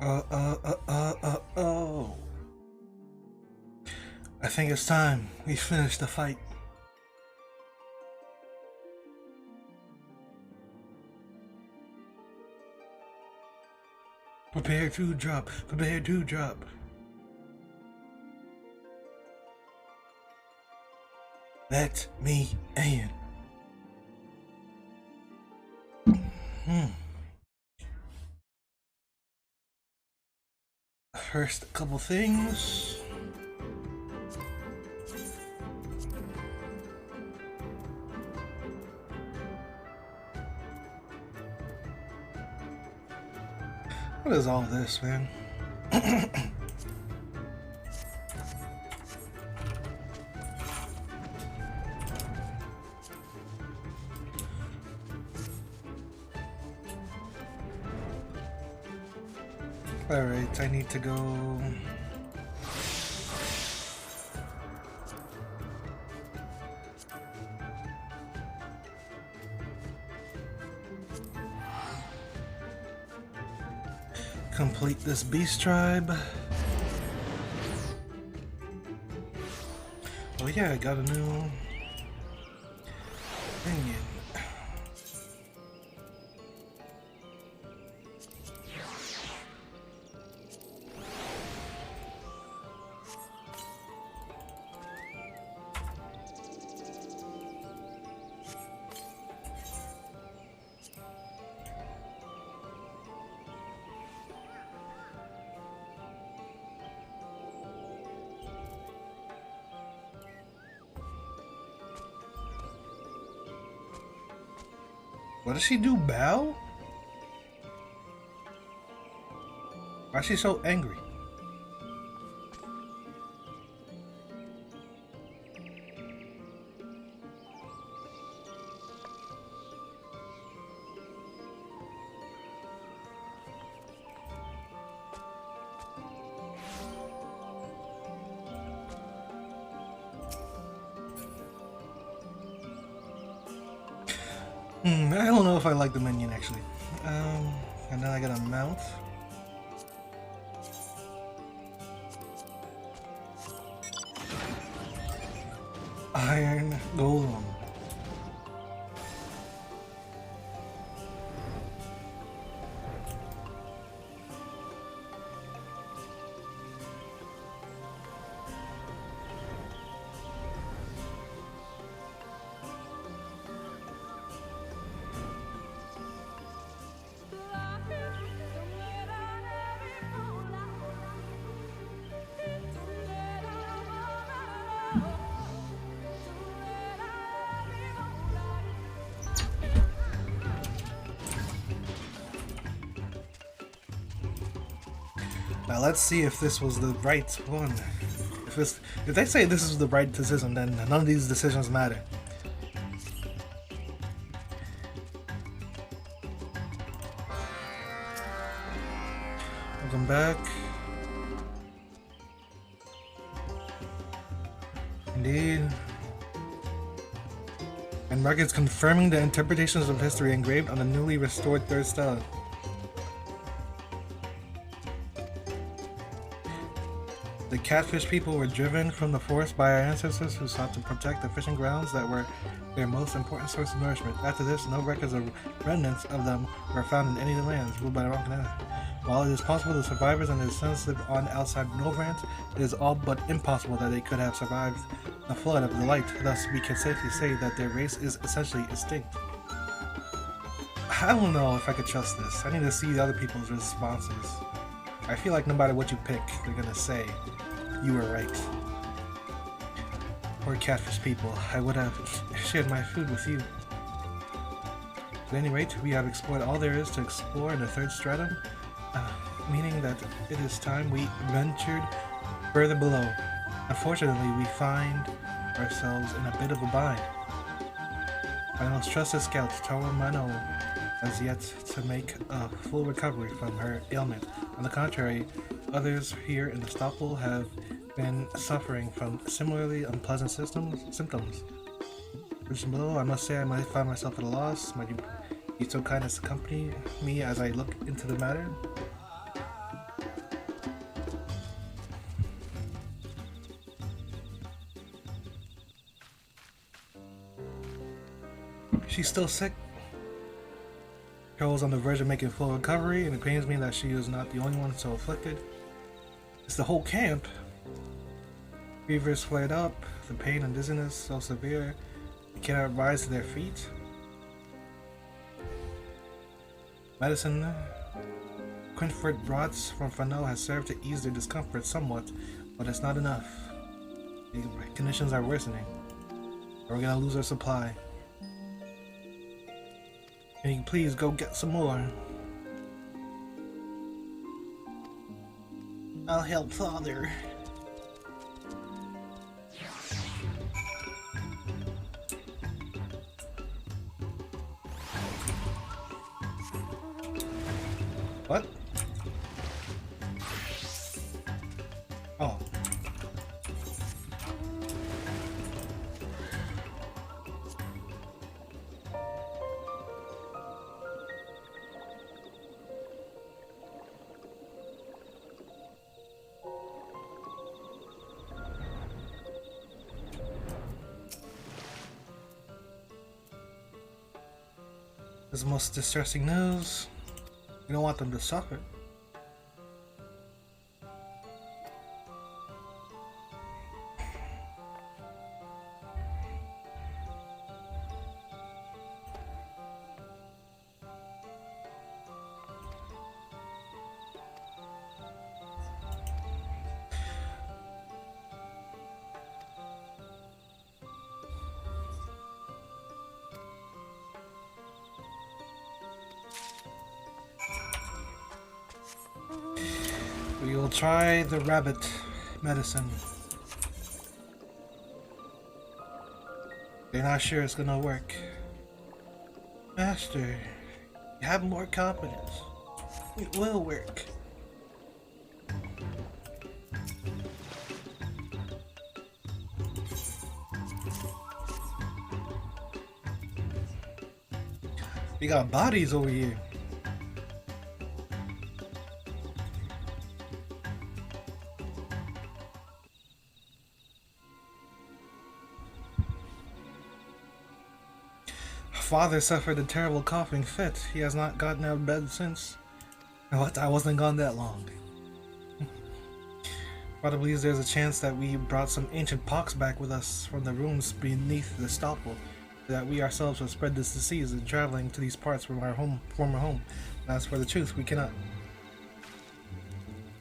Oh. I think it's time we finish the fight. Prepare to drop. Prepare to drop. Let me in. First, a couple things. What is all this, man? Alright, I need to go... complete this beast tribe. Oh yeah, I got a new thing. What does she do, bow? Why is she so angry? I don't know if I like the minion actually. And then I got a mount. Iron Golem. Now let's see if this was the right one. If they say this is the right decision, then none of these decisions matter. Welcome back. Indeed. And markets confirming the interpretations of history engraved on the newly restored third stele. The catfish people were driven from the forest by our ancestors who sought to protect the fishing grounds that were their most important source of nourishment. After this, no records of remnants of them were found in any of the lands ruled by the Rock. While it is possible the survivors and their descendants lived on outside Novrant, it is all but impossible that they could have survived the flood of the light. Thus, we can safely say that their race is essentially extinct. I don't know if I could trust this. I need to see the other people's responses. I feel like no matter what you pick, they're gonna say, you were right. Poor catfish people, I would have shared my food with you. At any rate, we have explored all there is to explore in the third stratum, meaning that it is time we ventured further below. Unfortunately, we find ourselves in a bit of a bind. My most trusted scout, Taro Mano, has yet to make a full recovery from her ailment. On the contrary, others here in the stockpool have been suffering from similarly unpleasant symptoms. Written below, I must say I might find myself at a loss. Might you be so kind as to accompany me as I look into the matter? She's still sick. Carol is on the verge of making full recovery, and it pains me that she is not the only one so afflicted. It's the whole camp. Fevers flared up, the pain and dizziness so severe they cannot rise to their feet. Medicine Quinford brought from Fano has served to ease their discomfort somewhat, but it's not enough. The conditions are worsening. We're gonna lose our supply. Can you please go get some more? I'll help Father. What? Oh. This is the most distressing news. We don't want them to suffer. We will try the rabbit medicine. They're not sure it's gonna work. Master, you have more confidence. It will work. We got bodies over here. Father suffered a terrible coughing fit. He has not gotten out of bed since. What? I wasn't gone that long. Father believes there's a chance that we brought some ancient pox back with us from the rooms beneath the stopple, that we ourselves have spread this disease in traveling to these parts from our former home. As for the truth, we cannot.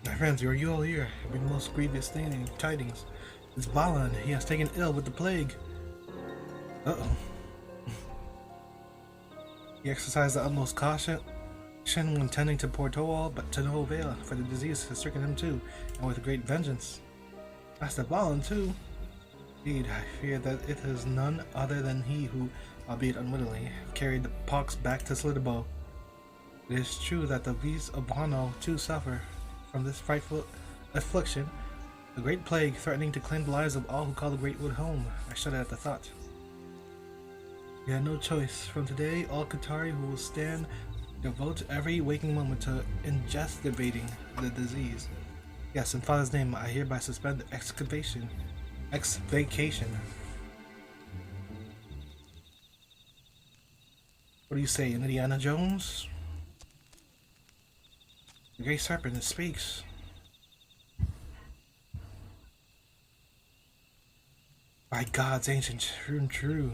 My friends, are you all here? The most grievous tidings. It's Balan. He has taken ill with the plague. Uh-oh. He exercised the utmost caution when tending to poor Toal, but to no avail, for the disease has stricken him too, and with great vengeance. Master Balan too. Indeed, I fear that it is none other than he who, albeit unwittingly, carried the pox back to Slitterbow. It is true that the Vis Obano too suffer from this frightful affliction, the great plague threatening to claim the lives of all who call the Great Wood home. I shudder at the thought. We had no choice. From today, all Qatari who will stand devote every waking moment to ingestivating the disease. Yes, in Father's name, I hereby suspend exvacation. What do you say, Indiana Jones? The Great Serpent speaks. By God's ancient true.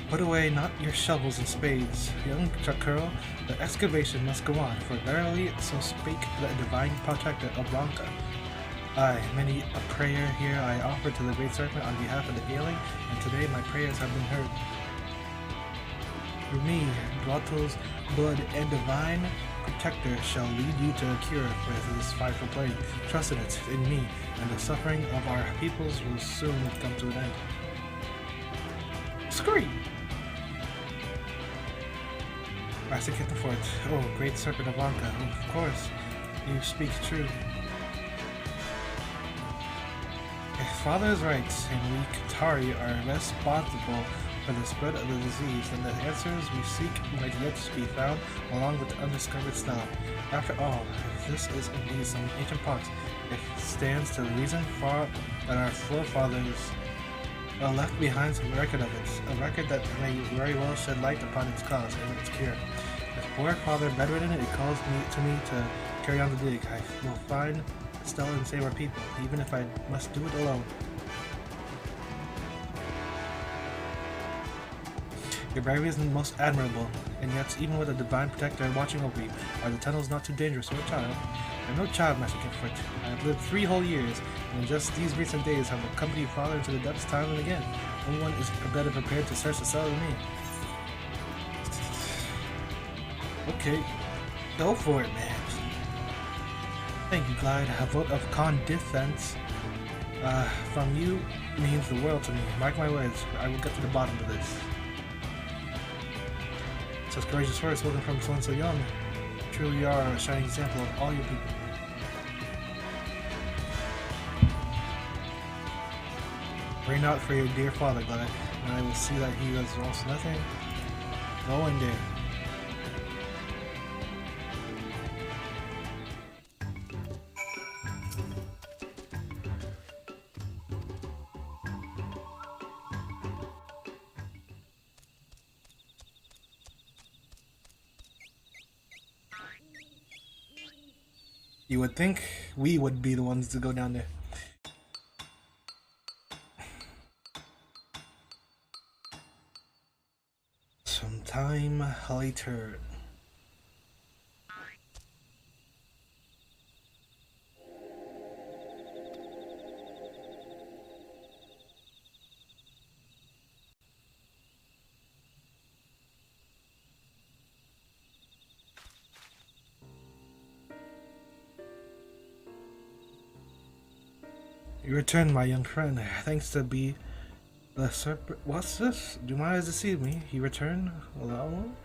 Put away not your shovels and spades, young Chakuro. The excavation must go on, for verily so spake the divine protector of Blanca. Aye, many a prayer here I offer to the Great Serpent on behalf of the ailing, and today my prayers have been heard. Through me, Dwato's blood and divine protector shall lead you to a cure for this frightful plague. Trust in it, in me, and the suffering of our peoples will soon come to an end. Scream! Master Kittenfort, oh, Great Serpent of Blanca, of course, you speak true. If Father is right, and we Qatari are responsible for the spread of the disease, then the answers we seek might yet be found along with the undiscovered snow. After all, if this is indeed some ancient pox, it stands to reason far that our forefathers left behind some record of it, a record that may very well shed light upon its cause and its cure. As poor father bedridden, it calls to me to carry on the dig. I will find Stella and save our people, even if I must do it alone. Your bravery is most admirable, and yet, even with a divine protector watching over you, are the tunnels not too dangerous for a child? I am no child, Master Kidfoot. I have lived 3 whole years, and in just these recent days have accompanied father into the depths time and again. No one is better prepared to search the cell than me. Okay, go for it, man. Thank you, Glide. A vote of confidence from you means the world to me. Mark my words, I will get to the bottom of this. Such courageous words spoken from someone so young. Truly you are a shining example of all your people. Reign out for your dear father, Glide, and I will see that he has lost nothing. No one dare. You would think we would be the ones to go down there. Sometime later. You returned, my young friend. Thanks to be the serpent. What's this? Do my eyes deceive me? He returned alone?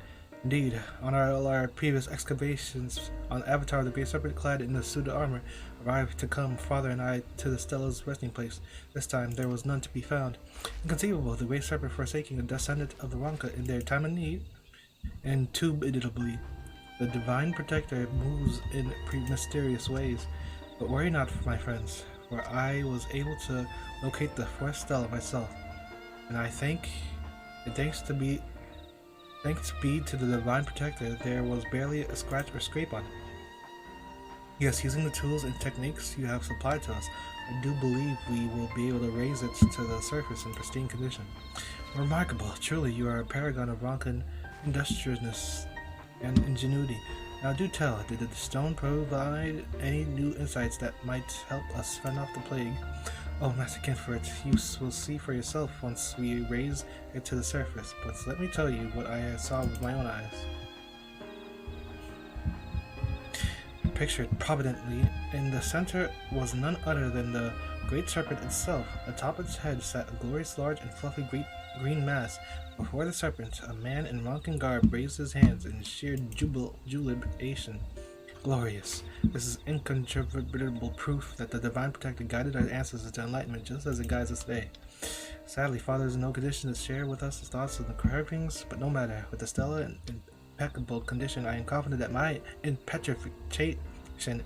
Indeed, on our previous excavations on Avatar, the Great Serpent, clad in the suit of armor, arrived to come father and I to the Stella's resting place. This time there was none to be found. Inconceivable, the Great Serpent forsaking a descendant of the Ronka in their time of need. Indubitably, the Divine Protector moves in mysterious ways. But worry not, my friends, for I was able to locate the fourth Stella myself, and I think, thanks be to the Divine Protector, there was barely a scratch or scrape on it. Yes, using the tools and techniques you have supplied to us, I do believe we will be able to raise it to the surface in pristine condition. Remarkable, truly, you are a paragon of Ronkan industriousness and ingenuity. Now do tell, did the stone provide any new insights that might help us fend off the plague? Oh, Master Kidfoot, you will see for yourself once we raise it to the surface, but let me tell you what I saw with my own eyes. Pictured providently, in the center was none other than the Great Serpent itself. Atop its head sat a glorious, large, and fluffy green mass. Before the serpent, a man in Ronkan garb raised his hands in sheer jubilation. Glorious. This is incontrovertible proof that the Divine Protector guided our ancestors to enlightenment just as it guides us today. Sadly, Father is in no condition to share with us his thoughts on the carvings, but no matter. With the Stella in impeccable condition, I am confident that my interpretation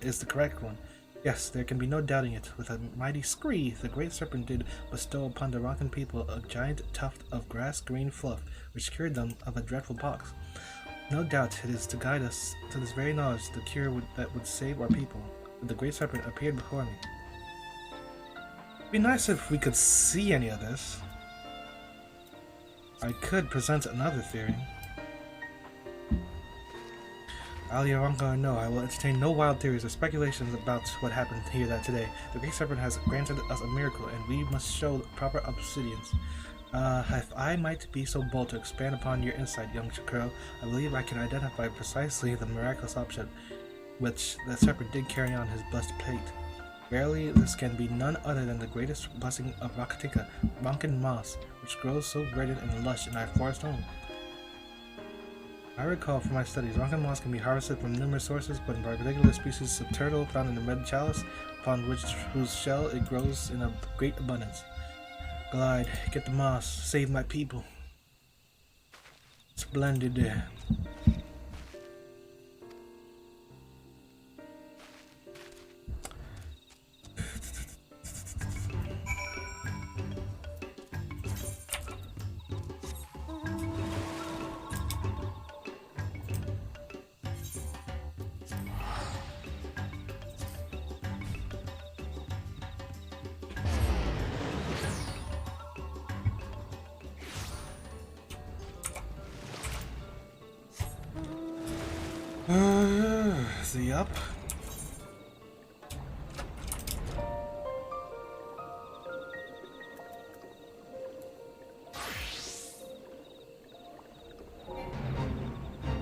is the correct one. Yes, there can be no doubting it. With a mighty scree, the Great Serpent did bestow upon the Ronkan people a giant tuft of grass-green fluff, which cured them of a dreadful pox. No doubt it is to guide us to this very knowledge, the cure that would save our people. But the Great Serpent appeared before me. It'd be nice if we could see any of this. I could present another theory. Ali Ronka or no, I will entertain no wild theories or speculations about what happened here that today. The Great Serpent has granted us a miracle, and we must show proper obedience. If I might be so bold to expand upon your insight, young Crow, I believe I can identify precisely the miraculous object which the Serpent did carry on his blessed plate. Verily, this can be none other than the greatest blessing of Rakatika, Ronkan moss, which grows so verdant and lush in our forest home. I recall from my studies, Ronkan moss can be harvested from numerous sources, but by particular species of turtle found in the red chalice, upon whose shell it grows in a great abundance. Glide, get the moss, save my people. Splendid. Yup.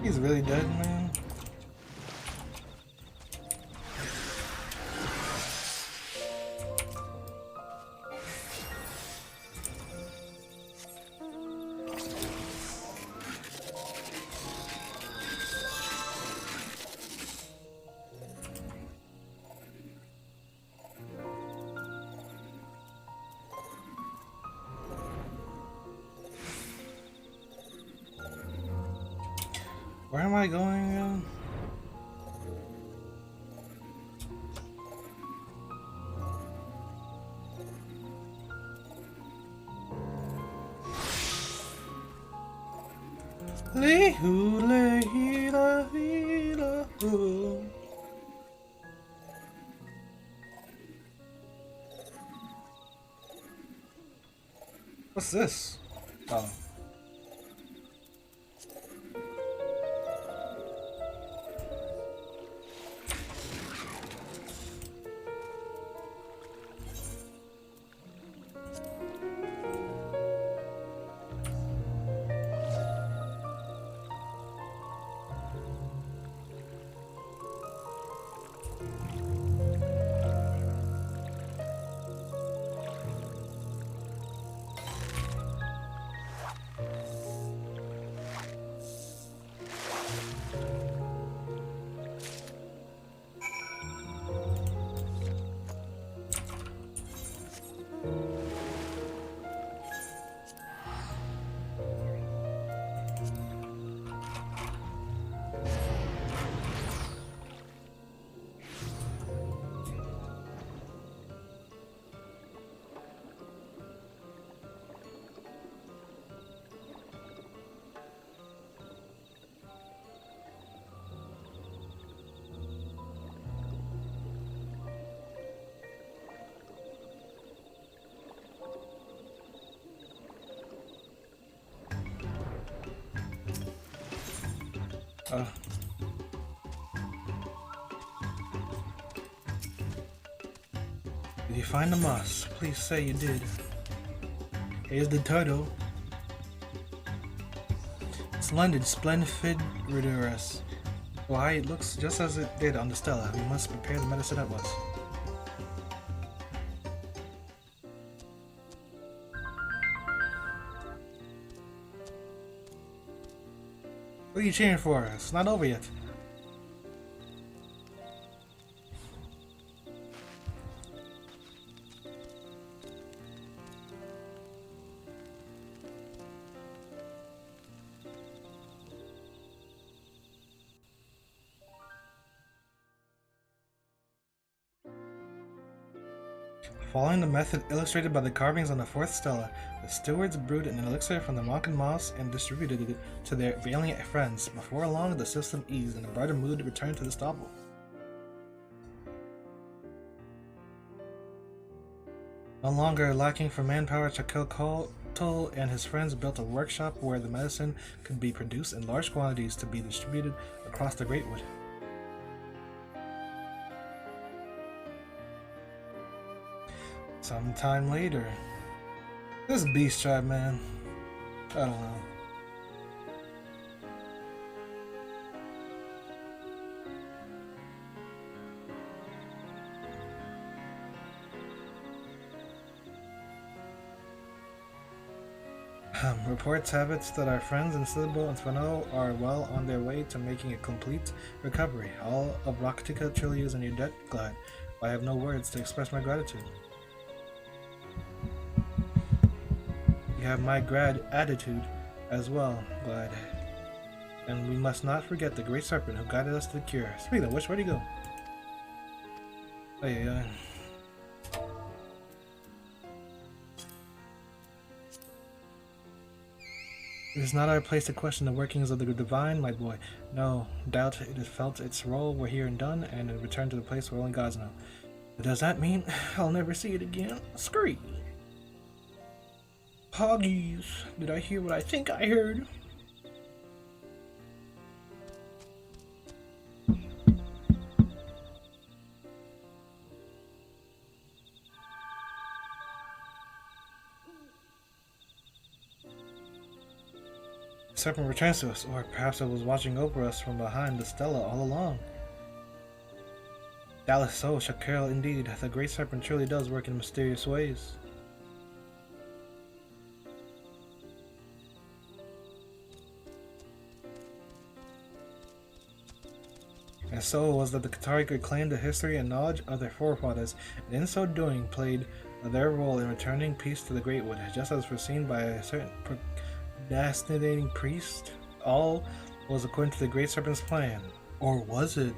He's really dead, man. Where am I going again? Lee-hoo, lee-hee-la, hee-la-hoo. What's this? Oh. Did you find the moss? Please say you did. Here's the turtle. Splendid, splendiferous. Why, it looks just as it did on the stella. We must prepare the medicine at once. What are you cheering for? It's not over yet. Following the method illustrated by the carvings on the fourth stela, the stewards brewed an elixir from the Monkin moss and distributed it to their valiant friends. Before long, the system eased and a brighter mood returned to the stable. No longer lacking for manpower, Chakel and his friends built a workshop where the medicine could be produced in large quantities to be distributed across the Greatwood. Sometime later. This beast tribe, man. I don't know. Reports have it that our friends in Citadel and Fano are well on their way to making a complete recovery. All of Raktika truly is in your debt, Glad. I have no words to express my gratitude. You have my attitude as well, Glad. And we must not forget the great serpent who guided us to the cure. Speaking of which, where'd he go? Oh, yeah. It is not our place to question the workings of the divine, my boy. No doubt it has felt its role we're here and done, and it returned to the place where only gods know. But does that mean I'll never see it again? Scream! Hoggies, did I hear what I think I heard? serpent returns to us, or perhaps it was watching over us from behind the stela all along. Doubtless so, Shakirl indeed. The great serpent truly does work in mysterious ways. And so it was that the Qatari could claim the history and knowledge of their forefathers, and in so doing played their role in returning peace to the Great Wood, just as foreseen by a certain procrastinating priest. All was according to the Great Serpent's plan. Or was it?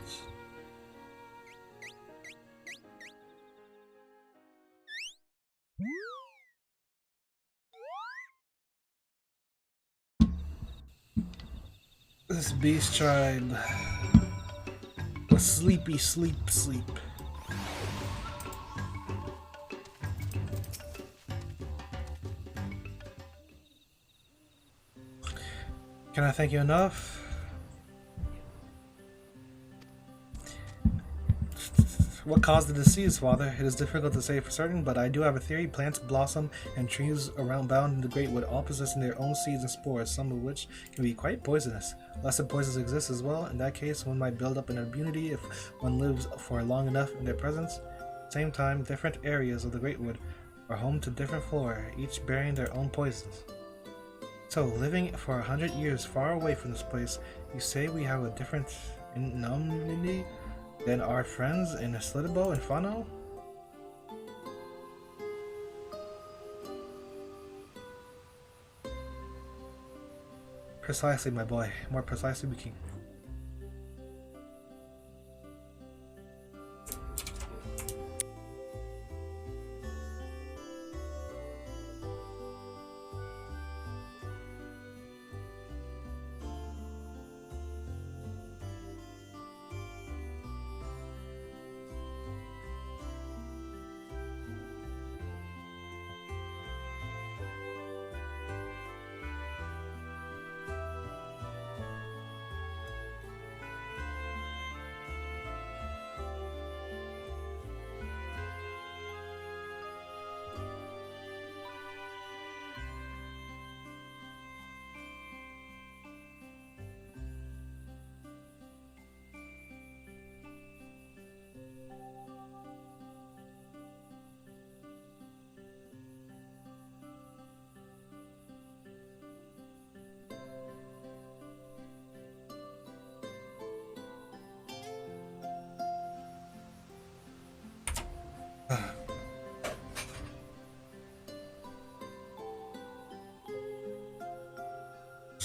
This beast tribe was sleepy, sleep. Can I thank you enough? What caused the disease, Father? It is difficult to say for certain, but I do have a theory. Plants blossom and trees around bound in the Great Wood, all possessing their own seeds and spores, some of which can be quite poisonous. Lesser poisons exist as well. In that case, one might build up an immunity if one lives for long enough in their presence. At the same time, different areas of the Great Wood are home to different flora, each bearing their own poisons. So, living for 100 years far away from this place, you say we have a different immunity than our friends in Slitabo and Fano? Precisely, my boy. More precisely we can.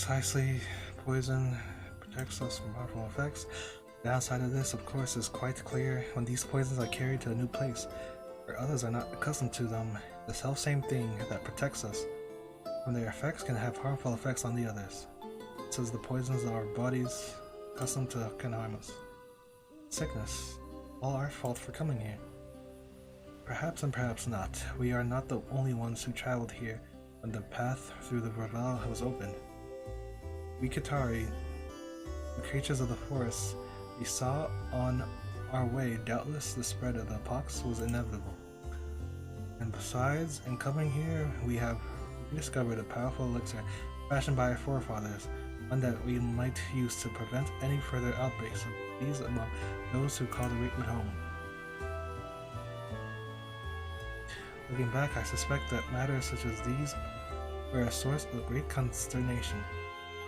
Precisely, poison protects us from harmful effects. The downside of this, of course, is quite clear when these poisons are carried to a new place, where others are not accustomed to them. The self-same thing that protects us from their effects can have harmful effects on the others, since the poisons our bodies accustomed to can harm us. Sickness, all our fault for coming here. Perhaps and perhaps not. We are not the only ones who traveled here when the path through the Ravel was opened. We Qatari, the creatures of the forest, we saw on our way. Doubtless the spread of the pox was inevitable. And besides, in coming here, we have discovered a powerful elixir fashioned by our forefathers, one that we might use to prevent any further outbreaks of these among those who call the Great Wood home. Looking back, I suspect that matters such as these were a source of great consternation.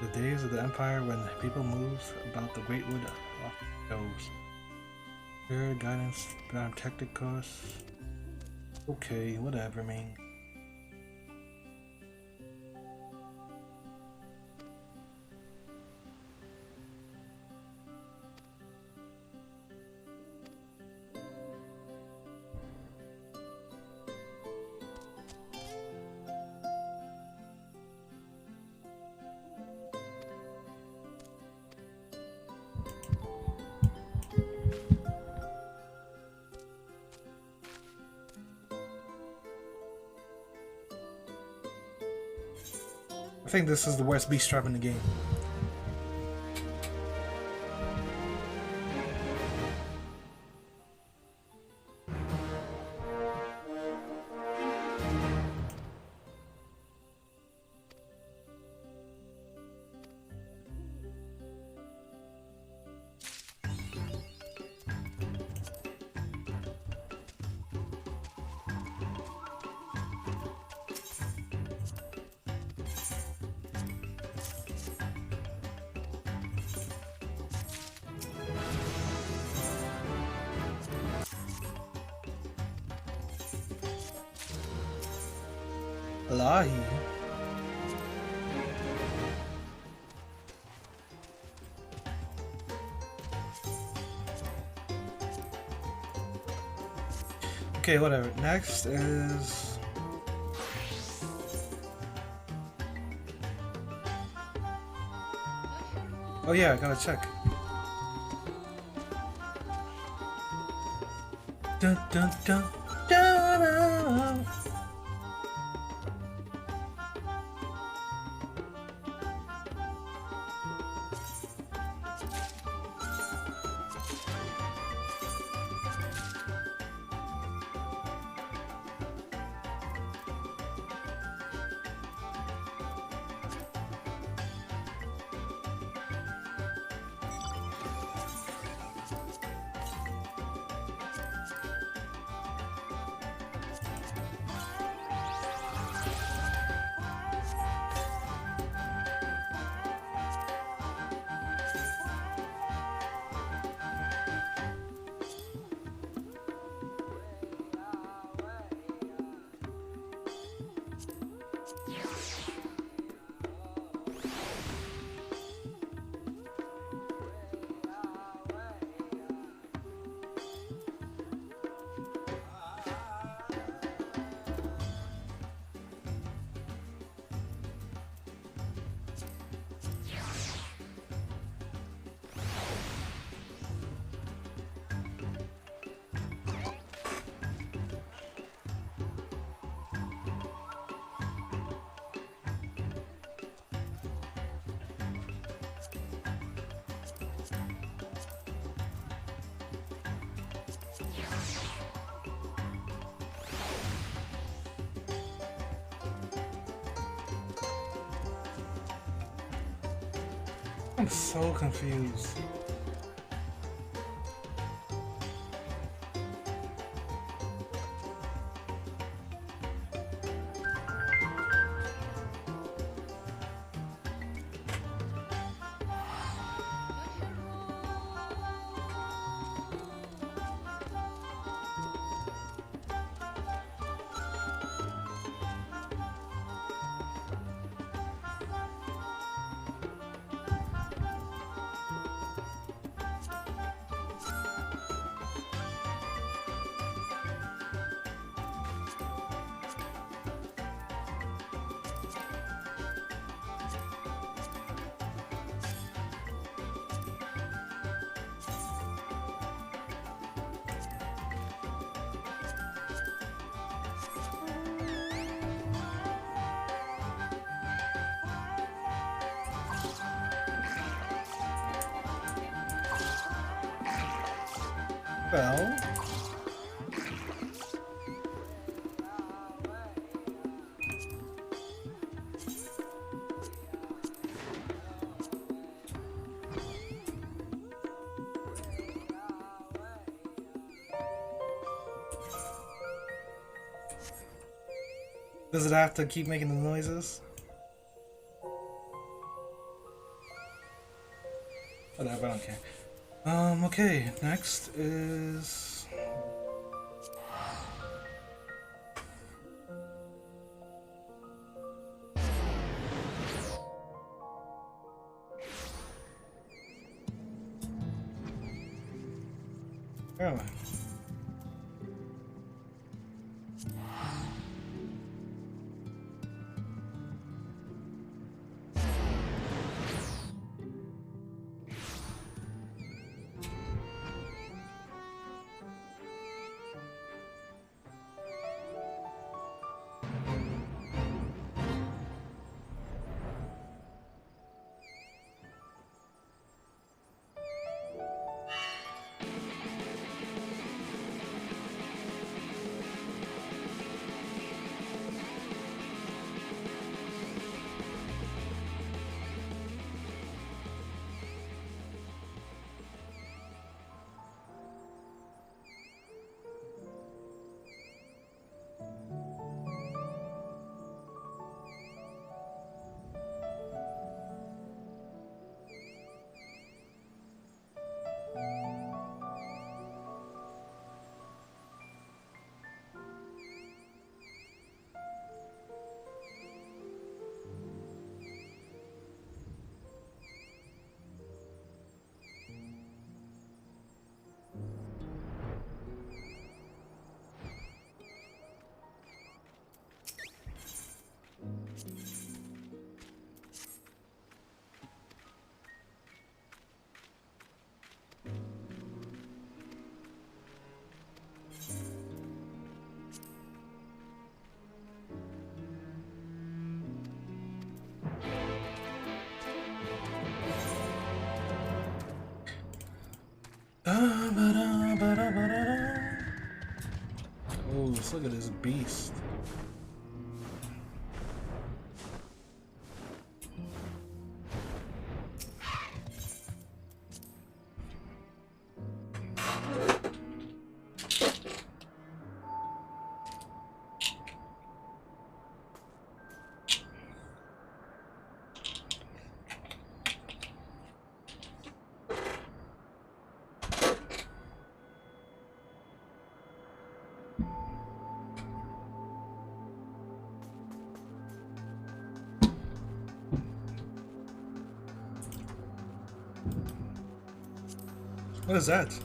The days of the Empire when people moved about the Great Wood often goes. Pure guidance, bound tactic course. Okay, whatever, man. I think this is the worst beast trap in the game. Lahi. Okay, whatever. Next is... Oh yeah, I gotta check. Dun dun dun dun dun. I'm so confused. Well... Does it have to keep making the noises? Whatever, I don't care. Okay, next is... Where am I? Oh, let's look at this beast. What is that?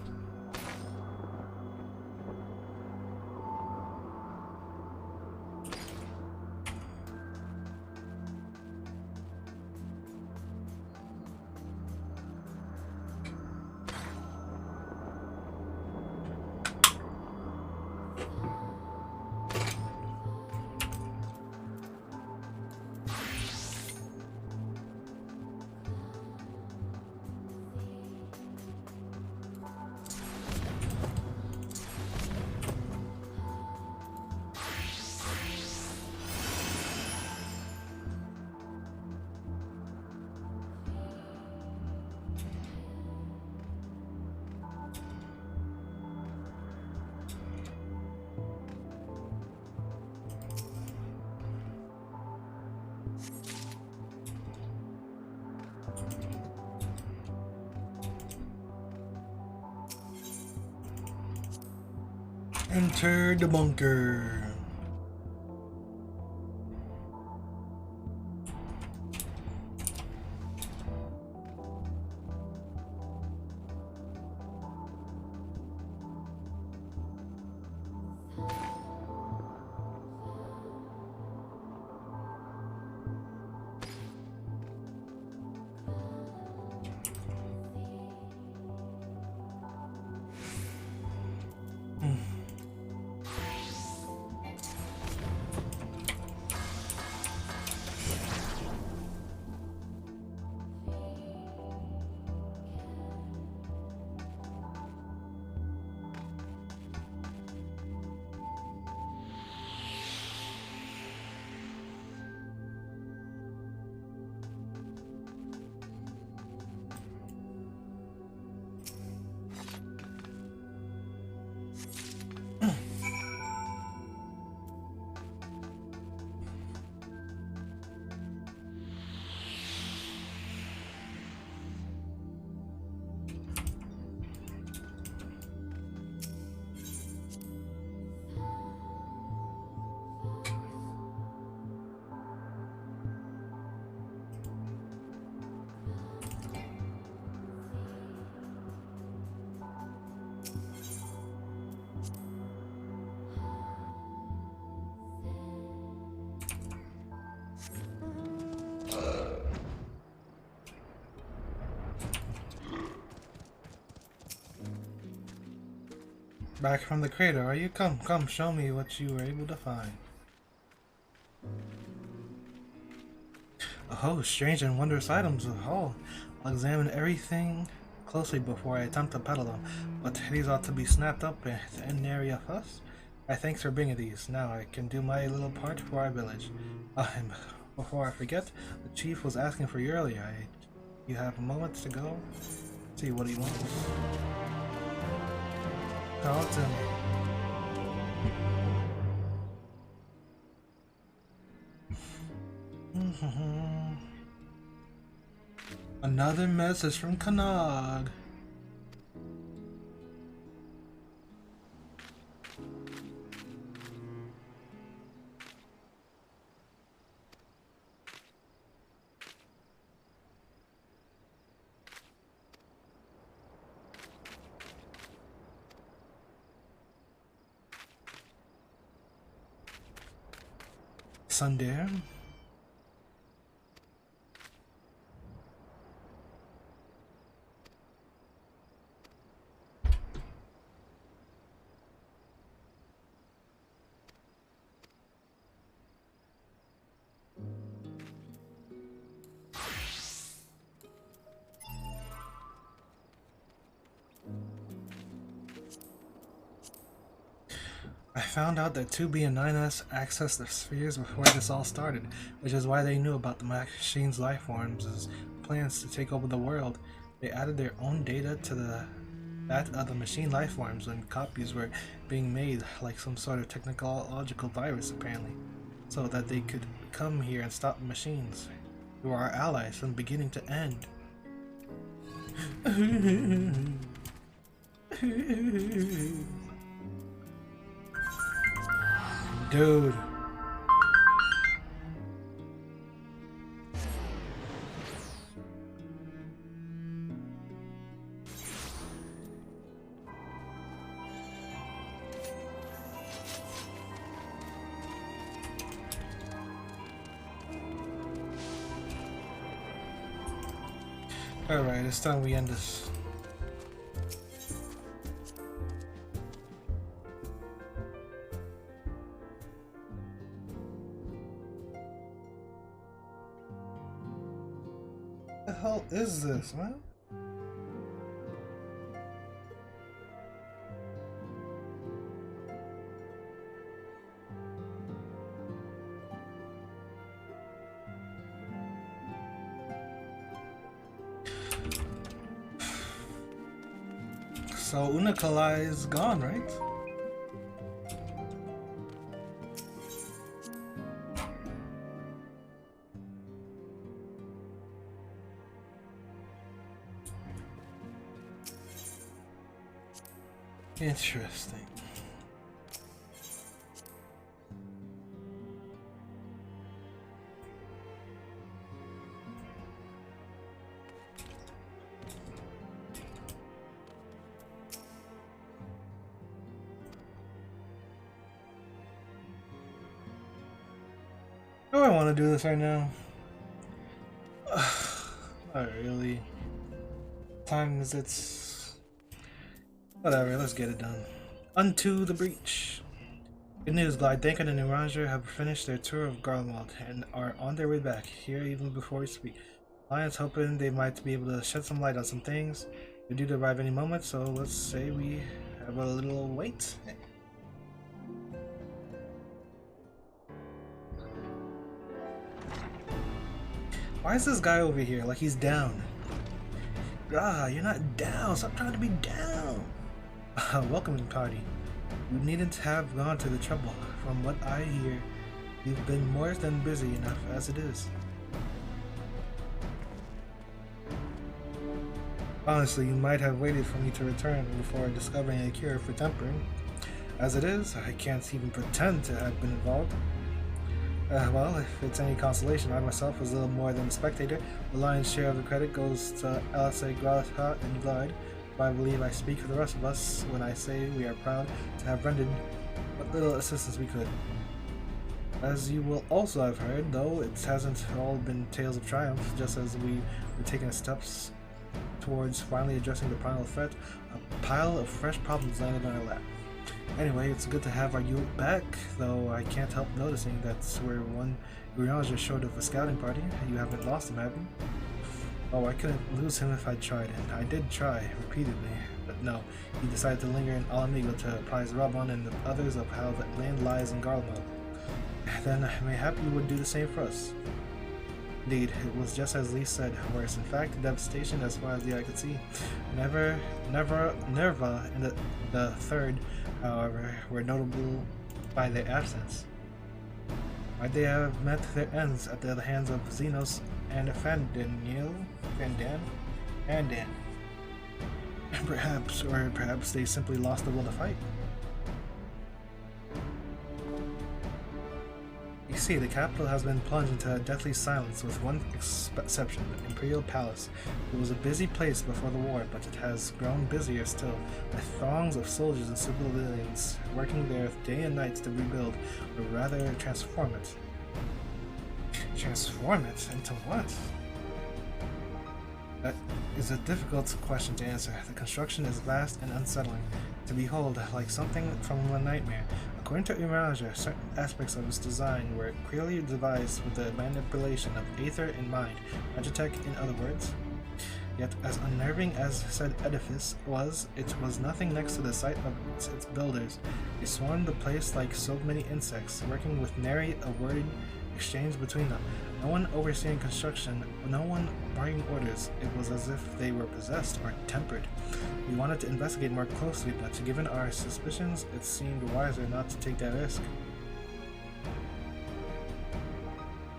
Enter the bunker. Back from the crater, are you? Come, show me what you were able to find. Oh, strange and wondrous items. Oh, I'll examine everything closely before I attempt to peddle them. But these ought to be snapped up in nary a fuss. Thanks for bringing these. Now I can do my little part for our village. And before I forget, the chief was asking for you earlier. You have moments to go. See what he wants. Talk to me. Another message from Kanag. Sundare. found out that 2B and 9S accessed the spheres before this all started, which is why they knew about the machine's life forms' plans to take over the world. They added their own data to that of the machine life forms when copies were being made, like some sort of technological virus apparently, so that they could come here and stop the machines, who are our allies from beginning to end. Dude. Alright, it's time we end this. What the hell is this, man? So Unakalai is gone, right? Interesting. Do I want to do this right now? Not really. Time is it's... Whatever, let's get it done. Unto the breach. Good news, Glide. Dankin and Niranja have finished their tour of Garlemald and are on their way back, here even before we speak. Lion's hoping they might be able to shed some light on some things. They're due to arrive any moment, so let's say we have a little wait. Why is this guy over here like he's down? Ah, you're not down. Stop trying to be down. Welcome to the party. You needn't have gone to the trouble. From what I hear, you've been more than busy enough as it is. Honestly, you might have waited for me to return before discovering a cure for tempering. As it is, I can't even pretend to have been involved. Well, if it's any consolation, I myself was little more than a spectator. The lion's share of the credit goes to LSA, Grasha, and Glide, but I believe I speak for the rest of us when I say we are proud to have rendered what little assistance we could. As you will also have heard, though, it hasn't all been tales of triumph. Just as we were taking steps towards finally addressing the primal threat, a pile of fresh problems landed on our lap. Anyway, it's good to have our youth back, though I can't help noticing that's where one Urianger showed of a scouting party. You haven't lost him, have you? Oh, I couldn't lose him if I tried, and I did try, repeatedly, but no, he decided to linger in Alamigo to apprise Rabon and the others of how the land lies in Garlemald. Then mayhap you would do the same for us. Indeed, it was just as Lee said, worse. In fact, devastation as far as the eye could see. Nerva and the third, however, were notable by their absence. Might they have met their ends at the hands of Xenos and Fandan? Perhaps they simply lost the will to fight. You see, the capital has been plunged into a deathly silence with one exception, the Imperial Palace. It was a busy place before the war, but it has grown busier still, with throngs of soldiers and civilians working there day and night to rebuild, or rather transform it. Transform it? Into what? That is a difficult question to answer. The construction is vast and unsettling, to behold like something from a nightmare. According to Imaraja, certain aspects of its design were clearly devised with the manipulation of aether in mind. Magitech, in other words. Yet, as unnerving as said edifice was, it was nothing next to the sight of its builders. They swarmed the place like so many insects, working with nary a word exchanged between them. No one overseeing construction, no one barking orders. It was as if they were possessed or tempered. We wanted to investigate more closely, but given our suspicions, it seemed wiser not to take that risk.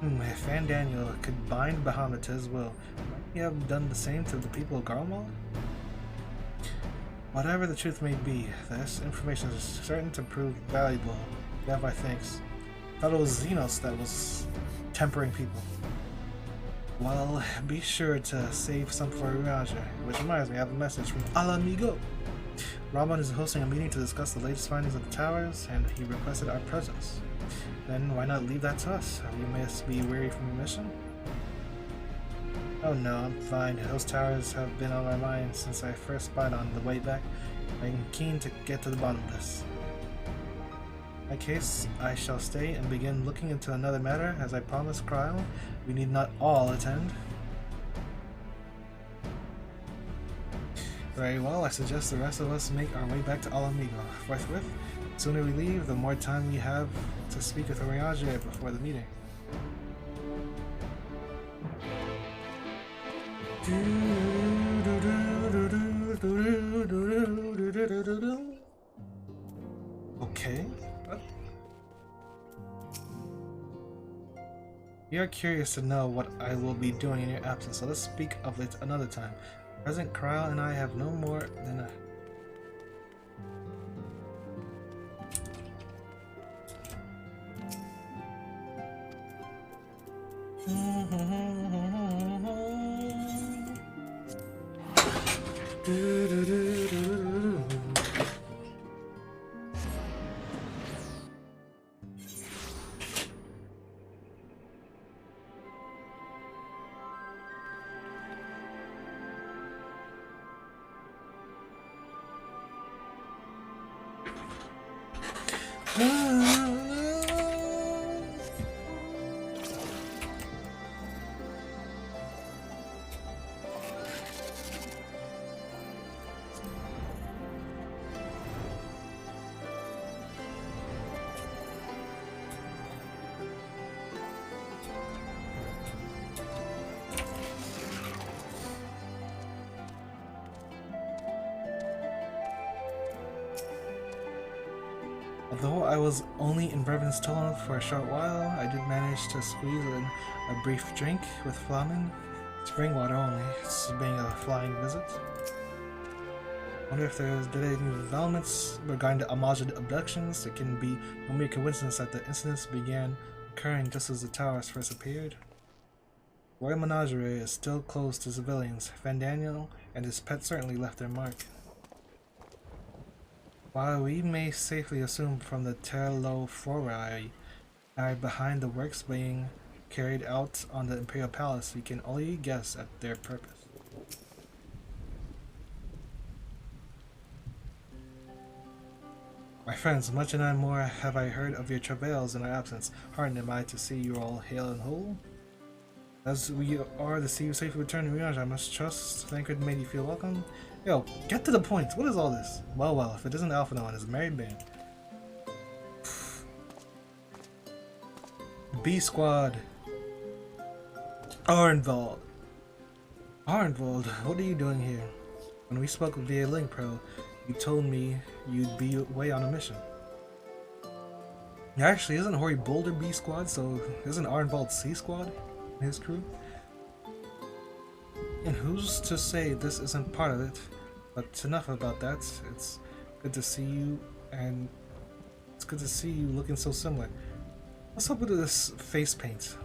If Van Daniel could bind Bahamut to his will, might he have done the same to the people of Garlemald? Whatever the truth may be, this information is certain to prove valuable. You have my thanks. I thought it was Xenos that was tempering people. Well, be sure to save some for Urianger, which reminds me, I have a message from Alamigo. Ramon is hosting a meeting to discuss the latest findings of the towers, and he requested our presence. Then why not leave that to us? You must be weary from your mission? Oh no, I'm fine. Those towers have been on my mind since I first spied on the way back. I'm keen to get to the bottom of this. In that case, I shall stay and begin looking into another matter. As I promised Cryle, we need not all attend. Very well, I suggest the rest of us make our way back to Alamigo forthwith. The sooner we leave, the more time we have to speak with Urianger before the meeting. Okay. We are curious to know what I will be doing in your absence, so let's speak of it another time. Present Cryle and I have no more than a... Although I was only in Revan's Tunnel for a short while, I did manage to squeeze in a brief drink with Flamen. Spring water only, it's being a flying visit. Wonder if there's any developments regarding the alleged abductions. It can be no mere coincidence that the incidents began occurring just as the towers first appeared. Royal Menagerie is still closed to civilians. Van Daniel and his pet certainly left their mark. While we may safely assume from the Terlofori are behind the works being carried out on the Imperial Palace, we can only guess at their purpose. My friends, much and more have I heard of your travails in our absence. Heartened am I to see you all hale and whole. As we are to see you safely return to Urianger, I must trust Thancred made you feel welcome. Yo, get to the point. What is all this? Well, if it isn't Alpha No and his married band. B Squad. Arnvald. Arnvald, what are you doing here? When we spoke via Link Pro, you told me you'd be away on a mission. Actually, isn't Hori Boulder B Squad, so isn't Arnvald C Squad and his crew? And who's to say this isn't part of it? But enough about that. It's good to see you, and it's good to see you looking so similar. What's up with this face paint?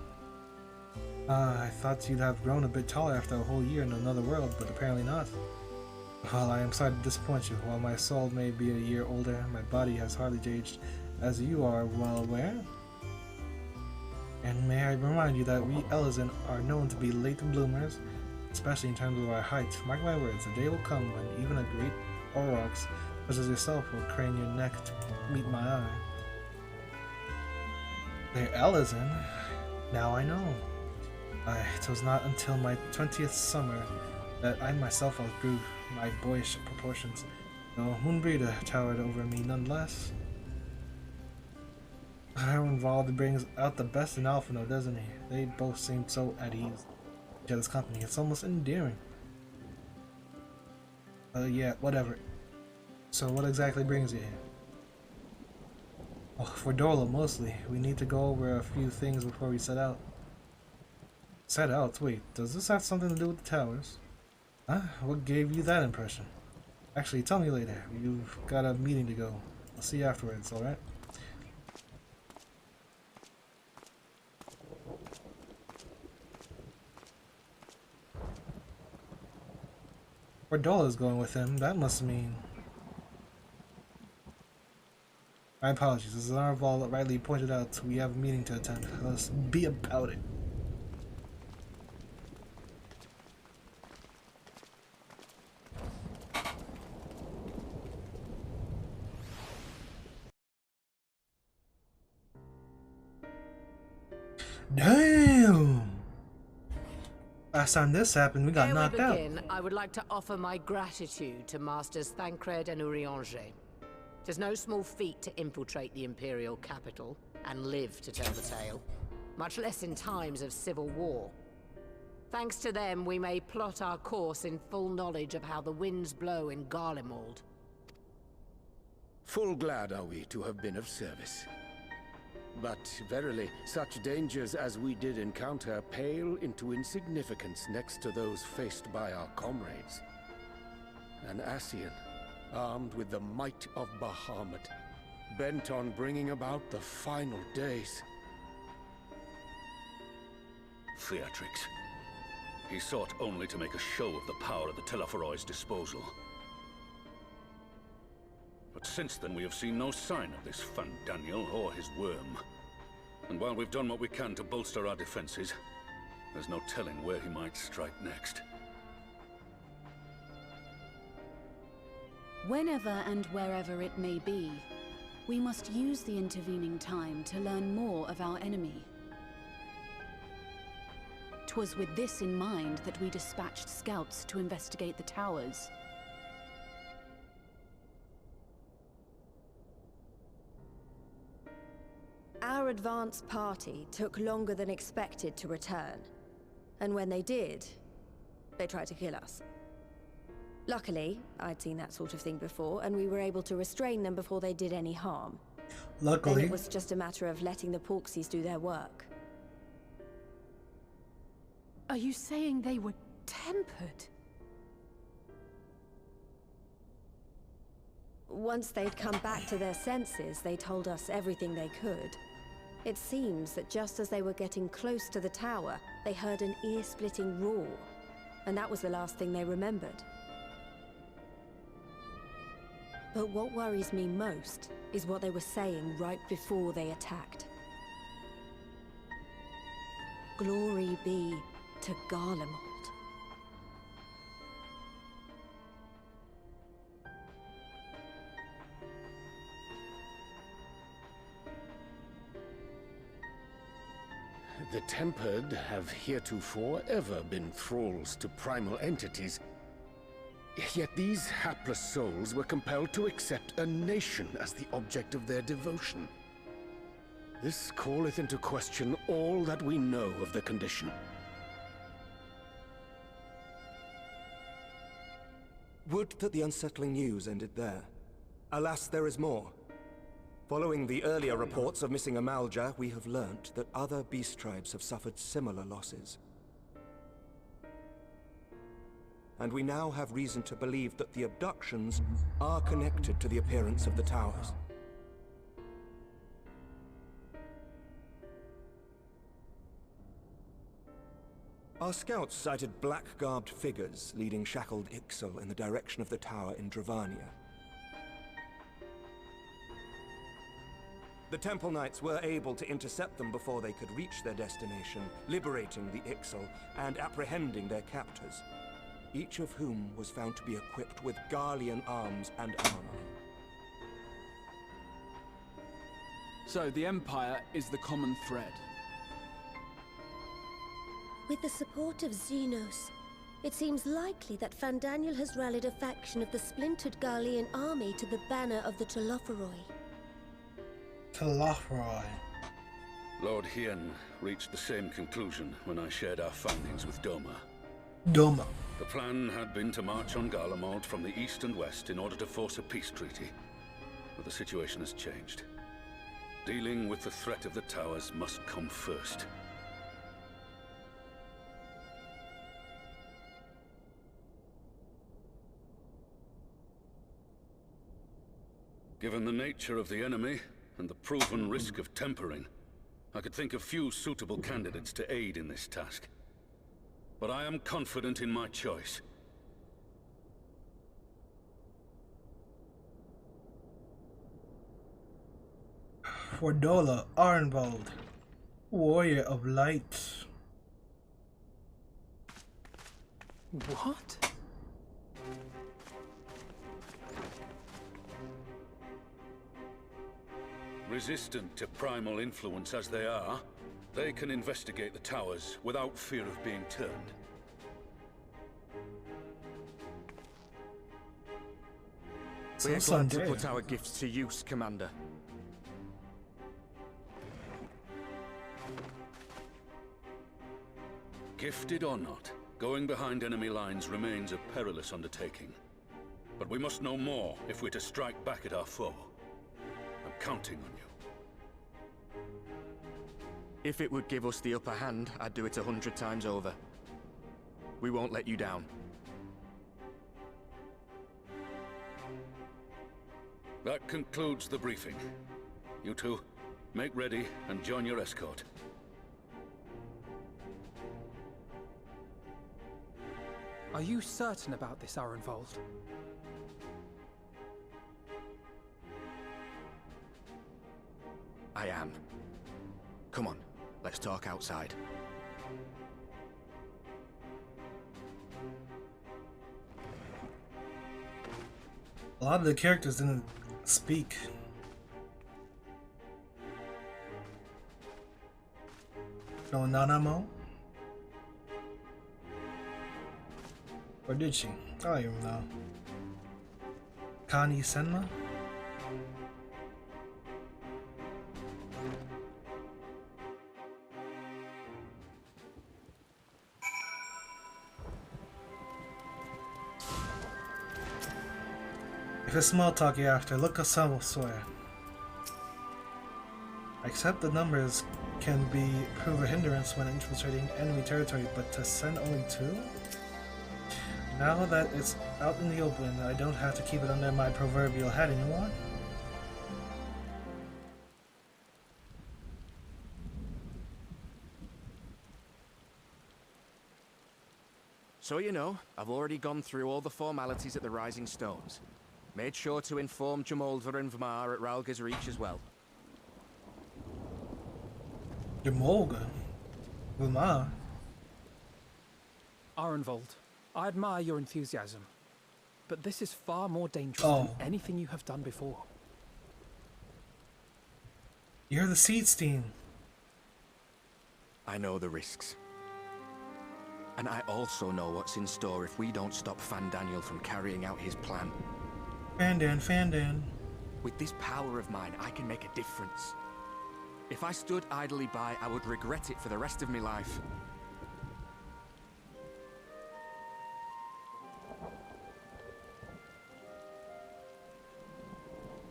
I thought you'd have grown a bit taller after a whole year in another world, but apparently not. Well, I am sorry to disappoint you. While my soul may be a year older, my body has hardly aged, as you are well aware. And may I remind you that we Elezen are known to be late bloomers, especially in terms of our height. Mark my words, the day will come when even a great Aurochs such as yourself will crane your neck to meet my eye. They're Elezen? Now I know. It was not until my 20th summer that I myself outgrew my boyish proportions. No, Moonbreeder towered over me nonetheless. How involved brings out the best in Alphino, doesn't he? They both seem so at ease in each other's company. It's almost endearing. Yeah, whatever. So what exactly brings you here? Oh, for Dorla mostly. We need to go over a few things before we set out. Set out? Wait, does this have something to do with the towers? Huh? What gave you that impression? Actually, tell me later. You've got a meeting to go. I'll see you afterwards, alright? Dola's going with him. That must mean... My apologies. As Narval rightly pointed out, we have a meeting to attend. Let's be about it. Damn! Last time this happened, we got knocked out. I would like to offer my gratitude to Masters Thancred and Urianger. It is no small feat to infiltrate the Imperial capital and live to tell the tale, much less in times of civil war. Thanks to them, we may plot our course in full knowledge of how the winds blow in Garlemald. Full glad are we to have been of service. But verily, such dangers as we did encounter pale into insignificance next to those faced by our comrades. An Ascian, armed with the might of Bahamut, bent on bringing about the final days. Theatrics. He sought only to make a show of the power at the Teleforoid's disposal. But since then we have seen no sign of this Fandaniel or his worm. And while we've done what we can to bolster our defenses, there's no telling where he might strike next. Whenever and wherever it may be, we must use the intervening time to learn more of our enemy. 'Twas with this in mind that we dispatched scouts to investigate the towers. Our advance party took longer than expected to return. And when they did, they tried to kill us. Luckily, I'd seen that sort of thing before, and we were able to restrain them before they did any harm. Luckily. Then it was just a matter of letting the Porksies do their work. Are you saying they were tempered? Once they'd come back to their senses, they told us everything they could. It seems that just as they were getting close to the tower, they heard an ear-splitting roar, and that was the last thing they remembered. But what worries me most is what they were saying right before they attacked. Glory be to Garlemald. The Tempered have heretofore ever been thralls to primal entities. Yet these hapless souls were compelled to accept a nation as the object of their devotion. This calleth into question all that we know of the condition. Would that the unsettling news ended there. Alas, there is more. Following the earlier reports of missing Amalja, we have learnt that other beast tribes have suffered similar losses. And we now have reason to believe that the abductions are connected to the appearance of the towers. Our scouts sighted black-garbed figures leading shackled Ixal in the direction of the tower in Dravania. The Temple Knights were able to intercept them before they could reach their destination, liberating the Ixal and apprehending their captors, each of whom was found to be equipped with Garlean arms and armor. So the Empire is the common thread. With the support of Xenos, It seems likely that Fandaniel has rallied a faction of the splintered Garlean army to the banner of the Telophoroi. Telophoroi. Lord Hien reached the same conclusion when I shared our findings with Doma. Doma. The plan had been to march on Garlemald from the east and west in order to force a peace treaty. But the situation has changed. Dealing with the threat of the towers must come first. Given the nature of the enemy and the proven risk of tempering, I could think of few suitable candidates to aid in this task. But I am confident in my choice. Fordola Arnvold, Warrior of Light. What? Resistant to primal influence as they are, they can investigate the towers without fear of being turned. We're glad to put our gifts to use, Commander. Gifted or not, going behind enemy lines remains a perilous undertaking. But we must know more if we're to strike back at our foe. I'm counting on you. If it would give us the upper hand, I'd do it 100 times over. We won't let you down. That concludes the briefing. You two, make ready and join your escort. Are you certain about this, Arenvold? I am. Come on, let's talk outside. A lot of the characters didn't speak. No Nanamo? Or did she? I don't even know. Kani Senma? If it's small talk you after, look us elsewhere. Accept the numbers can prove a hindrance when infiltrating enemy territory, but to send only 2? Now that it's out in the open, I don't have to keep it under my proverbial hat anymore. So you know, I've already gone through all the formalities at the Rising Stones. Made sure to inform Jamolder and Vamar at Ralga's Reach as well. Jamolga? Vamar? Arenvold, I admire your enthusiasm, but this is far more dangerous than anything you have done before. You're the Seedstein. I know the risks. And I also know what's in store if we don't stop Fandaniel from carrying out his plan. Fandan. With this power of mine, I can make a difference. If I stood idly by, I would regret it for the rest of my life.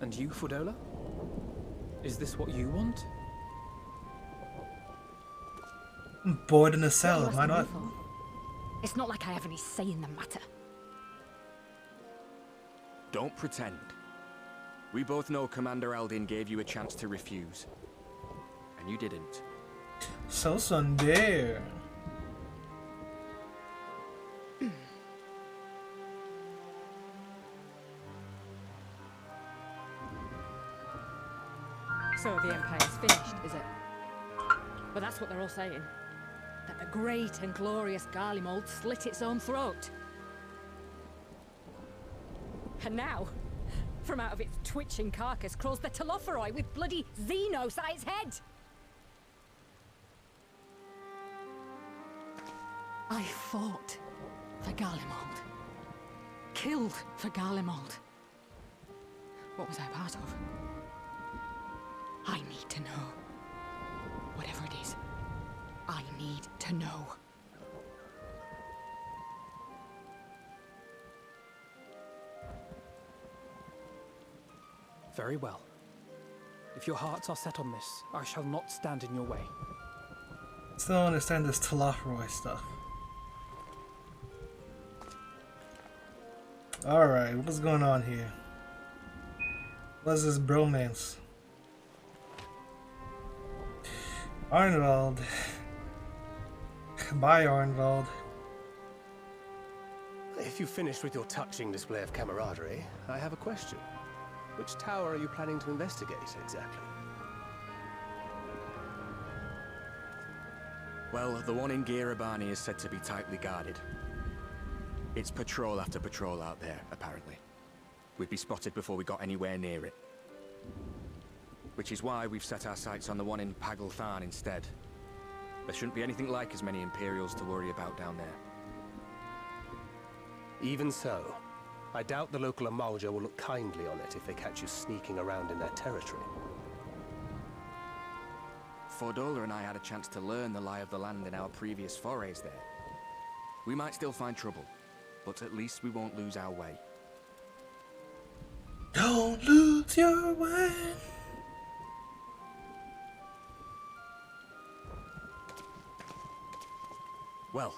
And you, Fordola? Is this what you want? I'm bored in a cell, why not? It's not like I have any say in the matter. Don't pretend. We both know Commander Eldin gave you a chance to refuse. And you didn't. So Sunday. So the Empire's finished, is it? But that's what they're all saying. That the great and glorious Garlemald slit its own throat. And now, from out of its twitching carcass crawls the Telophoroi with bloody Xenos at its head! I fought for Garlemald. Killed for Garlemald. What was I part of? I need to know. Whatever it is, I need to know. Very well. If your hearts are set on this, I shall not stand in your way. Still don't understand this Telophoroi stuff. Alright, what's going on here? What's this bromance? Arnvald. Bye, Arnvald. If you've finished with your touching display of camaraderie, I have a question. Which tower are you planning to investigate, exactly? Well, the one in Girabani is said to be tightly guarded. It's patrol after patrol out there, apparently. We'd be spotted before we got anywhere near it. Which is why we've set our sights on the one in Paglthan instead. There shouldn't be anything like as many Imperials to worry about down there. Even so, I doubt the local Amalja will look kindly on it if they catch you sneaking around in their territory. Fordola and I had a chance to learn the lie of the land in our previous forays there. We might still find trouble, but at least we won't lose our way. Don't lose your way. Well,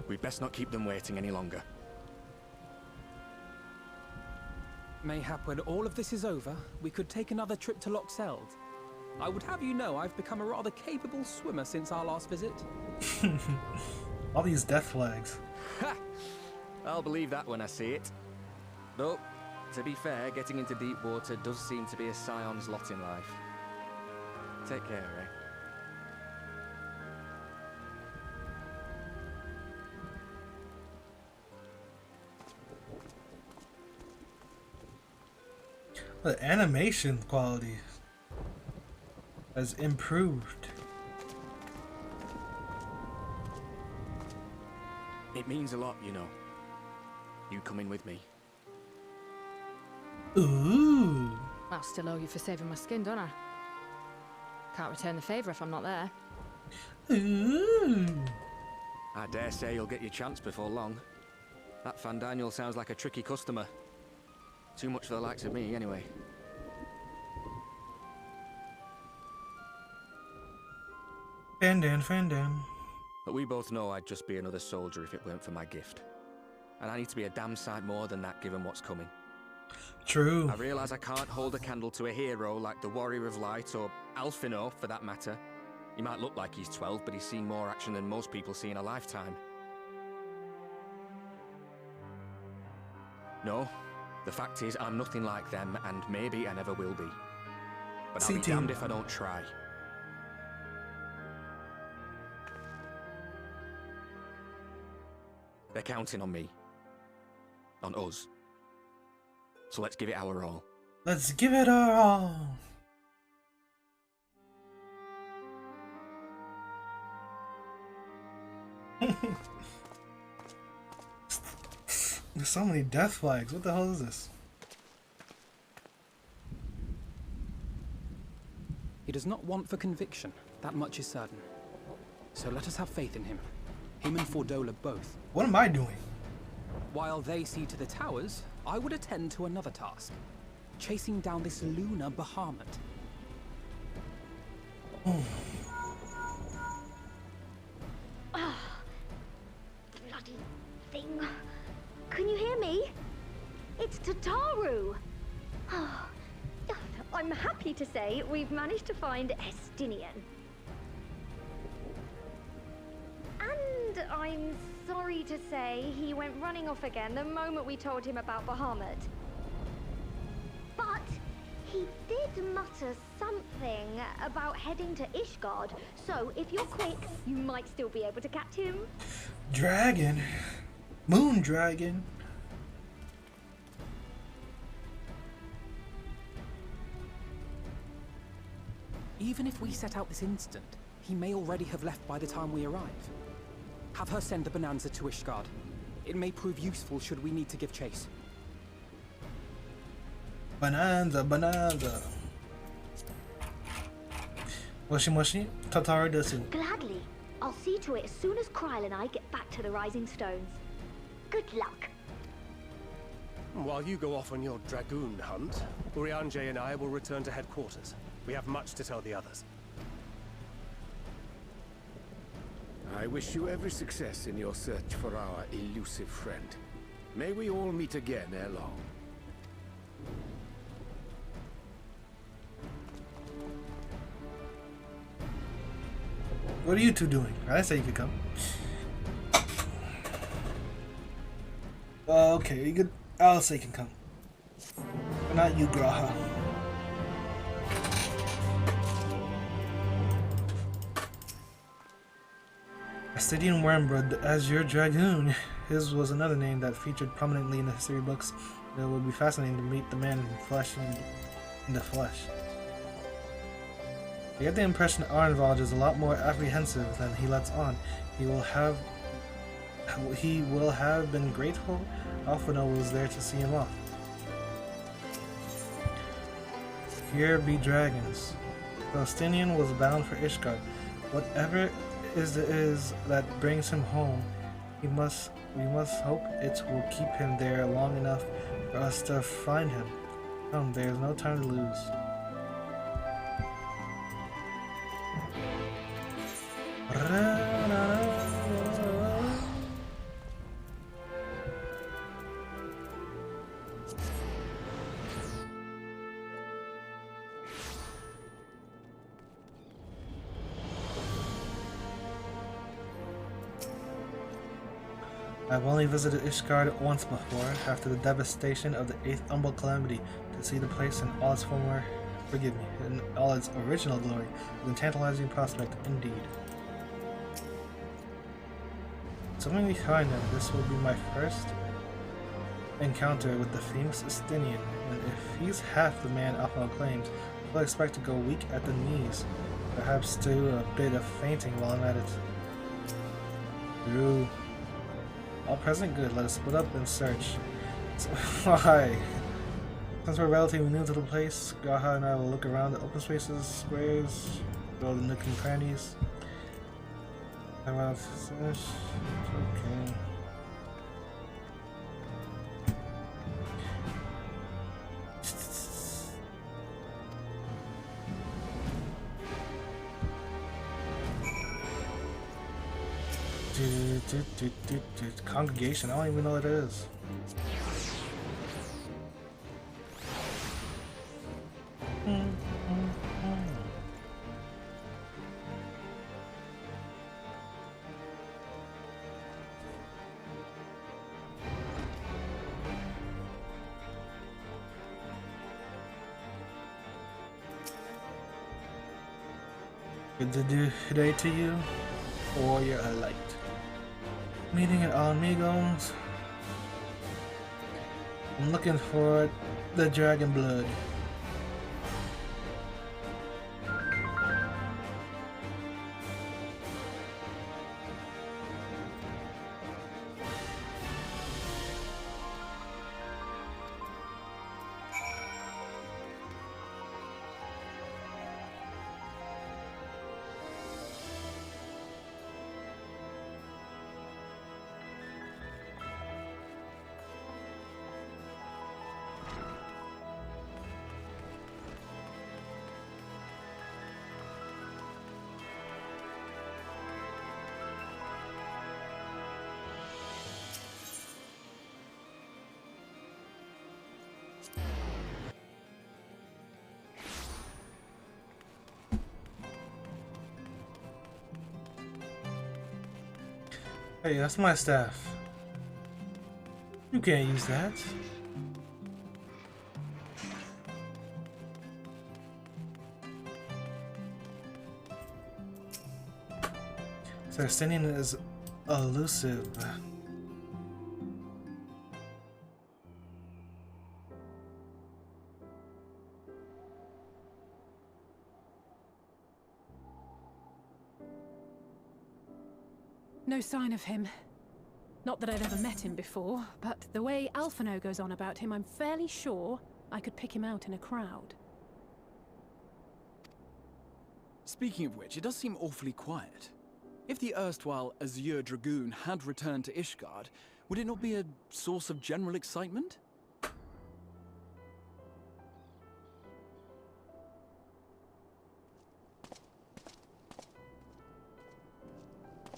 we'd best not keep them waiting any longer. Mayhap when all of this is over, we could take another trip to Loxeld. I would have you know I've become a rather capable swimmer since our last visit. All these death flags. Ha! I'll believe that when I see it. Though, to be fair, getting into deep water does seem to be a scion's lot in life. Take care, eh? The animation quality has improved. It means a lot, you know. You coming with me? Ooh. I'll still owe you for saving my skin, don't I? Can't return the favour if I'm not there. Ooh. I dare say you'll get your chance before long. That Fandaniel sounds like a tricky customer. Too much for the likes of me, anyway. Fandan. But we both know I'd just be another soldier if it weren't for my gift. And I need to be a damn sight more than that given what's coming. True. I realise I can't hold a candle to a hero like the Warrior of Light or Alphino, for that matter. He might look like he's 12, but he's seen more action than most people see in a lifetime. No, the fact is I'm nothing like them, and maybe I never will be. But I'll be damned if I don't try. They're counting on me. On us. So let's give it our all. Let's give it our all. There's so many death flags. What the hell is this? He does not want for conviction. That much is certain. So let us have faith in him. Him and Fordola both. What am I doing? While they see to the towers, I would attend to another task. Chasing down this lunar Bahamut. Bloody thing. Can you hear me? It's Tataru. I'm happy to say we've managed to find Estinian. And I'm sorry to say he went running off again the moment we told him about Bahamut. But he did mutter something about heading to Ishgard, so if you're quick, you might still be able to catch him. Dragon. Moon dragon. Even if we set out this instant, he may already have left by the time we arrive. Have her send the Bonanza to Ishgard. It may prove useful should we need to give chase. Bonanza, bonanza. Moshi moshi, Tatar desu. Gladly. I'll see to it as soon as Kryl and I get back to the Rising Stones. Good luck. While you go off on your Dragoon hunt, Urianger and I will return to headquarters. We have much to tell the others. I wish you every success in your search for our elusive friend. May we all meet again ere long. What are you two doing? I say you could come. Okay, you could. I'll say you can come. But not you, Graha. Astidian Wormblood, the Azure Dragoon. His was another name that featured prominently in the history books. It would be fascinating to meet the man in the flesh. I get the impression Arnvald is a lot more apprehensive than he lets on. He will have been grateful Alphino was there to see him off. Here be dragons. Palestinian was bound for Ishgard. Whatever is that brings him home, we must hope it will keep him there long enough for us to find him. Come, there is no time to lose. I've only visited Ishgard once before, after the devastation of the 8th Umbral Calamity. To see the place in all its in all its original glory, is a tantalizing prospect indeed. Something behind him, this will be my first encounter with the famous Estinian, and if he's half the man Alpha claims, I'll expect to go weak at the knees, perhaps do a bit of fainting while I'm at it. Ooh. All present good, let us split up and search. So, why? Since we're relatively new to the place, Gaha and I will look around the open spaces, squares, go the nook and crannies. I'm out of finish. Okay. Congregation, I don't even know what it is. Good day to you, or you're a light. Meeting at Amigos. I'm looking for the dragon blood. Hey, that's my staff. You can't use that. Sarstinian is elusive. No sign of him. Not that I've ever met him before, but the way Alphino goes on about him, I'm fairly sure I could pick him out in a crowd. Speaking of which, it does seem awfully quiet. If the erstwhile Azure Dragoon had returned to Ishgard, would it not be a source of general excitement?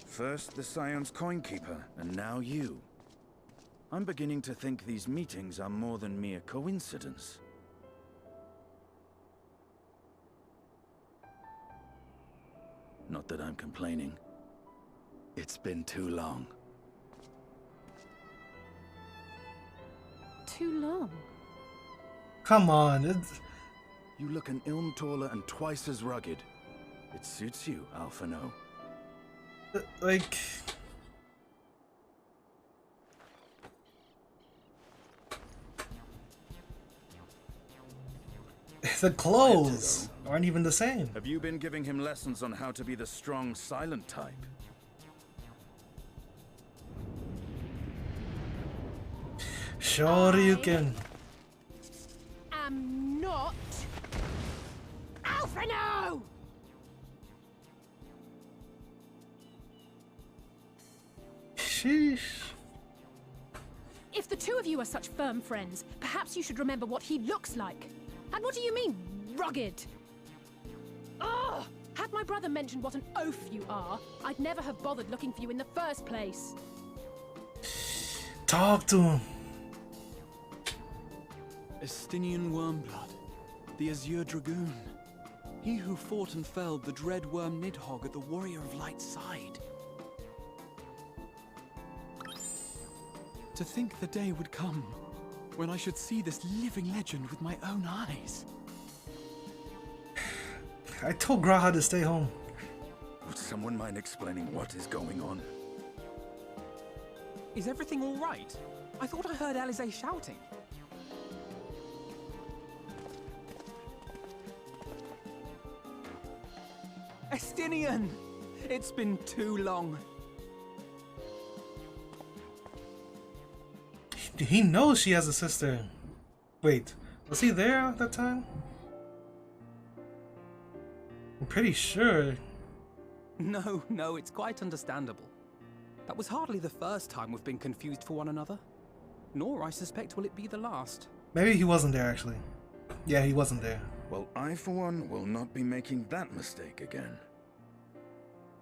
First the Scion's Coinkeeper, and now you. I'm beginning to think these meetings are more than mere coincidence. Not that I'm complaining. It's been too long. Too long? Come on, it's... You look an ilm taller and twice as rugged. It suits you, Alphino. Like... The clothes aren't even the same. Have you been giving him lessons on how to be the strong, silent type? Sure you can. I'm not... Alphino! Sheesh. If the two of you are such firm friends, perhaps you should remember what he looks like. And what do you mean, rugged? Ugh! Had my brother mentioned what an oaf you are, I'd never have bothered looking for you in the first place. Talk to him. Estinian Wormblood, the Azure Dragoon. He who fought and felled the dread worm Nidhogg at the Warrior of Light's side. To think the day would come when I should see this living legend with my own eyes. I told Graha to stay home. Would someone mind explaining what is going on? Is everything all right? I thought I heard Alize shouting. Estinian! It's been too long. He knows she has a sister. Wait, was he there at that time? I'm pretty sure. No, it's quite understandable. That was hardly the first time we've been confused for one another. Nor, I suspect, will it be the last. Maybe he wasn't there, actually. Yeah, he wasn't there. Well, I, for one, will not be making that mistake again.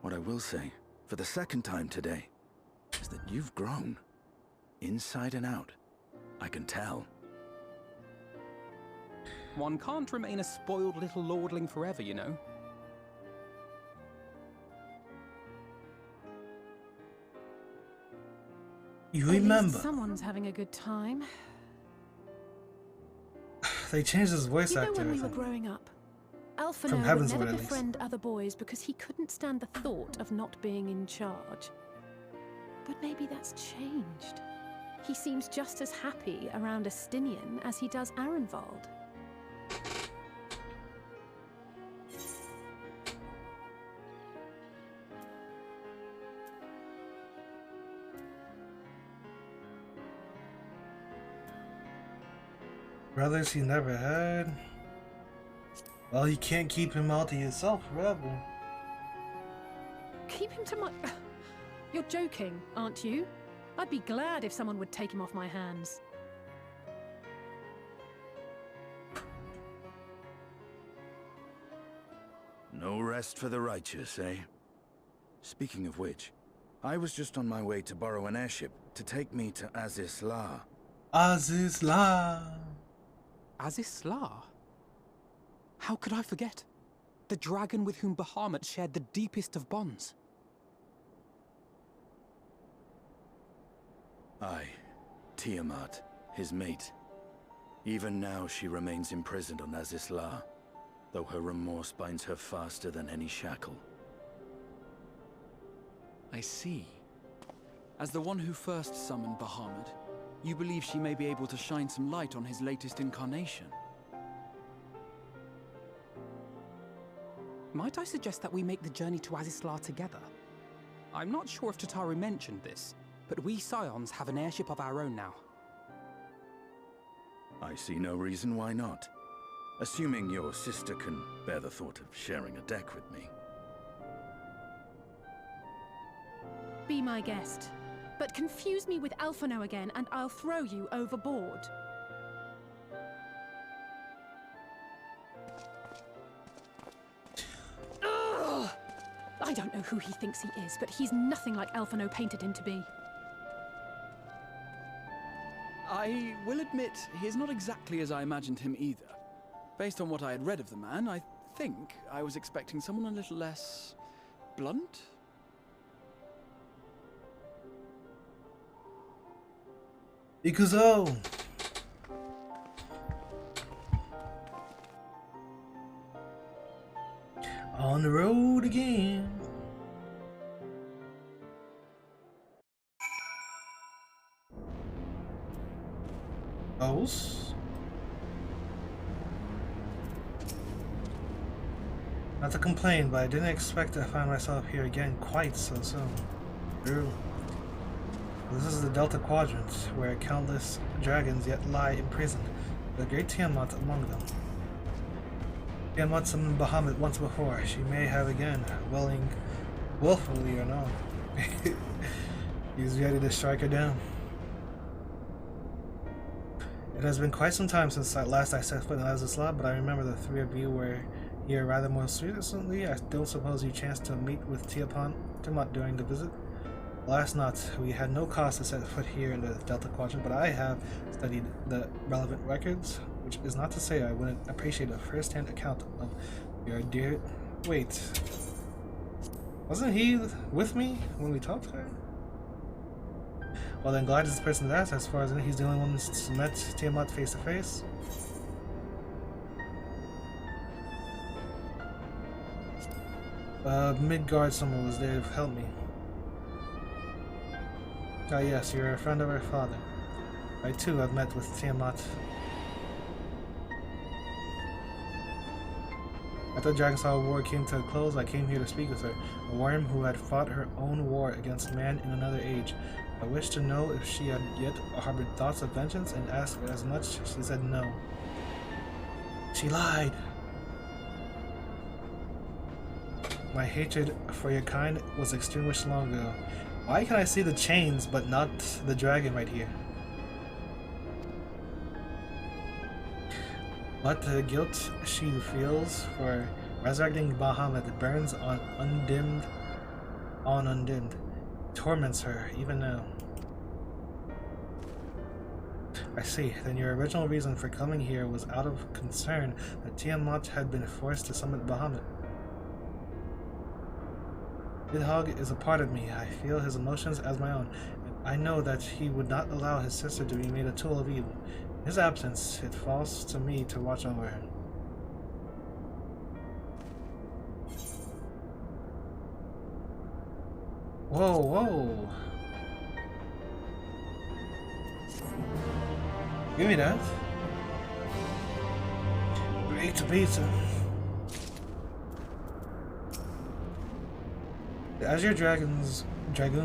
What I will say, for the second time today, is that you've grown. Inside and out. I can tell. One can't remain a spoiled little lordling forever, you know. You At remember? least someone's having a good time. They changed his voice actor. When we were growing up, Alphino From would Heaven's never Word, at least. befriend other boys because he couldn't stand the thought of not being in charge. But maybe that's changed. He seems just as happy around Estinian as he does Arenvald. Brothers he never had. Well, you can't keep him all to yourself forever. Keep him to my... You're joking, aren't you? I'd be glad if someone would take him off my hands. No rest for the righteous, eh? Speaking of which, I was just on my way to borrow an airship to take me to Azisla. Azisla. Azisla? How could I forget? The dragon with whom Bahamut shared the deepest of bonds. Aye, Tiamat, his mate. Even now she remains imprisoned on Azisla, though her remorse binds her faster than any shackle. I see. As the one who first summoned Bahamut, you believe she may be able to shine some light on his latest incarnation. Might I suggest that we make the journey to Azisla together? I'm not sure if Tataru mentioned this, but we Scions have an airship of our own now. I see no reason why not. Assuming your sister can bear the thought of sharing a deck with me. Be my guest. But confuse me with Alphino again, and I'll throw you overboard. Ugh! I don't know who he thinks he is, but he's nothing like Alphino painted him to be. I will admit, he's not exactly as I imagined him either. Based on what I had read of the man, I think I was expecting someone a little less blunt? Ikuzo! On the road again. Else? Not to complain, but I didn't expect to find myself here again quite so soon. True. This is the Delta Quadrant, where countless dragons yet lie imprisoned, with great Tiamat among them. Tiamat summoned Bahamut once before. She may have again, willfully or not. He's ready to strike her down. It has been quite some time since last I set foot in Azure, but I remember the three of you were here rather most recently. I don't suppose you chanced to meet with Tiamat during the visit? Last night, we had no cause to set foot here in the Delta Quadrant, but I have studied the relevant records, which is not to say I wouldn't appreciate a first-hand account of your dear... Wait. Wasn't he with me when we talked to her? Well then, glad is the person to ask. As far as he's the only one who's met Tiamat face to face. Midgard someone was there to help me. Ah yes, you're a friend of our father. I too have met with Tiamat. After Dragonsaw War came to a close, I came here to speak with her, a worm who had fought her own war against man in another age. I wished to know if she had yet harbored thoughts of vengeance and asked her as much. She said no. She lied! My hatred for your kind was extinguished long ago. Why can I see the chains but not the dragon right here? But the guilt she feels for resurrecting Bahamut burns on undimmed. Torments her, even now. I see. Then your original reason for coming here was out of concern that Tiamat had been forced to summon Bahamut. Bidhogg is a part of me. I feel his emotions as my own, and I know that he would not allow his sister to be made a tool of evil. In his absence, it falls to me to watch over her. Whoa, whoa! Give me that. Great pizza. The Azure Dragoons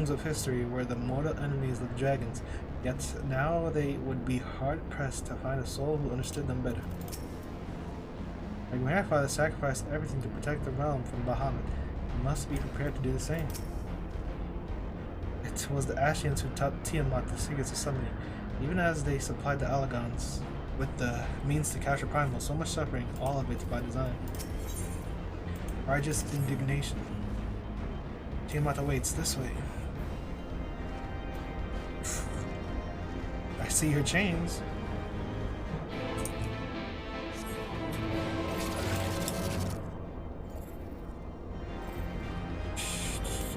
of history were the mortal enemies of dragons, yet now they would be hard-pressed to find a soul who understood them better. My grandfather sacrificed everything to protect the realm from Bahamut. He must be prepared to do the same. It was the Ashians who taught Tiamat the secrets of summoning, even as they supplied the Allagons with the means to capture Primal, so much suffering, all of it by design. Righteous indignation. Tiamat awaits this way. I see her chains.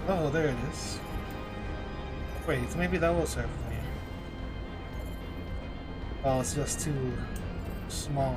Oh, there it is. Wait, maybe that will serve me. Oh, it's just too small.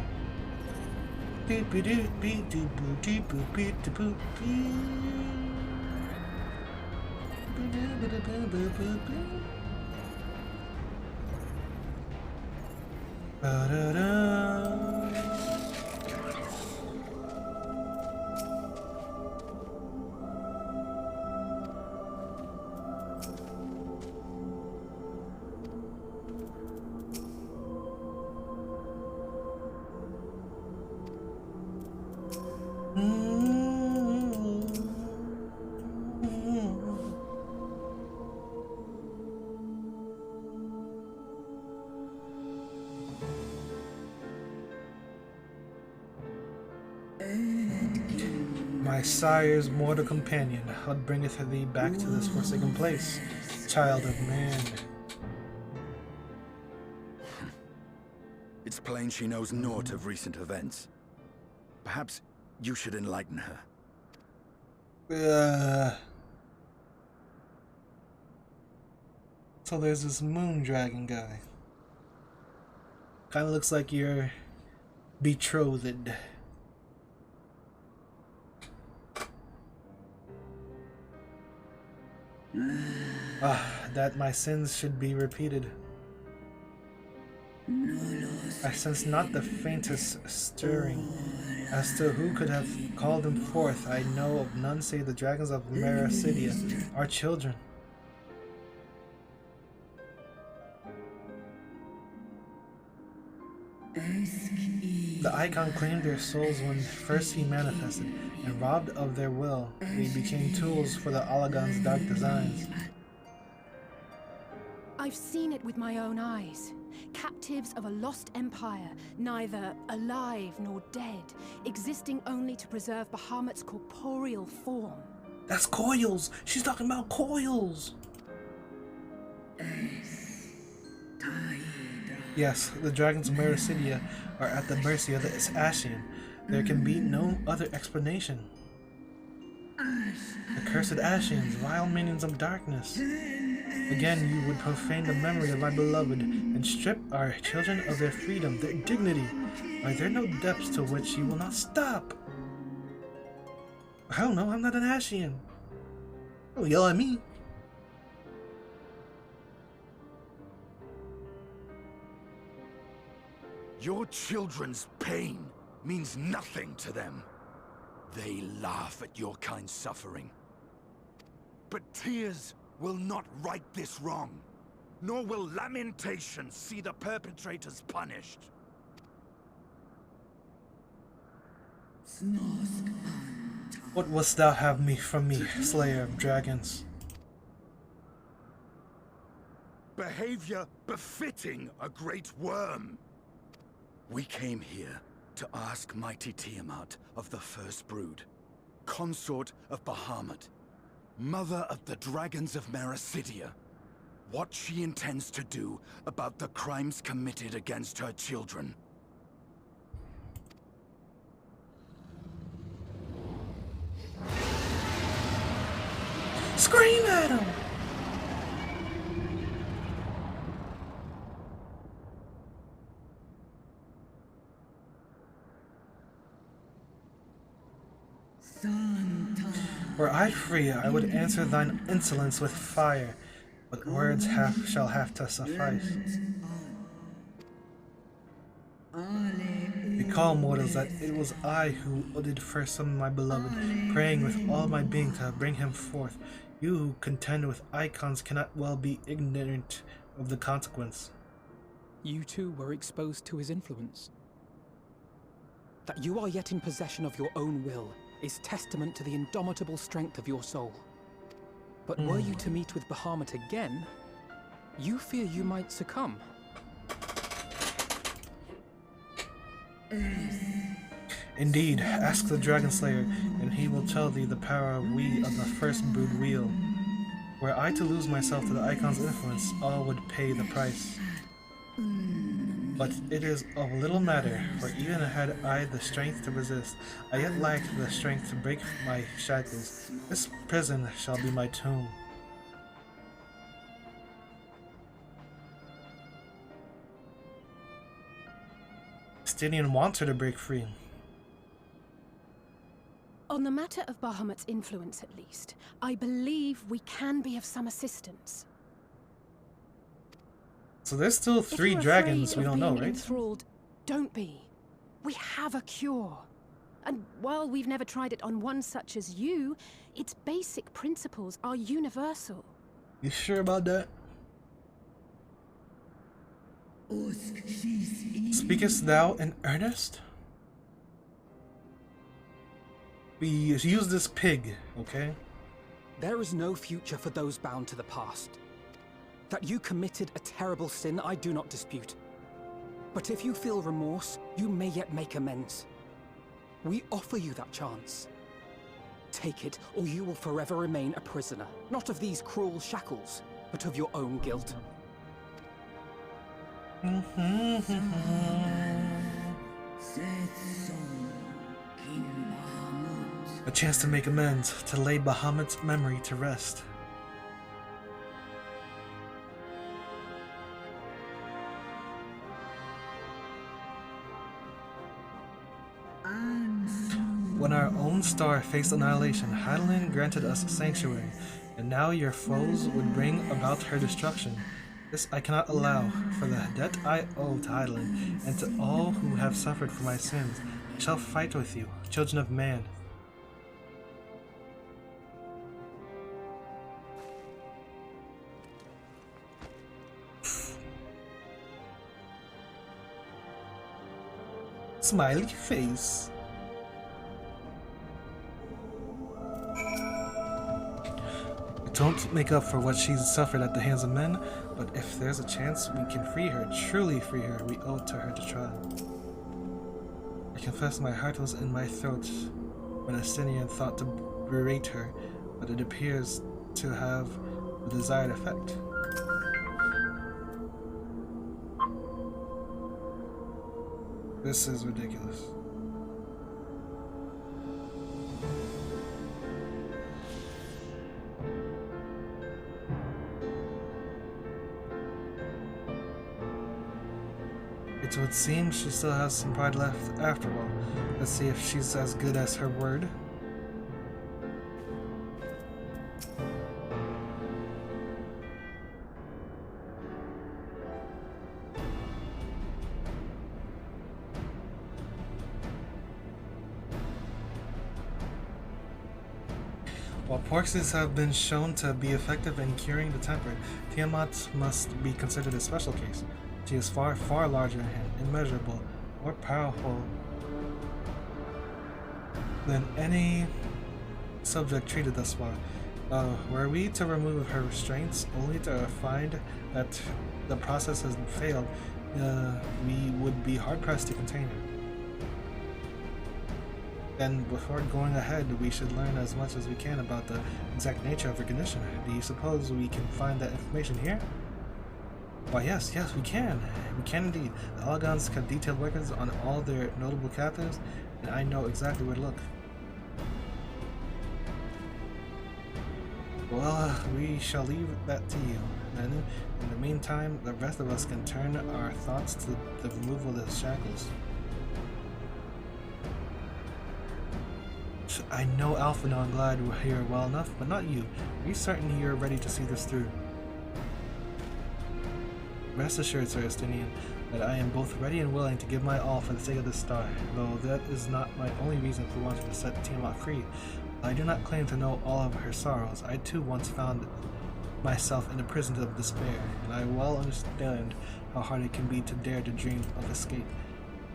sire's mortal companion, what bringeth thee back to this forsaken place, child of man? It's plain she knows naught of recent events. Perhaps you should enlighten her. So there's this moon dragon guy. Kinda looks like you're betrothed. That my sins should be repeated. I sense not the faintest stirring. As to who could have called him forth, I know of none save the dragons of Mericidia, our children. The Icon claimed their souls when first he manifested, and robbed of their will, they became tools for the Allagan's dark designs. I've seen it with my own eyes. Captives of a lost empire, neither alive nor dead, existing only to preserve Bahamut's corporeal form. That's coils! She's talking about coils! Yes, the dragons of Mericidia are at the mercy of the Ashian. There can be no other explanation. The cursed Ashians, vile minions of darkness. Again, you would profane the memory of my beloved and strip our children of their freedom, their dignity. Are there no depths to which you will not stop? I don't know, I'm not an Ashian. Don't yell at me. Your children's pain means nothing to them. They laugh at your kind suffering. But tears will not right this wrong, nor will lamentation see the perpetrators punished. What wouldst thou have me from me, slayer of dragons? Behavior befitting a great worm. We came here to ask mighty Tiamat of the First Brood, consort of Bahamut, mother of the dragons of Mericidia, what she intends to do about the crimes committed against her children. Scream at him! Were I free, I would answer thine insolence with fire, but words shall have to suffice. Recall, mortals, that it was I who did first summon my beloved, praying with all my being to bring him forth. You who contend with icons cannot well be ignorant of the consequence. You too were exposed to his influence. That you are yet in possession of your own will is testament to the indomitable strength of your soul. But were you to meet with Bahamut again, you fear you might succumb. Indeed, ask the Dragon Slayer, and he will tell thee the power we of the First Brood wield. Were I to lose myself to the Icon's influence, all would pay the price. But it is of little matter, for even had I the strength to resist, I yet lack the strength to break my shackles. This prison shall be my tomb. Stydian wants her to break free. On the matter of Bahamut's influence, at least, I believe we can be of some assistance. So there's still three dragons we don't know, right? Enthralled, don't be. We have a cure. And while we've never tried it on one such as you, its basic principles are universal. You sure about that? Speakest thou in earnest? We use this pig, okay? There is no future for those bound to the past. That you committed a terrible sin, I do not dispute. But if you feel remorse, you may yet make amends. We offer you that chance. Take it, or you will forever remain a prisoner. Not of these cruel shackles, but of your own guilt. A chance to make amends, to lay Bahamut's memory to rest. When our own star faced annihilation, Hydaelyn granted us sanctuary, and now your foes would bring about her destruction. This I cannot allow, for the debt I owe to Hydaelyn, and to all who have suffered for my sins. I shall fight with you, children of man. Smiley face. Don't make up for what she's suffered at the hands of men, but if there's a chance we can free her, truly free her, we owe it to her to try. I confess my heart was in my throat when Estinian thought to berate her, but it appears to have the desired effect. This is ridiculous. It would seem she still has some pride left after all. Let's see if she's as good as her word. While porxes have been shown to be effective in curing the temper, Tiamat must be considered a special case. She is far, far larger and immeasurable, more powerful than any subject treated thus far. Were we to remove her restraints only to find that the process has failed, we would be hard-pressed to contain her. Then, before going ahead, we should learn as much as we can about the exact nature of her condition. Do you suppose we can find that information here? Why, yes, we can. We can indeed. The Alagons kept detailed records on all their notable captives, and I know exactly where to look. Well, we shall leave that to you. Then, in the meantime, the rest of us can turn our thoughts to the removal of the shackles. I know Alphanon Glide here well enough, but not you. Are you certain you're ready to see this through? Rest assured, Sir Estinian, that I am both ready and willing to give my all for the sake of this star, though that is not my only reason for wanting to set Tiamat free. I do not claim to know all of her sorrows. I too once found myself in a prison of despair, and I well understand how hard it can be to dare to dream of escape.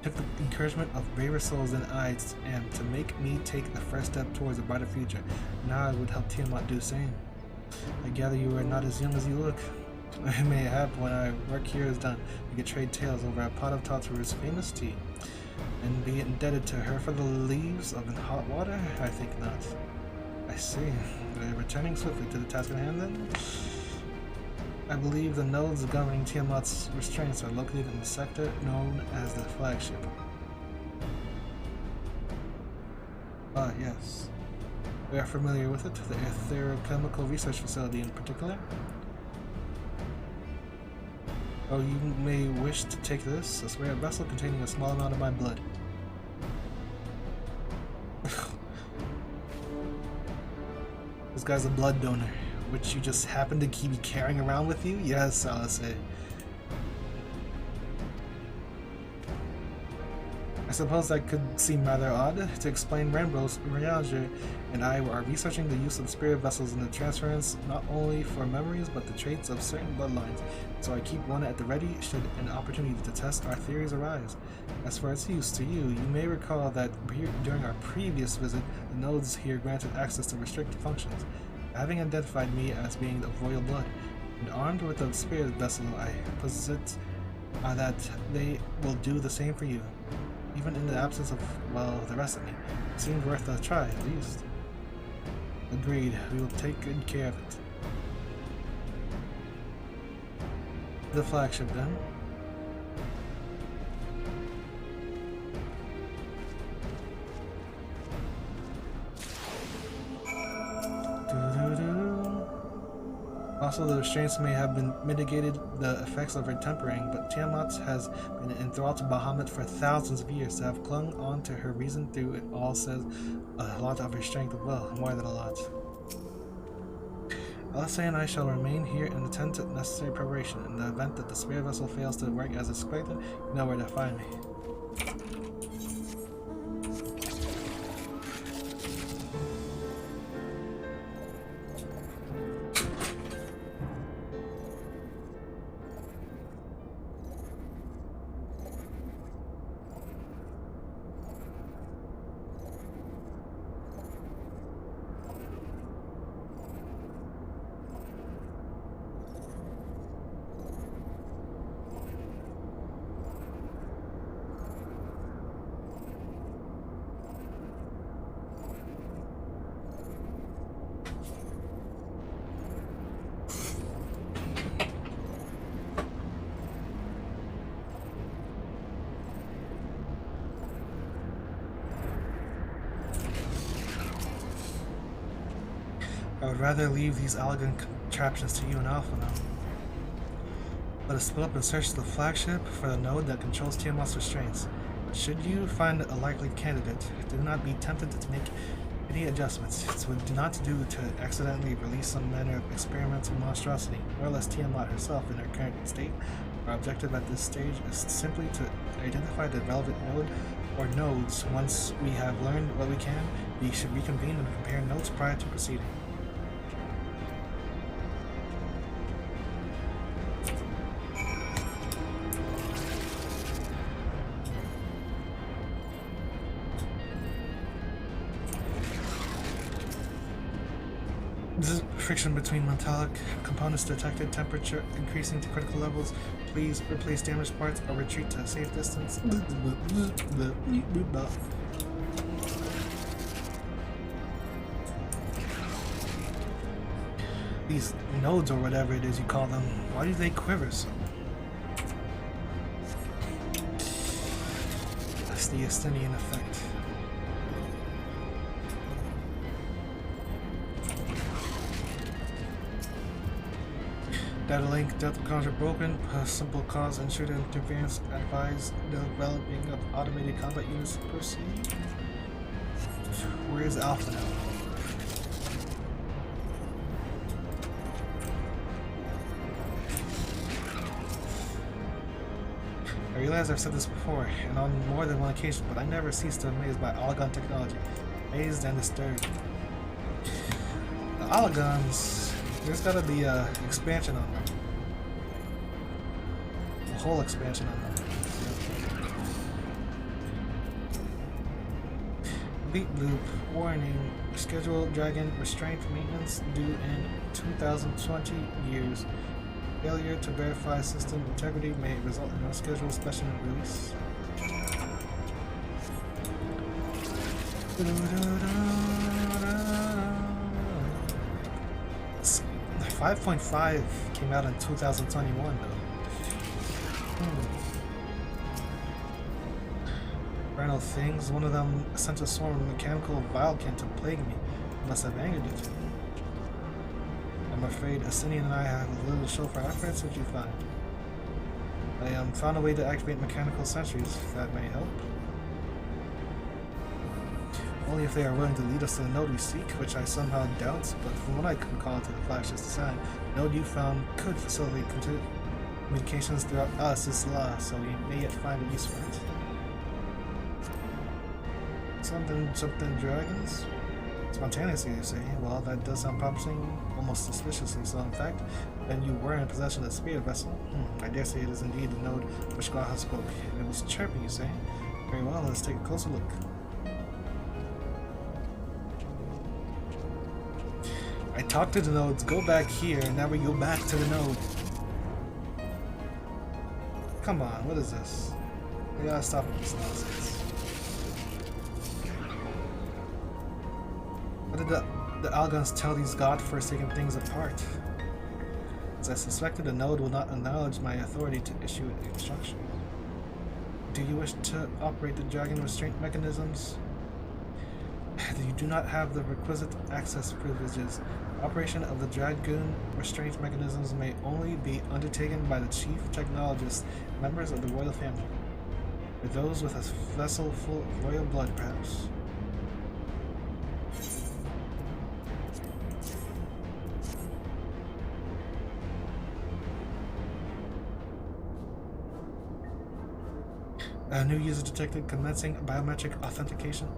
It took the encouragement of braver souls than I am to make me take the first step towards a brighter future. Now I would help Tiamat do the same. I gather you are not as young as you look. Mayhap when our work here is done, we could trade tales over a pot of Totsru's famous tea, and be indebted to her for the leaves of hot water? I think not. I see. Returning swiftly to the task at hand then? I believe the nodes governing Tiamat's restraints are located in the sector known as the flagship. Ah, yes. We are familiar with it, the Etherochemical Research Facility in particular. Oh, you may wish to take this, a spare vessel containing a small amount of my blood. This guy's a blood donor, which you just happen to keep carrying around with you? Yes, I'll say. I suppose that could seem rather odd. To explain, Rambo's Urianger and I are researching the use of spirit vessels in the transference not only for memories but the traits of certain bloodlines, so I keep one at the ready should an opportunity to test our theories arise. As for its use to you, you may recall that during our previous visit, the nodes here granted access to restricted functions. Having identified me as being of royal blood, and armed with a spirit vessel, I posit that they will do the same for you. Even in the absence of, well, the rest of me. It seemed worth a try, at least. Agreed. We will take good care of it. The flagship then. Also, the restraints may have been mitigated the effects of her tempering, but Tiamat has been enthralled to Bahamut for thousands of years. To have clung on to her reason through it all says a lot of her strength of will, more than a lot. Alessa and I shall remain here and attend to necessary preparation. In the event that the spirit vessel fails to work as expected, you know where to find me. I would rather leave these elegant contraptions to you and Alpha now. Let us split up and search the flagship for the node that controls Tiamat's restraints. Should you find a likely candidate, do not be tempted to make any adjustments. It would not do to accidentally release some manner of experimental monstrosity, more or less Tiamat herself in her current state. Our objective at this stage is simply to identify the relevant node or nodes. Once we have learned what we can, we should reconvene and compare notes prior to proceeding. Friction between metallic components detected. Temperature increasing to critical levels. Please replace damaged parts or retreat to a safe distance. These nodes, or whatever it is you call them, why do they quiver so? That's the Estinian effect. Data link, Delta conjure broken, simple cause intruder interference, advise developing of automated combat units to proceed. Where is Alpha now? I realize I've said this before, and on more than one occasion, but I never cease to be amazed by Allagan technology. Amazed and disturbed. The Allagans... There's gotta be a expansion on them. A whole expansion on them. Beat loop. Warning. Scheduled Dragon Restraint maintenance due in 2020 years. Failure to verify system integrity may result in no scheduled special release. 5.5 came out in 2021 though. Random things, one of them sent a swarm of mechanical vilekin to plague me. Must have angered it. I'm afraid Asinian and I have a little to show for efforts. What you find? I found a way to activate mechanical sentries, if that may help. Only if they are willing to lead us to the node we seek, which I somehow doubt, but from what I can recall to the flagship's design, the node you found could facilitate communications throughout Alice's law, so we may yet find a use for it. Something dragons? Spontaneously, you say? Well, that does sound promising, almost suspiciously so. In fact, then you were in possession of the spirit vessel. I dare say it is indeed the node which Glaha spoke. It was chirping, you say? Very well, let's take a closer look. I talked to the nodes, go back here, and now we go back to the node. Come on, what is this? We gotta stop with this nonsense. What did the the Algons tell these god-forsaken things apart? As I suspected, the node will not acknowledge my authority to issue instruction. Do you wish to operate the Dragon Restraint mechanisms? You do not have the requisite access privileges. Operation of the Dragoon Restraint mechanisms may only be undertaken by the chief technologists, members of the royal family, or those with a vessel full of royal blood, perhaps. A new user detected, commencing biometric authentication.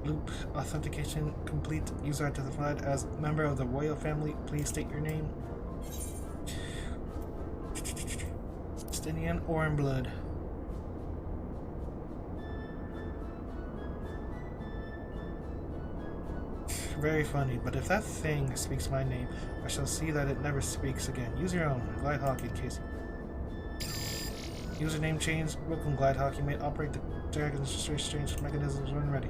Loop authentication complete. User identified as member of the royal family. Please state your name. Justinian Orenblood. Very funny, but if that thing speaks my name, I shall see that it never speaks again. Use your own. Glide Hawk in case. Username change. Welcome, Glide Hawk. You may operate the Dragon's Restraint mechanisms when ready.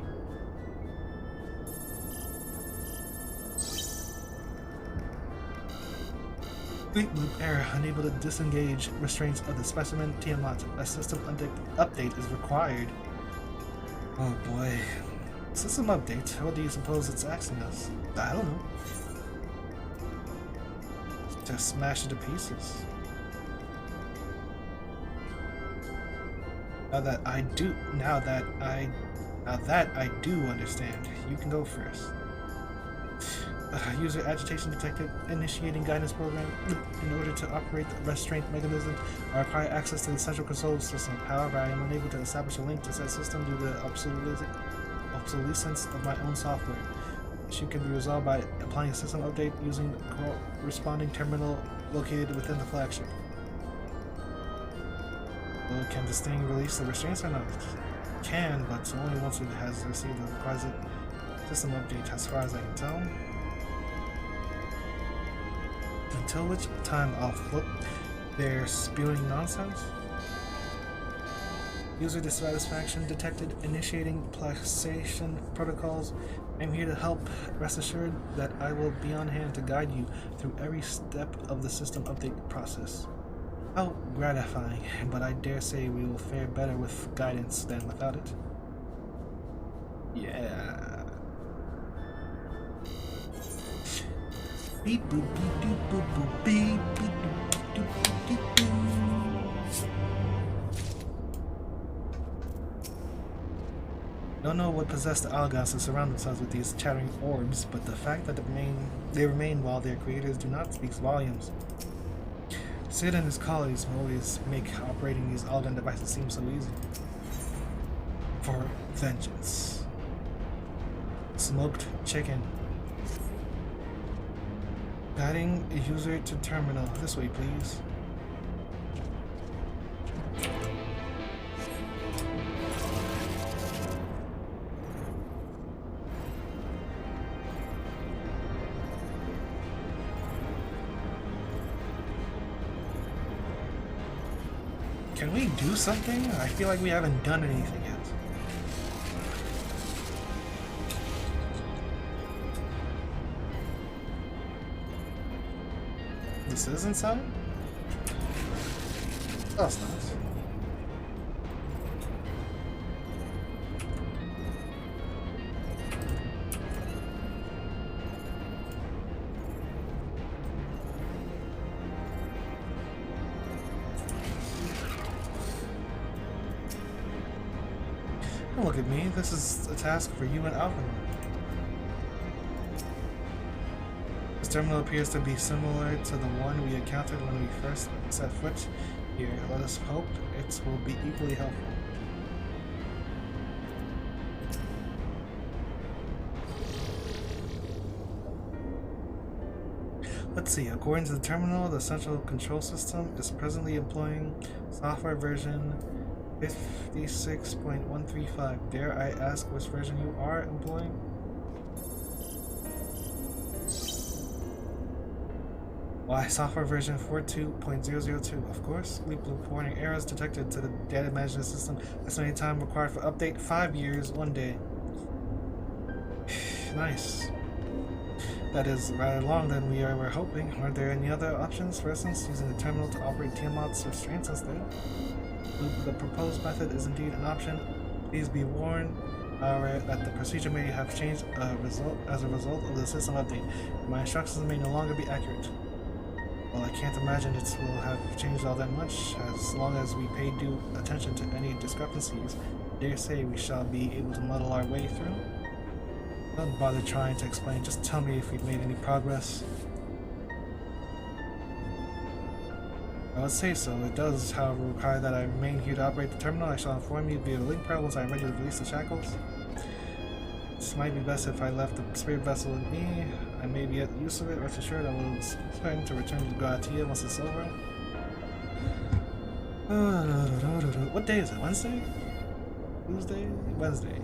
Fleet loop error. Unable to disengage restraints of the specimen Tiamat. A system update is required. Oh boy. System update? What do you suppose it's asking us? I don't know. Just smash it to pieces. Now that I do understand. You can go first. User agitation detected. Initiating guidance program. In order to operate the restraint mechanism, I require access to the central control system. However, I am unable to establish a link to that system due to the obsolescence of my own software. Issue can be resolved by applying a system update using the corresponding terminal located within the flagship. Well, can this thing release the restraints or not? It can, but only once it has received the requisite system update, as far as I can tell. Until which time I'll flip their spewing nonsense. User dissatisfaction detected. Initiating placation protocols. I'm here to help. Rest assured that I will be on hand to guide you through every step of the system update process. How gratifying, but I dare say we will fare better with guidance than without it. Yeah. Beep boop beep doop boop boop beep beep doop doop doop doop. Don't know what possessed the Algons to surround themselves with these chattering orbs, but the fact that they remain while their creators do not speaks volumes. Sid and his colleagues always make operating these Algon devices seem so easy. For vengeance. Smoked chicken. Guiding a user to terminal. This way, please. Can we do something? I feel like we haven't done anything yet. This is inside? Oh, it's not. Don't look at me. This is a task for you and Alvin. This terminal appears to be similar to the one we encountered when we first set foot here. Let us hope it will be equally helpful. Let's see. According to the terminal, the central control system is presently employing software version 56.135. Dare I ask which version you are employing? Why, software version 42.002, of course. Leap loop warning errors detected to the data management system. Estimated time required for update 5 years, 1 day. Nice. That is rather long than we were hoping. Are there any other options? For instance, using the terminal to operate Tiamat's restraints instead? The proposed method is indeed an option. Please be warned, however, that the procedure may have changed as a result of the system update. My instructions may no longer be accurate. Well, I can't imagine it will have changed all that much. As long as we pay due attention to any discrepancies, I dare say we shall be able to muddle our way through. Don't bother trying to explain, just tell me if we've made any progress. I would say so. It does, however, require that I remain here to operate the terminal. I shall inform you via link prayer once I am ready to release the shackles. This might be best if I left the spirit vessel with me. I may be at use of it. Rest assured I will plan to return to Gratia once it's over. What day is it? Wednesday? Tuesday? Wednesday.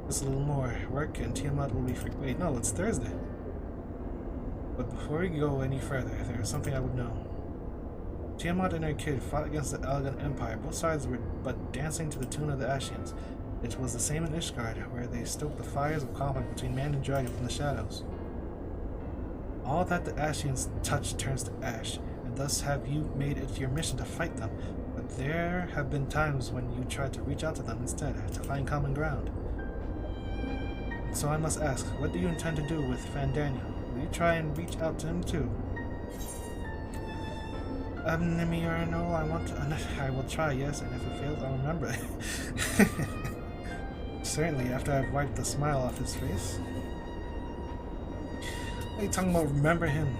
Just a little more work and Tiamat will be free. Wait, no, it's Thursday. But before we go any further, there is something I would know. Tiamat and her kid fought against the Elgin Empire. Both sides were but dancing to the tune of the Ashians. It was the same in Ishgard, where they stoked the fires of conflict between man and dragon from the shadows. All that the Ashians touch turns to ash, and thus have you made it your mission to fight them. But there have been times when you tried to reach out to them instead, to find common ground. So I must ask, what do you intend to do with Fandaniel? Will you try and reach out to him too? I will try, yes, and if it fails, I'll remember it. Certainly, after I've wiped the smile off his face. What are you talking about, remember him?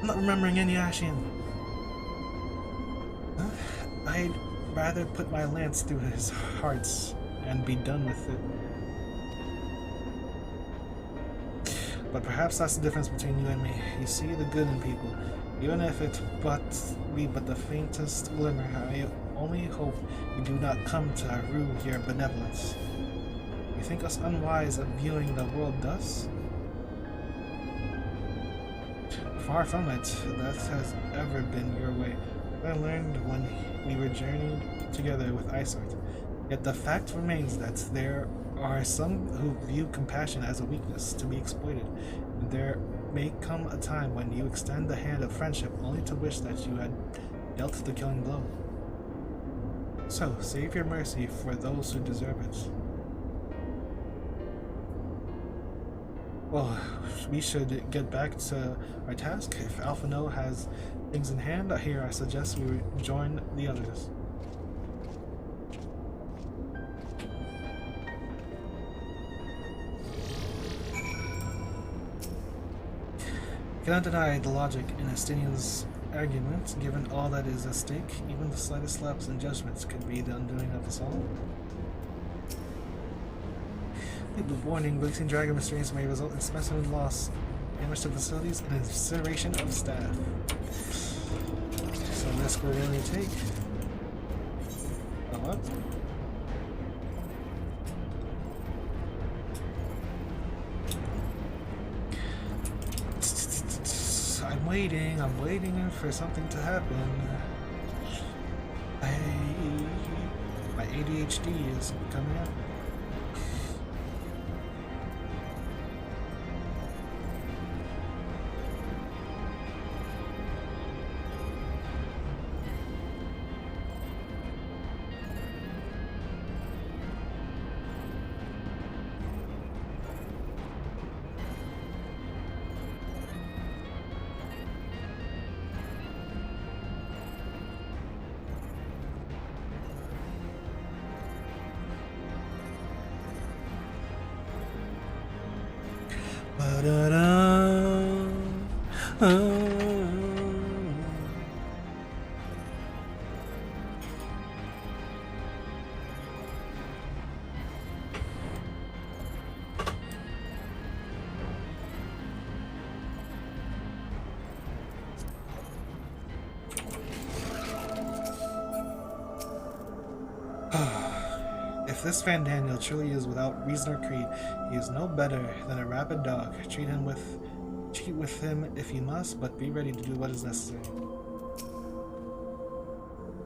I'm not remembering any Ashian. Huh? I'd rather put my lance through his hearts and be done with it. But perhaps that's the difference between you and me. You see the good in people. Even if it be but the faintest glimmer, I only hope you do not come to rue your benevolence. You think us unwise of viewing the world thus? Far from it. That has ever been your way. I learned when we were journeying together with Isart. Yet the fact remains that there are some who view compassion as a weakness to be exploited, and there may come a time when you extend the hand of friendship only to wish that you had dealt the killing blow. So, save your mercy for those who deserve it. Well, we should get back to our task. If Alphino has things in hand, here I suggest we join the others. I cannot deny the logic in Estinian's argument. Given all that is at stake, even the slightest lapse in judgments could be the undoing of us all. The warning, releasing dragon restraints may result in specimen loss, damage to facilities, and incineration of staff. So risk we're willing to take. What? I'm waiting for something to happen. My ADHD is coming out. If this Fandaniel truly is without reason or creed, he is no better than a rabid dog. Treat with him if you must, but be ready to do what is necessary.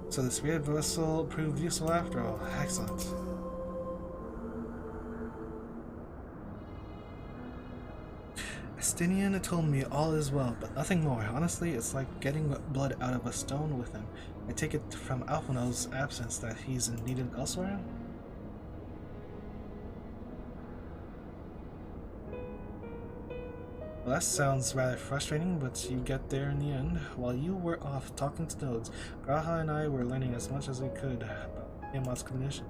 So the spirit vessel proved useful after all. Excellent. Justinian told me all is well, but nothing more. Honestly, it's like getting blood out of a stone with him. I take it from Alphino's absence that he's needed elsewhere? Well, that sounds rather frustrating, but you get there in the end. While you were off talking to nodes, Graha and I were learning as much as we could about Tiamat's condition.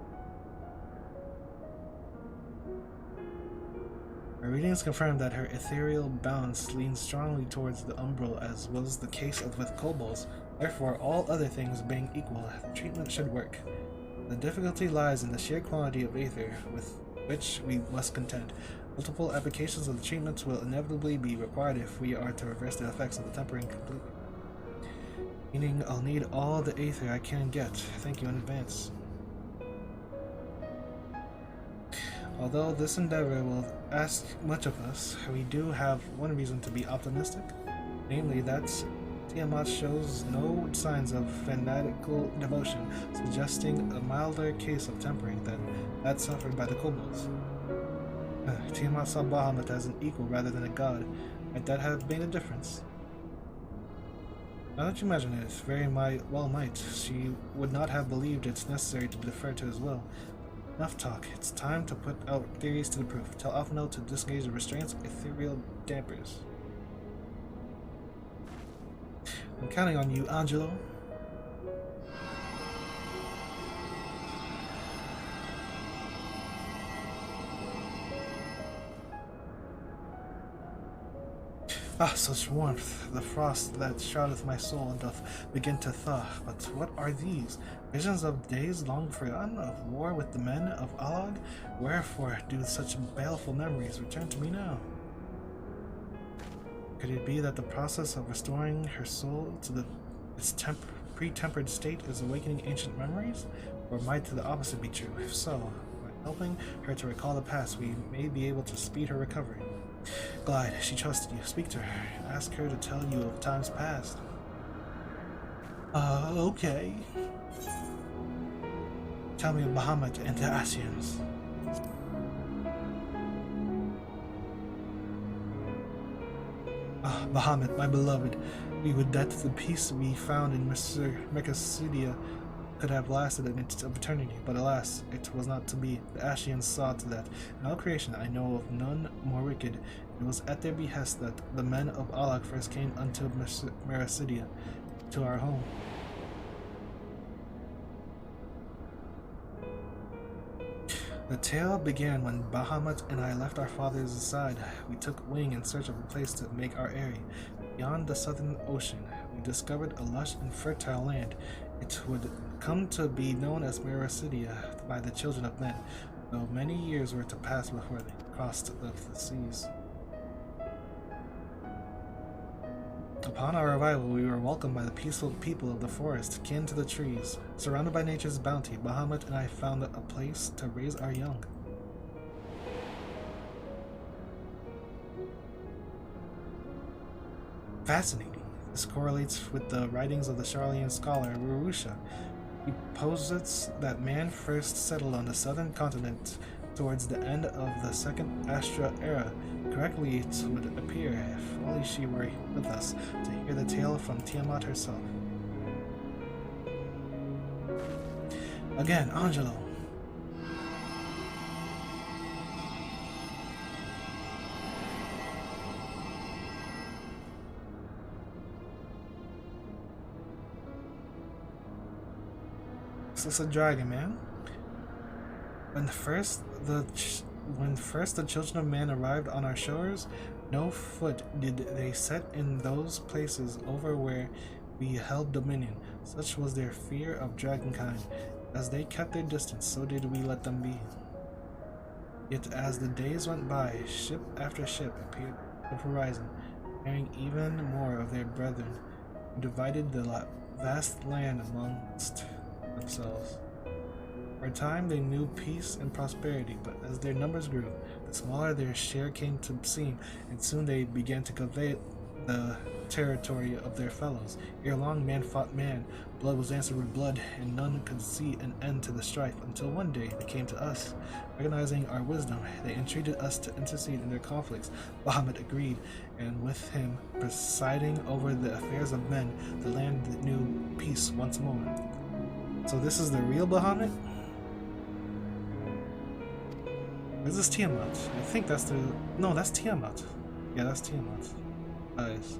Our readings confirm that her ethereal balance leans strongly towards the umbral, as was the case with kobolds. Therefore, all other things being equal, the treatment should work. The difficulty lies in the sheer quantity of aether with which we must contend. Multiple applications of the treatments will inevitably be required if we are to reverse the effects of the tempering completely. Meaning, I'll need all the aether I can get. Thank you in advance. Although this endeavor will ask much of us, we do have one reason to be optimistic, namely that Tiamat shows no signs of fanatical devotion, suggesting a milder case of tempering than that suffered by the kobolds. Tiamat saw Bahamut as an equal rather than a god. Might that have made a difference? Now that you imagine it, very well might. She would not have believed it's necessary to defer to his will. Enough talk. It's time to put out theories to the proof. Tell Alphino to disengage the restraints, ethereal dampers. I'm counting on you, Angelo. Ah, such warmth. The frost that shroudeth my soul doth begin to thaw. But what are these? Visions of days long forgotten, of war with the men of Alag? Wherefore do such baleful memories return to me now? Could it be that the process of restoring her soul to its pre-tempered state is awakening ancient memories? Or might the opposite be true? If so, by helping her to recall the past, we may be able to speed her recovery. Glide, she trusted you. Speak to her. Ask her to tell you of times past. Okay. Tell me of Bahamut and the Ascians. Ah, Bahamut, my beloved. We would that the peace we found in Mercasidia could have lasted an eternity, but alas, it was not to be. The Ascians saw to that. In all creation, I know of none more wicked. It was at their behest that the men of Alag first came unto Mercasidia, to our home. The tale began when Bahamut and I left our father's side. We took wing in search of a place to make our eyrie. Beyond the southern ocean, we discovered a lush and fertile land. It would come to be known as Mercasidia by the children of men, though many years were to pass before they crossed the seas. Upon our arrival, we were welcomed by the peaceful people of the forest, kin to the trees. Surrounded by nature's bounty, Bahamut and I found a place to raise our young. Fascinating. This correlates with the writings of the Charlian scholar Rurusha. He posits that man first settled on the southern continent towards the end of the Second Astra era. Correctly, it would appear, if only she were with us, to hear the tale from Tiamat herself. Again, Angelo. Is this a dragon, man? When first the children of man arrived on our shores, no foot did they set in those places over where we held dominion. Such was their fear of dragonkind. As they kept their distance, so did we let them be. Yet as the days went by, ship after ship appeared on the horizon, carrying even more of their brethren, who divided the vast land amongst themselves. For a time they knew peace and prosperity, but as their numbers grew, the smaller their share came to seem, and soon they began to covet the territory of their fellows. Ere long, man fought man, blood was answered with blood, and none could see an end to the strife, until one day they came to us. Recognizing our wisdom, they entreated us to intercede in their conflicts. Bahamut agreed, and with him presiding over the affairs of men, the land knew peace once more. So this is the real Bahamut? Is this Tiamat? I think that's the... No, that's Tiamat. Yeah, that's Tiamat. Nice.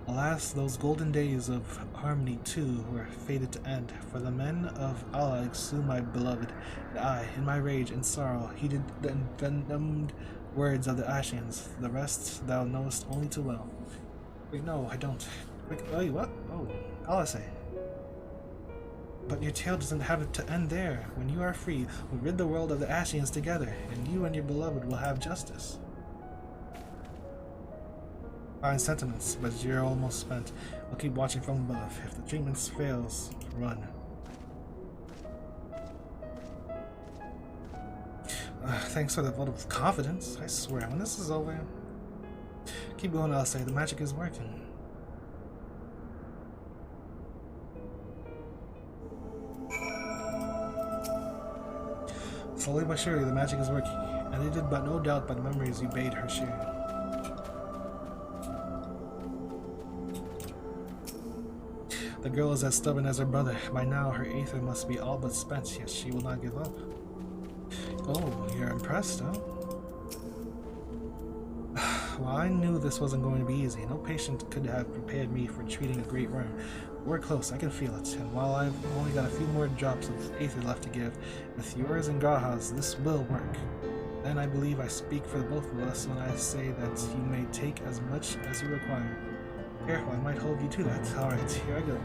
Alas, those golden days of harmony too were fated to end, for the men of Allah slew my beloved, and I, in my rage and sorrow, heeded the envenomed words of the Ashians. The rest thou knowest only too well. Wait, no, I don't. Wait, what? Oh, Allah say. But your tale doesn't have it to end there. When you are free, we'll rid the world of the Ashians together, and you and your beloved will have justice. Fine sentiments, but you're almost spent. I'll keep watching from above. If the treatment fails, run. Thanks for the vote of confidence. I swear, when this is over... Keep going, I'll say. The magic is working. Slowly but surely, the magic is working, and they did but no doubt by the memories you bade her share. The girl is as stubborn as her brother. By now, her aether must be all but spent, yet she will not give up. Oh, you're impressed, huh? Well, I knew this wasn't going to be easy. No patient could have prepared me for treating a great worm. We're close, I can feel it, and while I've only got a few more drops of aether left to give, with yours and Graha's, this will work. Then I believe I speak for both of us when I say that you may take as much as you require. Careful, I might hold you to that. Alright, here I go.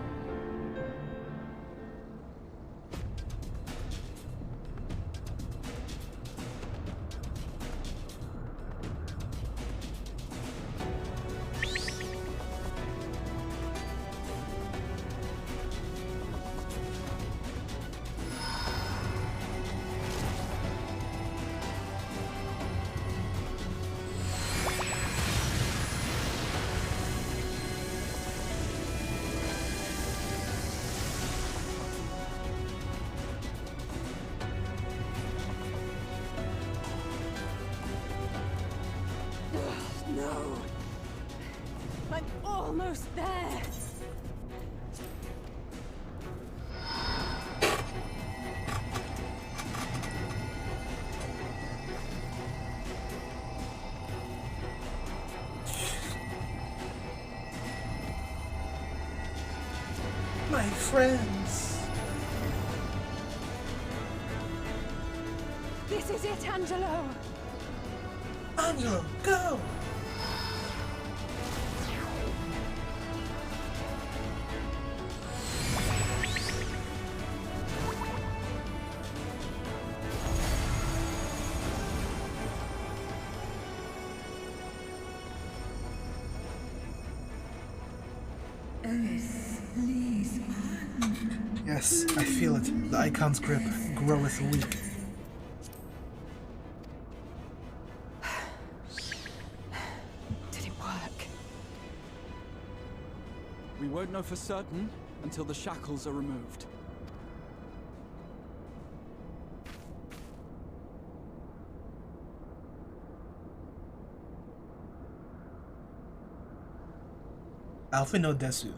No! I'm almost there! My friends! This is it, Angelo! Angelo, go! Yes, I feel it. The icon's grip groweth weak. Did it work? We won't know for certain until the shackles are removed. Alpha no Desu.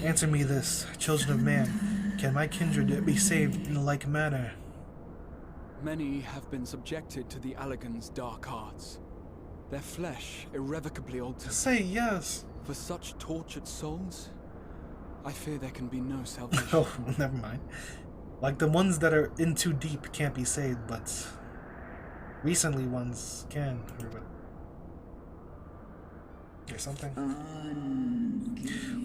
Answer me this, children of man. Can my kindred be saved in like manner? Many have been subjected to the Allagan's dark arts. Their flesh irrevocably altered. Say yes. For such tortured souls, I fear there can be no salvation. Oh, never mind. Like the ones that are in too deep can't be saved, but recently ones can. Or something?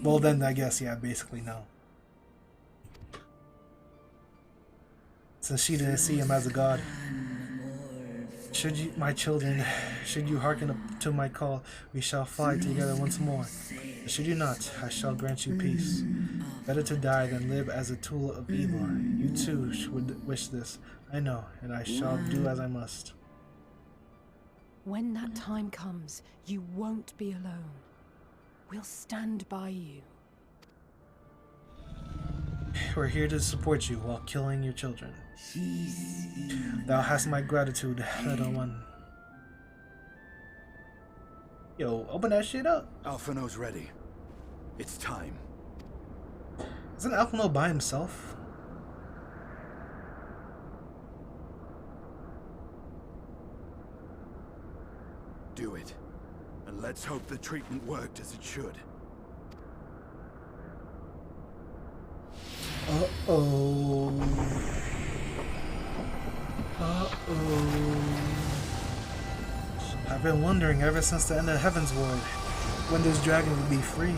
Well then, I guess, yeah, basically no. Since she didn't see him as a god. Should you, my children, should you hearken up to my call, we shall fly together once more. But should you not, I shall grant you peace. Better to die than live as a tool of evil. You too would wish this, I know, and I shall do as I must. When that time comes, you won't be alone. We'll stand by you. We're here to support you while killing your children. Thou hast my gratitude, little one. Yo, open that shit up. Alphino's ready. It's time. Isn't Alphino by himself? Do it. And let's hope the treatment worked as it should. Uh-oh. Uh-oh. I've been wondering ever since the end of Heaven's Ward when this dragon would be free.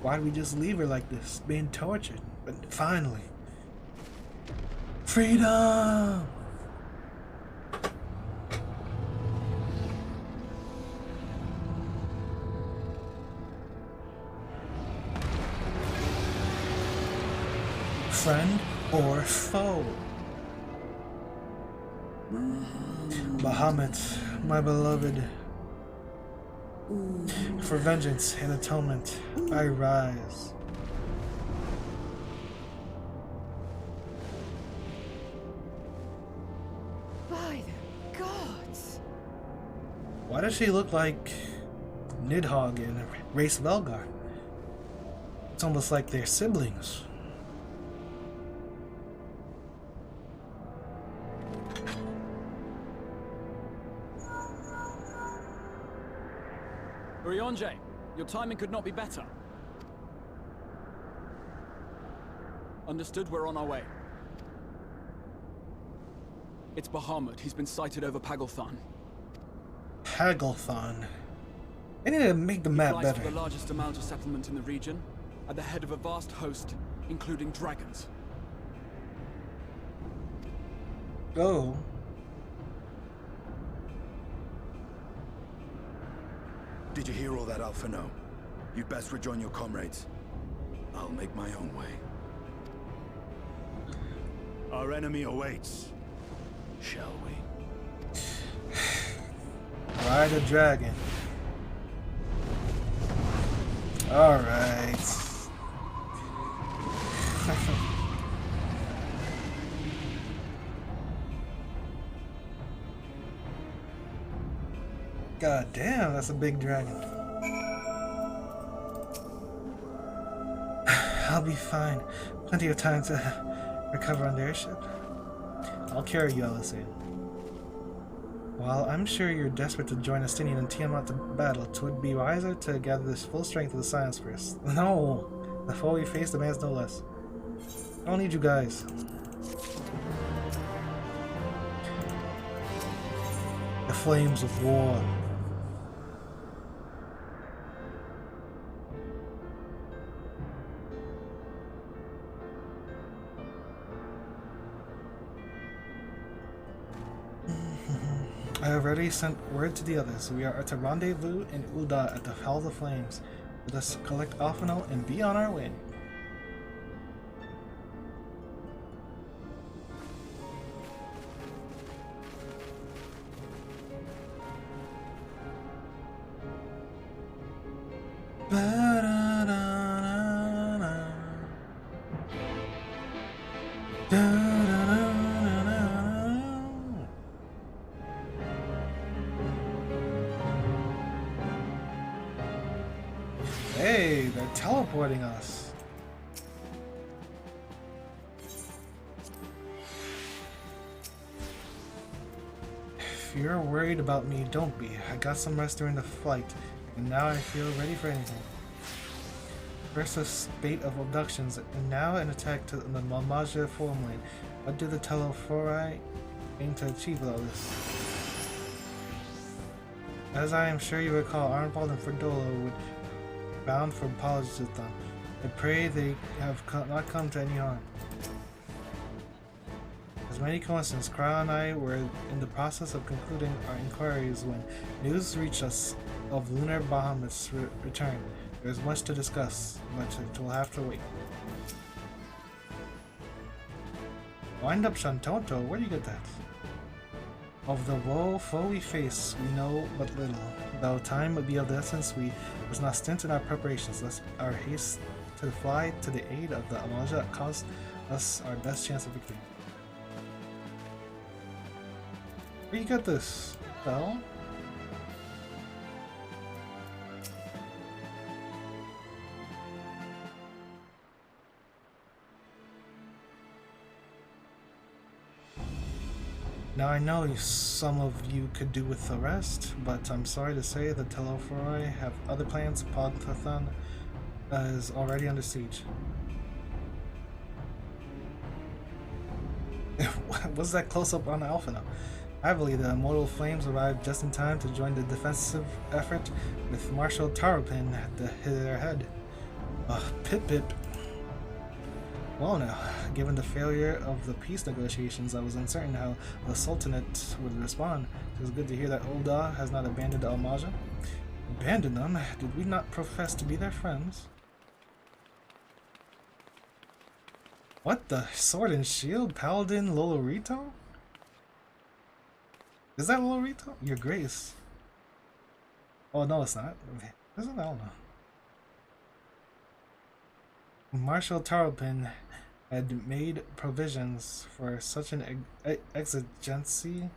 Why'd we just leave her like this, being tortured? But finally. Freedom! Friend or foe? Bahamut, my beloved. For vengeance and atonement, I rise. By the gods! Why does she look like Nidhogg and Race Velgar? It's almost like they're siblings. Urianger, your timing could not be better. Understood, we're on our way. It's Bahamut. He's been sighted over Pagalthan. Pagalthan. I need to make the map better. The largest amount of settlement in the region, at the head of a vast host, including dragons. Oh. Did you hear all that, Alphino? You'd best rejoin your comrades. I'll make my own way. Our enemy awaits. Shall we? Ride a dragon. Alright. God damn, that's a big dragon. I'll be fine. Plenty of time to recover on the airship. I'll carry you, Alisane. While I'm sure you're desperate to join Estinian and Tiamat to battle, 'twould be wiser to gather this full strength of the Science first. No! The foe we face demands no less. I don't need you guys. The flames of war. I have already sent word to the others. We are at a rendezvous in Ul'dah at the Hall of the Flames. Let us collect Alphino and be on our way. Hey, they're teleporting us. If you're worried about me, don't be. I got some rest during the flight, and now I feel ready for anything. First a spate of abductions, and now an attack to the Malmaja farmland. What did the Telefori aim to achieve with all this? As I am sure you recall, Arnvald and Ferdola would bound for Palajithan. I pray they have not come to any harm. As many coincidences, Kryle and I were in the process of concluding our inquiries when news reached us of Lunar Bahamut's return. There is much to discuss, but it will have to wait. Wind up Shantonto, where do you get that? Of the foe we face, we know but little. Though time would be of the essence, we must not stint in our preparations, lest our haste to fly to the aid of the Amaja cost us our best chance of victory. Where you got this, Bell? Now I know some of you could do with the rest, but I'm sorry to say the Telophori have other plans. Podtathan is already under siege. What's that close-up on Alpha now? I believe the Immortal Flames arrived just in time to join the defensive effort with Marshal Taropin at their head. Pip. Well now, given the failure of the peace negotiations, I was uncertain how the Sultanate would respond. It was good to hear that Ul'dah has not abandoned Al-Majah. Abandoned them? Did we not profess to be their friends? What the? Sword and Shield? Paladin Lolorito? Is that Lolorito? Your Grace. Oh no, it's not. Is it? I don't know. Marshal Taropin had made provisions for such an exigency,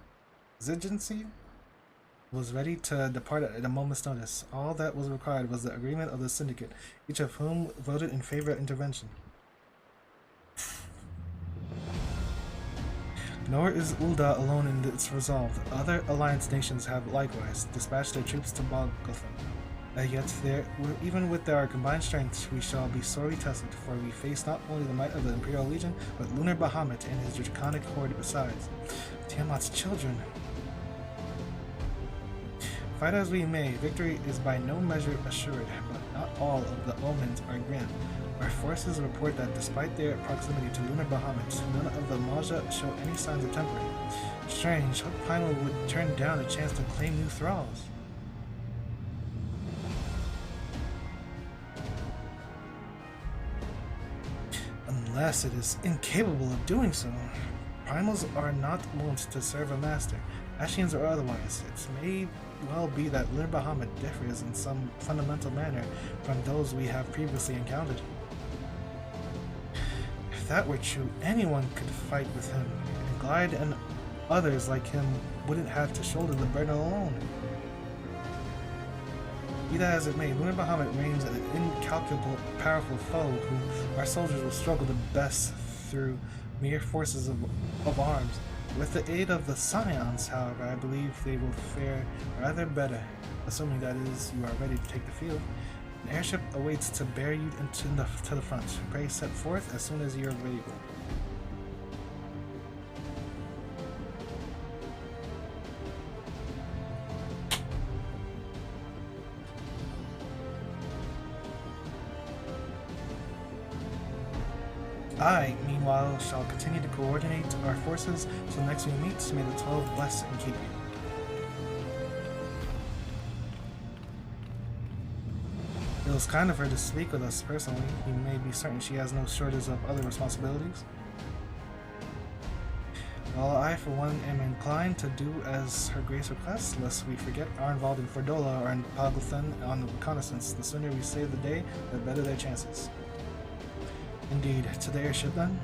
was ready to depart at a moment's notice. All that was required was the agreement of the syndicate, each of whom voted in favor of intervention. Nor is Ul'dah alone in its resolve. Other alliance nations have likewise dispatched their troops to Bogothan. Yet, even with our combined strength, we shall be sorely tested, for we face not only the might of the Imperial Legion, but Lunar Bahamut and his draconic horde besides. Tiamat's children. Fight as we may, victory is by no measure assured, but not all of the omens are grim. Our forces report that despite their proximity to Lunar Bahamut, none of the Maja show any signs of tempering. Strange, what Primal would turn down a chance to claim new thralls? Unless it is incapable of doing so. Primals are not wont to serve a master, Ashians or otherwise. It may well be that Lunar Bahamut differs in some fundamental manner from those we have previously encountered. If that were true, anyone could fight with him, and Glide and others like him wouldn't have to shoulder the burden alone. Be that as it may, Lunar Bahamut reigns an incalculable, powerful foe whom our soldiers will struggle to best through mere forces of arms. With the aid of the Scions, however, I believe they will fare rather better, assuming that is you are ready to take the field. An airship awaits to bear you to the front. Pray set forth as soon as you are ready. I, meanwhile, shall continue to coordinate our forces till next we meet. May the 12 bless and keep you. It was kind of her to speak with us personally. You may be certain she has no shortage of other responsibilities. Well, I, for one, am inclined to do as her grace requests, lest we forget our involved in Fordola or in Pagothan on the reconnaissance. The sooner we save the day, the better their chances. Indeed. To the airship then?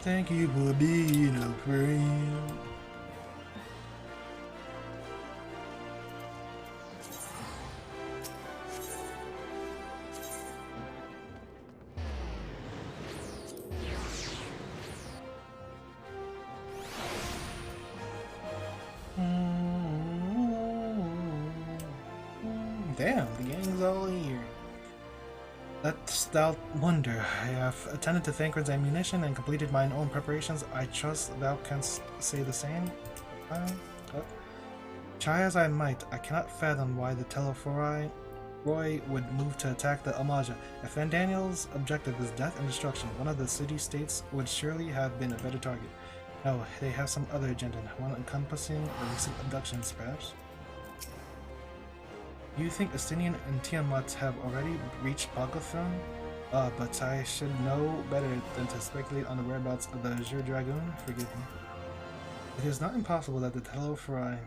Thank you for being a friend. Damn, the gang's all here. Let's thou wonder. I have attended to Thancred's ammunition and completed mine own preparations. I trust thou canst say the same. Try as I might, I cannot fathom why the Telophori would move to attack the Amaja. If Fandaniel's objective is death and destruction, one of the city-states would surely have been a better target. No, they have some other agenda, one encompassing the recent abductions, perhaps? You think Estinian and Tiamat have already reached Pagathon? But I should know better than to speculate on the whereabouts of the Azure Dragoon. Forgive me. It is not impossible that the Teleferi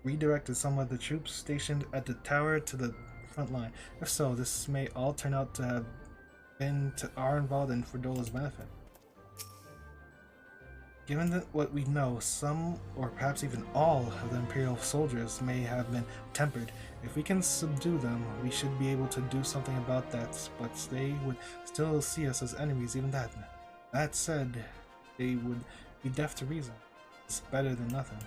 redirected some of the troops stationed at the tower to the front line. If so, this may all turn out to have been to Arnvald and Ferdola's benefit. Given that what we know, some, or perhaps even all, of the Imperial soldiers may have been tempered. If we can subdue them, we should be able to do something about that, but they would still see us as enemies, even that. That said, they would be deaf to reason. It's better than nothing.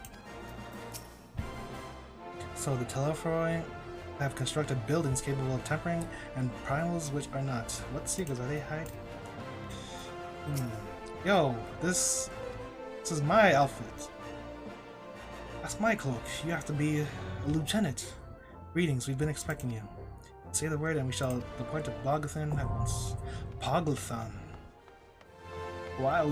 So the Teleferi have constructed buildings capable of tempering, and primals which are not. What secrets are they hiding? Yo, this is my outfit. That's my cloak. You have to be a lieutenant. Greetings, we've been expecting you. Say the word and we shall depart to Pagathon at once. Pagathon. Wow.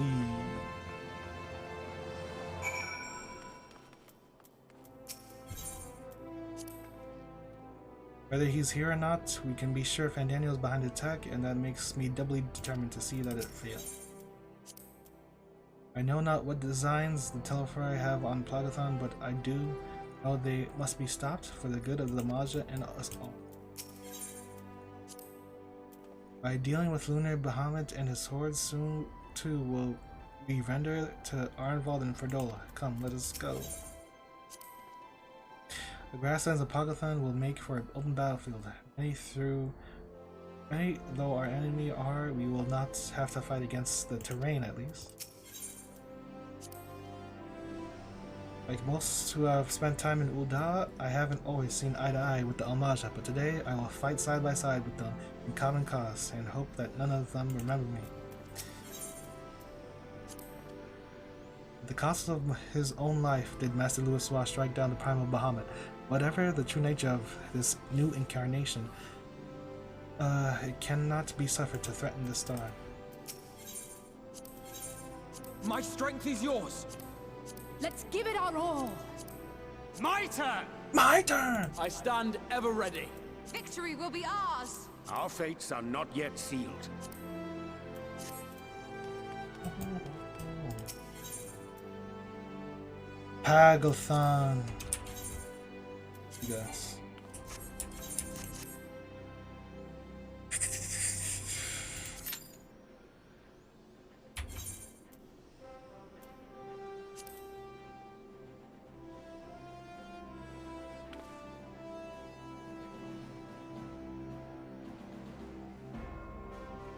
Whether he's here or not, we can be sure Fandaniel's behind the attack, and that makes me doubly determined to see that it fails. I know not what designs the Teleferi have on Pagathon, but I do know they must be stopped for the good of the Maja and us all. By dealing with Lunar Bahamut and his hordes, soon too will we render to Arnvald and Ferdola. Come, let us go. The grasslands of Pagathon will make for an open battlefield. Many though our enemy are, we will not have to fight against the terrain at least. Like most who have spent time in Ul'dah, I haven't always seen eye to eye with the Al-Majah, but today I will fight side by side with them in common cause and hope that none of them remember me. At the cost of his own life did Master Louisoix strike down the primal Bahamut. Whatever the true nature of this new incarnation, it cannot be suffered to threaten the star. My strength is yours! Let's give it our all! My turn! My turn! I stand ever ready. Victory will be ours! Our fates are not yet sealed. Pagathon. Yes.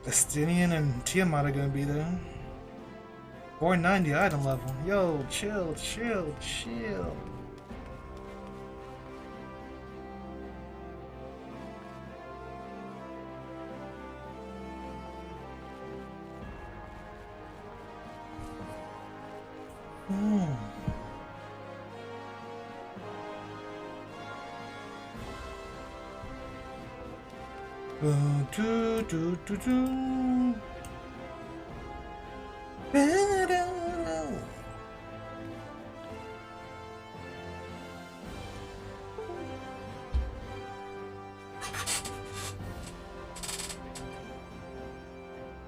Estinian and Tiamat are gonna be there. 490 item level. Yo, chill, chill, chill.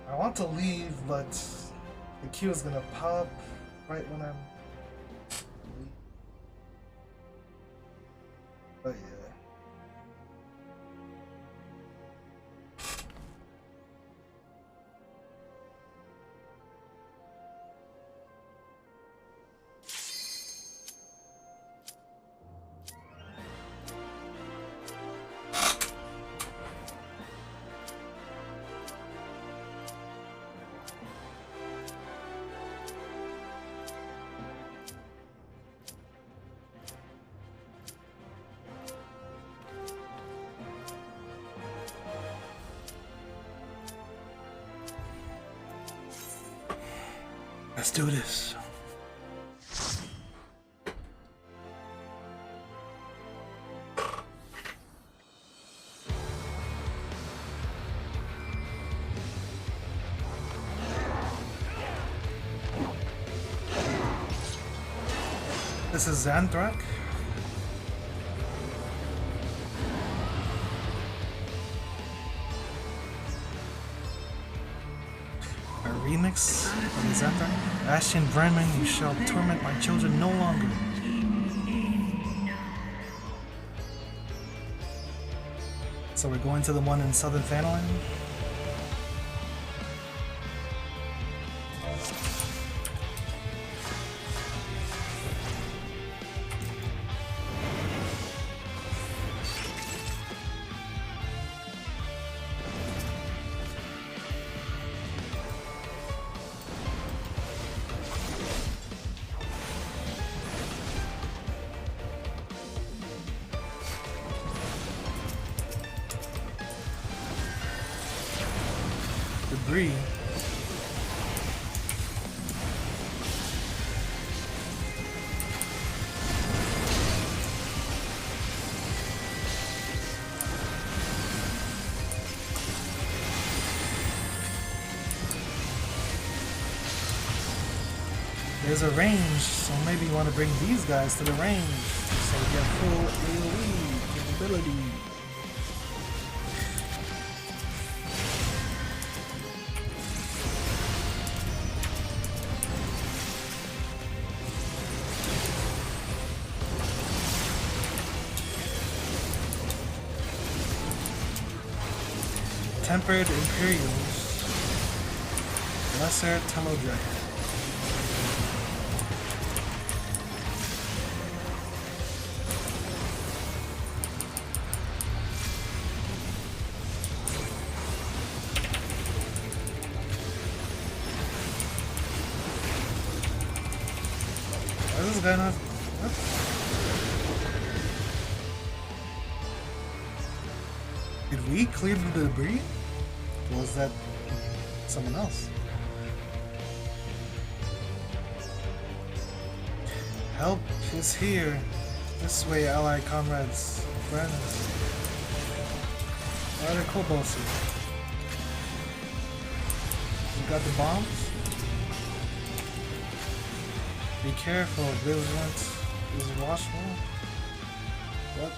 I want to leave, but the queue is gonna pop right when I'm leaving. But yeah. Let's do this. This is Xandrak. A remix of the Xandrak. Ashen vermin, you shall torment my children no longer. So we're going to the one in Southern Thanalan. Debris. There's a range, so maybe you want to bring these guys to the range so you get full AoE capability. Tempered Imperials, Lesser Telodrek. Why is this guy not? What? Did we clear the debris? Or was that someone else? Help is here. This way, ally comrades, friends. Why are there kobolds here? You got the bombs? Be careful, vigilant is watchful. What?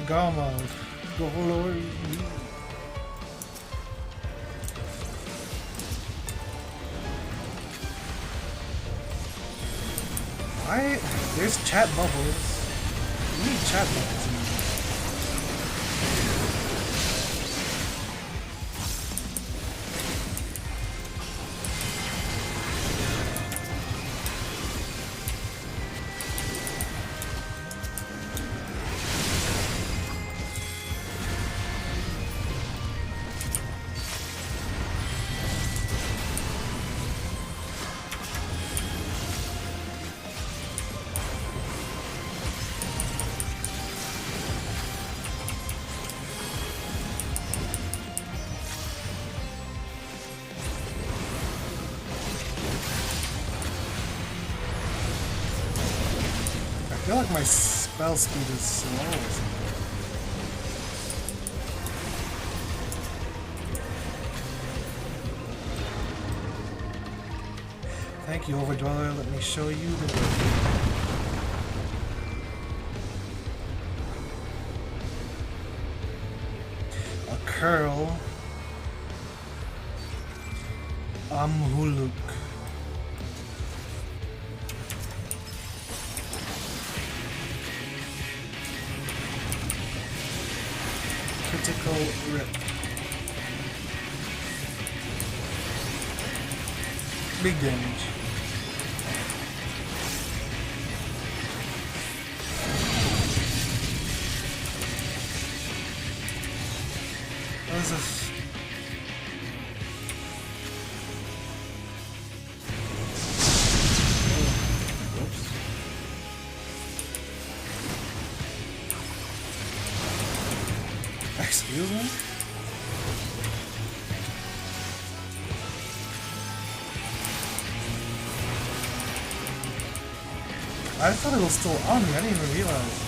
Gama, glory. Why? There's chat bubbles. We need chat bubbles in here. I feel like my spell speed is slow or something. Thank you, Overdweller. Let me show you the way. A curl. Amhuluk. Critical rip. Big damage. What is this? Excuse me? I thought it was still on me, I didn't even realize.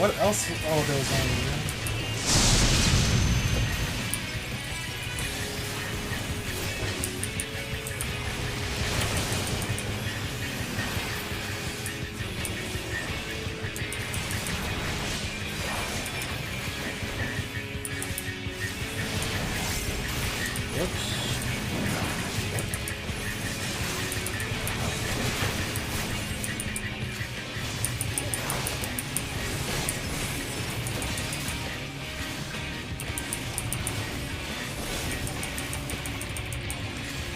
What else? Oh, there's only one.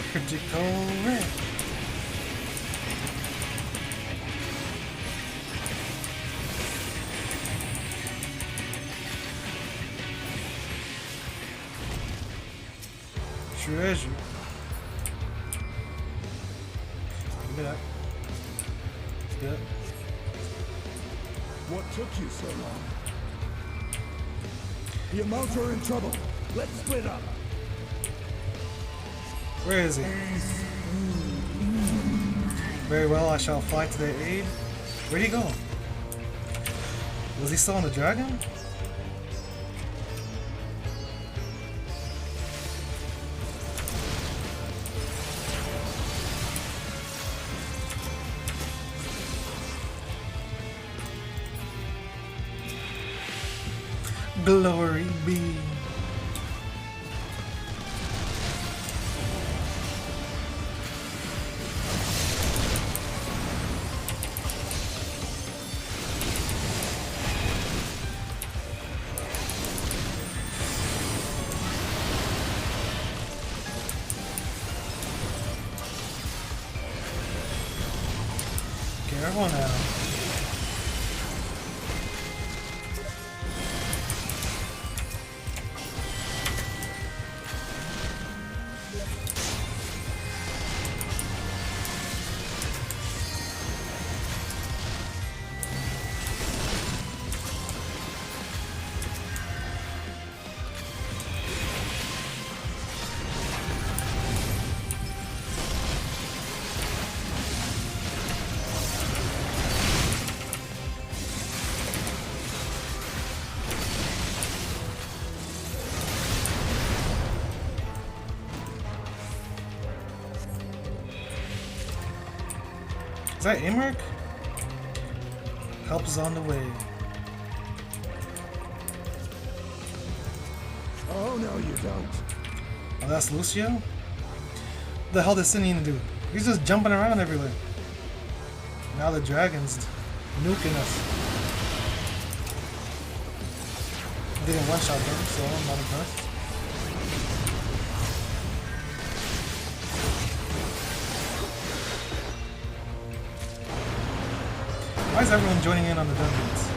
Critical hit. Treasure. Give me that. Good. What took you so long? The Amounts are in trouble. Let's split up. Where is he? Very well, I shall fly to their aid. Where'd he go? Was he still on the dragon? Glory be. Careful now. Is that Amric? Help is on the way. Oh, no, you don't. Oh, that's Lucio? What the hell does Sinian do? He's just jumping around everywhere. Now the dragon's nuking us. Didn't one-shot them, so I'm not impressed. Why is everyone joining in on the dungeons?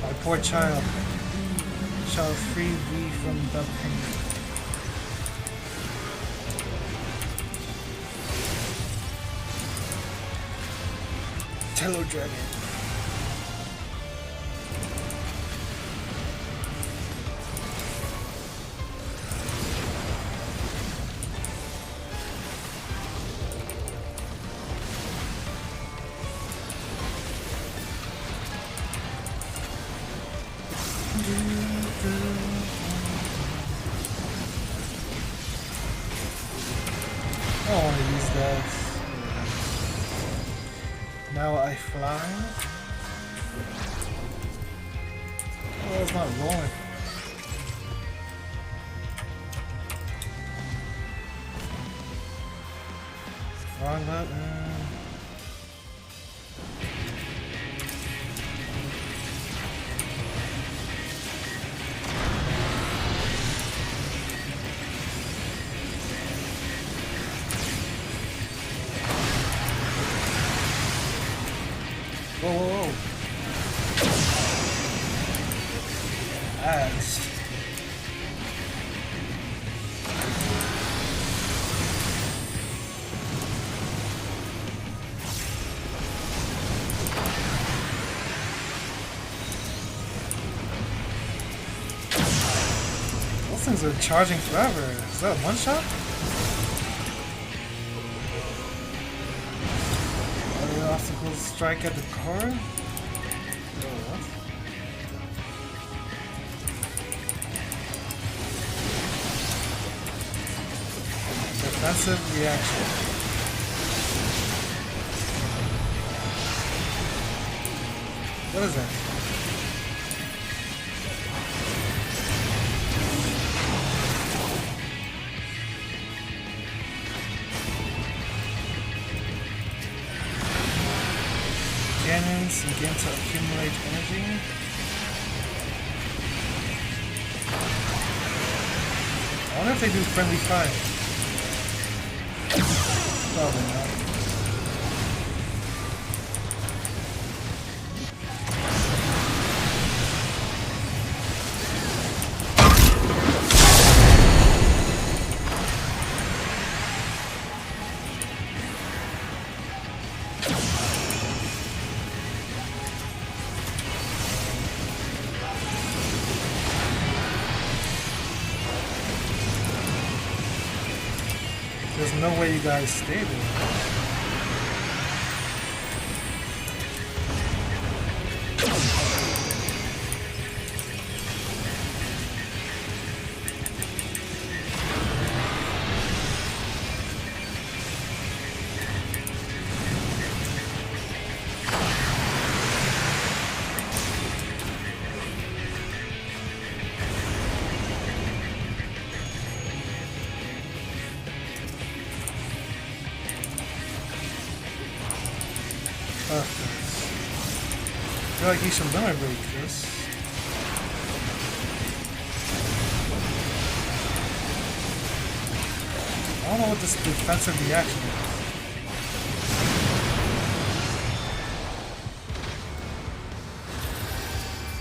My poor child shall free thee from the pain. Hello, dragon. I don't want to use that. Now I fly. Oh, it's not rolling. Wrong button. Whoa, whoa, whoa. Ads. Those things are charging forever. Is that one shot? will strike at the core. What? Defensive reaction. What is that? Cannons begin to accumulate energy. I wonder if they do friendly fire. Probably not. There's no way you guys stay there. I feel like you should limit break this. I don't know what this defensive reaction is.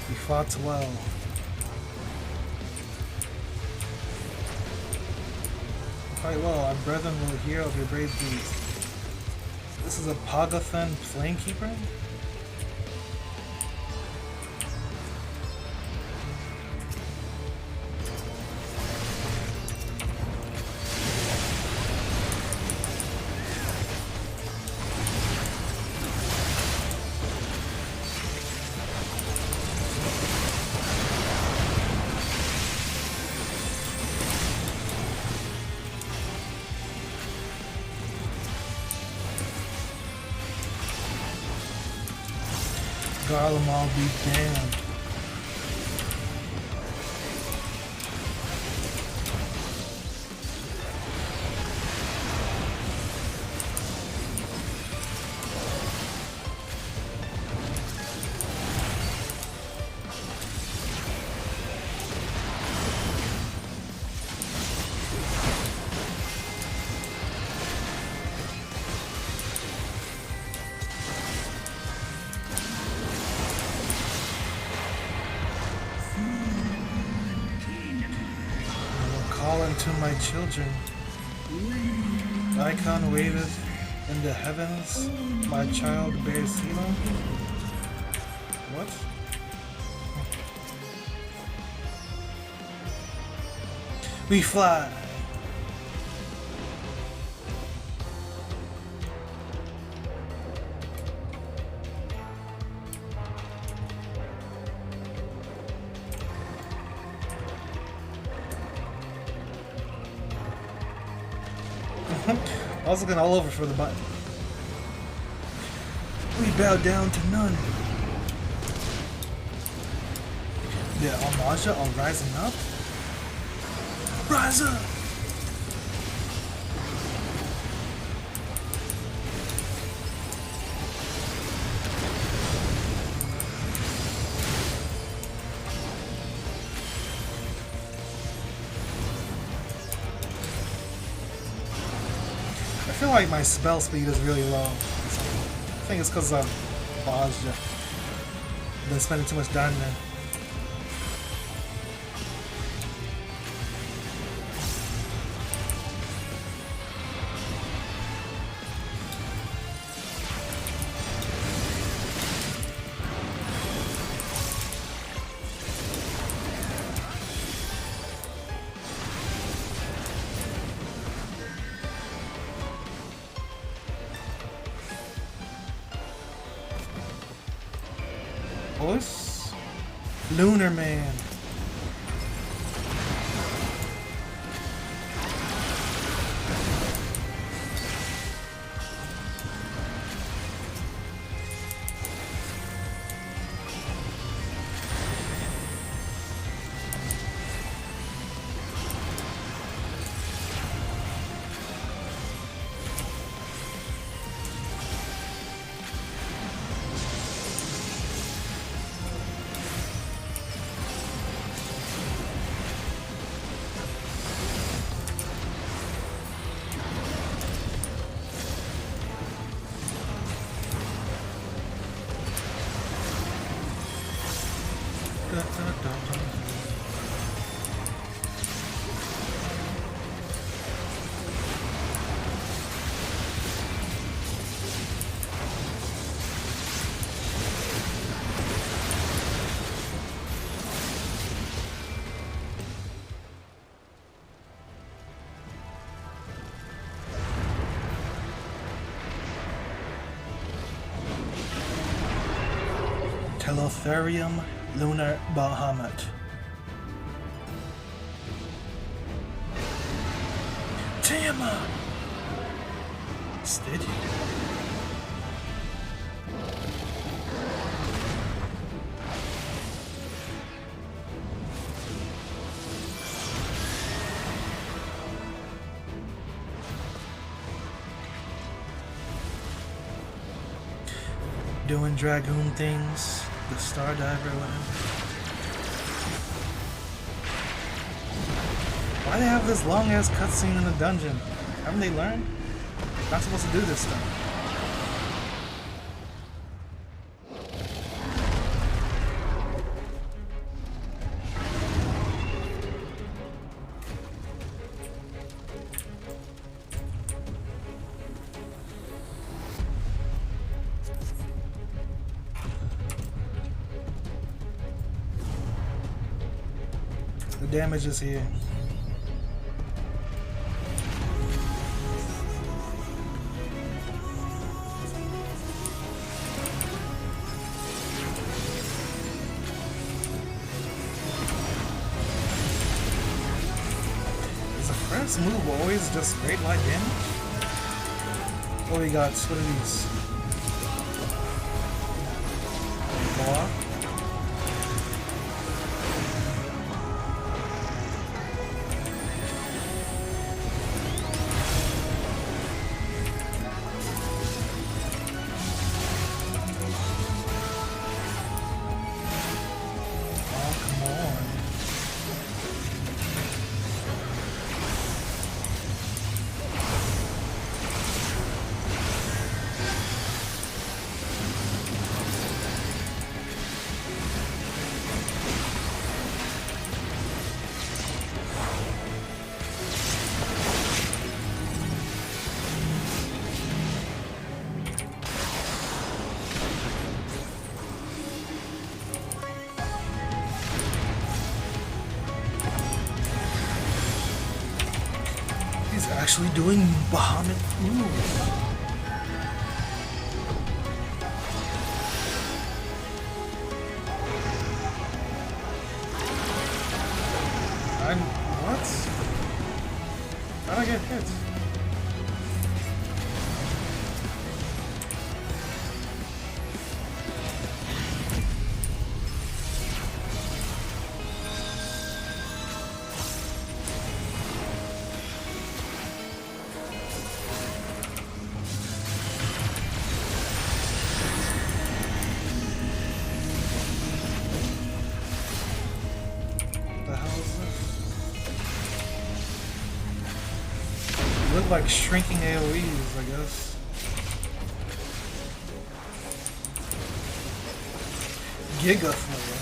We fought well. Fight well, our brethren will hear of your brave deeds. This is a Pogathan Flamekeeper? Garlemald be damned. To my children. The icon waveth in the heavens, my child bears Sila. What? We fly! I was looking all over for the button. We bow down to none. The Almaja are rising up. Rise up! I feel like my spell speed is really low. I think it's because I'm Bajja. I've been spending too much time there. boys. Lunar Man. Telotherium Lunar Bahamut. Tiamat! Steady. Doing Dragoon things. The Star Diver land. Why they have this long ass cutscene in the dungeon? Haven't they learned? Not supposed to do this stuff. The damage is here. Is the first move always just straight light damage? What do we got? What are these? Block? Actually doing Bahamut moves. What? How'd I get hit? Look like shrinking AoEs, I guess. Giga Flare.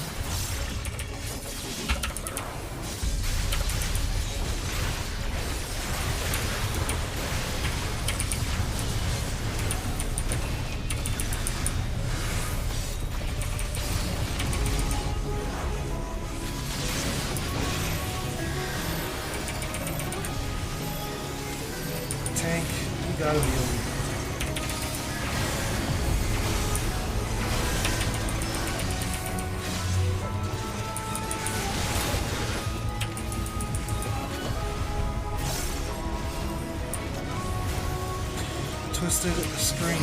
Tank, you gotta be able to. twisted screen.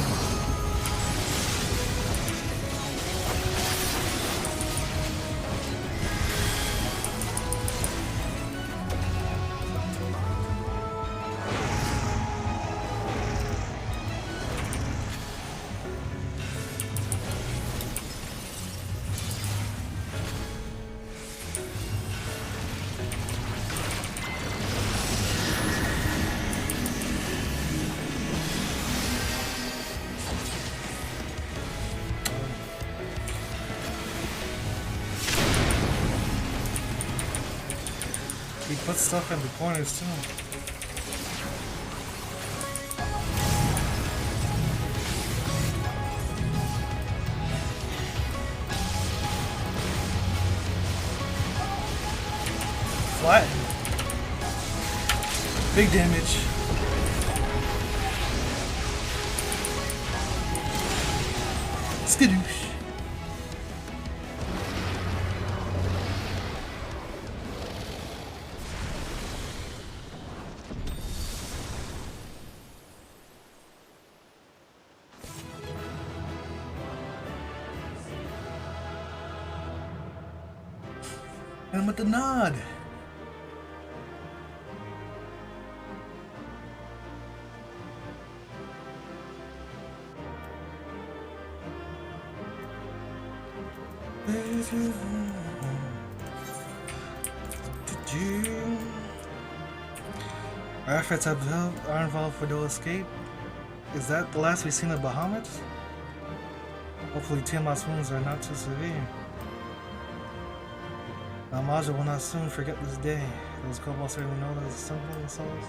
He puts stuff in the corners too. Flat. Big damage. Skadoosh. And with the nod. Our efforts are involved for no escape. Is that the last we've seen of Bahamut? Hopefully Tiamat's wounds are not too severe. Maja will not soon forget this day. Those kobolds certainly know that it's something in souls.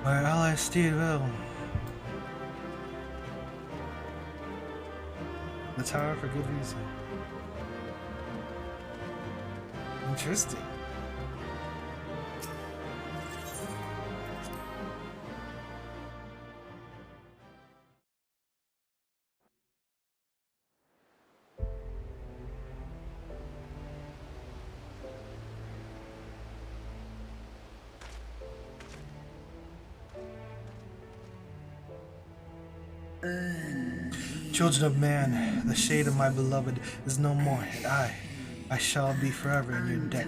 Our allies steered well. The tower for good reason. Interesting. Children of man, the shade of my beloved is no more, and I shall be forever in your debt.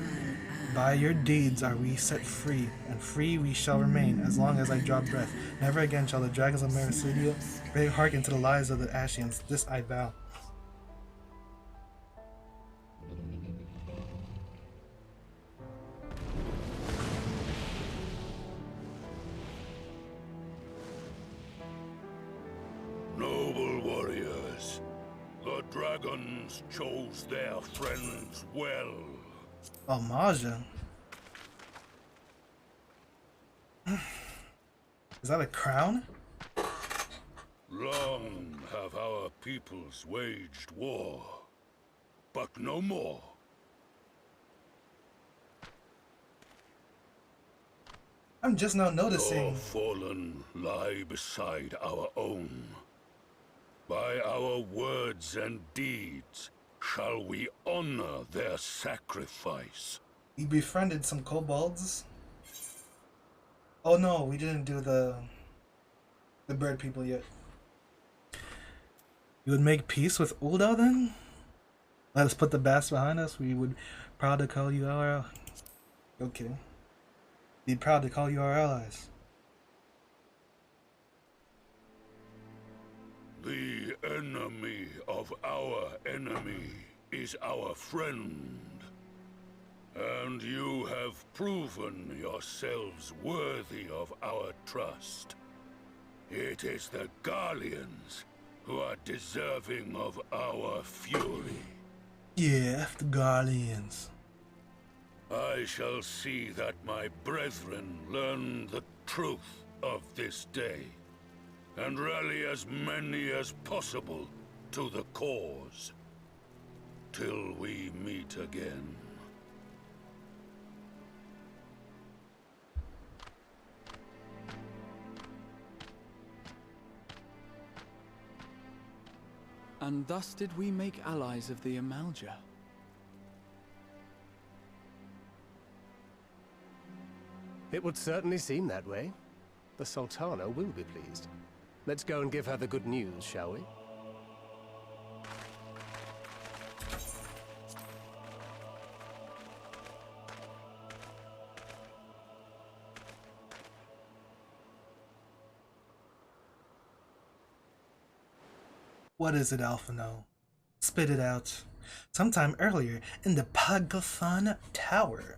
By your deeds are we set free, and free we shall remain as long as I draw breath. Never again shall the dragons of Mericidia hearken to the lies of the Ashians. This I vow. Noble warriors, the dragons chose their friends well. Oh, Maja. Is that a crown? Long have our peoples waged war, but no more. I'm just now noticing. Your fallen lie beside our own. By our words and deeds shall we honor their sacrifice. We befriended some kobolds. Oh no, we didn't do the bird people yet. You would make peace with Ulda then? Let us put the bast behind us. We would proud to call you our... Okay. Be proud to call you our allies. The enemy of our enemy is our friend. And you have proven yourselves worthy of our trust. It is the Garleans who are deserving of our fury. Yeah, F the Garleans. I shall see that my brethren learn the truth of this day, and rally as many as possible to the cause, till we meet again. And thus did we make allies of the Amalja. It would certainly seem that way. The Sultana will be pleased. Let's go and give her the good news, shall we? What is it, Alphino? Spit it out. Sometime earlier in the Pagathon Tower.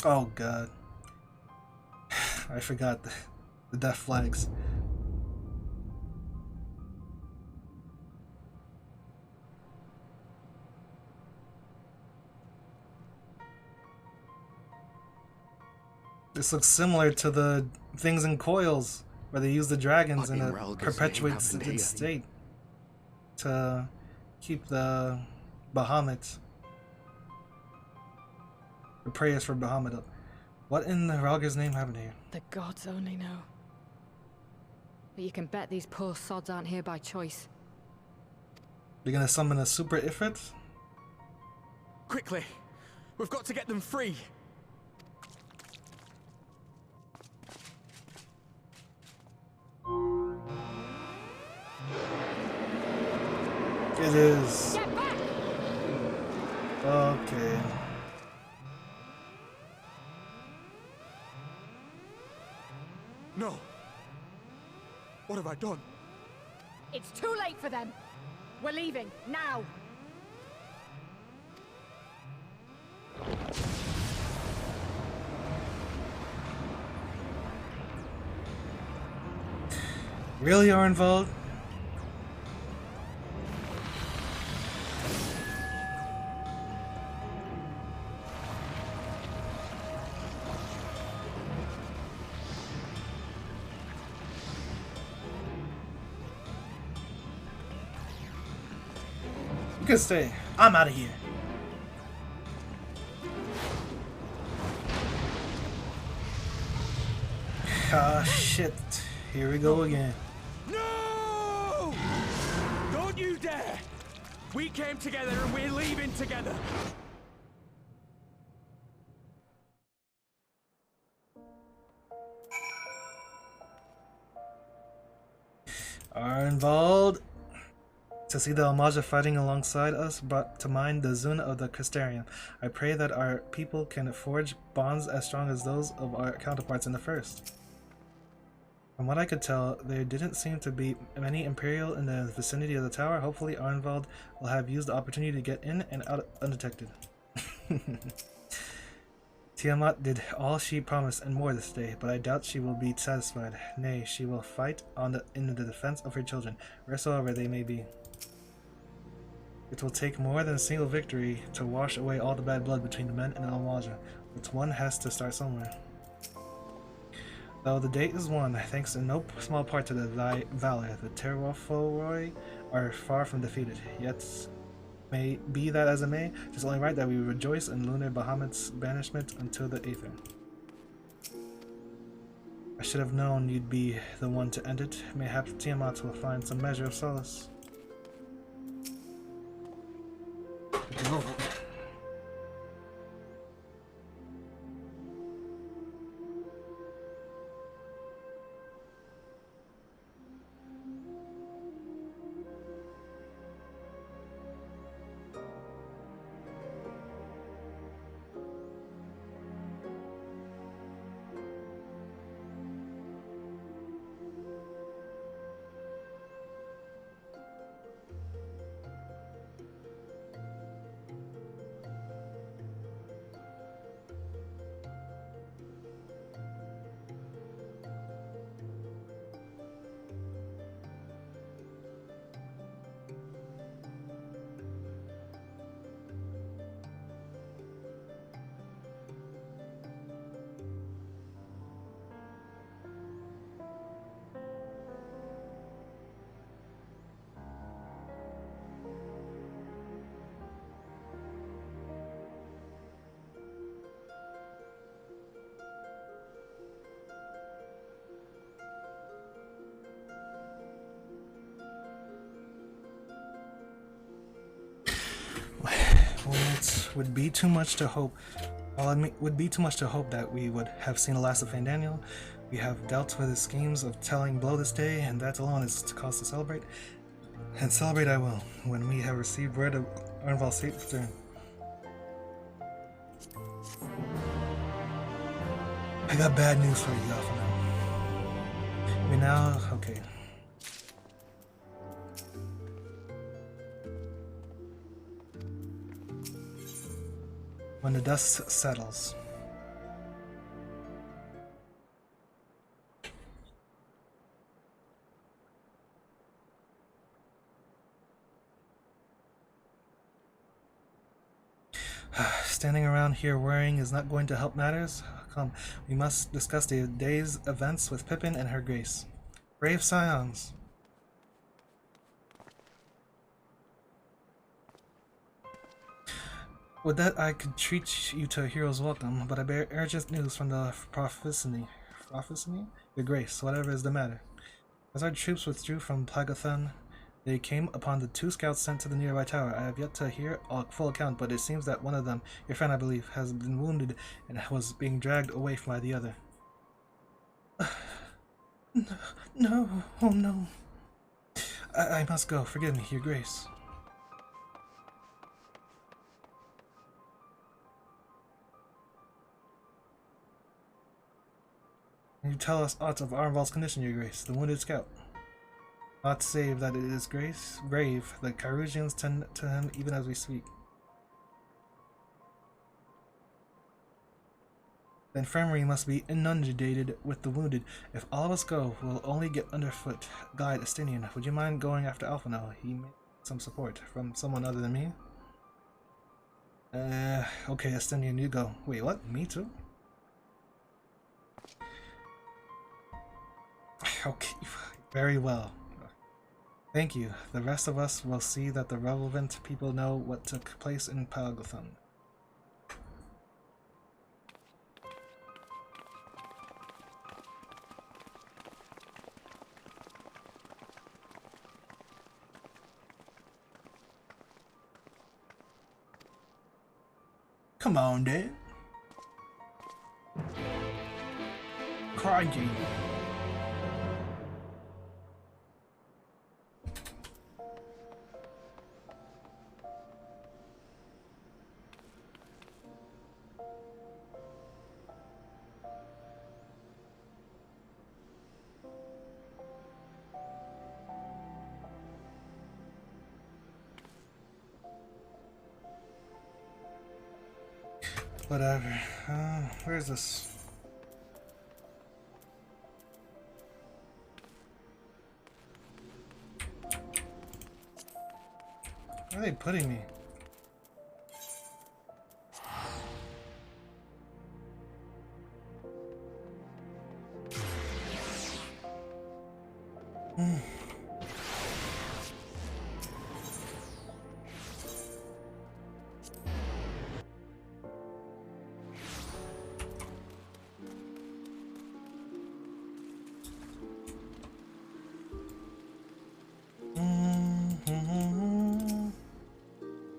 Oh god. I forgot the death flags. This looks similar to the things in Coils, where they use the dragons in a perpetuated state to keep the Bahamut. The prayers for Bahamut. What in the Ralger's name happened here? The gods only know. But you can bet these poor sods aren't here by choice. You're gonna summon a super Ifrit? Quickly! We've got to get them free! It is. Okay. No! What have I done? It's too late for them. We're leaving, now. Really, Arnvold? You can stay. I'm out of here. Ah, shit. Here we go again. No! Don't you dare! We came together and we're leaving together. Arnvold. To see the Almaja fighting alongside us brought to mind the Zuna of the Crystarium. I pray that our people can forge bonds as strong as those of our counterparts in the First. From what I could tell, there didn't seem to be many Imperial in the vicinity of the tower. Hopefully Arnvold will have used the opportunity to get in and out undetected. Tiamat did all she promised and more this day, but I doubt she will be satisfied. Nay, she will fight in the defense of her children, wheresoever they may be. It will take more than a single victory to wash away all the bad blood between the men and Almaja, but one has to start somewhere. Though the date is won, thanks in no small part to thy valor, the Terraforoi are far from defeated. Yet, may be that as it may, it is only right that we rejoice in Lunar Bahamut's banishment until the Aether. I should have known you'd be the one to end it. Mayhaps Tiamat will find some measure of solace. Oh. It would be too much to hope. While it would be too much to hope that we would have seen the last of Fandaniel, we have dealt with his schemes of telling blow this day, and that alone is cause to celebrate. And celebrate I will, when we have received word of Arnval's safe return. I got bad news for you, Alpha. We now, okay. When the dust settles. Standing around here worrying is not going to help matters. Come, we must discuss the day's events with Pippin and her grace. Brave scions. With that, I could treat you to a hero's welcome, but I bear urgent news from the prophecy? Your grace, whatever is the matter. As our troops withdrew from Plagathon, they came upon the 2 scouts sent to the nearby tower. I have yet to hear a full account, but it seems that one of them, your friend I believe, has been wounded and was being dragged away by the other. No, oh no. I must go, forgive me, your grace. Can you tell us aught of Arnval's condition, your grace, the wounded scout? Not save that it is brave, the Carusians tend to him even as we speak. The infirmary must be inundated with the wounded. If all of us go, we'll only get underfoot. Guide Estinian, would you mind going after Alphino? He may need some support from someone other than me. Okay, Estinian, you go. Wait, what? Me too? Okay, very well. Thank you. The rest of us will see that the relevant people know what took place in Plagathon. Come on, dude. Crikey. Whatever. Where's this? Where are they putting me?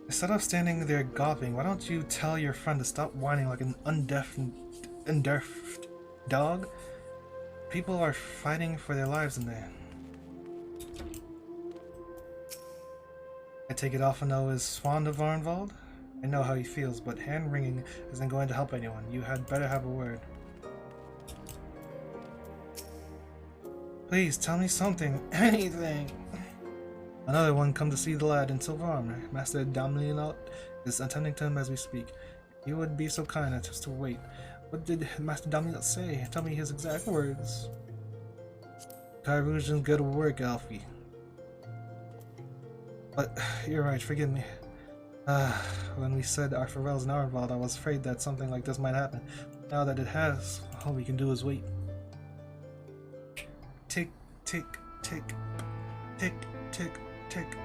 Instead of standing there gawping, why don't you tell your friend to stop whining like an undeafed dog? People are fighting for their lives in there. I take it Alphino is fond of Arnvald? I know how he feels, but hand-wringing isn't going to help anyone. You had better have a word. Please, tell me something. Anything. Another one come to see the lad in silver armor. Master Damlinot is attending to him as we speak. If you would be so kind as just to wait. What did Master Damlinot say? Tell me his exact words. Carusian, good work, Alfie. But you're right, forgive me. When we said our farewells in Arnvald, I was afraid that something like this might happen. Now that it has, all we can do is wait. Tick, tick, tick, tick, tick, tick.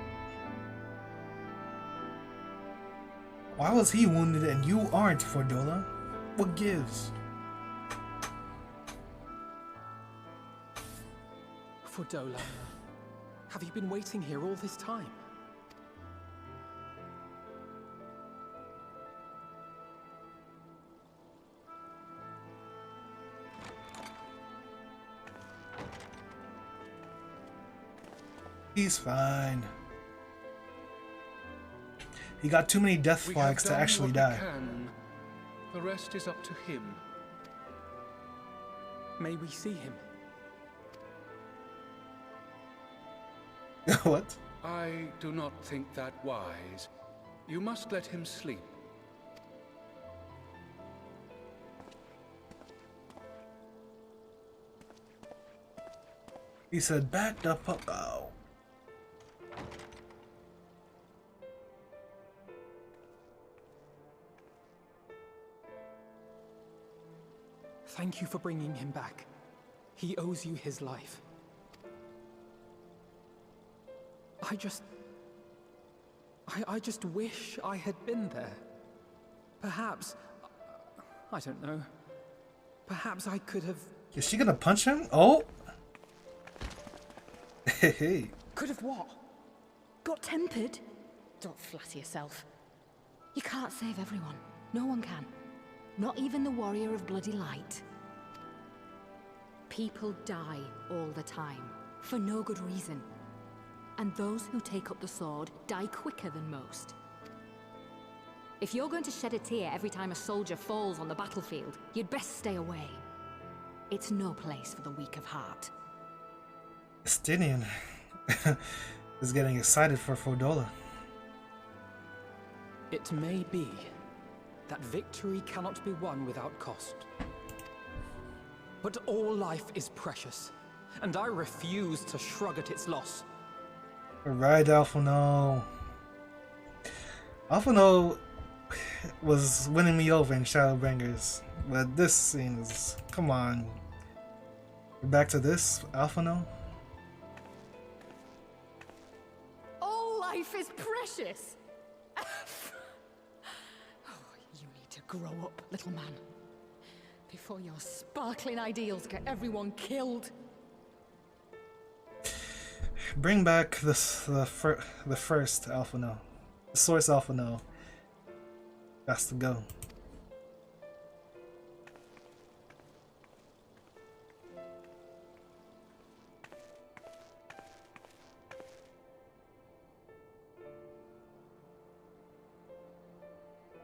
Why was he wounded and you aren't, Fordola? What gives? Fordola, have you been waiting here all this time? He's fine. He got too many death flags to actually die. The rest is up to him. May we see him? What? I do not think that wise. You must let him sleep. He said, back the fuck out. Thank you for bringing him back. He owes you his life. I just wish I had been there. Perhaps, I don't know. Perhaps I could have... Is she gonna punch him? Oh! Hey. Could have what? Got tempered? Don't flatter yourself. You can't save everyone. No one can. Not even the warrior of bloody light. People die all the time, for no good reason. And those who take up the sword die quicker than most. If you're going to shed a tear every time a soldier falls on the battlefield, you'd best stay away. It's no place for the weak of heart. Estinian is getting excited for Fordola. It may be that victory cannot be won without cost. But all life is precious, and I refuse to shrug at its loss. Alright, Alphino. Alphino was winning me over in Shadowbringers, but this scene is... come on. We're back to this, Alphino? All life is precious! Oh, you need to grow up, little man. Before your sparkling ideals get everyone killed. Bring back the first Alphino. The source Alphino. Has to go.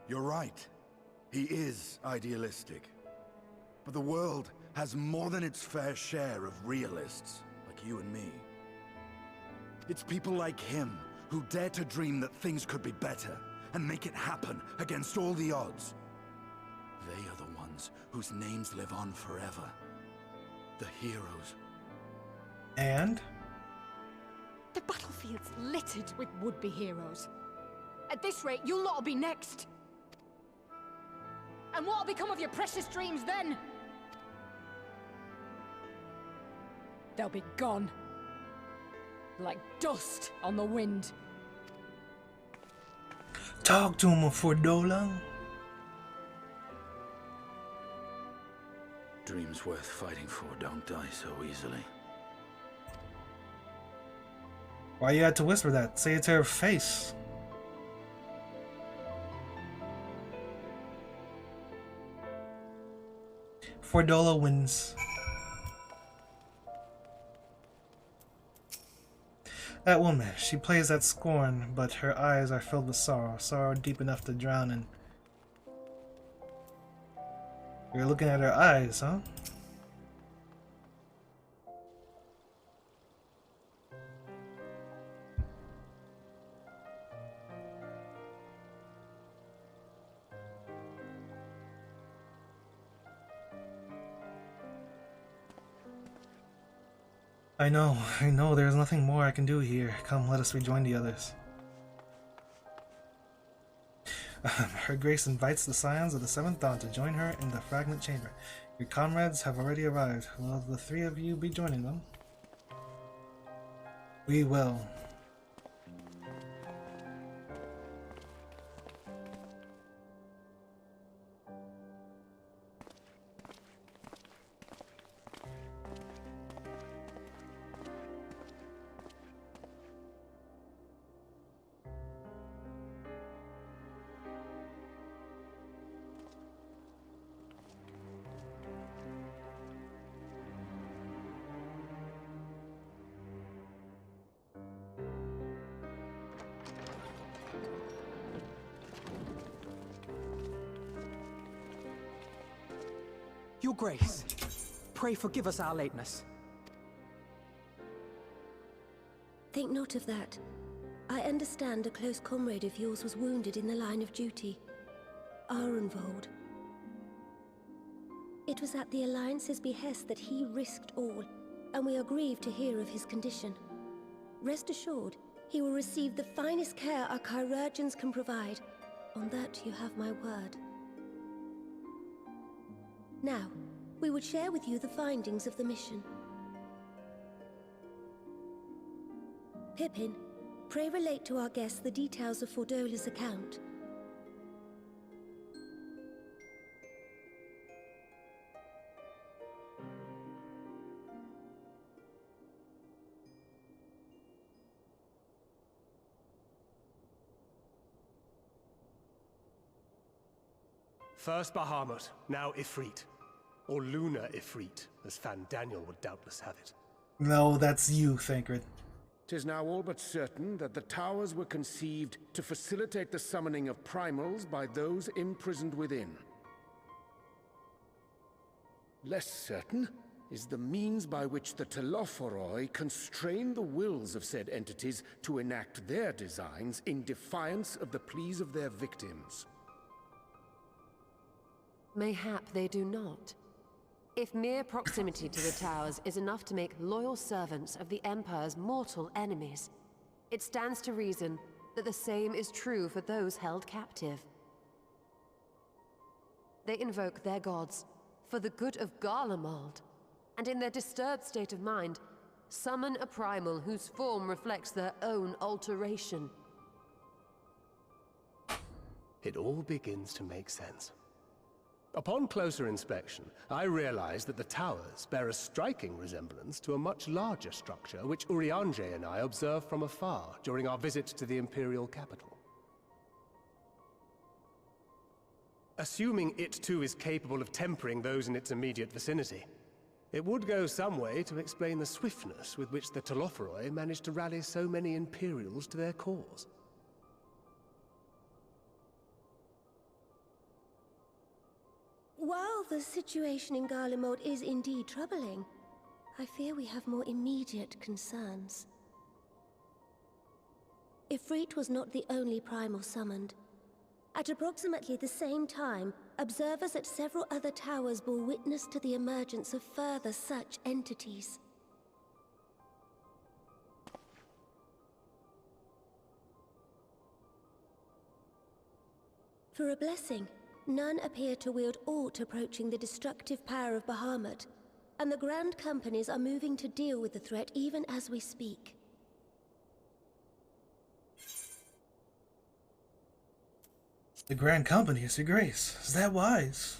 You're right. He is idealistic. But the world has more than its fair share of realists, like you and me. It's people like him who dare to dream that things could be better and make it happen against all the odds. They are the ones whose names live on forever. The heroes. And? The battlefield's littered with would-be heroes. At this rate, you'll lot will be next. And what'll become of your precious dreams then? They'll be gone. Like dust on the wind. Talk to him, Fordola. Dreams worth fighting for don't die so easily. Why you had to whisper that? Say it to her face. Fordola wins. That woman, she plays at scorn, but her eyes are filled with sorrow. Sorrow deep enough to drown in. You're looking at her eyes, huh? I know, there's nothing more I can do here. Come, let us rejoin the others. Her Grace invites the Scions of the Seventh Dawn to join her in the Fragment Chamber. Your comrades have already arrived. Will the three of you be joining them? We will. Your Grace, pray forgive us our lateness. Think not of that. I understand a close comrade of yours was wounded in the line of duty. Arenvold. It was at the Alliance's behest that he risked all, and we are grieved to hear of his condition. Rest assured, he will receive the finest care our chirurgeons can provide. On that you have my word. Now, we would share with you the findings of the mission. Pippin, pray relate to our guests the details of Fordola's account. First Bahamut, now Ifrit. Or Lunar Ifrit, as Fandaniel would doubtless have it. No, that's you, Thancred. 'Tis now all but certain that the towers were conceived to facilitate the summoning of primals by those imprisoned within. Less certain is the means by which the Telophoroi constrain the wills of said entities to enact their designs in defiance of the pleas of their victims. Mayhap they do not. If mere proximity to the towers is enough to make loyal servants of the Empire's mortal enemies, it stands to reason that the same is true for those held captive. They invoke their gods for the good of Garlemald, and in their disturbed state of mind, summon a primal whose form reflects their own alteration. It all begins to make sense. Upon closer inspection, I realized that the towers bear a striking resemblance to a much larger structure which Urianger and I observed from afar during our visit to the Imperial capital. Assuming it too is capable of tempering those in its immediate vicinity, it would go some way to explain the swiftness with which the Telophoroi managed to rally so many Imperials to their cause. While the situation in Garlemald is indeed troubling, I fear we have more immediate concerns. Ifrit was not the only primal summoned. At approximately the same time, observers at several other towers bore witness to the emergence of further such entities. For a blessing, none appear to wield aught approaching the destructive power of Bahamut, and the Grand Companies are moving to deal with the threat even as we speak. The Grand Companies, Your Grace. Is that wise?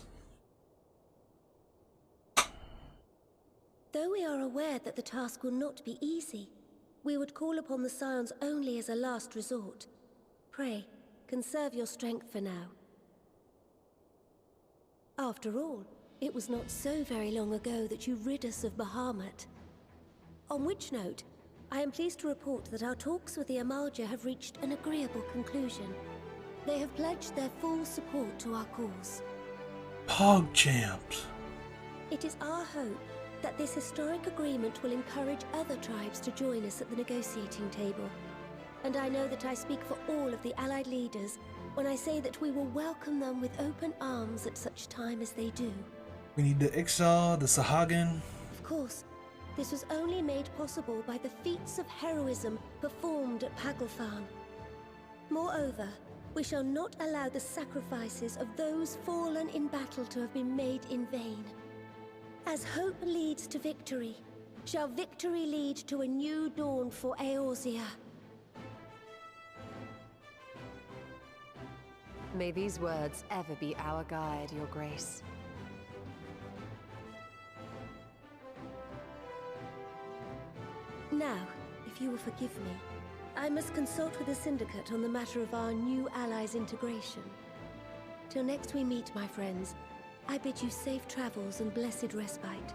Though we are aware that the task will not be easy, we would call upon the Scions only as a last resort. Pray, conserve your strength for now. After all, it was not so very long ago that you rid us of Bahamut. On which note, I am pleased to report that our talks with the Amalja have reached an agreeable conclusion. They have pledged their full support to our cause. PogChamps. It is our hope that this historic agreement will encourage other tribes to join us at the negotiating table. And I know that I speak for all of the Allied leaders when I say that we will welcome them with open arms at such time as they do. We need the Ixal, the Sahagin. Of course, this was only made possible by the feats of heroism performed at Paglfan. Moreover, we shall not allow the sacrifices of those fallen in battle to have been made in vain. As hope leads to victory, shall victory lead to a new dawn for Eorzea. May these words ever be our guide, Your Grace. Now, if you will forgive me, I must consult with the Syndicate on the matter of our new allies' integration. Till next we meet, my friends, I bid you safe travels and blessed respite.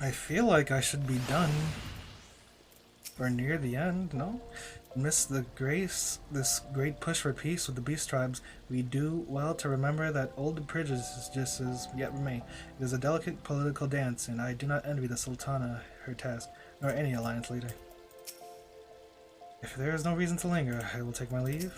I feel like I should be done. Or near the end, no? Amidst this great push for peace with the beast tribes, we do well to remember that old prejudices yet remain. It is a delicate political dance, and I do not envy the Sultana her task, nor any alliance leader. If there is no reason to linger, I will take my leave.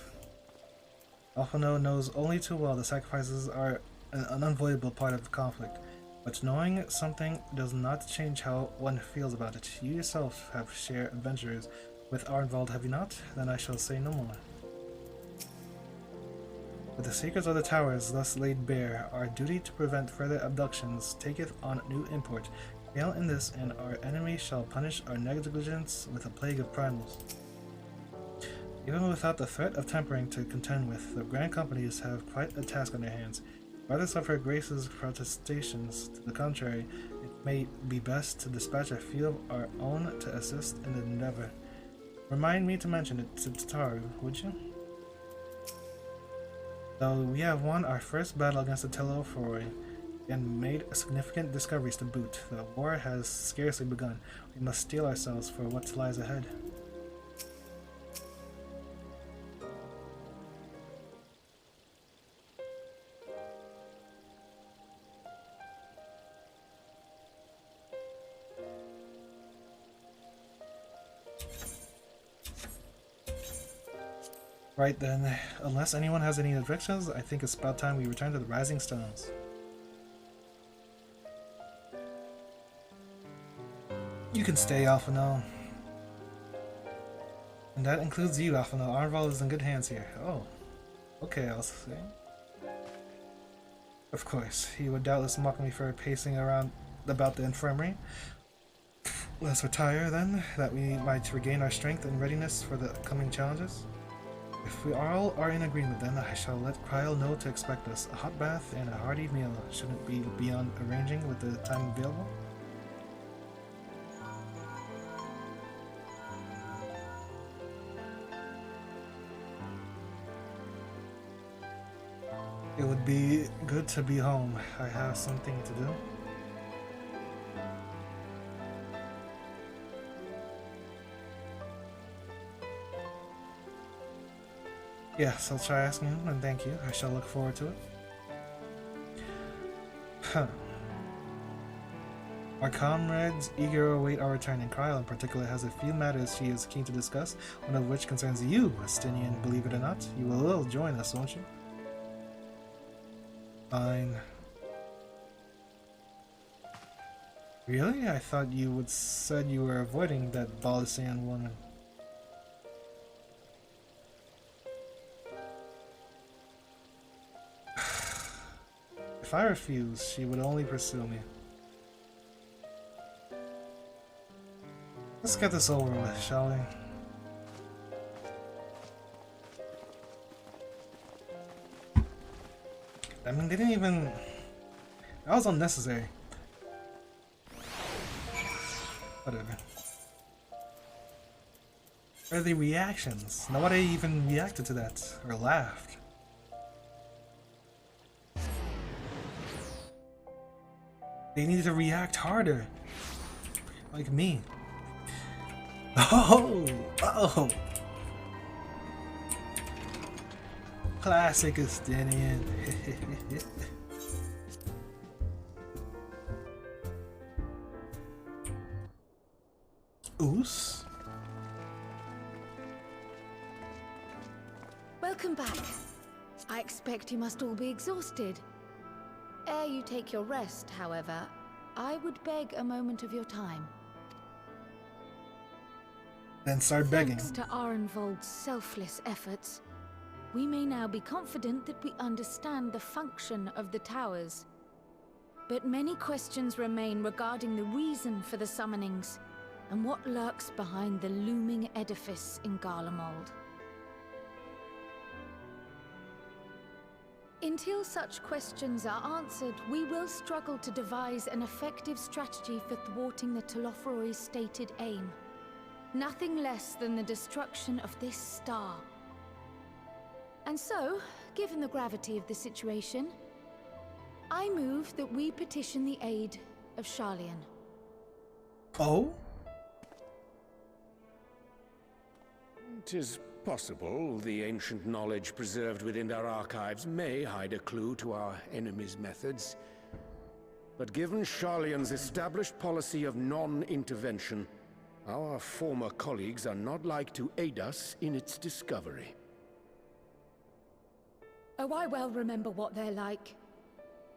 Alphano knows only too well the sacrifices are an unavoidable part of the conflict, but knowing something does not change how one feels about it. You yourself have shared adventures with Arnvald, have you not? Then I shall say no more. With the secrets of the towers thus laid bare, our duty to prevent further abductions taketh on new import. Fail in this, and our enemy shall punish our negligence with a plague of primals. Even without the threat of tempering to contend with, the Grand Companies have quite a task on their hands. Regardless of her Grace's protestations to the contrary, it may be best to dispatch a few of our own to assist in the endeavor. Remind me to mention it to Tataru, would you? Though we have won our first battle against the Telofroi and made significant discoveries to boot, the war has scarcely begun. We must steel ourselves for what lies ahead. Right then, unless anyone has any objections, I think it's about time we return to the Rising Stones. You can stay, Alphano. And that includes you, Alphano. Arnvald is in good hands here. Oh. Okay, I'll say. Of course, he would doubtless mock me for pacing around about the infirmary. Let's retire then, that we might regain our strength and readiness for the coming challenges. If we all are in agreement, then I shall let Kryl know to expect us. A hot bath and a hearty meal shouldn't be beyond arranging with the time available. It would be good to be home. I have something to do. Yes, I'll try asking him, and thank you. I shall look forward to it. Huh. Our comrades eager await our return, and Kryl in particular has a few matters she is keen to discuss, one of which concerns you, Estinian, believe it or not. You will join us, won't you? Fine. Really? I thought you would said you were avoiding that Balisian woman. If I refuse, she would only pursue me. Let's get this over with, shall we? I mean, they didn't even... That was unnecessary. Whatever. Where are the reactions? Nobody even reacted to that, or laughed. They needed to react harder. Like me. Oh! Oh! Classic Estinian. Oos? Welcome back. I expect you must all be exhausted. Ere you take your rest, however, I would beg a moment of your time. Then start begging. Thanks to Arnvald's selfless efforts, we may now be confident that we understand the function of the towers. But many questions remain regarding the reason for the summonings, and what lurks behind the looming edifice in Garlemald. Until such questions are answered, we will struggle to devise an effective strategy for thwarting the Telofroi's stated aim. Nothing less than the destruction of this star. And so, given the gravity of the situation, I move that we petition the aid of Sharlayan. Oh? 'Tis possible the ancient knowledge preserved within our archives may hide a clue to our enemy's methods. But given Sharlayan's established policy of non-intervention, our former colleagues are not like to aid us in its discovery. Oh, I well remember what they're like.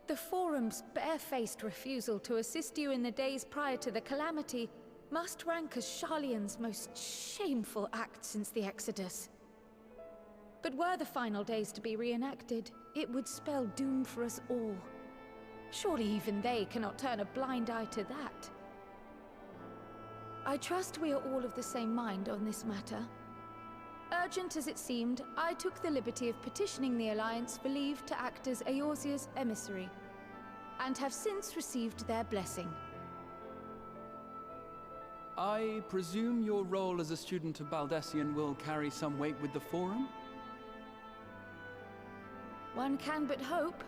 The Forum's barefaced refusal to assist you in the days prior to the calamity must rank as Sharlayan's most shameful act since the Exodus. But were the final days to be reenacted, it would spell doom for us all. Surely even they cannot turn a blind eye to that. I trust we are all of the same mind on this matter. Urgent as it seemed, I took the liberty of petitioning the Alliance for leave to act as Eorzea's emissary, and have since received their blessing. I presume your role as a student of Baldessian will carry some weight with the Forum? One can but hope.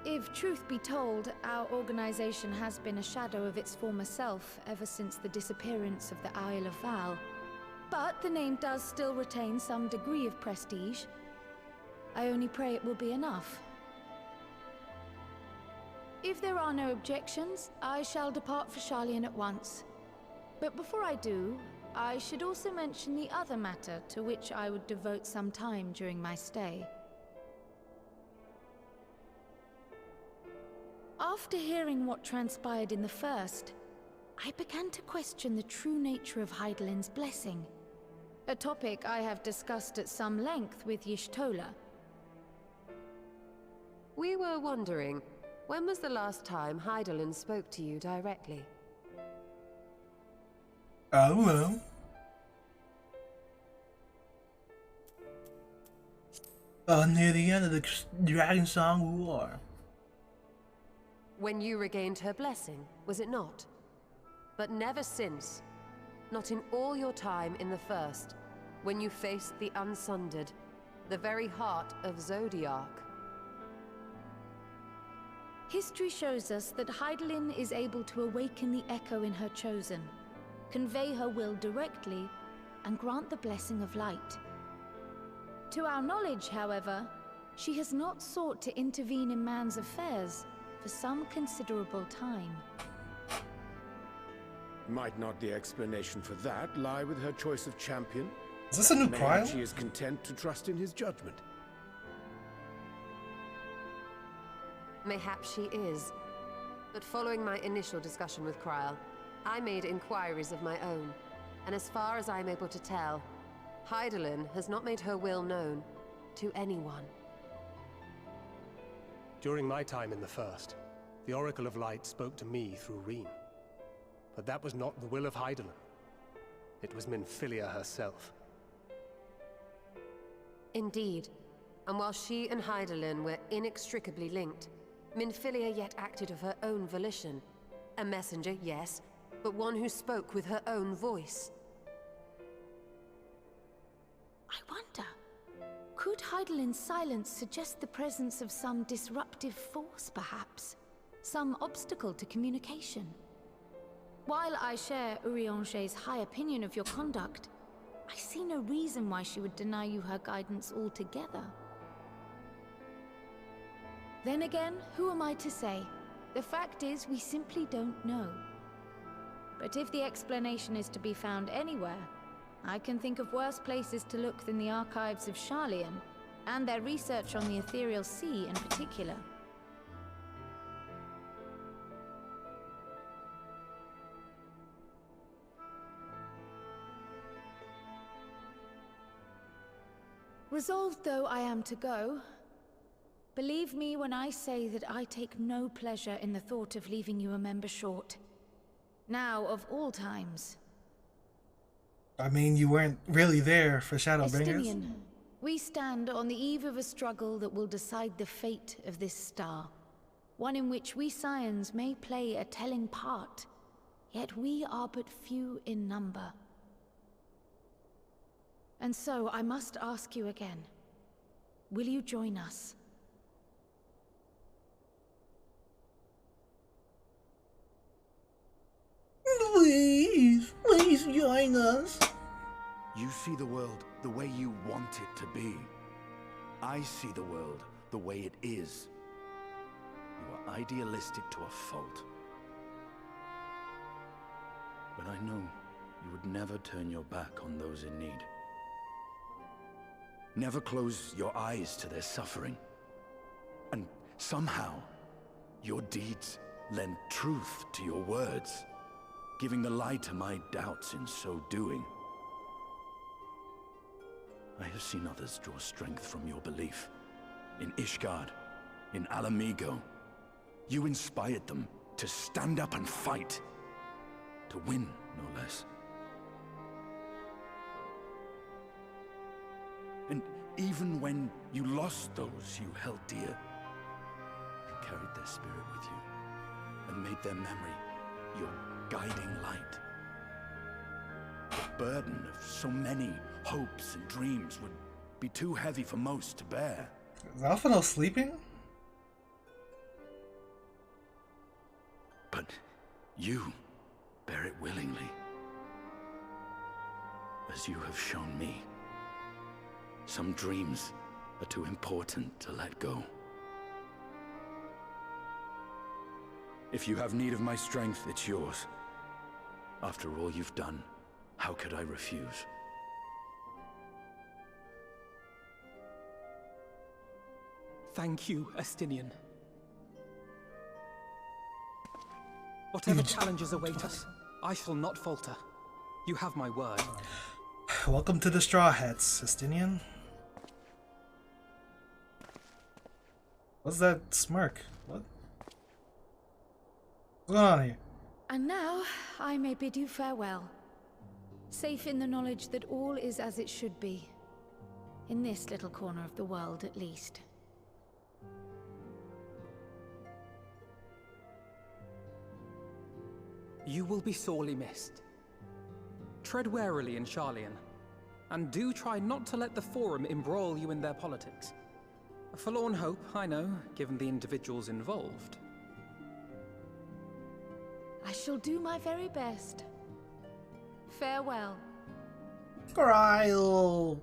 If truth be told, our organization has been a shadow of its former self ever since the disappearance of the Isle of Val. But the name does still retain some degree of prestige. I only pray it will be enough. If there are no objections, I shall depart for Sharlayan at once. But before I do, I should also mention the other matter to which I would devote some time during my stay. After hearing what transpired in the first, I began to question the true nature of Hydaelyn's blessing. A topic I have discussed at some length with Y'shtola. We were wondering, when was the last time Hydaelyn spoke to you directly? I don't know. Near the end of the Dragon Song War. When you regained her blessing, was it not? But never since. Not in all your time in the first, when you faced the Unsundered, the very heart of Zodiark. History shows us that Hydaelyn is able to awaken the echo in her chosen, convey her will directly, and grant the blessing of light. To our knowledge, however, she has not sought to intervene in man's affairs for some considerable time. Might not the explanation for that lie with her choice of champion? Is this a new Maybe Cryle? she is content to trust in his judgment. Mayhap she is. But following my initial discussion with Cryle, I made inquiries of my own, and as far as I'm able to tell, Hydaelyn has not made her will known to anyone. During my time in the First, the Oracle of Light spoke to me through Reen. But that was not the will of Hydaelyn. It was Minfilia herself. Indeed. And while she and Hydaelyn were inextricably linked, Minfilia yet acted of her own volition. A messenger, yes, but one who spoke with her own voice. I wonder, could Hydaelyn's silence suggest the presence of some disruptive force, perhaps? Some obstacle to communication? While I share Urianger's high opinion of your conduct, I see no reason why she would deny you her guidance altogether. Then again, who am I to say? The fact is, we simply don't know. But if the explanation is to be found anywhere, I can think of worse places to look than the archives of Sharlayan, and their research on the Ethereal Sea in particular. Resolved though I am to go, believe me when I say that I take no pleasure in the thought of leaving you a member short. Now, of all times. I mean, you weren't really there for Shadowbringers. Estinian, we stand on the eve of a struggle that will decide the fate of this star. One in which we Scions may play a telling part, yet we are but few in number. And so I must ask you again, will you join us? join us? You see the world the way you want it to be. I see the world the way it is. You are idealistic to a fault. But I know you would never turn your back on those in need. Never close your eyes to their suffering. And somehow, your deeds lend truth to your words, giving the lie to my doubts in so doing. I have seen others draw strength from your belief. In Ishgard, in Alamigo, you inspired them to stand up and fight. To win, no less. And even when you lost those you held dear, you carried their spirit with you and made their memory your guiding light. The burden of so many hopes and dreams would be too heavy for most to bear. Is Alphinaud sleeping? But you bear it willingly, as you have shown me. Some dreams are too important to let go. If you have need of my strength, it's yours. After all you've done, how could I refuse? Thank you, Estinian. Whatever challenges await us, I shall not falter. You have my word. Welcome to the Straw Hats, Estinian. What's that smirk? What? What's going on here? And now, I may bid you farewell. Safe in the knowledge that all is as it should be. In this little corner of the world, at least. You will be sorely missed. Tread warily in Sharlayan, and do try not to let the Forum embroil you in their politics. A forlorn hope, I know, given the individuals involved. I shall do my very best. Farewell. Gryle.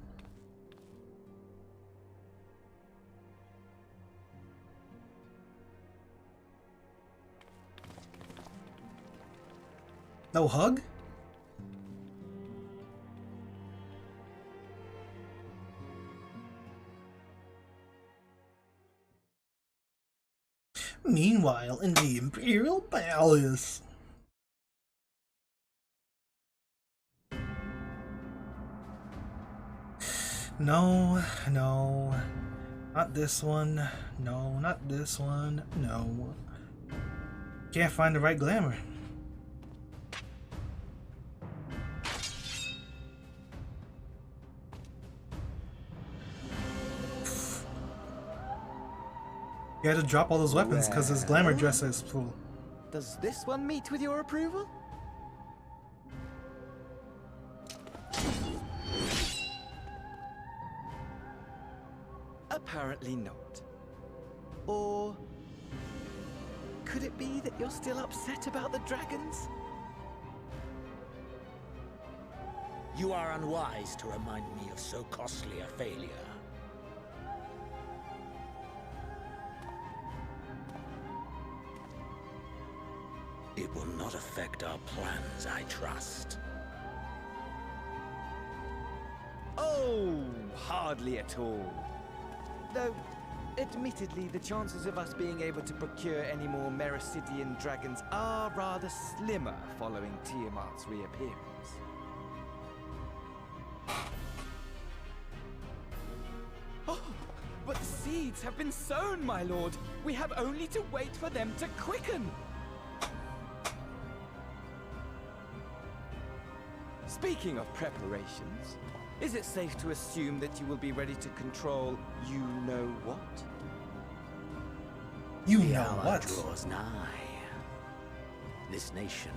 No hug? Meanwhile, in the Imperial Palace. No, no. Not this one. No, not this one. No. Can't find the right glamour. He had to drop all those weapons because his glamour dress is full. Does this one meet with your approval? Apparently not. Or could it be that you're still upset about the dragons? You are unwise to remind me of so costly a failure. It will not affect our plans, I trust. Oh, hardly at all. Though, admittedly, the chances of us being able to procure any more Mericidian dragons are rather slimmer following Tiamat's reappearance. Oh, but the seeds have been sown, my lord. We have only to wait for them to quicken. Speaking of preparations, is it safe to assume that you will be ready to control you-know-what? You the know hour what? draws nigh. This nation,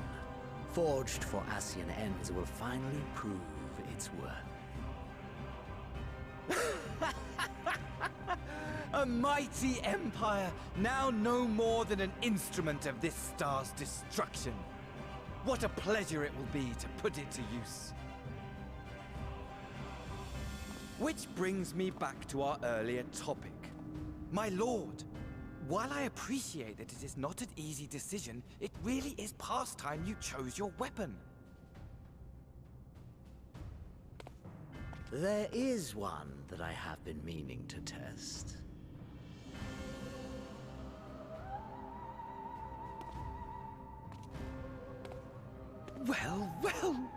forged for Ascian ends, will finally prove its worth. A mighty empire, now no more than an instrument of this star's destruction. What a pleasure it will be to put it to use. Which brings me back to our earlier topic. My lord, while I appreciate that it is not an easy decision, it really is past time you chose your weapon. There is one that I have been meaning to test. Well, well,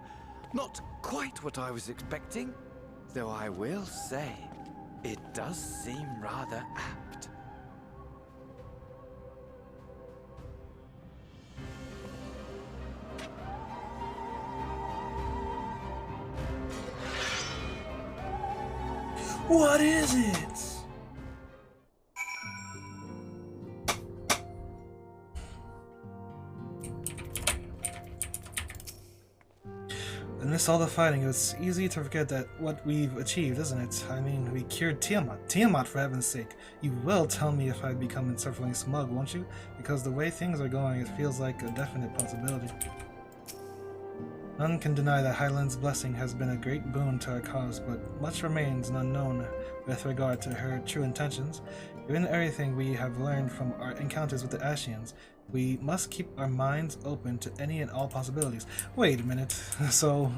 not quite what I was expecting, though I will say, it does seem rather apt. What is it? Amidst all the fighting, it's easy to forget that what we've achieved, isn't it? I mean, we cured Tiamat. Tiamat, for heaven's sake. You will tell me if I become insufferably smug, won't you? Because the way things are going, it feels like a definite possibility. None can deny that Hyland's blessing has been a great boon to our cause, but much remains unknown with regard to her true intentions. Given everything we have learned from our encounters with the Ashians, we must keep our minds open to any and all possibilities. Wait a minute, so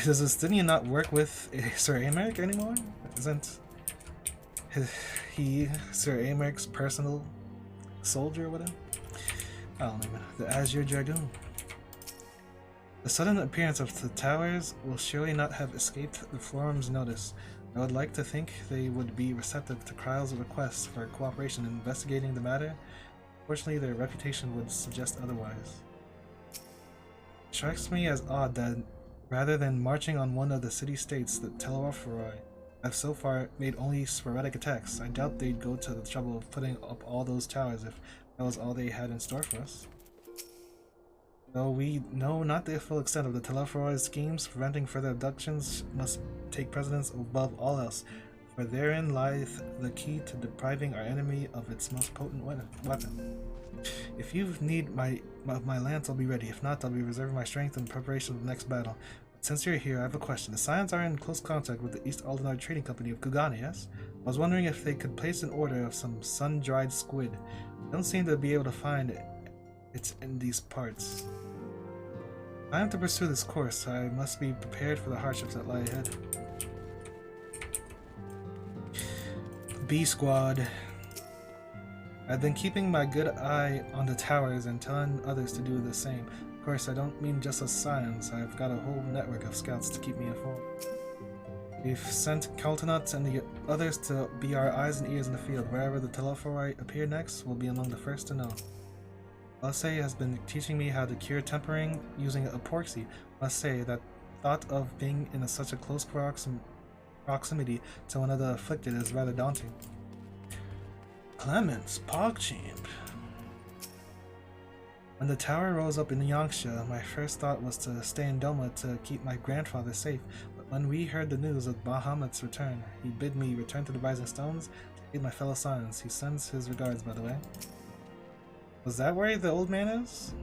does Justinian not work with Sir Aymeric anymore? Isn't he Sir Aymeric's personal soldier or whatever? I don't know, the Azure Dragoon. The sudden appearance of the towers will surely not have escaped the forum's notice. I would like to think they would be receptive to Kryle's requests for cooperation in investigating the matter. Fortunately, their reputation would suggest otherwise. It strikes me as odd that, rather than marching on one of the city-states, the Teleropheroi have so far made only sporadic attacks. I doubt they'd go to the trouble of putting up all those towers if that was all they had in store for us. Though we know not the full extent of the Telephoroi's schemes, preventing further abductions must take precedence above all else, for therein lieth the key to depriving our enemy of its most potent weapon. If you need my lance, I'll be ready. If not, I'll be reserving my strength in preparation of the next battle. But since you're here, I have a question. The Scions are in close contact with the East Aldenard Trading Company of Kugana, yes? I was wondering if they could place an order of some sun-dried squid. I don't seem to be able to find it. It's in these parts. If I am to pursue this course, I must be prepared for the hardships that lie ahead. B Squad. I've been keeping my good eye on the towers and telling others to do the same. Of course, I don't mean just us Scions. I've got a whole network of scouts to keep me informed. We've sent Caltonut and the others to be our eyes and ears in the field. Wherever the Telephoroi appear next, we'll be among the first to know. Alcé has been teaching me how to cure tempering using a porxy. Must say that thought of being in such a close proximity to one of the afflicted is rather daunting. Clemens, PogChamp. When the tower rose up in Yangsha, my first thought was to stay in Doma to keep my grandfather safe, but when we heard the news of Bahamut's return, he bid me return to the Rising Stones to aid my fellow Scions. He sends his regards, by the way. Was that where the old man is?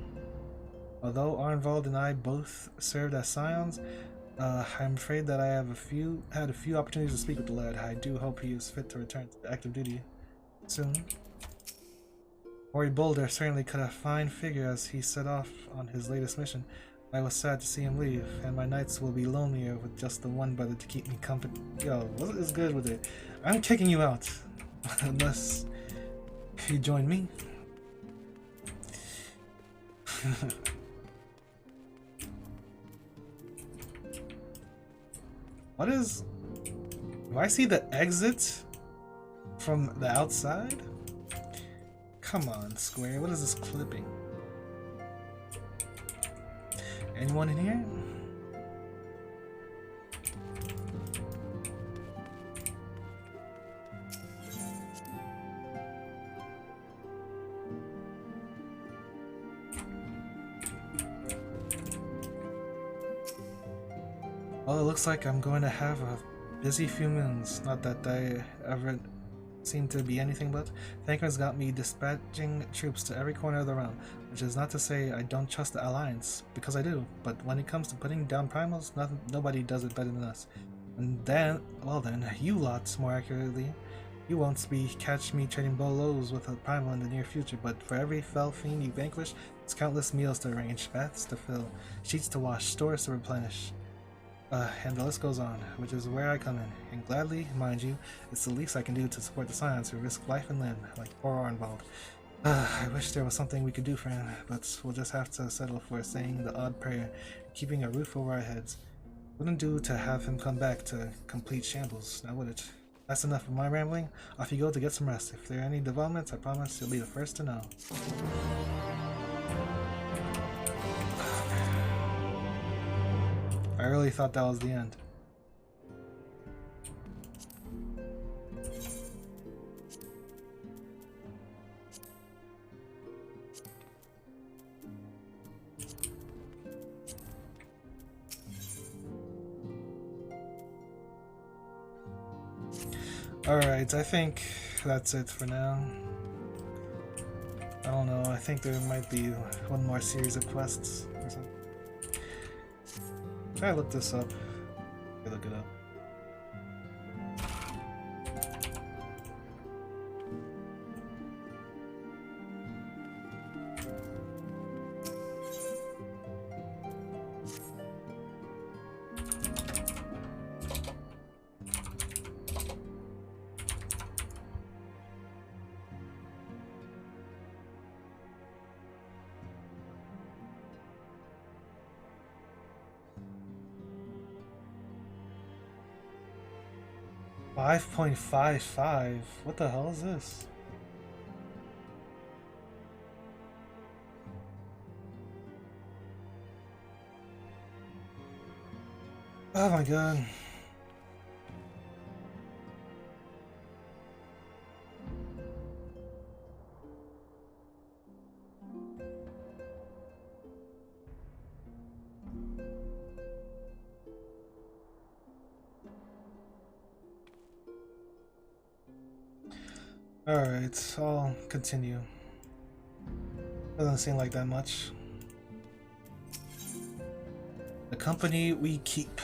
Although Arnvald and I both served as Scions, I'm afraid that I have had a few opportunities to speak with the lad. I do hope he is fit to return to active duty soon. Ori Boulder certainly cut a fine figure as he set off on his latest mission. I was sad to see him leave, and my nights will be lonelier with just the one brother to keep me company. Yo, what is good with it? I'm kicking you out, unless you join me. What is... Do I see the exit from the outside? Come on, Square. What is this clipping? Anyone in here? Well, it looks like I'm going to have a busy few moons. Not that I ever seem to be anything but. Thancred's got me dispatching troops to every corner of the realm, which is not to say I don't trust the Alliance, because I do, but when it comes to putting down primals, nobody does it better than us. And then, well then, you lots, more accurately. You won't catch me trading blows with a primal in the near future, but for every fell fiend you vanquish, it's countless meals to arrange, baths to fill, sheets to wash, stores to replenish. And the list goes on, which is where I come in. And gladly, mind you, it's the least I can do to support the Scions who risk life and limb, like poor Arnwald. I wish there was something we could do for him, but we'll just have to settle for saying the odd prayer, and keeping a roof over our heads. Wouldn't do to have him come back to complete shambles, now would it? That's enough of my rambling. Off you go to get some rest. If there are any developments, I promise you'll be the first to know. I really thought that was the end. Alright, I think that's it for now. I don't know, I think there might be one more series of quests or something. Try to look this up. Look it up. .55. What the hell is this? Oh my god. Alright, I'll continue. Doesn't seem like that much. The company we keep.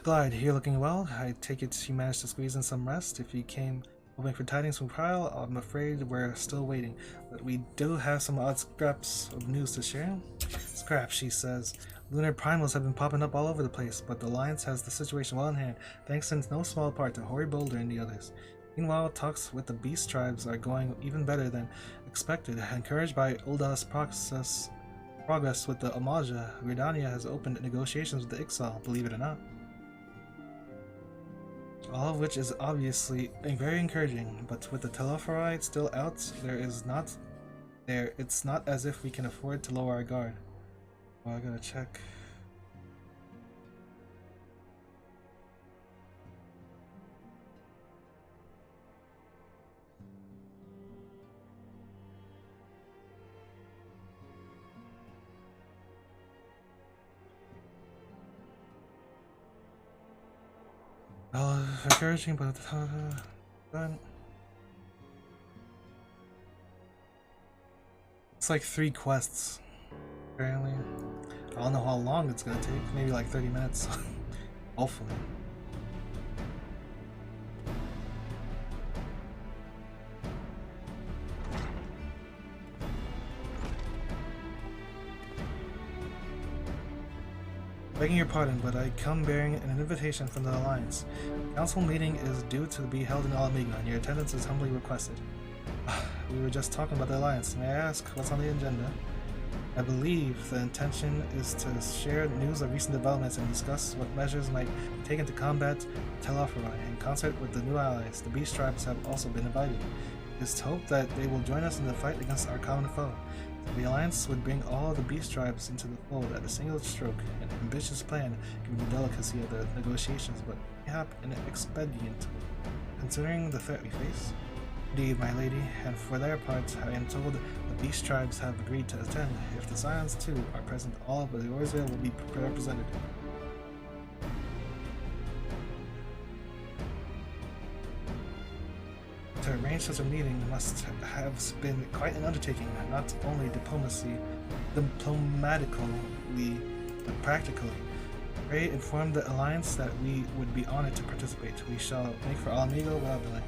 Glide, you're looking well. I take it you managed to squeeze in some rest. If you came hoping for tidings from Kyle, I'm afraid we're still waiting. But we do have some odd scraps of news to share. Scraps, she says. Lunar primals have been popping up all over the place, but the Alliance has the situation well in hand, thanks in no small part to Hoary Boulder and the others. Meanwhile, talks with the Beast Tribes are going even better than expected. Encouraged by Ulda's progress with the Amaja, Gridania has opened negotiations with the Ixal, believe it or not. All of which is obviously very encouraging, but with the Telephorai still out, it's not as if we can afford to lower our guard. Oh, I gotta check. Encouraging, but it's like 3 quests. Apparently. I don't know how long it's gonna take. Maybe like 30 minutes. Hopefully. Begging your pardon, but I come bearing an invitation from the Alliance. The council meeting is due to be held in Alamiga, and your attendance is humbly requested. We were just talking about the Alliance. May I ask what's on the agenda? I believe the intention is to share news of recent developments and discuss what measures might be taken to combat Telephorai. In concert with the new allies, the Beast Tribes have also been invited. It is hoped that they will join us in the fight against our common foe. The Alliance would bring all the Beast Tribes into the fold at a single stroke, an ambitious plan given the delicacy of the negotiations, but perhaps an expedient, considering the threat we face. Indeed, my lady, and for their part, I am told the Beast Tribes have agreed to attend. If the Scions, too, are present, all of the Orzvale will be represented. to arrange such a meeting must have been quite an undertaking, not only diplomatically, but practically. Ray informed the Alliance that we would be honored to participate. We shall make for Alamigo without delay.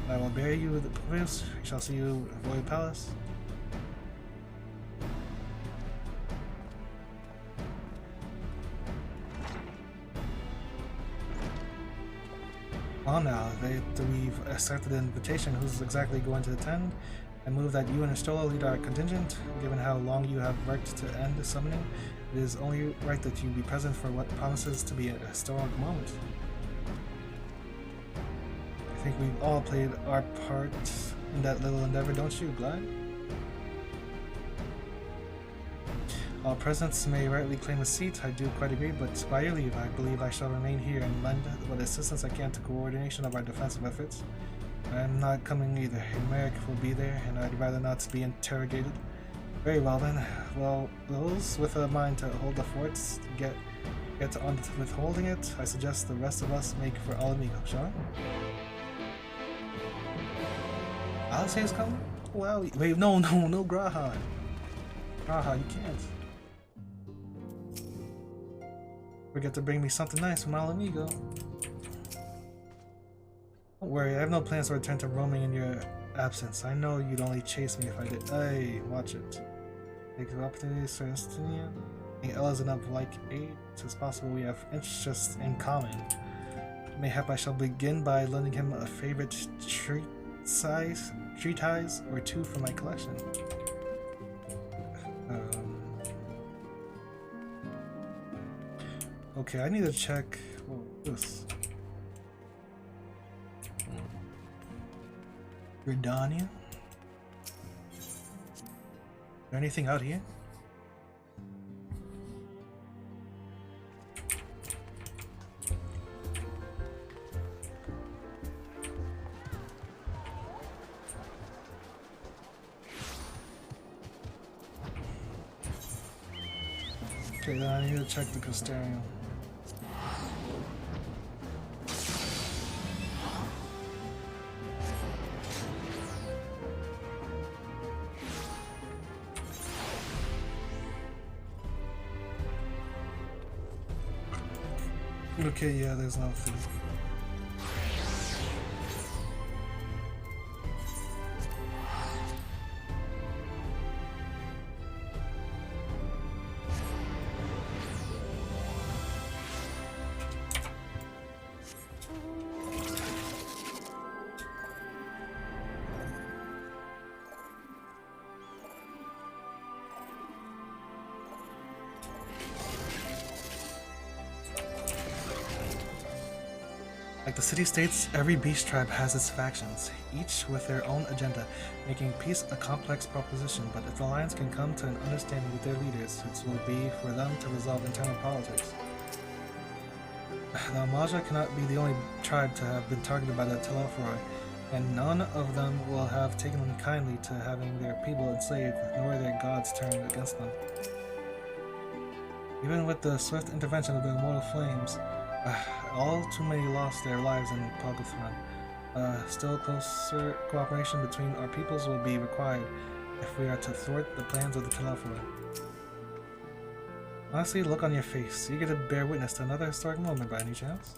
I will bear you with the proofs. We shall see you at Royal Palace. Well now, we've accepted the invitation. Who's exactly going to attend? I move that you and Estola lead our contingent. Given how long you have worked to end the summoning, it is only right that you be present for what promises to be a historic moment. I think we've all played our part in that little endeavor, don't you, Glad? All presents may rightly claim a seat, I do quite agree, but by your leave, I believe I shall remain here and lend what assistance I can to coordination of our defensive efforts. I am not coming either. Merrick will be there, and I'd rather not be interrogated. Very well then. Well, those with a mind to hold the forts get on with holding it, I suggest the rest of us make for Alamigo, shall we? Alice is coming? Well, wait, no, Graha. Graha, you can't. Forget to bring me something nice from Alamigo. Don't worry, I have no plans to return to roaming in your absence. I know you'd only chase me if I did. Hey, watch it. Take the opportunity to start Estinian. I think Ella's enough like 8. It's possible we have interests in common. Mayhap I shall begin by lending him a favorite treatise or two from my collection. Okay, I need to check this. Gridania? Is there anything out here? Okay, then I need to check the Custarium. Okay, yeah, there's nothing. Like the city-states, every beast tribe has its factions, each with their own agenda, making peace a complex proposition, but if the Alliance can come to an understanding with their leaders, it will be for them to resolve internal politics. The Amaja cannot be the only tribe to have been targeted by the Telephoroi, and none of them will have taken kindly to having their people enslaved, nor their gods turned against them. Even with the swift intervention of the immortal flames, all too many lost their lives in Pogethron. Still closer cooperation between our peoples will be required if we are to thwart the plans of the Telephoroi. Honestly, look on your face. Eager to bear witness to another historic moment by any chance?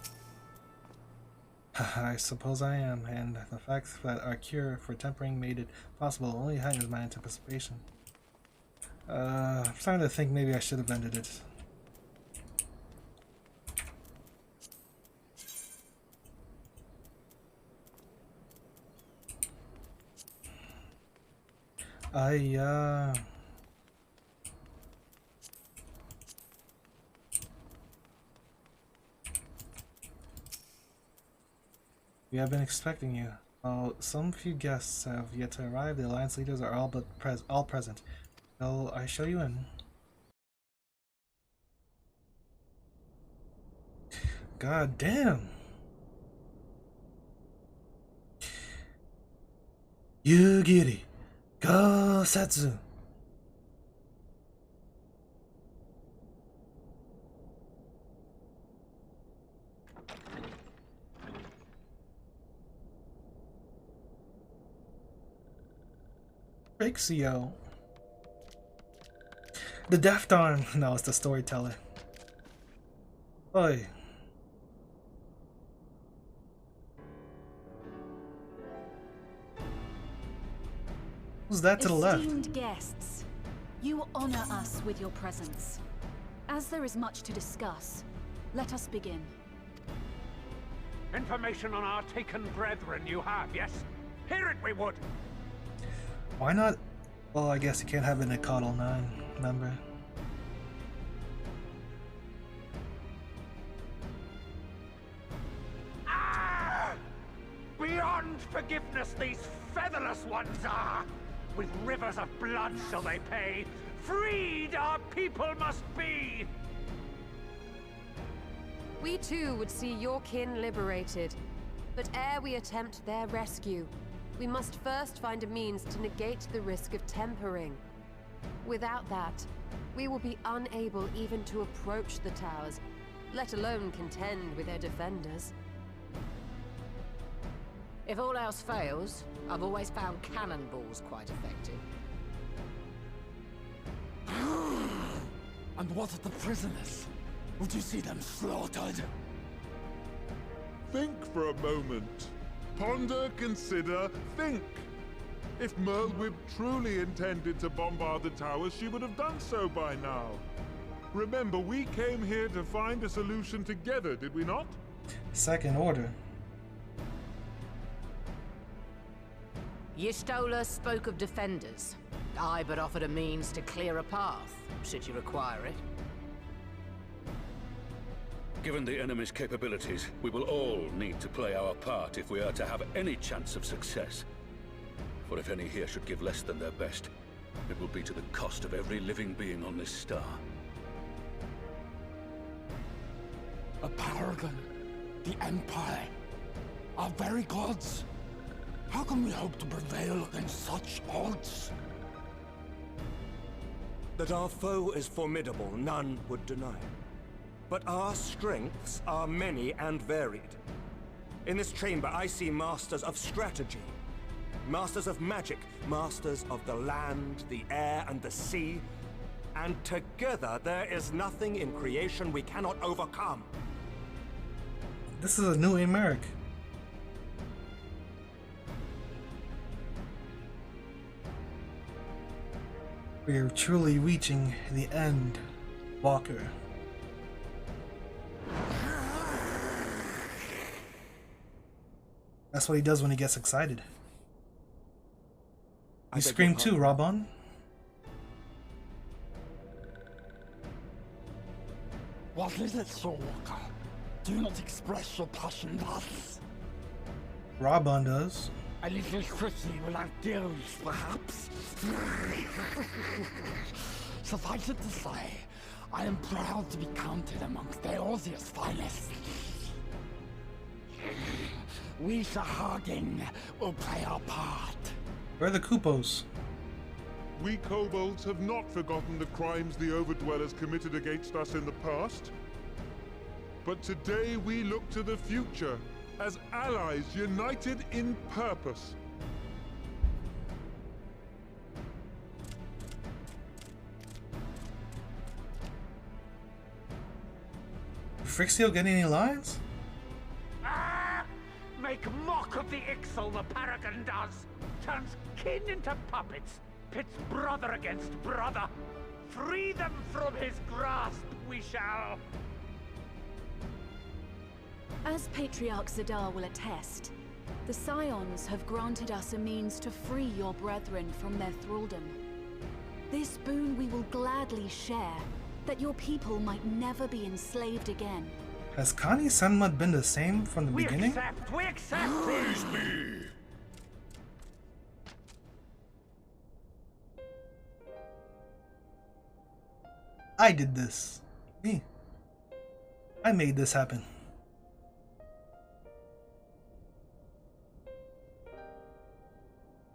I suppose I am, and the fact that our cure for tempering made it possible only heightens my anticipation. I'm starting to think maybe I should have ended it. We have been expecting you. While some few guests have yet to arrive, the Alliance leaders are all present. Shall I show you in? God damn! Yugiri Kosetsu. Ixio. The Deft Arm. No, it's the storyteller. Oi. Who's that to the left? Esteemed guests, you honor us with your presence. As there is much to discuss, let us begin. Information on our taken brethren you have, yes? Hear it we would! Why not? Well, I guess you can't have it in a Coddle 9 member. Ah! Beyond forgiveness these featherless ones are! With rivers of blood shall they pay. Freed our people must be! We too would see your kin liberated. But ere we attempt their rescue, we must first find a means to negate the risk of tempering. Without that, we will be unable even to approach the towers, let alone contend with their defenders. If all else fails, I've always found cannonballs quite effective. And what of the prisoners? Would you see them slaughtered? Think for a moment. Ponder, consider, think. If Merlwyb truly intended to bombard the towers, she would have done so by now. Remember, we came here to find a solution together, did we not? Second order. Y'shtola spoke of defenders. I but offered a means to clear a path, should you require it. Given the enemy's capabilities, we will all need to play our part if we are to have any chance of success. For if any here should give less than their best, it will be to the cost of every living being on this star. A paragon, the Empire, our very gods. How can we hope to prevail against such odds? That our foe is formidable, none would deny. But our strengths are many and varied. In this chamber, I see masters of strategy, masters of magic, masters of the land, the air, and the sea. And together, there is nothing in creation we cannot overcome. This is a new Emeric. We are truly reaching the end, Walker. That's what he does when he gets excited. You scream too, Rabon. What is it, Sir Walker? Do not express your passion thus. Rabon does. A little quickly without guilt, perhaps. Suffice it to say, I am proud to be counted amongst Eorzea's finest. We Sahagin will play our part. Where are the Kupos? We kobolds have not forgotten the crimes the Overdwellers committed against us in the past. But today we look to the future, as allies united in purpose. Frixio get any lines? Make mock of the Ixal, the Paragon does! Turns kin into puppets, pits brother against brother! Free them from his grasp, we shall! As Patriarch Zadar will attest, the Scions have granted us a means to free your brethren from their thraldom. This boon we will gladly share, that your people might never be enslaved again. Has Connie Sanmud been the same from the beginning? We accept! Praise me! I did this. Me. I made this happen.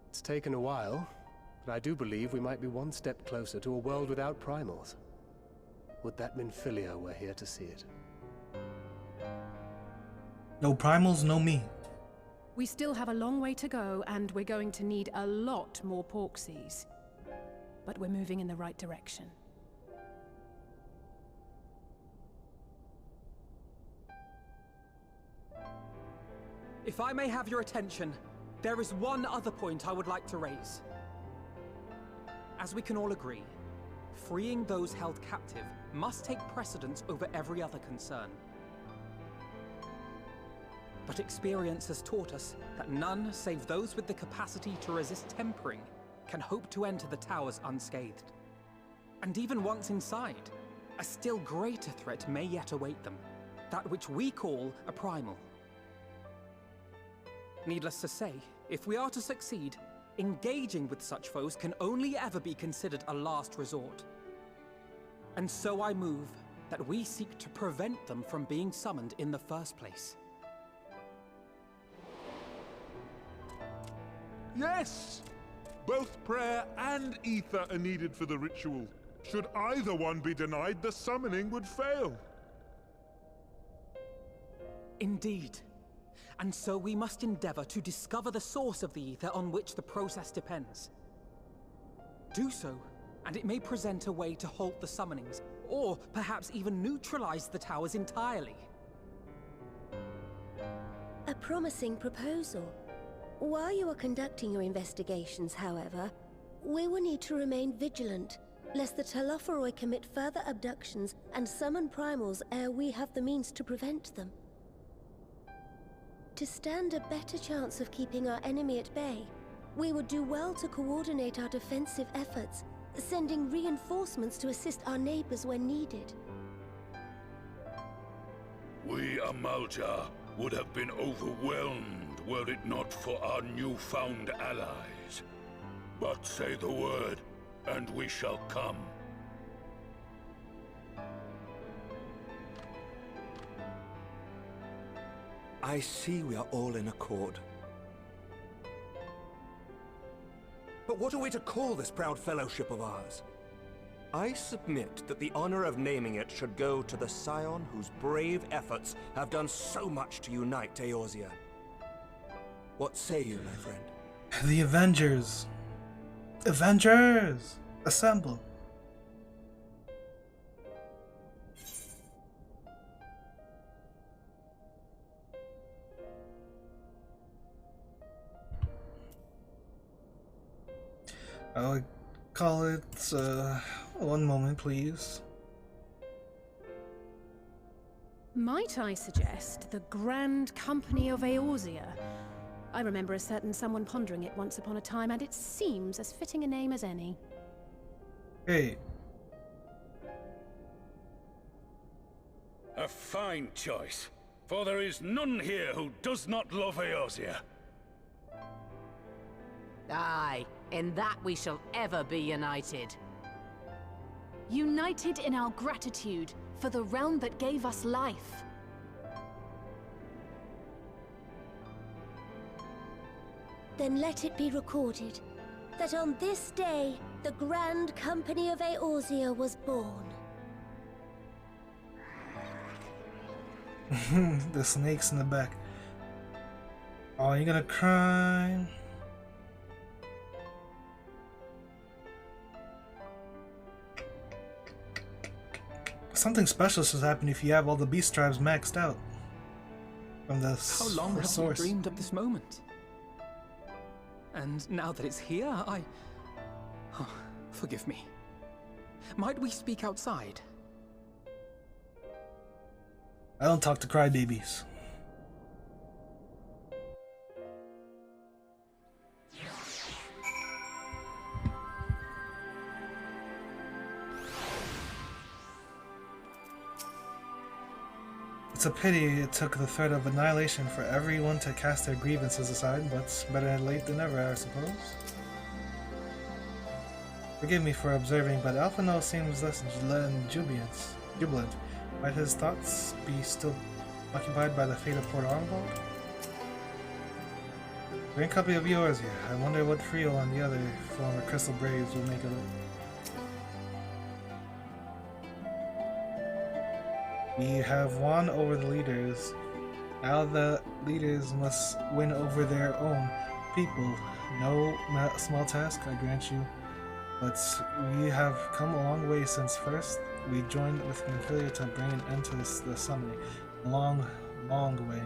It's taken a while, but I do believe we might be one step closer to a world without primals. Would that Minfilia were here to see it. No primals, no me. We still have a long way to go, and we're going to need a lot more porksies. But we're moving in the right direction. If I may have your attention, there is one other point I would like to raise. As we can all agree, freeing those held captive must take precedence over every other concern. But experience has taught us that none save those with the capacity to resist tempering can hope to enter the towers unscathed. And even once inside, a still greater threat may yet await them, that which we call a primal. Needless to say, if we are to succeed, engaging with such foes can only ever be considered a last resort. And so I move that we seek to prevent them from being summoned in the first place. Yes! Both prayer and ether are needed for the ritual. Should either one be denied, the summoning would fail. Indeed. And so we must endeavor to discover the source of the ether on which the process depends. Do so, and it may present a way to halt the summonings, or perhaps even neutralize the towers entirely. A promising proposal. While you are conducting your investigations, however, we will need to remain vigilant, lest the Telophoroi commit further abductions and summon primals ere we have the means to prevent them. To stand a better chance of keeping our enemy at bay, we would do well to coordinate our defensive efforts, sending reinforcements to assist our neighbors when needed. We Amalja would have been overwhelmed were it not for our newfound allies. But say the word, and we shall come. I see we are all in accord. But what are we to call this proud fellowship of ours? I submit that the honor of naming it should go to the scion whose brave efforts have done so much to unite Eorzea. What say you, my friend? The Avengers! Avengers! Assemble! I would call it, one moment, please. Might I suggest the Grand Company of Eorzea? I remember a certain someone pondering it once upon a time, and it seems as fitting a name as any. Hey. A fine choice, for there is none here who does not love Eorzea. Aye, in that we shall ever be united. United in our gratitude for the realm that gave us life. Then let it be recorded that on this day, the Grand Company of Eorzea was born. The snakes in the back. Oh, you're gonna cry? Something special should happen if you have all the beast tribes maxed out. From the How long have you dreamed of this moment? And now that it's here, oh, forgive me. Might we speak outside? I don't talk to crybabies. It's a pity it took the threat of annihilation for everyone to cast their grievances aside, but better late than never, I suppose. Forgive me for observing, but Alphino seems less jubilant. Might his thoughts be still occupied by the fate of Port Armvold? Grand Company of Eorzea. I wonder what Frio and the other former Crystal Braves will make of it. We have won over the leaders Now the leaders must win over their own people. No small task, I grant you. But we have come a long way since first we joined with Imperial to bring an end to the summoning. A long, long way.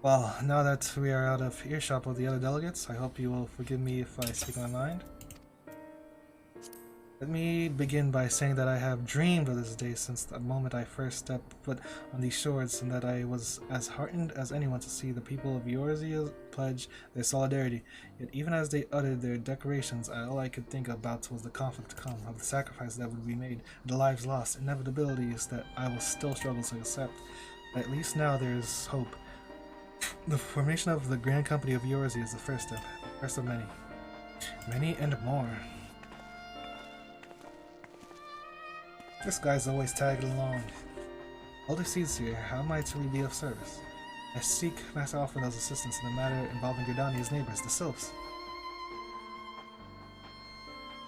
Well, now that we are out of earshot of the other delegates, I hope you will forgive me if I speak my mind. Let me begin by saying that I have dreamed of this day since the moment I first stepped foot on these shores, and that I was as heartened as anyone to see the people of Eorzea pledge their solidarity. Yet even as they uttered their declarations, all I could think about was the conflict to come, of the sacrifice that would be made, the lives lost, inevitabilities that I will still struggle to accept. But at least now there is hope. The formation of the Grand Company of Eorzea is the first step, the first of many. Many and more. This guy's always tagging along. Elder Seeds here, how am I to be of service? I seek Master Alphanel's assistance in the matter involving Gridania's neighbors, the Sylphs.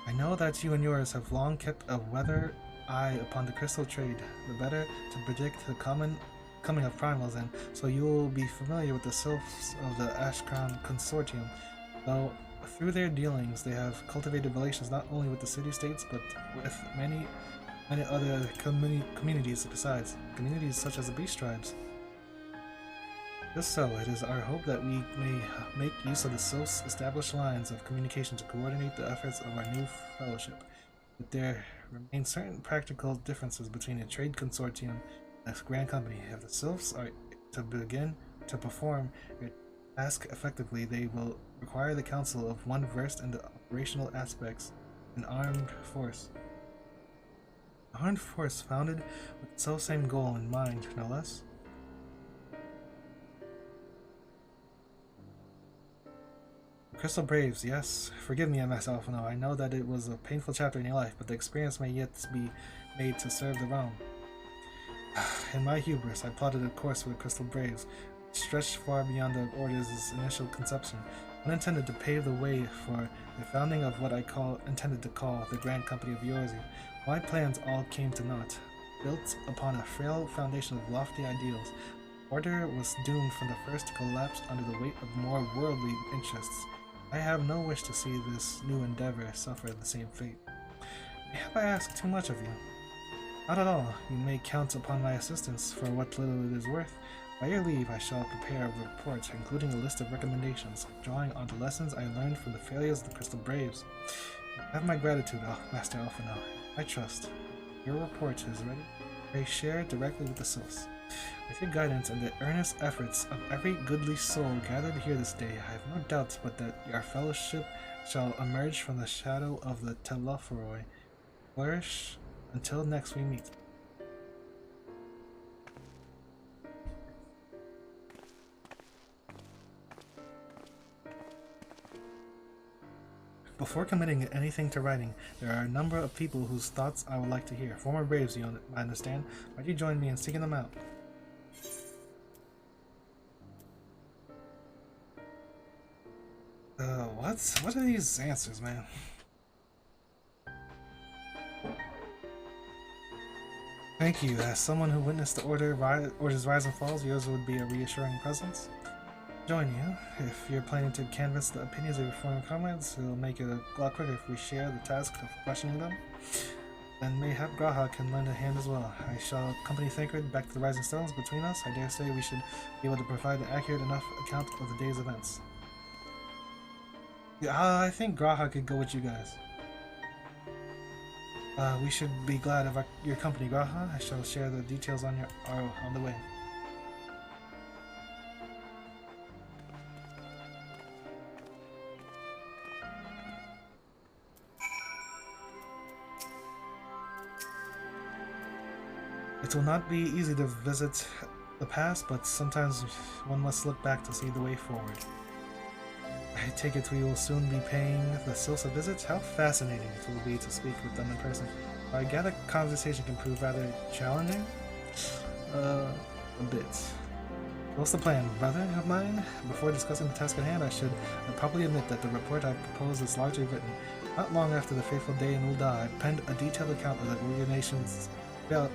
I know that you and yours have long kept a weather eye upon the crystal trade, the better to predict the coming of primals, and so you will be familiar with the Sylphs of the Ashcrown Consortium, though through their dealings they have cultivated relations not only with the city-states, but with many other communities besides, communities such as the Beast Tribes. Just so, it is our hope that we may make use of the Sylph's established lines of communication to coordinate the efforts of our new fellowship. But there remain certain practical differences between a trade consortium and a grand company. If the Sylphs are to begin to perform their task effectively, they will require the council of one versed in the operational aspects, an armed force. An armed force founded with the self-same goal in mind, no less. Crystal Braves, yes. Forgive me, myself. No, I know that it was a painful chapter in your life, but the experience may yet be made to serve the realm. In my hubris, I plotted a course for the Crystal Braves, which stretched far beyond the Order's initial conception, unintended to pave the way for the founding of what I intended to call the Grand Company of Eorzea. My plans all came to naught. Built upon a frail foundation of lofty ideals, Order was doomed from the first to collapse under the weight of more worldly interests. I have no wish to see this new endeavor suffer the same fate. Have I asked too much of you? Not at all. You may count upon my assistance for what little it is worth. By your leave, I shall prepare a report, including a list of recommendations, drawing on the lessons I learned from the failures of the Crystal Braves. You have my gratitude, Master Alphinaud. I trust. Your report is ready. Pray share it directly with the Sylphs. With your guidance and the earnest efforts of every goodly soul gathered here this day, I have no doubts but that our fellowship shall emerge from the shadow of the Telophoroi, flourish until next we meet. Before committing anything to writing, there are a number of people whose thoughts I would like to hear. Former Braves, I understand. Might you join me in seeking them out? What are these answers, man? Thank you. As someone who witnessed the Order's rise and falls, yours would be a reassuring presence. Join you. If you're planning to canvass the opinions of your former comrades, it'll make it a lot quicker if we share the task of questioning them. Then mayhap Graha can lend a hand as well. I shall accompany Thancred back to the Rising Stones. Between us, I dare say we should be able to provide an accurate enough account of the day's events. Yeah, I think Graha could go with you guys. We should be glad of your company, Graha. I shall share the details on the way. It will not be easy to visit the past, but sometimes one must look back to see the way forward. I take it we will soon be paying the Sylphs a visit? How fascinating it will be to speak with them in person. I gather conversation can prove rather challenging? A bit. What's the plan, brother of mine? Before discussing the task at hand, I should probably admit that the report I propose is largely written. Not long after the fateful day in Ul'dah, I penned a detailed account of the warrior nation's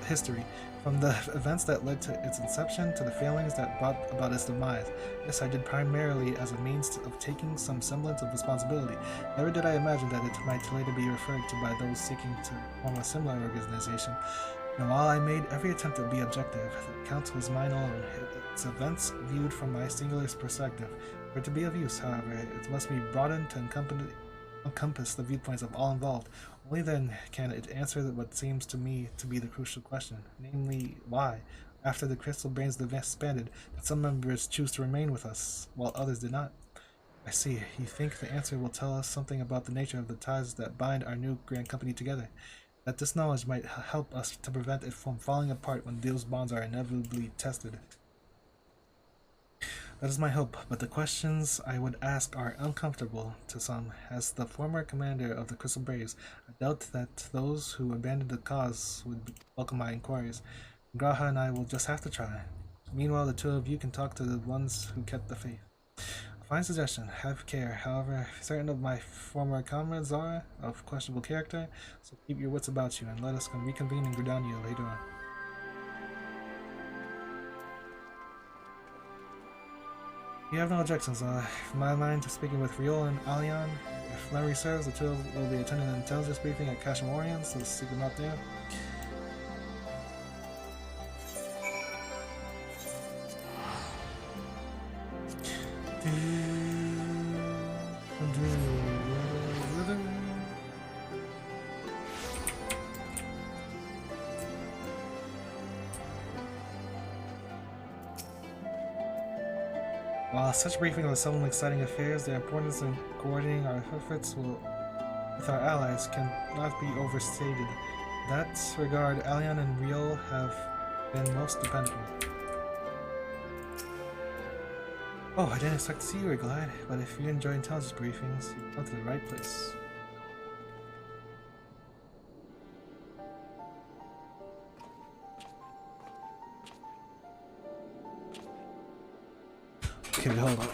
history, from the events that led to its inception to the failings that brought about its demise. This I did primarily as a means of taking some semblance of responsibility. Never did I imagine that it might later be referred to by those seeking to form a similar organization. And while I made every attempt to be objective, the account was mine alone, its events viewed from my singular perspective. For it to be of use, however, it must be broadened to encompass the viewpoints of all involved. Only then can it answer what seems to me to be the crucial question, namely, why, after the crystal brains disbanded, did some members choose to remain with us, while others did not? I see. You think the answer will tell us something about the nature of the ties that bind our new grand company together. That this knowledge might help us to prevent it from falling apart when those bonds are inevitably tested. That is my hope, but the questions I would ask are uncomfortable to some. As the former commander of the Crystal Braves, I doubt that those who abandoned the cause would welcome my inquiries. Graha and I will just have to try. Meanwhile, the two of you can talk to the ones who kept the faith. A fine suggestion. Have care. However, certain of my former comrades are of questionable character, so keep your wits about you and let us reconvene in Gridania later on. You have no objections. From my mind to speaking with Riol and Alian, if memory serves, the two will be attending an intelligence briefing at Kashamorian, so seek them out there. While such briefings are seldom exciting affairs, their importance in coordinating our efforts with our allies cannot be overstated. In that regard, Alian and Riol have been most dependable. Oh, I didn't expect to see you, Glide, but if you enjoy intelligence briefings, you've come to the right place. Okay, hold on.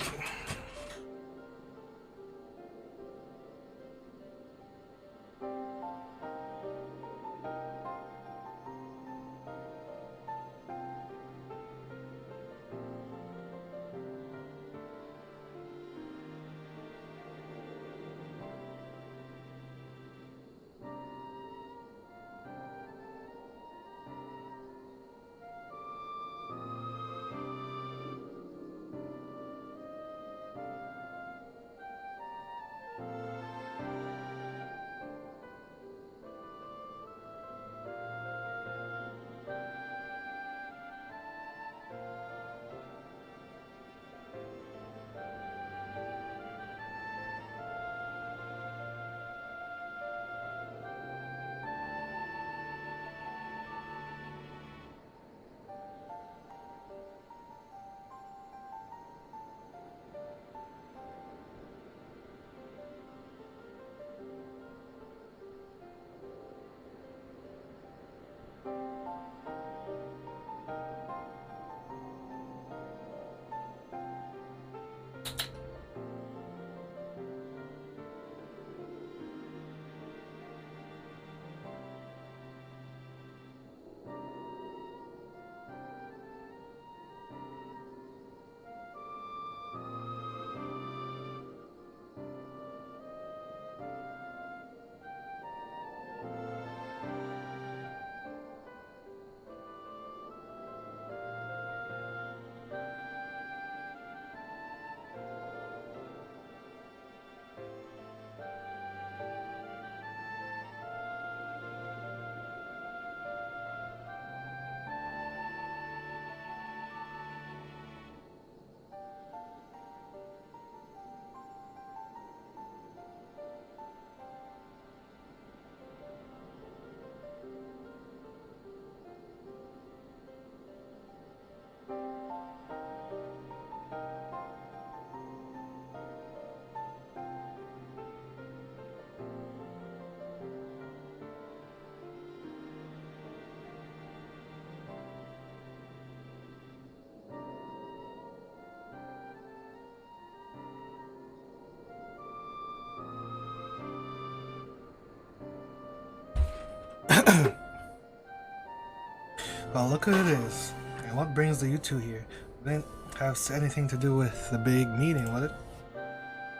Well, look who it is. And what brings the you two here? It didn't have anything to do with the big meeting, would it?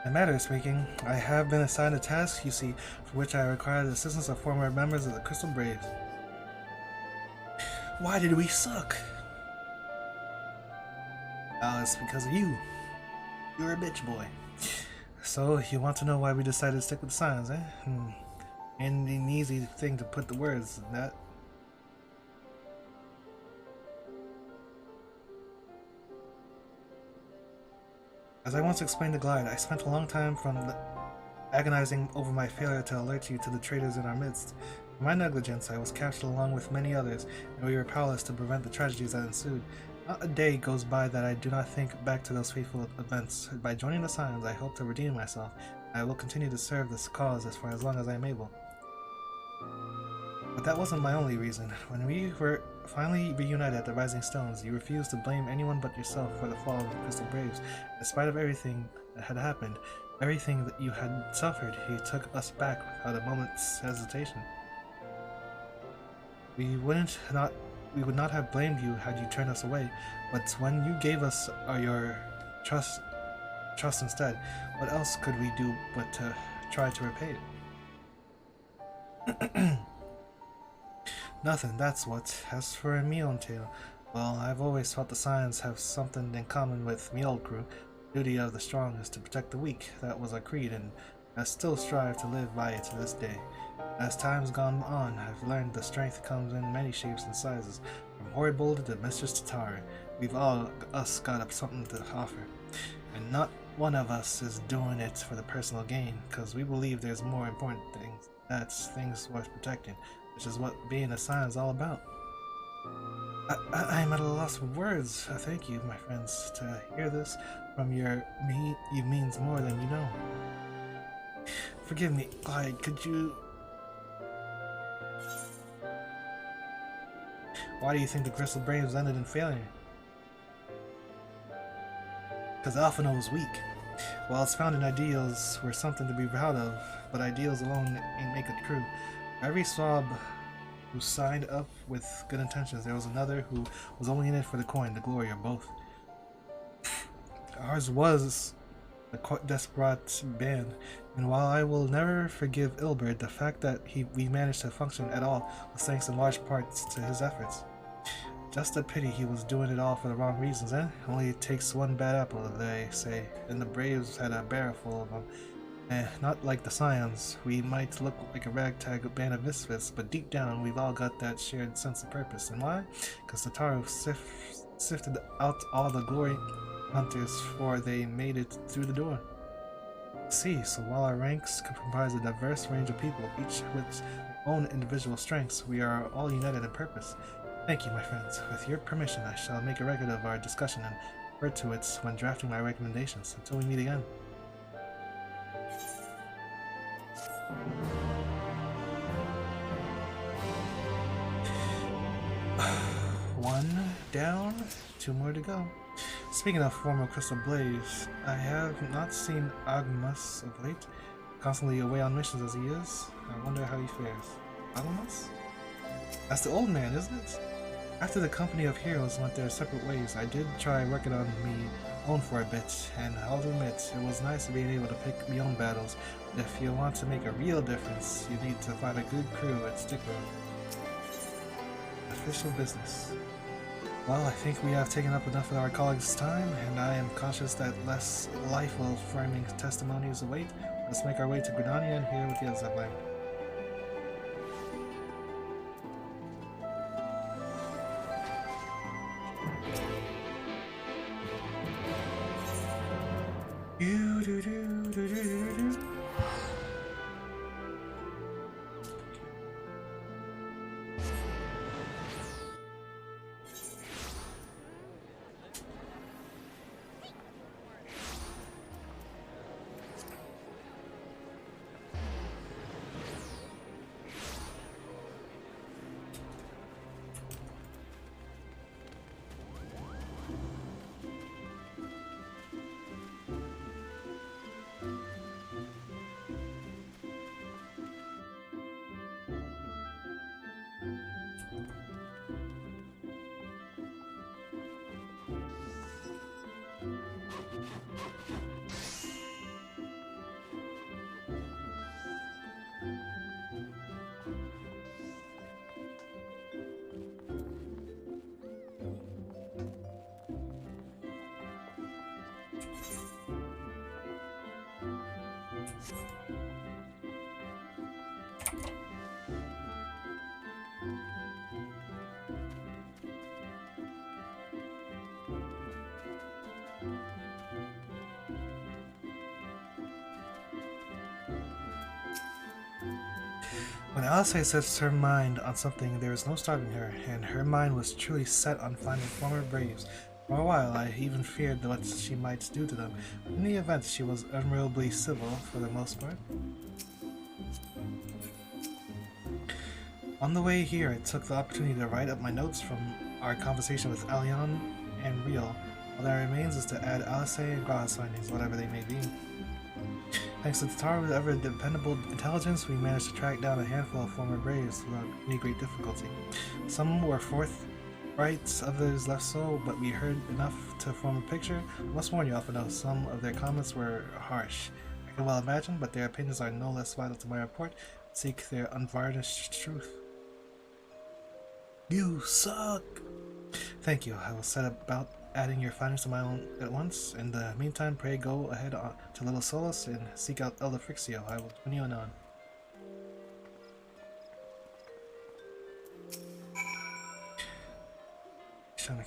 In matter of speaking, I have been assigned a task, you see, for which I require the assistance of former members of the Crystal Braves. Why did we suck? Oh, it's because of you. You're a bitch boy. So, you want to know why we decided to stick with the signs, eh? And an easy thing to put the words in that. As I once explained to Glide, I spent a long time agonizing over my failure to alert you to the traitors in our midst. For my negligence, I was captured along with many others, and we were powerless to prevent the tragedies that ensued. Not a day goes by that I do not think back to those fateful events. By joining the Signs, I hope to redeem myself, and I will continue to serve this cause for as long as I am able. But that wasn't my only reason. When we were finally reunited at the Rising Stones, you refused to blame anyone but yourself for the fall of the Crystal Braves. In spite of everything that had happened, everything that you had suffered, you took us back without a moment's hesitation. We would not have blamed you had you turned us away, but when you gave us your trust instead, what else could we do but to try to repay it? Nothing, that's what. As for me own tale, well, I've always thought the Signs have something in common with me old crew. The duty of the strong is to protect the weak. That was our creed, and I still strive to live by it to this day. As time's gone on, I've learned the strength comes in many shapes and sizes. From Horrible to Mistress Tatara, we've all got up something to offer. And not one of us is doing it for the personal gain, because we believe there's more important things. That's things worth protecting, which is what being a Sign is all about. I'm at a loss for words. Thank you, my friends. To hear this from you means more than you know. Forgive me, Clyde, could you... Why do you think the Crystal Braves ended in failure? Because Alphino was weak. While its founding ideals were something to be proud of, but ideals alone ain't make it true. For every swab who signed up with good intentions, there was another who was only in it for the coin, the glory, or both. Ours was a desperate band, and while I will never forgive Ilbert, the fact that we managed to function at all was thanks in large parts to his efforts. Just a pity he was doing it all for the wrong reasons, eh? Only it takes one bad apple, they say, and the Braves had a barrel full of them. Not like the Scions. We might look like a ragtag band of misfits, but deep down we've all got that shared sense of purpose. And why? Because Tatara sifted out all the glory hunters before they made it through the door. See, so while our ranks comprise a diverse range of people, each with their own individual strengths, we are all united in purpose. Thank you, my friends. With your permission, I shall make a record of our discussion and refer to it when drafting my recommendations. Until we meet again. One down, 2 more to go. Speaking of former Crystal Blaze, I have not seen Agmas of late, constantly away on missions as he is. I wonder how he fares. Agmas? That's the old man, isn't it? After the company of heroes went their separate ways, I did try working on me own for a bit, and I'll admit, it was nice being able to pick me own battles, but if you want to make a real difference, you need to find a good crew and stick with them. Official business. Well, I think we have taken up enough of our colleagues' time, and I am conscious that less life-affirming testimonies await. Let's make our way to Gridania and hear what the others have learned. When Alice sets her mind on something, there is no stopping her, and her mind was truly set on finding former braves. For a while, I even feared what she might do to them. In the event, she was admirably civil for the most part. On the way here, I took the opportunity to write up my notes from our conversation with Alion and Real. All that remains is to add Alice and Graha's findings, whatever they may be. Thanks to the Tower's ever-dependable intelligence, we managed to track down a handful of former braves without any great difficulty. Some were forthright, others less so, but we heard enough to form a picture. I must warn you, Alphino, some of their comments were harsh. I can well imagine, but their opinions are no less vital to my report. Seek their unvarnished truth. You suck! Thank you. I will set about adding your findings to my own at once. In the meantime, pray go ahead to Little Solus and seek out Elder Frixio. I will join you anon. Shanik.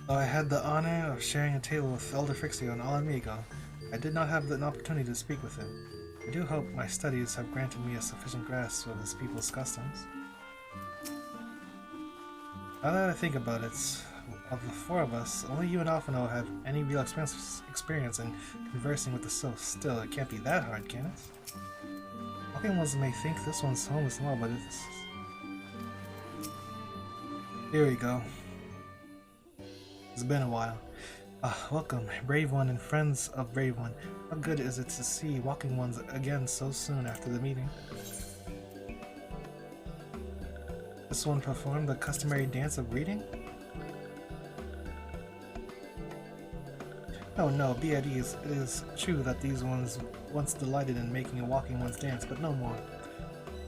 Though I had the honor of sharing a table with Elder Frixio and Alamigo, I did not have an opportunity to speak with him. I do hope my studies have granted me a sufficient grasp of his people's customs. Now that I think about it, of the four of us, only you and Alphino have any real experience in conversing with the sylphs. Still, it can't be that hard, can it? Walking ones may think this one's home as well, but it's... Here we go. It's been a while. Welcome, Brave One and friends of Brave One. How good is it to see Walking Ones again so soon after the meeting? This one performed the customary dance of greeting? No, be at ease. It is true that these ones once delighted in making a Walking Ones dance, but no more.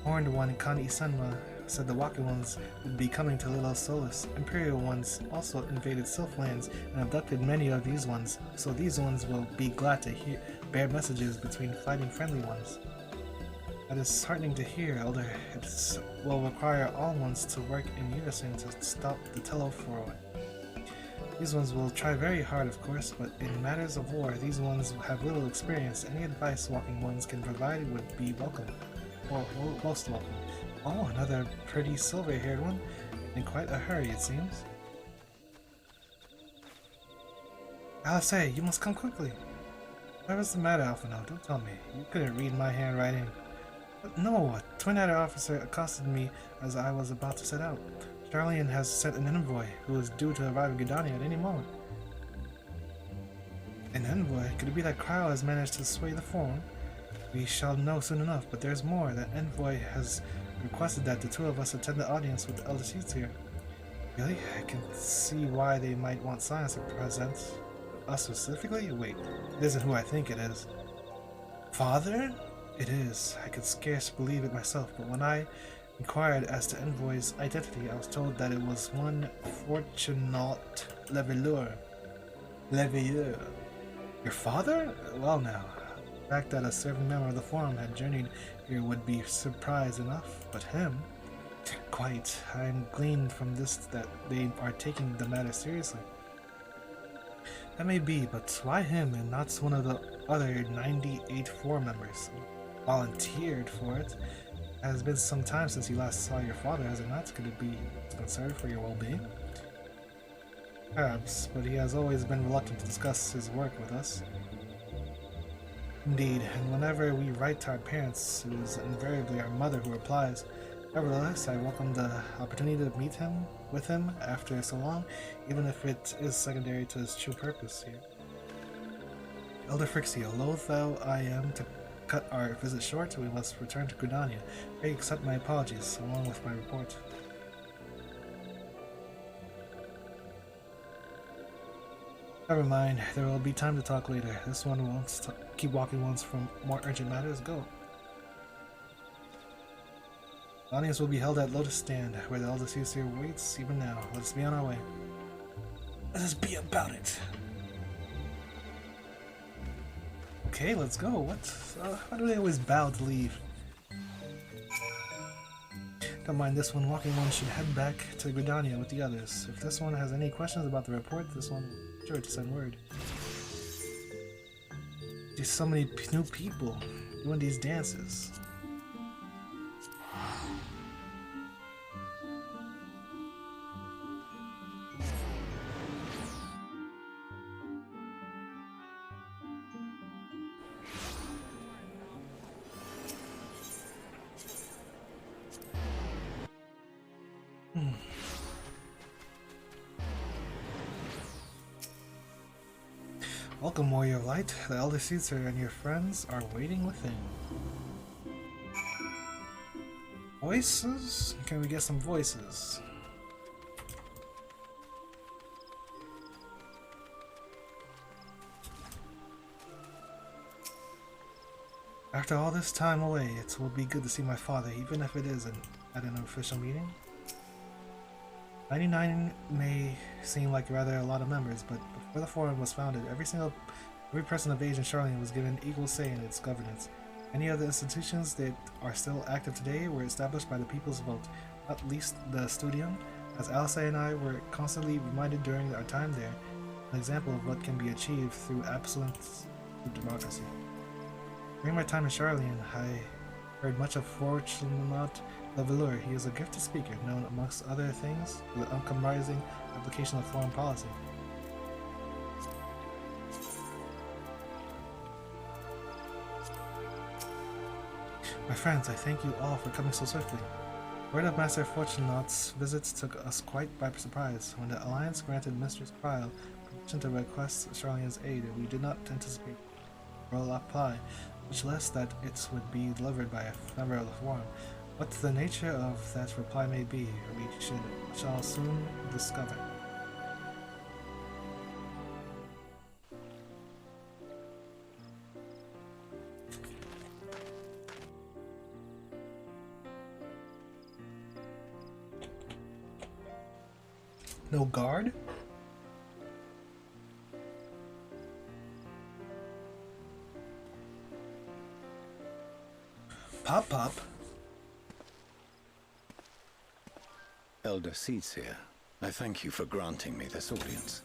Horned One Kani Senma said the Walking Ones would be coming to Little Solus. Imperial Ones also invaded Sylph lands and abducted many of these ones, so these ones will be glad to bear messages between fighting friendly ones. That is heartening to hear, Elder. It will require all ones to work in unison to stop the Telefroi. These ones will try very hard, of course, but in matters of war, these ones have little experience. Any advice Walking Ones can provide would be welcome. Or most welcome. Oh, another pretty silver-haired one. In quite a hurry, it seems. Alice, you must come quickly. Whatever's the matter, Alphino? Don't tell me. You couldn't read my handwriting. But no, a Twin-Adder officer accosted me as I was about to set out. Charlian has sent an envoy who is due to arrive in Gridania at any moment. An envoy? Could it be that Cryo has managed to sway the forum? We shall know soon enough, but there's more. That envoy has requested that the two of us attend the audience with the Elder Seats here. Really? I can see why they might want Science to present us specifically? Wait, it isn't who I think it is. Father? It is. I could scarce believe it myself, but when I inquired as to Envoy's identity, I was told that it was one Fortunat Leveilleur. Your father? Well now, the fact that a serving member of the Forum had journeyed here would be surprise enough, but him? Quite. I'm gleaned from this that they are taking the matter seriously. That may be, but why him and not one of the other 98 Forum members? Volunteered for it. It has been some time since you last saw your father, has it not? Could it be concerned for your well-being? Perhaps, but he has always been reluctant to discuss his work with us. Indeed, and whenever we write to our parents, it is invariably our mother who replies. Nevertheless, I welcome the opportunity to meet with him after so long, even if it is secondary to his true purpose here. Elder Frixio, loath though I am to cut our visit short, we must return to Gridania. Pray accept my apologies, along with my report. Never mind, there will be time to talk later. This one wants to keep walking once from more urgent matters. Go. The audience will be held at Lotus Stand, where the Elder Caesar waits even now. Let us be on our way. Let us be about it. Okay, let's go. What? Why do they always bow to leave? Don't mind this one. Walking one should head back to Gridania with the others. If this one has any questions about the report, this one is sure to send word. There's so many new people doing these dances. Welcome, Warrior of Light. The Elder Caesar and your friends are waiting within. Voices? Can we get some voices? After all this time away, it will be good to see my father, even if it isn't at an official meeting. 99 may seem like rather a lot of members, but before the Forum was founded, every person of age in Charlene was given equal say in its governance. Any of the institutions that are still active today were established by the people's vote, not least the Studium, as Alice and I were constantly reminded during our time there, an example of what can be achieved through absolute democracy. During my time in Charlene, I heard much of Fortunat Lavalure. He is a gifted speaker, known amongst other things for the uncompromising application of foreign policy. My friends, I thank you all for coming so swiftly. Word of Master Fortunat's visits took us quite by surprise. When the Alliance granted Mistress Cryle permission to request Charlene's aid, we did not anticipate royal apply, much less that it would be delivered by a member of the Forum. What the nature of that reply may be, we shall soon discover. No guard? Pop. Elder Caesar, I thank you for granting me this audience.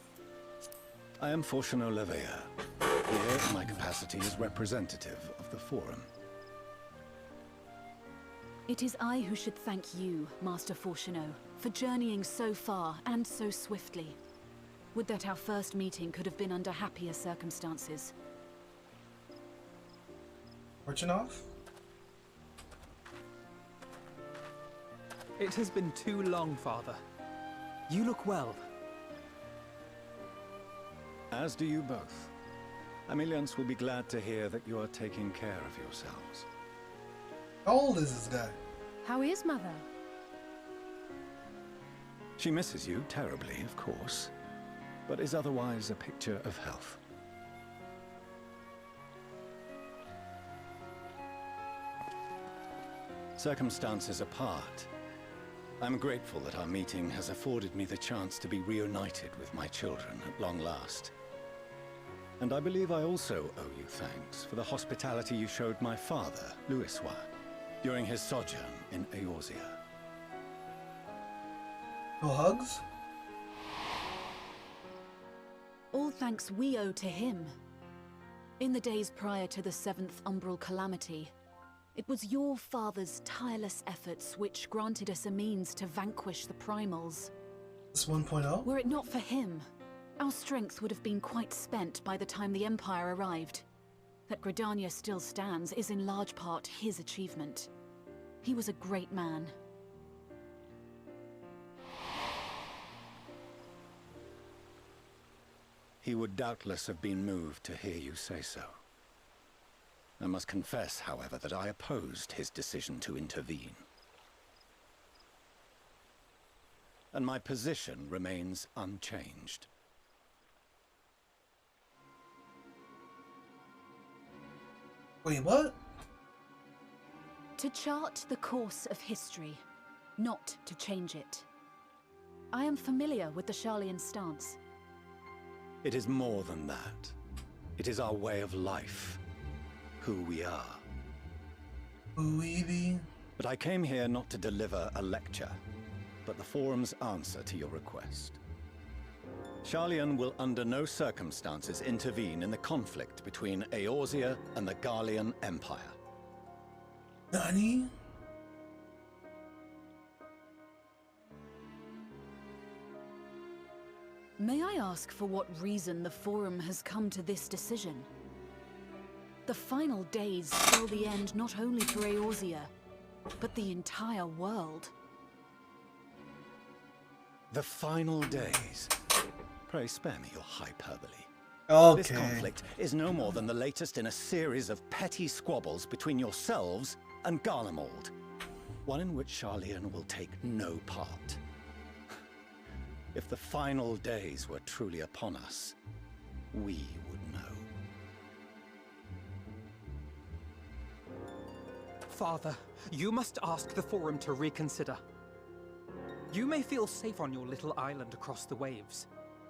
I am Fortuno Levea, here in my capacity as representative of the Forum. It is I who should thank you, Master Fortuno, for journeying so far and so swiftly. Would that our first meeting could have been under happier circumstances. Fortunov? It has been too long, Father. You look well. As do you both. Ameliance will be glad to hear that you are taking care of yourselves. How old is this guy? How is Mother? She misses you terribly, of course, but is otherwise a picture of health. Circumstances apart, I'm grateful that our meeting has afforded me the chance to be reunited with my children at long last. And I believe I also owe you thanks for the hospitality you showed my father, Louisois, during his sojourn in Eorzea. No hugs? All thanks we owe to him. In the days prior to the 7th Umbral Calamity, it was your father's tireless efforts which granted us a means to vanquish the Primals. This 1.0? Were it not for him, our strength would have been quite spent by the time the Empire arrived. That Gridania still stands is in large part his achievement. He was a great man. He would doubtless have been moved to hear you say so. I must confess, however, that I opposed his decision to intervene. And my position remains unchanged. Wait, what? To chart the course of history, not to change it. I am familiar with the Sharlayan stance. It is more than that. It is our way of life. Who we are. Who we be? But I came here not to deliver a lecture, but the Forum's answer to your request. Sharlayan will under no circumstances intervene in the conflict between Eorzea and the Garlean Empire. Nani? May I ask for what reason the Forum has come to this decision? The final days spell the end not only for Eorzea, but the entire world. The final days? Pray spare me your hyperbole. Okay. This conflict is no more than the latest in a series of petty squabbles between yourselves and Garlemald, one in which Sharlayan will take no part. If the final days were truly upon us, we would know. Father, you must ask the Forum to reconsider. You may feel safe on your little island across the waves,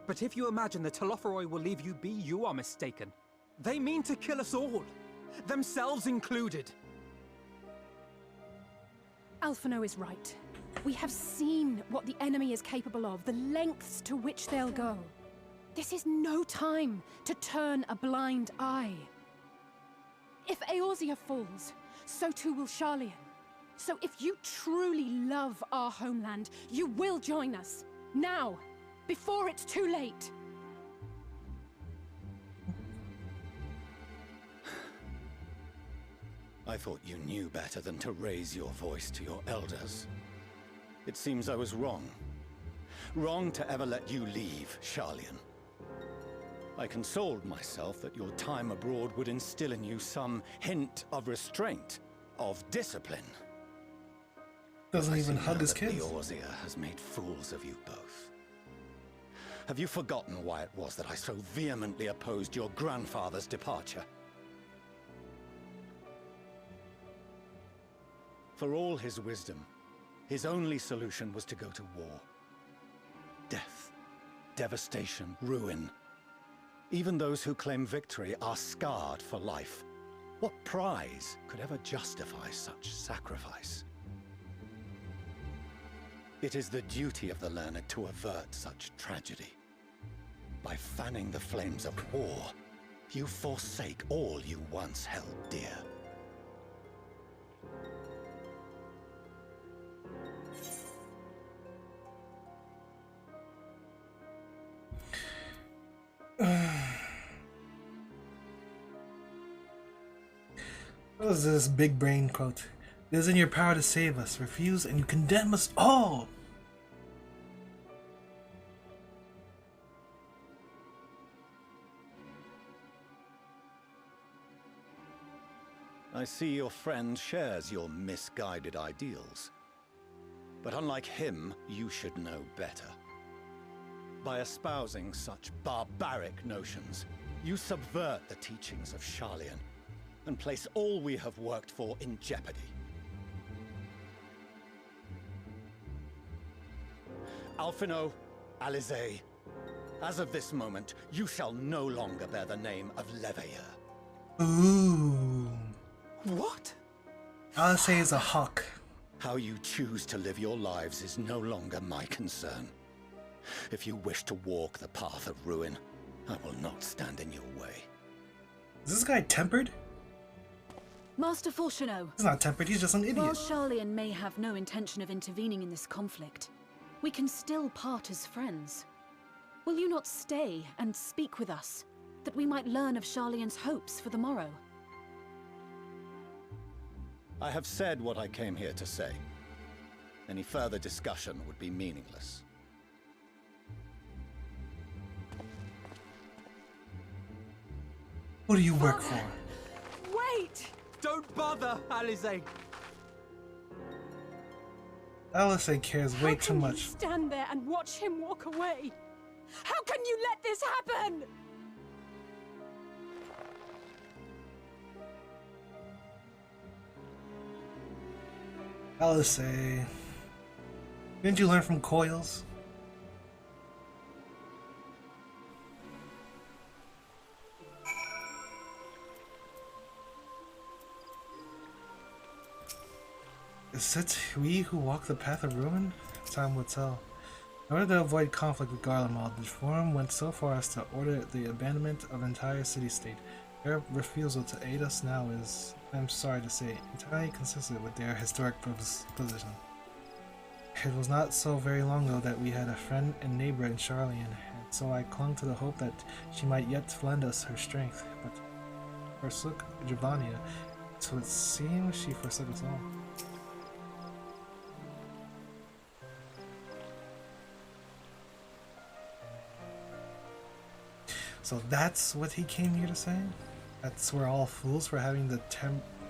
but if you imagine the Telophoroi will leave you be, you are mistaken. They mean to kill us all, themselves included. Alphino is right. We have seen what the enemy is capable of, the lengths to which they'll go. This is no time to turn a blind eye. If Eorzea falls, so too will Sharlayan. So if you truly love our homeland, you will join us. Now, before it's too late. I thought you knew better than to raise your voice to your elders. It seems I was wrong. Wrong to ever let you leave, Sharlayan. I consoled myself that your time abroad would instill in you some hint of restraint, of discipline. Doesn't even hug his kids. kids. Eorzea has made fools of you both. Have you forgotten why it was that I so vehemently opposed your grandfather's departure? For all his wisdom, his only solution was to go to war. Death, devastation, ruin. Even those who claim victory are scarred for life. What prize could ever justify such sacrifice? It is the duty of the learned to avert such tragedy. By fanning the flames of war, you forsake all you once held dear. What is this big brain quote? It is in your power to save us. Refuse and you condemn us all. I see your friend shares your misguided ideals. But unlike him, you should know better. By espousing such barbaric notions, you subvert the teachings of Sharlayan and place all we have worked for in jeopardy. Alphino, Alisaie, as of this moment, you shall no longer bear the name of Leveilleur. Ooh. What? Alisaie is a hawk. How you choose to live your lives is no longer my concern. If you wish to walk the path of ruin, I will not stand in your way. Is this guy tempered? Master Fourcheneau. He's not tempered, he's just an idiot. While Sharlayan may have no intention of intervening in this conflict, we can still part as friends. Will you not stay and speak with us, that we might learn of Sharlayan's hopes for the morrow? I have said what I came here to say. Any further discussion would be meaningless. Who do you work for? Wait! Don't bother, Alisaie. Alisaie cares way too much. Stand there and watch him walk away. How can you let this happen? I'll say, didn't you learn from coils? Is it we who walk the path of ruin? Time will tell. In order to avoid conflict with Garlemald, the Forum went so far as to order the abandonment of entire city-state. Their refusal to aid us now is, I'm sorry to say, entirely consistent with their historic position. It was not so very long ago that we had a friend and neighbor in Charlian, and so I clung to the hope that she might yet lend us her strength, but forsook Giovannia, so it seems she forsook us all. So that's what he came here to say? That's we're all fools for having the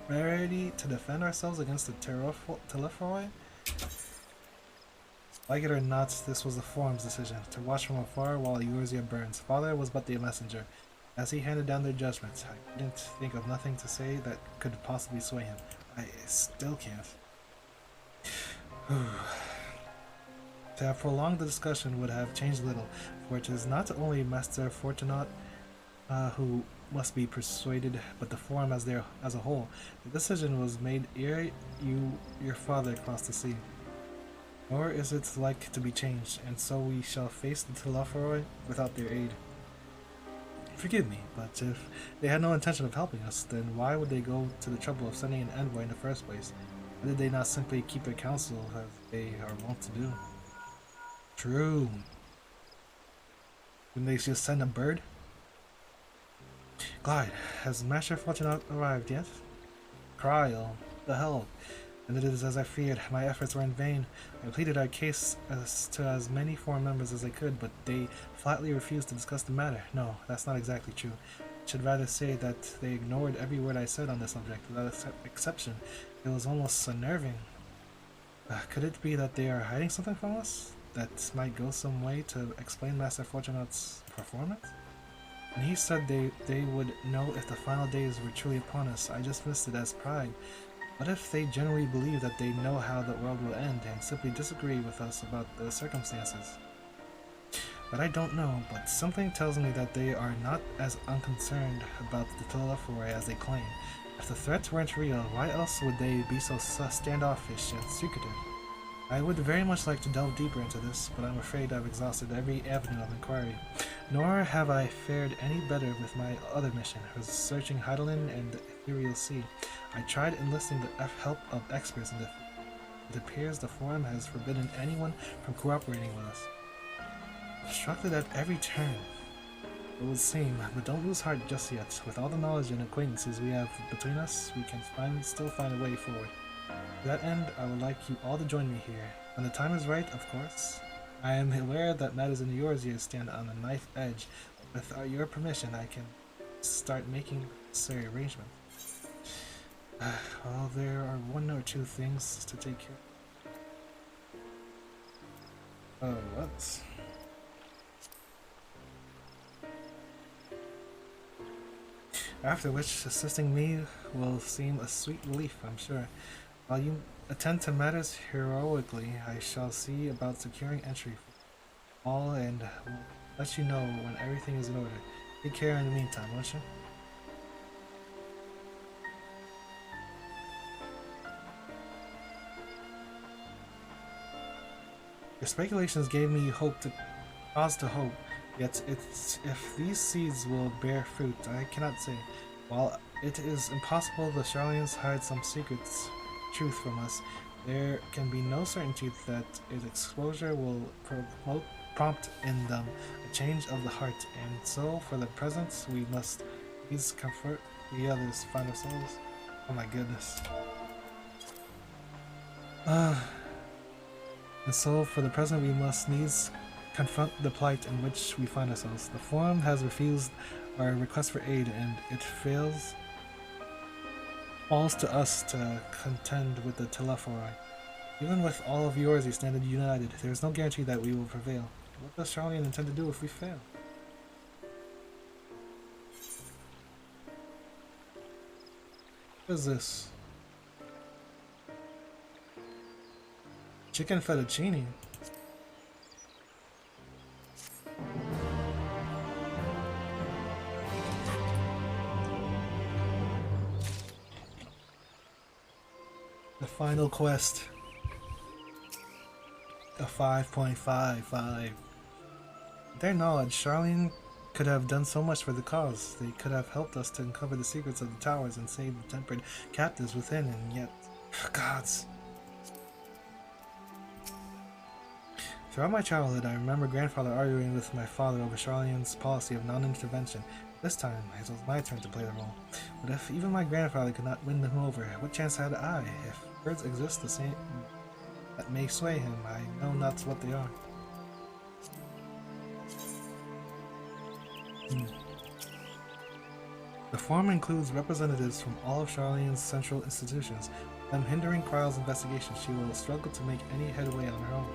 temerity to defend ourselves against the Telephoroi? Like it or not, this was the Forum's decision, to watch from afar while Eorzea burns. Father was but the messenger. As he handed down their judgments, I couldn't think of nothing to say that could possibly sway him. I still can't. To have prolonged the discussion would have changed little, for it is not only Master Fortunat who must be persuaded, but the Forum as a whole. The decision was made ere your father crossed the sea. Nor is it like to be changed, and so we shall face the Telephoroi without their aid. Forgive me, but if they had no intention of helping us, then why would they go to the trouble of sending an envoy in the first place? Why did they not simply keep their counsel as they are wont to do? True. Didn't they just send a bird? Glide, has Master Fortunat arrived yet? Cryle, the hell. And it is as I feared. My efforts were in vain. I pleaded our case to as many Forum members as I could, but they flatly refused to discuss the matter. No, that's not exactly true. I should rather say that they ignored every word I said on the subject, without exception. It was almost unnerving. Could it be that they are hiding something from us? That might go some way to explain Master Fortunat's performance? When he said they would know if the final days were truly upon us, I dismissed it as pride. What if they genuinely believe that they know how the world will end and simply disagree with us about the circumstances? But I don't know, but something tells me that they are not as unconcerned about the Telephoroi as they claim. If the threats weren't real, why else would they be so standoffish and secretive? I would very much like to delve deeper into this, but I'm afraid I've exhausted every avenue of inquiry. Nor have I fared any better with my other mission, researching Heidelin and the Ethereal Sea. I tried enlisting the help of experts in the field. It appears the Forum has forbidden anyone from cooperating with us. Obstructed at every turn, it would seem, but don't lose heart just yet. With all the knowledge and acquaintances we have between us, we can still find a way forward. To that end, I would like you all to join me here. When the time is right, of course. I am aware that matters in Eorzea stand on a knife edge. With your permission, I can start making necessary arrangements. Well, there are one or two things to take care of. What? After which, assisting me will seem a sweet relief, I'm sure. While you attend to matters heroically, I shall see about securing entry for all and will let you know when everything is in order. Take care in the meantime, won't you? Your speculations gave me cause to hope, yet if these seeds will bear fruit, I cannot say. While it is impossible the Charlians hide some secrets truth from us, there can be no certainty that its exposure will prompt in them a change of the heart, and so for the present we must please comfort the others, find ourselves. Oh my goodness. And so for the present we must needs confront the plight in which we find ourselves. The Forum has refused our request for aid, and it falls to us to contend with the Telephoroi. Even with all of yours standing united, there is no guarantee that we will prevail. What does Charlian intend to do if we fail? What is this? Chicken fettuccine. The final quest. A 5.55. Their knowledge, Charlene could have done so much for the cause. They could have helped us to uncover the secrets of the towers and save the tempered captives within, and yet... Gods. Throughout my childhood, I remember grandfather arguing with my father over Charlene's policy of non-intervention. This time, it was my turn to play the role. But if even my grandfather could not win him over, what chance had I? If birds exist the same that may sway him, I know not what they are. The forum includes representatives from all of Charlene's central institutions. Them hindering Kryle's investigation, she will struggle to make any headway on her own.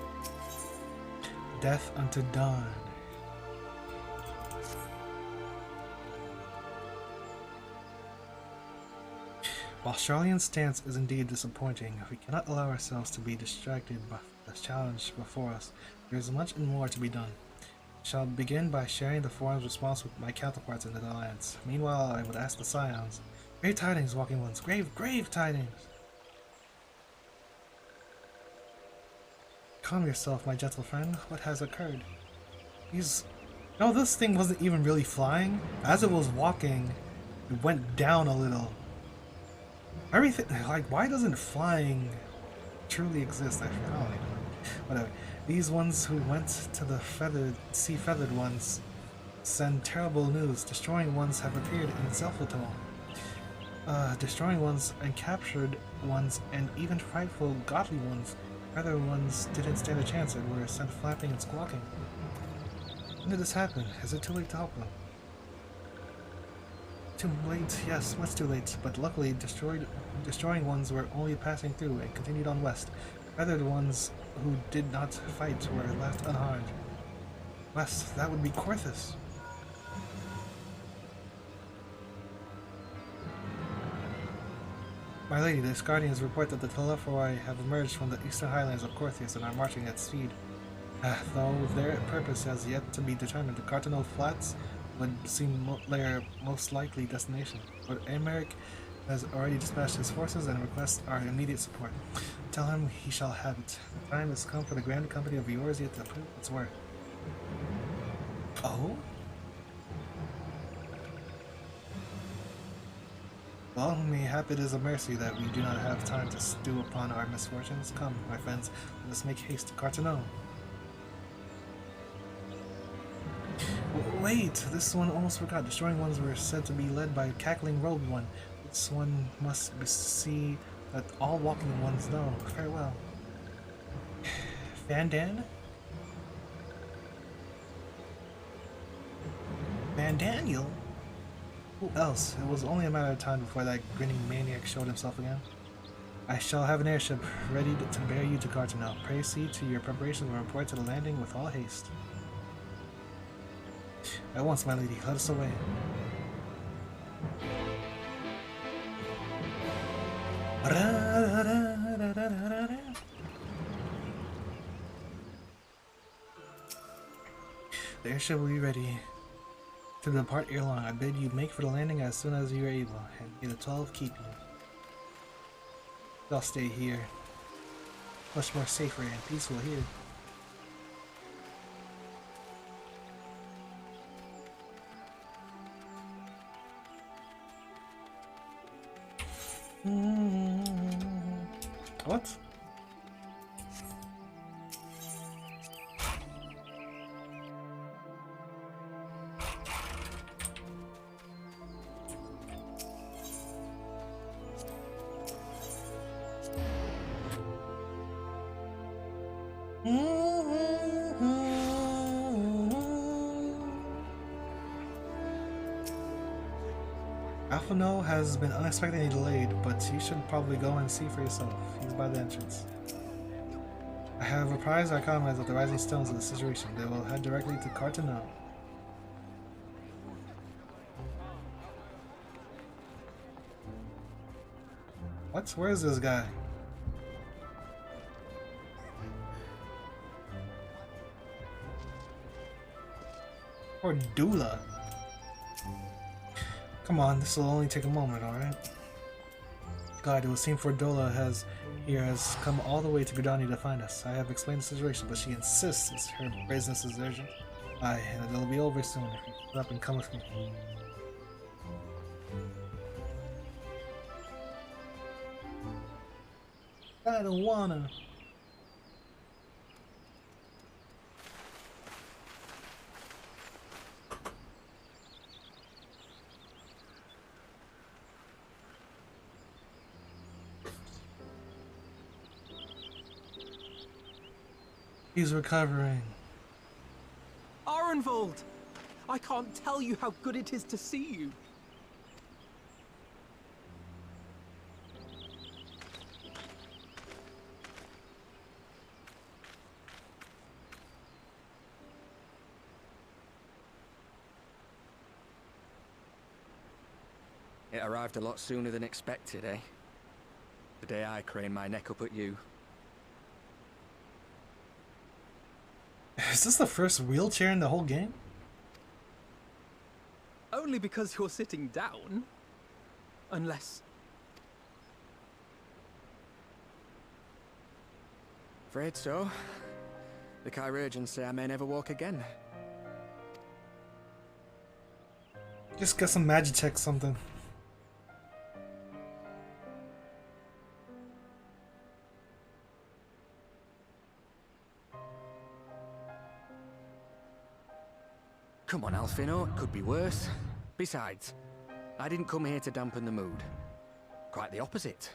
Death unto dawn. While Charlene's stance is indeed disappointing, we cannot allow ourselves to be distracted by the challenge before us. There is much and more to be done. I shall begin by sharing the forum's response with my counterparts in the Alliance. Meanwhile, I would ask the Scions. Grave tidings, Walking Ones. Grave tidings! Calm yourself, my gentle friend. What has occurred? No, this thing wasn't even really flying. As it was walking, it went down a little. Everything, like, why doesn't flying truly exist? I don't even know. Whatever. These ones who went to the feathered ones send terrible news. Destroying ones have appeared in Selfatown. Destroying ones and captured ones and even frightful godly ones. Other ones didn't stand a chance and were sent flapping and squawking. When did this happen? Is it too late to help them? Too late? Yes, much too late. But luckily, destroying ones were only passing through and continued on west. Feathered ones who did not fight were left unharmed. West, that would be Korthus. My lady, the Guardians report that the Telephoroi have emerged from the eastern highlands of Korthus and are marching at speed. Though their purpose has yet to be determined, the Cartano Flats would seem their most likely destination. But Emeric has already dispatched his forces and requests our immediate support. Tell him he shall have it. The time has come for the grand company of Eorzea to prove its worth. Oh? Well, mayhap it is a mercy that we do not have time to stew upon our misfortunes. Come, my friends, let us make haste to Cartano. Wait, this one almost forgot. Destroying ones were said to be led by a cackling robed one. This one must see that all walking ones know. Farewell. Van Daniel? Who else? It was only a matter of time before that grinning maniac showed himself again. I shall have an airship ready to bear you to Cartano. Pray see to your preparations and report to the landing with all haste. At once, my lady, let us away. The airship will be ready to depart ere long. I bid you make for the landing as soon as you are able, and may the 12 keep you. I'll stay here. Much more safer and peaceful here. What? Alphano has been unexpectedly delayed, but you should probably go and see for yourself. He's by the entrance. I have apprised our comrades of the rising stones of the situation. They will head directly to Cartano. What? Where is this guy? Or Dula. Come on, this will only take a moment, alright? God, it would seem Fordola has come all the way to Gridani to find us. I have explained the situation, but she insists her business is urgent. Aye, and it'll be over soon. Get up and come with me. I don't wanna. He's recovering. Arenvold! I can't tell you how good it is to see you. It arrived a lot sooner than expected, eh? The day I craned my neck up at you. Is this the first wheelchair in the whole game? Only because you're sitting down. Unless... Afraid so. The chirurgeons say I may never walk again. Just get some Magitech something. Come on, Alfino, it could be worse. Besides, I didn't come here to dampen the mood. Quite the opposite.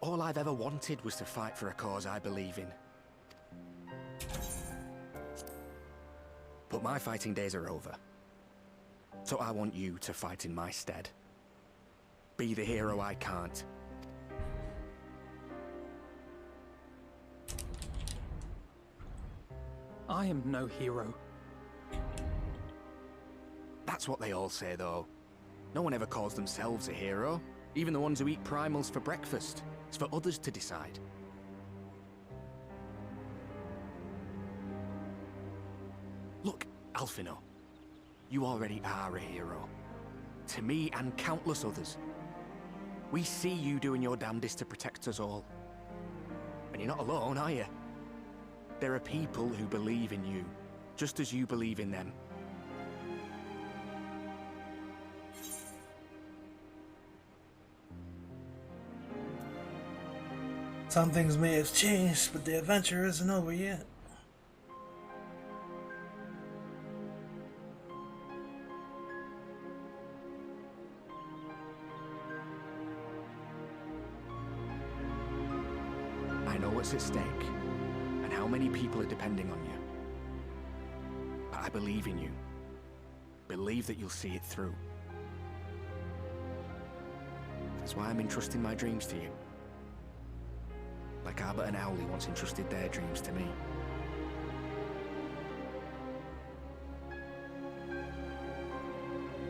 All I've ever wanted was to fight for a cause I believe in. But my fighting days are over. So I want you to fight in my stead. Be the hero I can't. I am no hero. That's what they all say, though. No one ever calls themselves a hero. Even the ones who eat primals for breakfast. It's for others to decide. Look, Alfino. You already are a hero. To me and countless others. We see you doing your damnedest to protect us all. And you're not alone, are you? There are people who believe in you, just as you believe in them. Some things may have changed, but the adventure isn't over yet. I know what's at stake, and how many people are depending on you. But I believe in you. Believe that you'll see it through. That's why I'm entrusting my dreams to you. Like Albert and Owley once entrusted their dreams to me.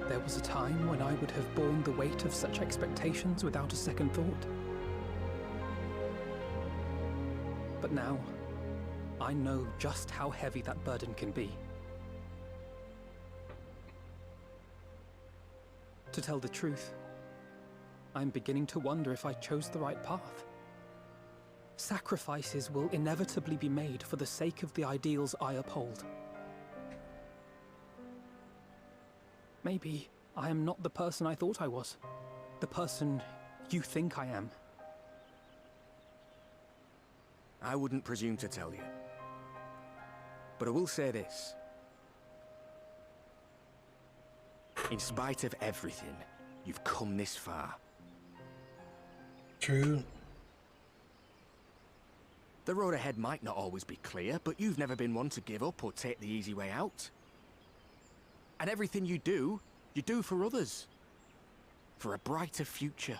There was a time when I would have borne the weight of such expectations without a second thought. But now, I know just how heavy that burden can be. To tell the truth, I'm beginning to wonder if I chose the right path. Sacrifices will inevitably be made for the sake of the ideals I uphold. Maybe I am not the person I thought I was. The person you think I am. I wouldn't presume to tell you. But I will say this. In spite of everything, you've come this far. True. The road ahead might not always be clear, but you've never been one to give up or take the easy way out. And everything you do for others. For a brighter future.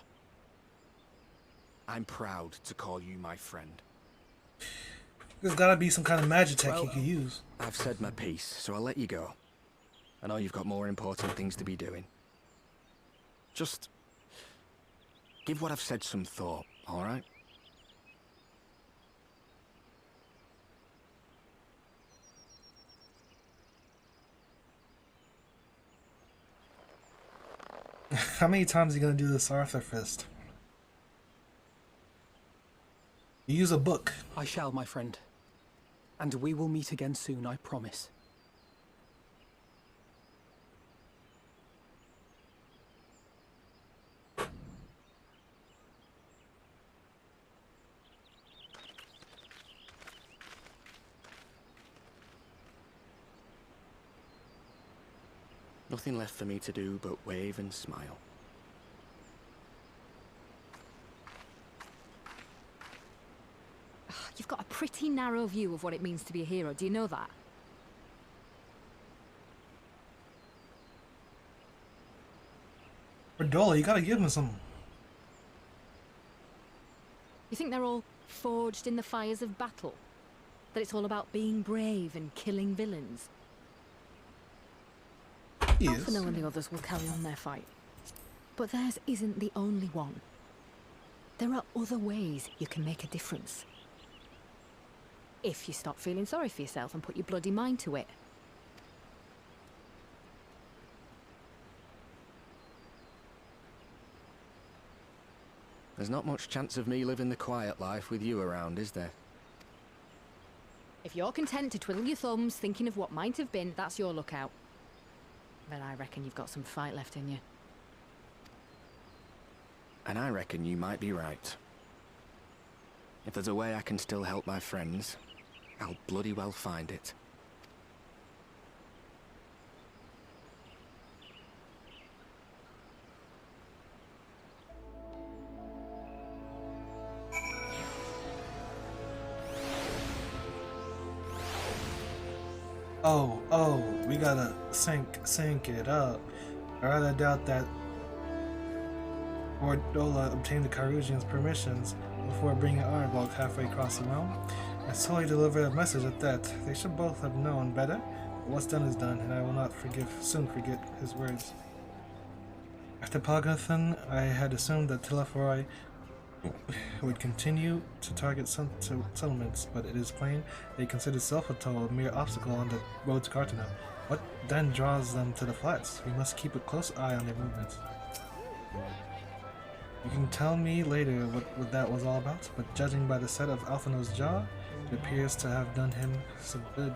I'm proud to call you my friend. There's gotta be some kind of Magitech you can use. I've said my piece, so I'll let you go. I know you've got more important things to be doing. Just give what I've said some thought, alright? How many times are you gonna do this, Arthur Fist? You use a book. I shall, my friend. And we will meet again soon, I promise. Nothing left for me to do but wave and smile. You've got a pretty narrow view of what it means to be a hero, do you know that? Redola, you gotta give him some. You think they're all forged in the fires of battle? That it's all about being brave and killing villains? Yes. Alphino and the others will carry on their fight. But theirs isn't the only one. There are other ways you can make a difference. If you stop feeling sorry for yourself and put your bloody mind to it. There's not much chance of me living the quiet life with you around, is there? If you're content to twiddle your thumbs thinking of what might have been, that's your lookout. But I reckon you've got some fight left in you. And I reckon you might be right. If there's a way I can still help my friends, I'll bloody well find it. Oh, we gotta sync it up. I rather doubt that Redola obtained the Carusians' permissions before bringing Arnbolg halfway across the realm. I solely delivered a message at that. They should both have known better. But what's done is done, and I will not soon forget his words. After Pogothan, I had assumed that Telephoroi would continue to target settlements, but it is plain they consider Self-Atoll a mere obstacle on the road to Cartana. What then draws them to the flats? We must keep a close eye on their movements. You can tell me later what that was all about, but judging by the set of Alphino's jaw, it appears to have done him some good.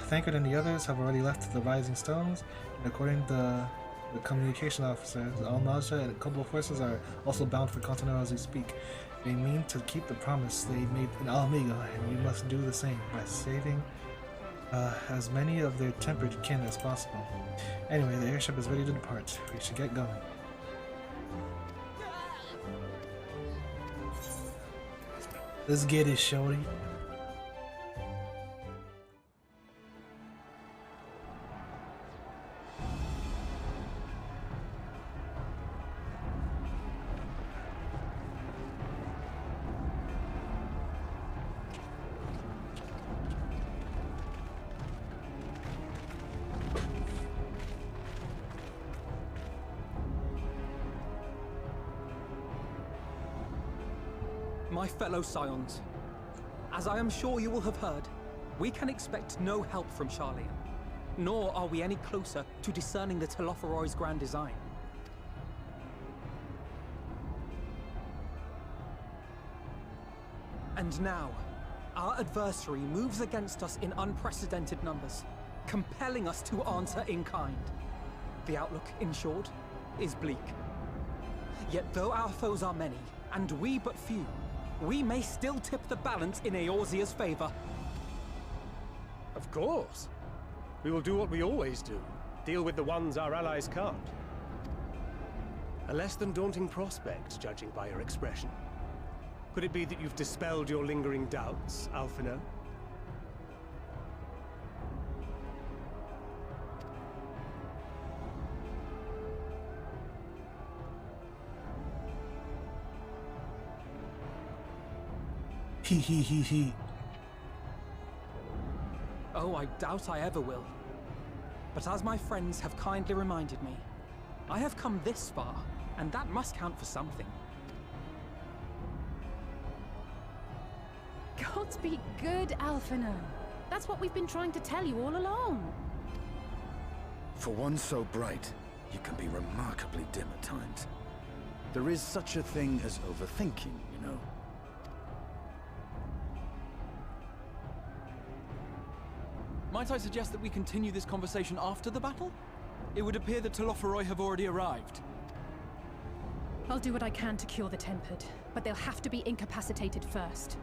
Thancred and the others have already left the Rising Stones, and according to the communication officer, Al-Naja and a couple of forces are also bound for Continental as we speak. They mean to keep the promise they made in Alamiga, and we must do the same by saving as many of their tempered kin as possible. Anyway, the airship is ready to depart. We should get going. Let's get it, shorty. My fellow Scions, as I am sure you will have heard, we can expect no help from Charlian, nor are we any closer to discerning the Telophoroi's grand design. And now, our adversary moves against us in unprecedented numbers, compelling us to answer in kind. The outlook, in short, is bleak. Yet though our foes are many, and we but few, we may still tip the balance in Eorzea's favor. Of course. We will do what we always do. Deal with the ones our allies can't. A less than daunting prospect, judging by your expression. Could it be that you've dispelled your lingering doubts, Alphino? He. Oh, I doubt I ever will. But as my friends have kindly reminded me, I have come this far, and that must count for something. Gods be good, Alphino. That's what we've been trying to tell you all along. For one so bright, You can be remarkably dim at times. There is such a thing as overthinking, you know. Might I suggest that we continue this conversation after the battle? It would appear that Telophoroi have already arrived. I'll do what I can to cure the Tempered, but they'll have to be incapacitated first.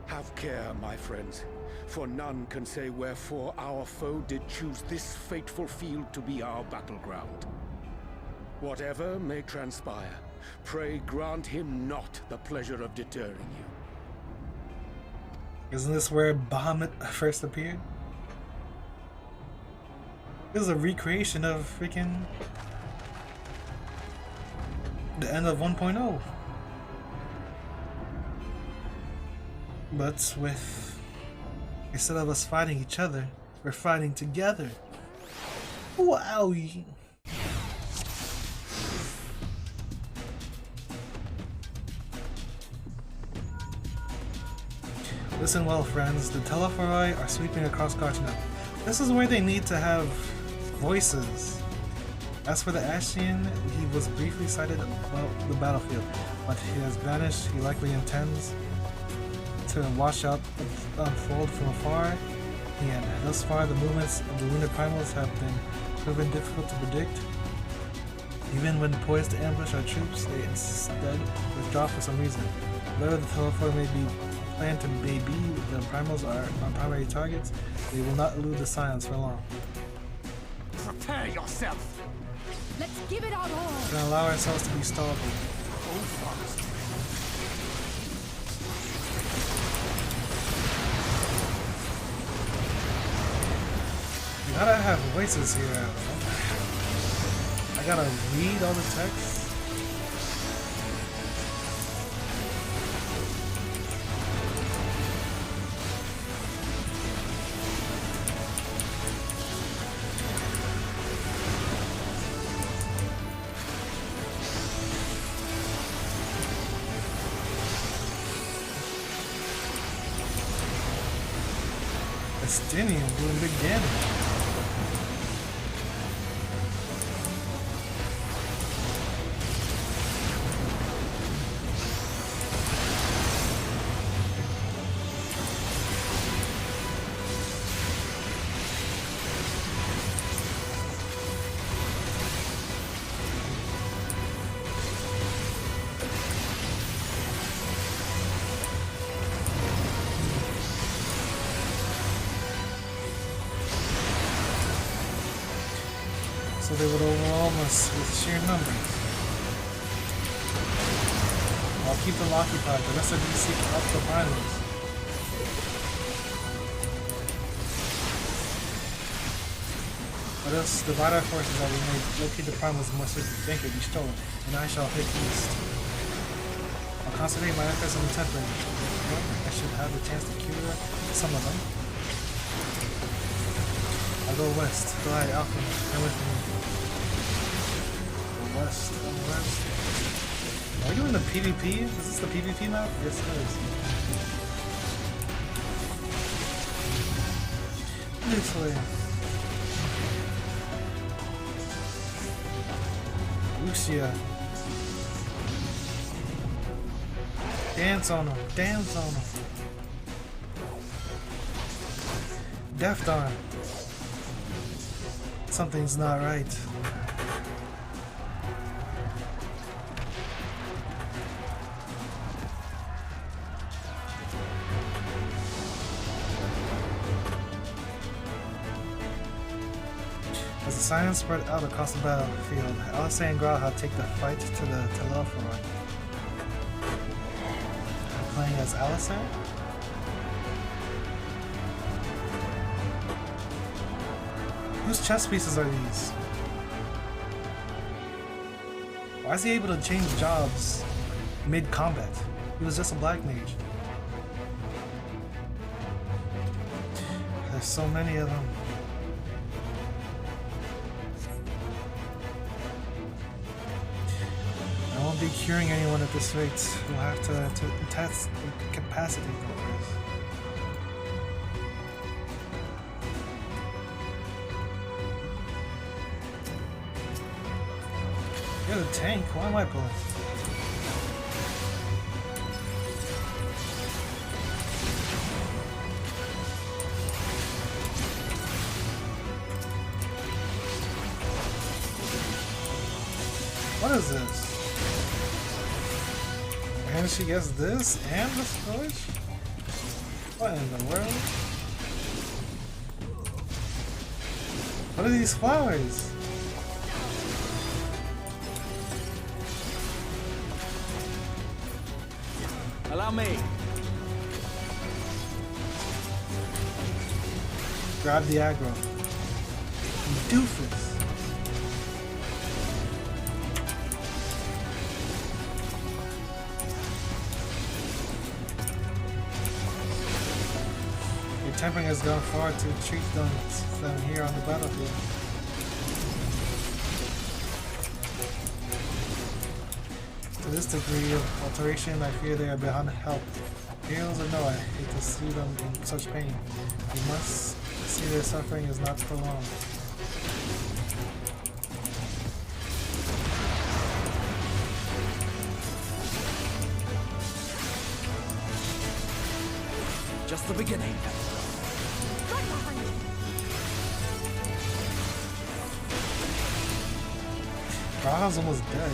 Have care, my friends, for none can say wherefore our foe did choose this fateful field to be our battleground. Whatever may transpire, pray grant him not the pleasure of deterring you. Isn't this where Bahamut first appeared? This is a recreation of freaking the end of 1.0. But with, instead of us fighting each other, we're fighting together. Wow. Listen well, friends. The Telophoroi are sweeping across Garchina. This is where they need to have voices. As for the Ashian, he was briefly sighted above the battlefield, but he has vanished. He likely intends to watch out unfold from afar. And thus far, the movements of the lunar primals have been proven difficult to predict. Even when poised to ambush our troops, they instead withdraw for some reason. Whatever the Telophoroi may be planned to be, the primals are our primary targets. They will not elude the Scions for long. Prepare yourself! Let's give it our all! We're gonna allow ourselves to be stalled. Hold fast. You gotta have voices here. I gotta read all the text. Estinian doing big damage. So they would overwhelm us with sheer numbers. I'll keep them occupied. The rest of you seek up the primals. Let us divide our forces that we may locate the primals and must anchor be stolen, and I shall hit east. I'll concentrate my efforts on the Templar. I should have the chance to cure some of them. I'll go west. Glide, Alpha, come with me. West. Are we doing the PvP? Is this the PvP map? Yes, it is. This way. Lucia. Dance on him. Dance on him. Deft Arm. Something's not right. As the Scions spread out across the battlefield, Alisei and Grau take the fight to the Telophoroi. I'm playing as Alisei? Whose chess pieces are these? Why is he able to change jobs mid-combat? He was just a black mage. There's so many of them. I won't be curing anyone at this rate. We'll have to test the capacity numbers. You're the tank. Why am I pulling? What is this? And she gets this and the scorch? What in the world? What are these flowers? Allow me. Grab the aggro. You doofus. Your tempering has gone far to treat them here on the battlefield. To this degree of alteration, I fear they are beyond help. Heroes or no, I hate to see them in such pain. We must see their suffering is not prolonged. Just the beginning. Raha's almost dead.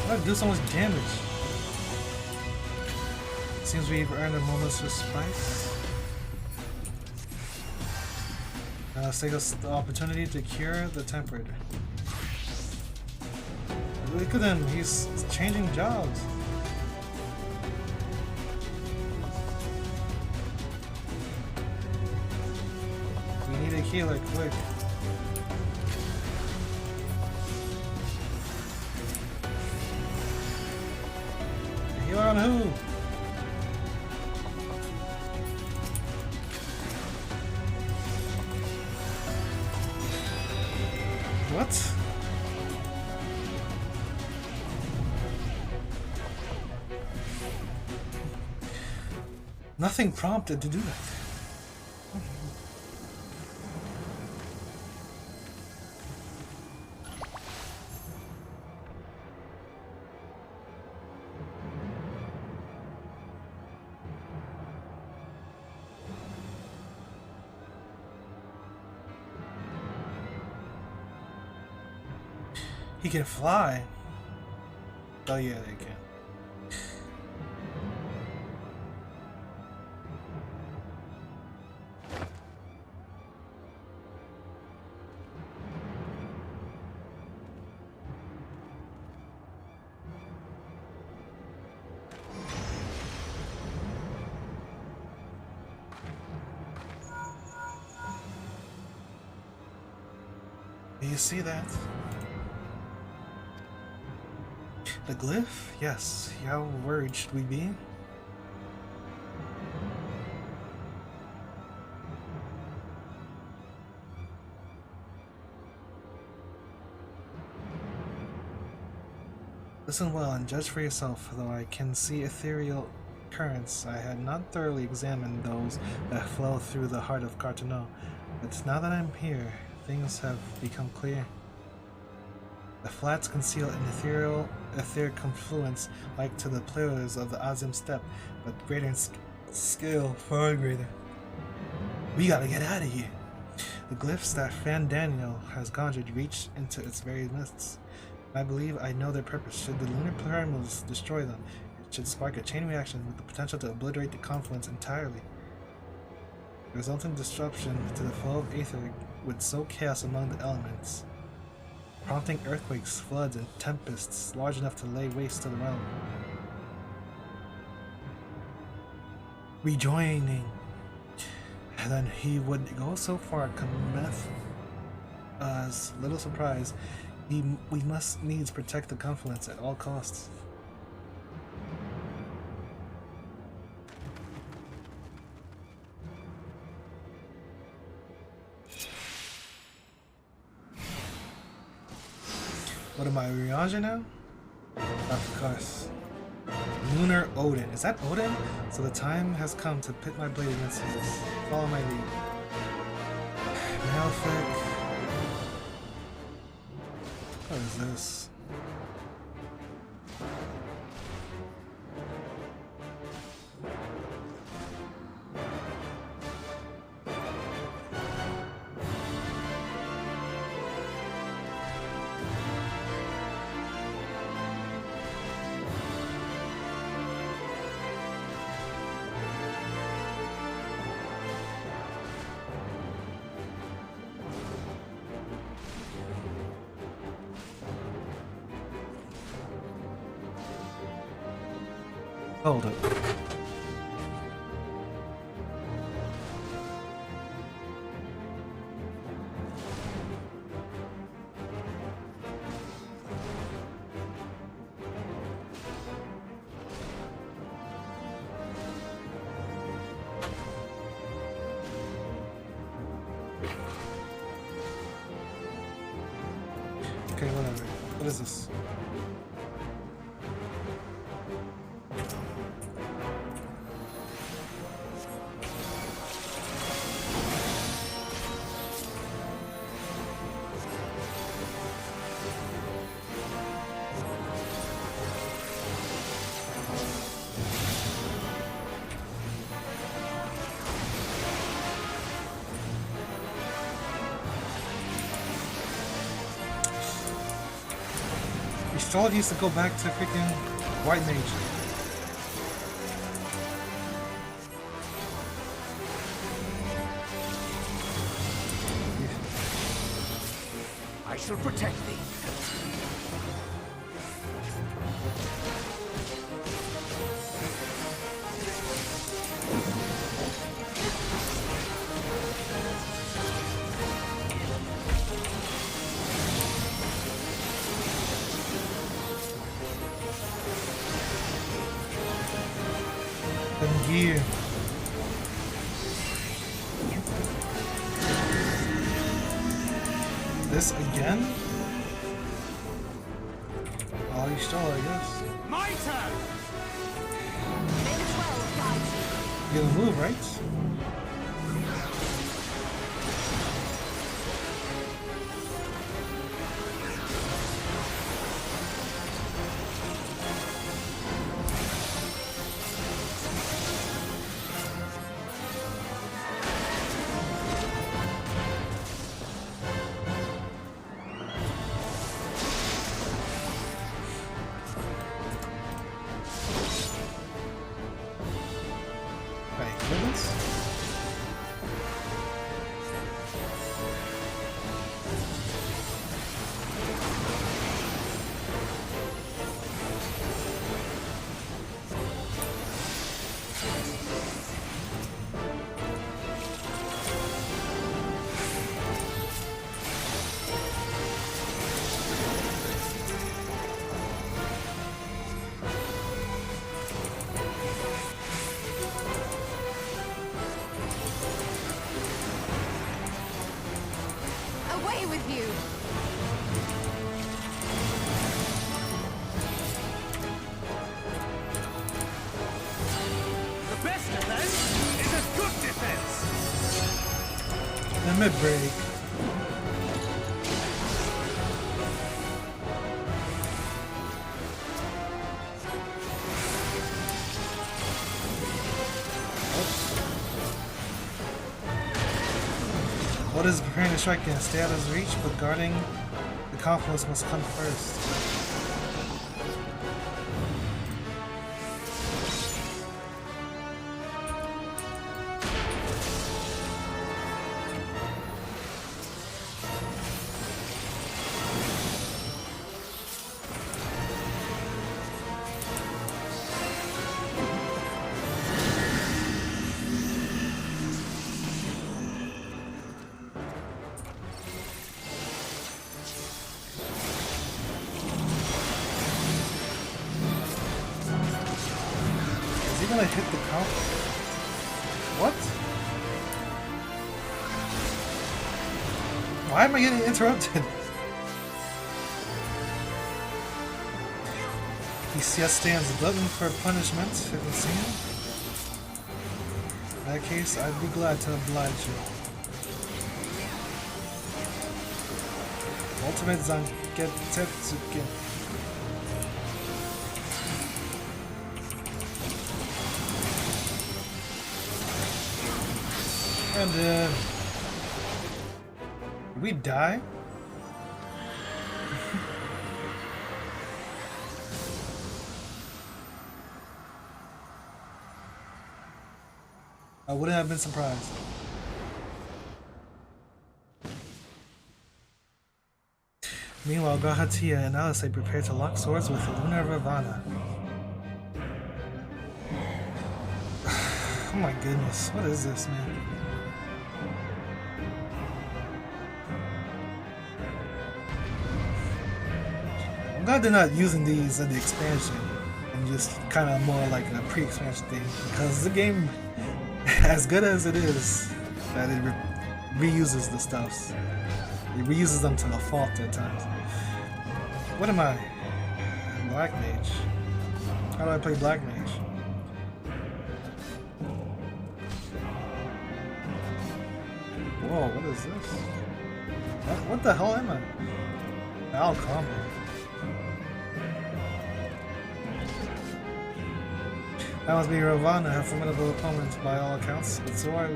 Why do so much damage? Seems we've earned a moment's respite. Let's take us the opportunity to cure the tempered. Look at him, he's changing jobs. We need a healer quick. Healer on who? What? Nothing prompted to do that. He can fly. Oh yeah, they can. Do you see that? The glyph? Yes. How worried should we be? Listen well and judge for yourself, though I can see ethereal currents. I had not thoroughly examined those that flow through the heart of Carteneau, but now that I'm here, things have become clear. The flats conceal an etheric confluence like to the pillars of the Azim Steppe, but greater in scale, far greater. We gotta get out of here. The glyphs that Fan Daniel has conjured reach into its very midst. I believe I know their purpose. Should the lunar pyramids destroy them, it should spark a chain reaction with the potential to obliterate the confluence entirely. resulting disruption to the flow of aether would sow chaos among the elements, prompting earthquakes, floods, and tempests large enough to lay waste to the realm. Rejoining. And then he would go so far, cometh as little surprise, we must needs protect the confluence at all costs. What am I, Urianger now? Of course. Lunar Odin. Is that Odin? So the time has come to pit my blade against his. Follow my lead. Malefic. What is this? Hold up. Okay, whatever. What is this? All used to go back to freaking White Mage. I shall protect thee. Gear. This again? Oh, you stole, I guess. My turn. You gonna move, right? Mid break. What is preparing to strike again? Stay out of his reach, but guarding the confluence must come first. gonna hit the comp? What? Why am I getting interrupted? DCS stands glutton for punishment, it would seem. In that case, I'd be glad to oblige you. Ultimate Zangetsuken. And did we die? I wouldn't have been surprised. Meanwhile, Gahatia and Alice prepare to lock swords with Luna Ravana. Oh my goodness, what is this, man? I'm glad they're not using these in the expansion and just kind of more like a pre-expansion thing, because the game, as good as it is, that it reuses the stuffs. It reuses them to a fault at times. What am I? Black Mage. How do I play Black Mage? Whoa, what is this? What the hell am I? Foul combo. That must be Ravana, a formidable opponent by all accounts, but so are we.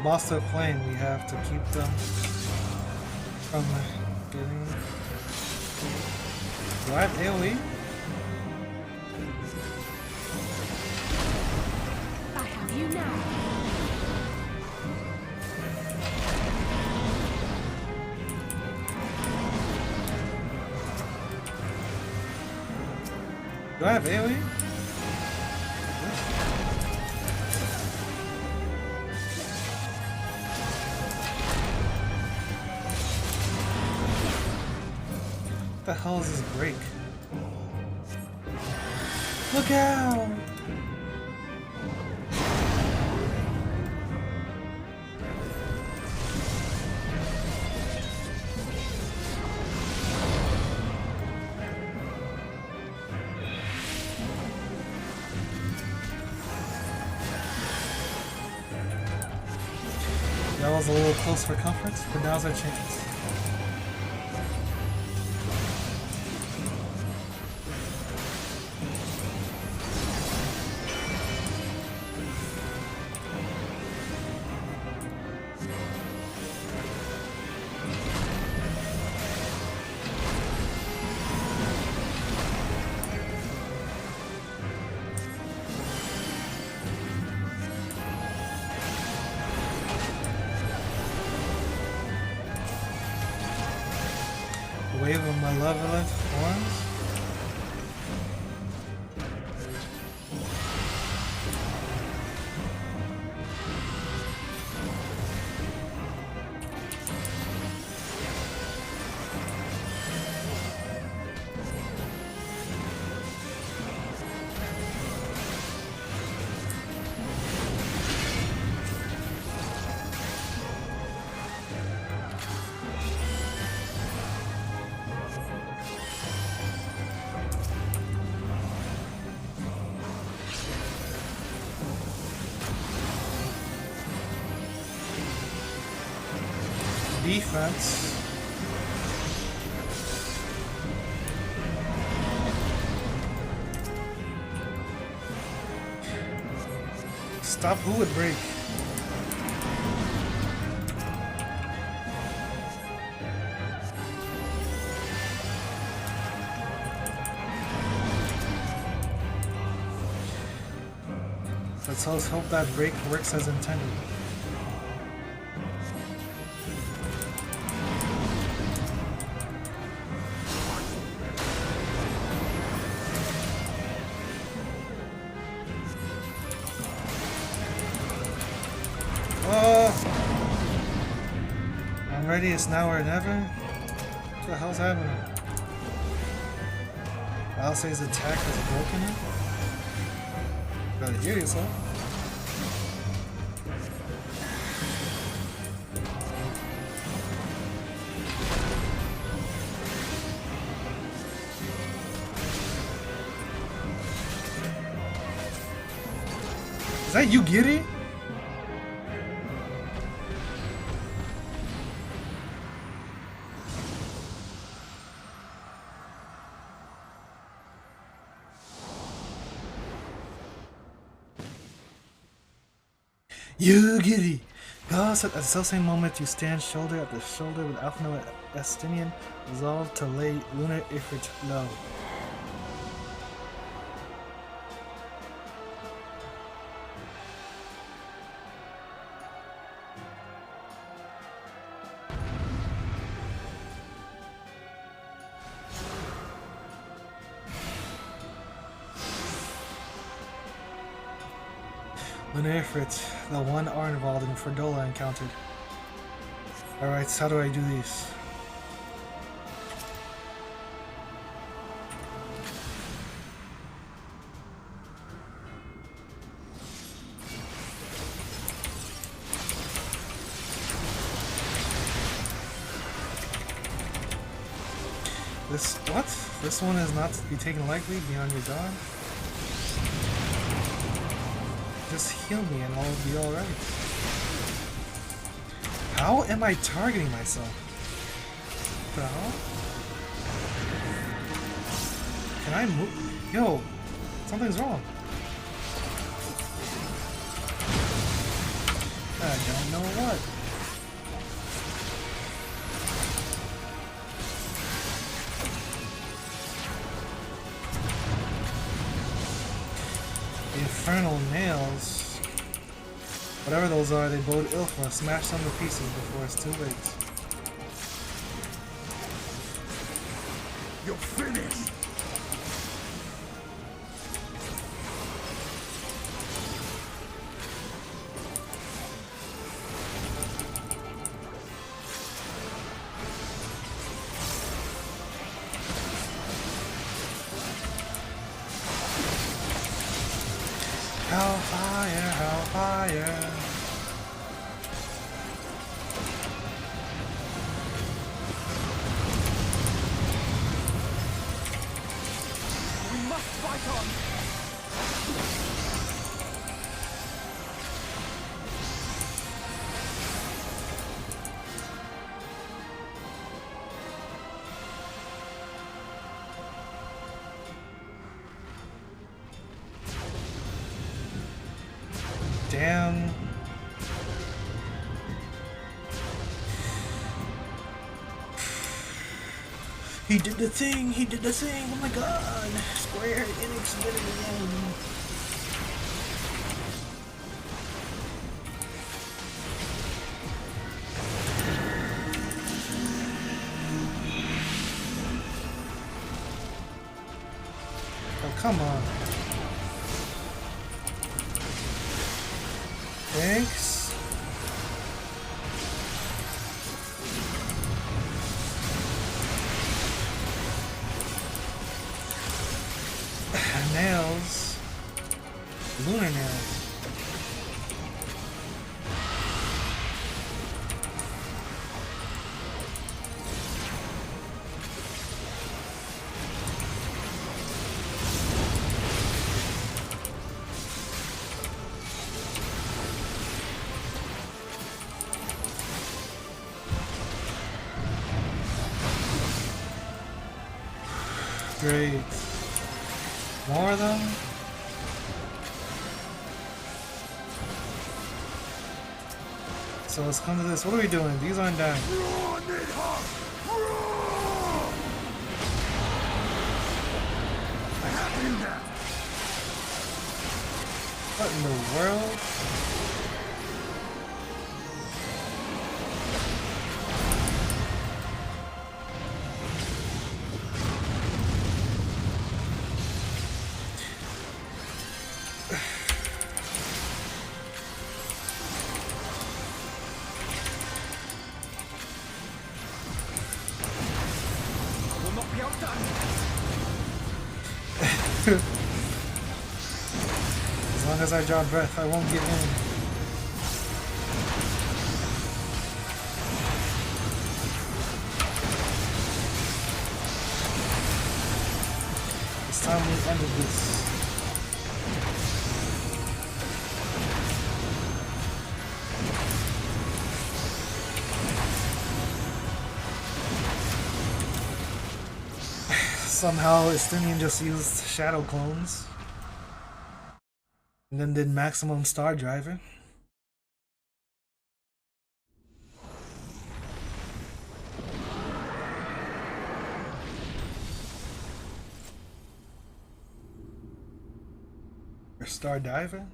Lost their flame, we have to keep them from getting... Do I have AoE? I have you now. Do I have AoE? What the hell is this break? Look out! That was a little close for comfort, but now's our chance. Wave of malevolent horns. Defense. Stop who would break. Let's hope that break works as intended. I'm ready, it's now or never? What the hell's happening? Alisaie's attack has broken it? Better hear yourself. Is that you, Giri? You Giri! Thus, at the self-same moment, you stand shoulder at the shoulder with Alphino and Estinian, resolved to lay Lunar Ifrit low. Lunar Ifrit, the one Arnvald and Ferdola encountered. Alright, so how do I do these? What? This one is not to be taken lightly beyond your dawn? Just heal me and I'll be alright. How am I targeting myself? What the hell? Can I move? Yo, something's wrong. I don't know what. Infernal nails. Whatever those are, they bode ill for us. Smash them to pieces before it's too late. You're finished! Hellfire, hellfire. We must fight on! Damn. He did the thing, he did the thing, oh my god. Square Enix did it again. Oh, come on. Thanks. Nails. Lunar nails. Great. More of them? So let's come to this. What are we doing? These aren't dying. What in the world? As long as I draw breath, I won't give in. It's time we ended this. Somehow Estinian just used shadow clones. And then did maximum star driving. Or star diving?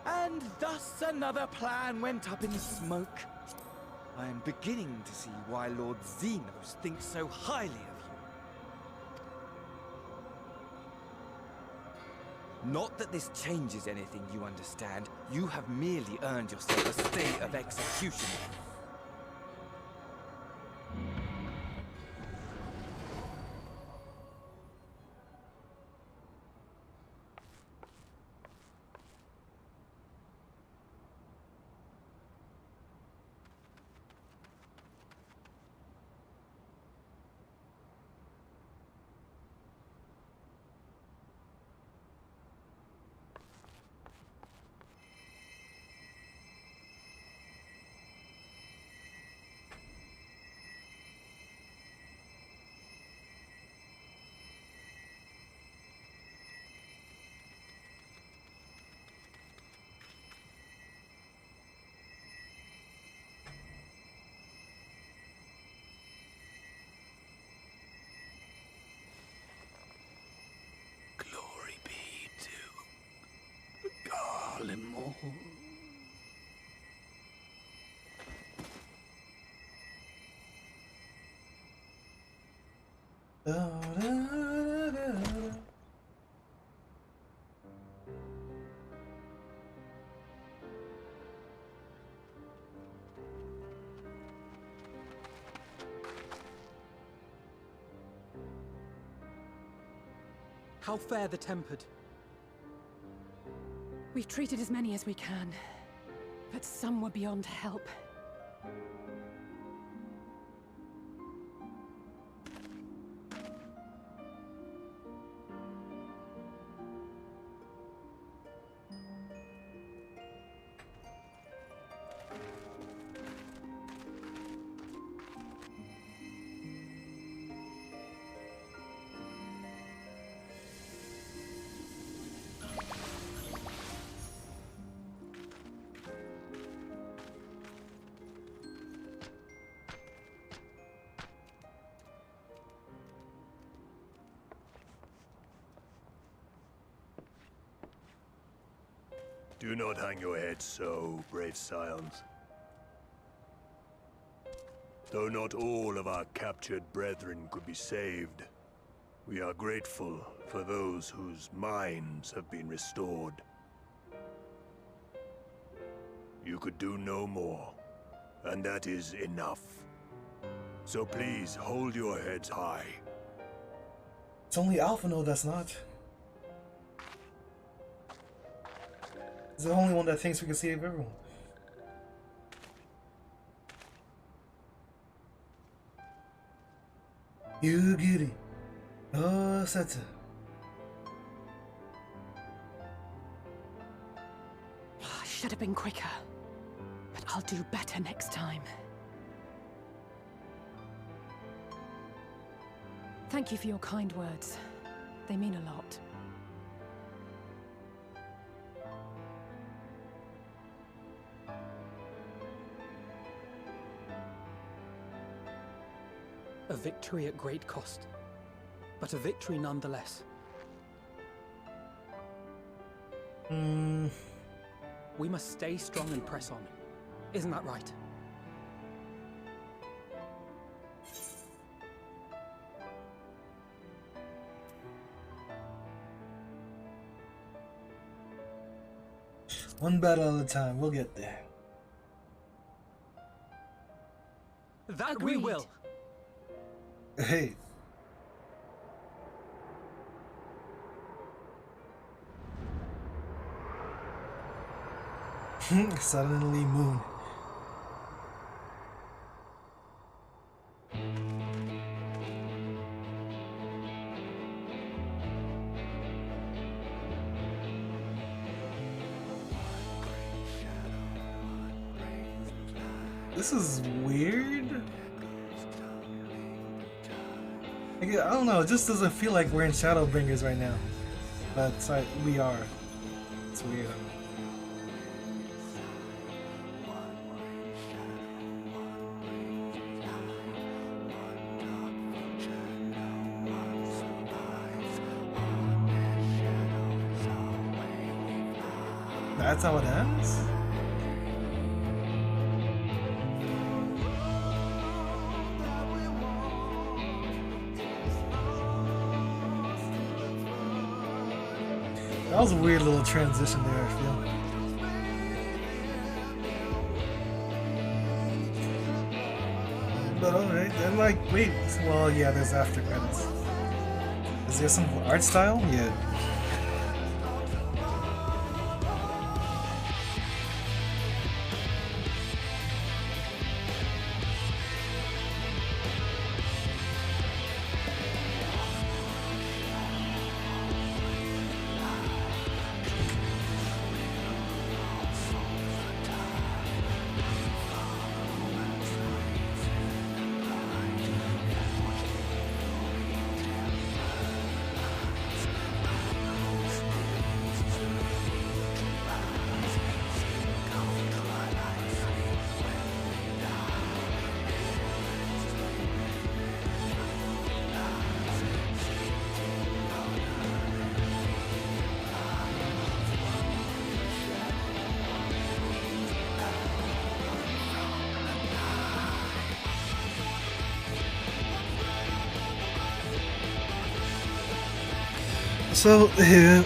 And thus another plan went up in smoke. I am beginning to see why Lord Xenos thinks so highly of you. Not that this changes anything, you understand. You have merely earned yourself a stay of execution. How fare the tempered? We've treated as many as we can, but some were beyond help. Do not hang your head so, brave scions. Though not all of our captured brethren could be saved, we are grateful for those whose minds have been restored. You could do no more, and that is enough. So please hold your heads high. It's only Alphino that's not. He's the only one that thinks we can save everyone. You get it. Oh, Seta. I should have been quicker, but I'll do better next time. Thank you for your kind words. They mean a lot. A victory at great cost, but a victory nonetheless. We must stay strong and press on. Isn't that right? One battle at a time, we'll get there. That Agreed. we will. Hey. Suddenly moon. This is weird. I don't know, it just doesn't feel like we're in Shadowbringers right now. But we are. It's weird. That's how it ends? That was a weird little transition there, I feel. But alright, then like, wait, well yeah, there's after credits. Is there some art style? Yeah. So, yeah,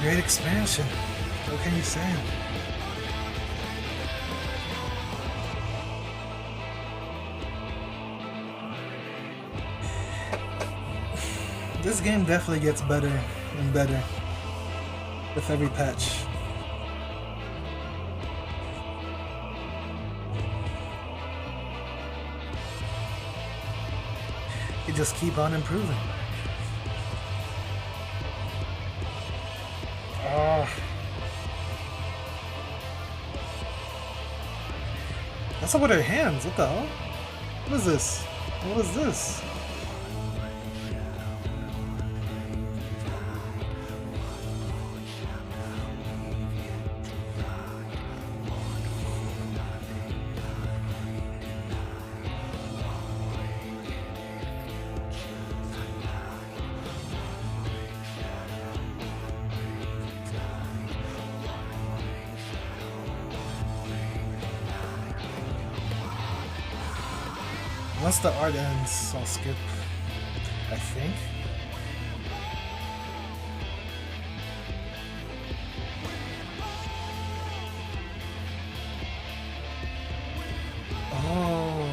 great expansion. What can you say? This game definitely gets better and better with every patch. You just keep on improving. What's up with her hands? What the hell? What is this? What is this? Once the art ends, I'll skip, I think. Oh.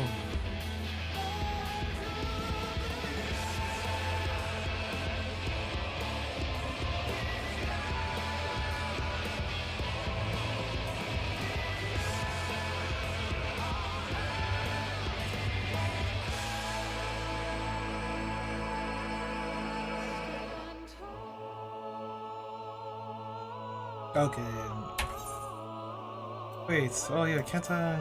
Okay. Wait, oh yeah, can't I?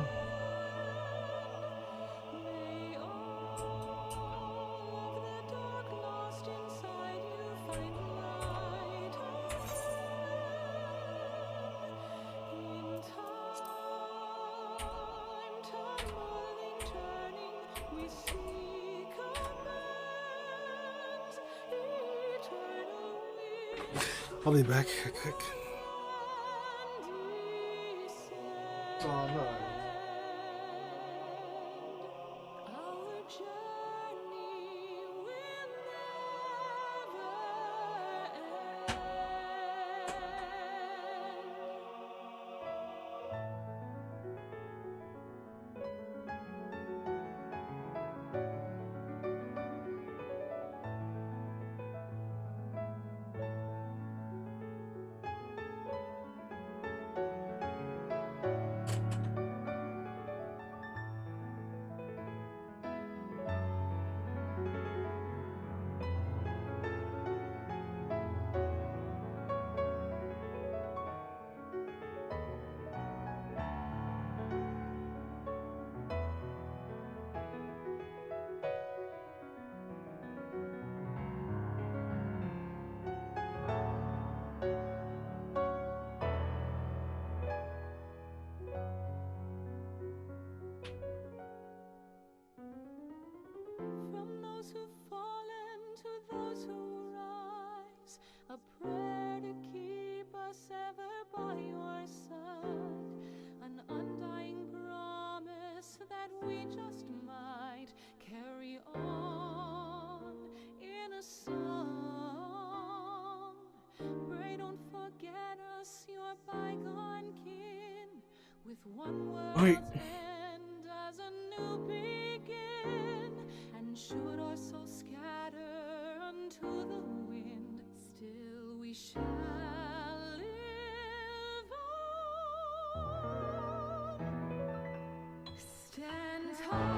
I'll be back quick. Oh no. A prayer to keep us ever by your side, an undying promise that we just might carry on in a song. Pray don't forget us, your bygone kin, with one word end as a new begin, and should our soul scatter unto the wind, still we shall live on. Stand tall.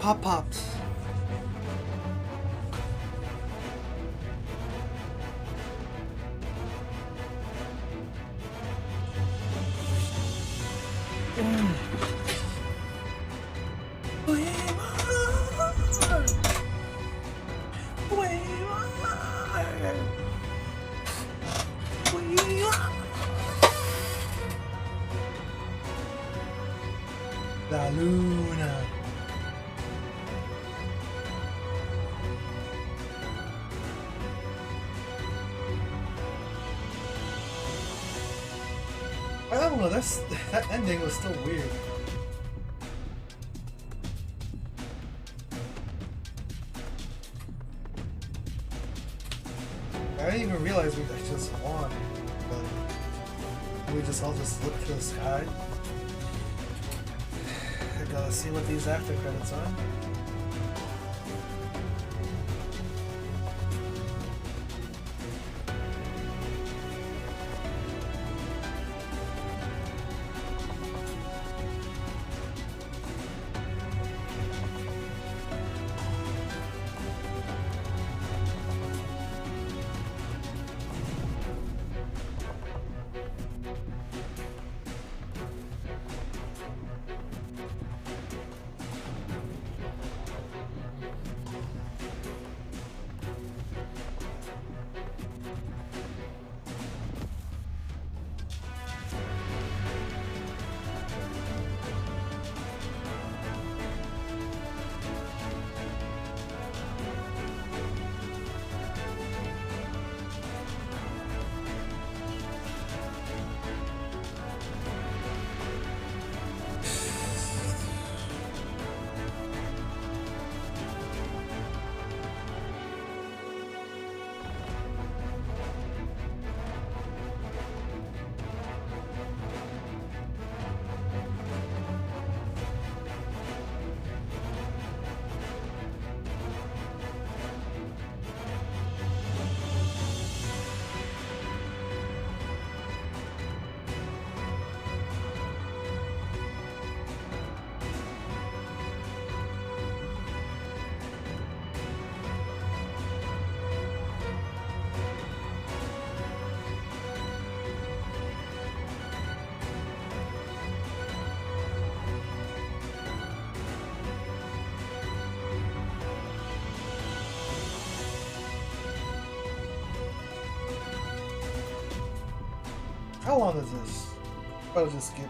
Pop Pops. La Luna. I don't know, that ending was still weird. I didn't even realize we just won. But we just all just looked to the sky. I gotta see what these after credits are. How long is this? I'll just skip.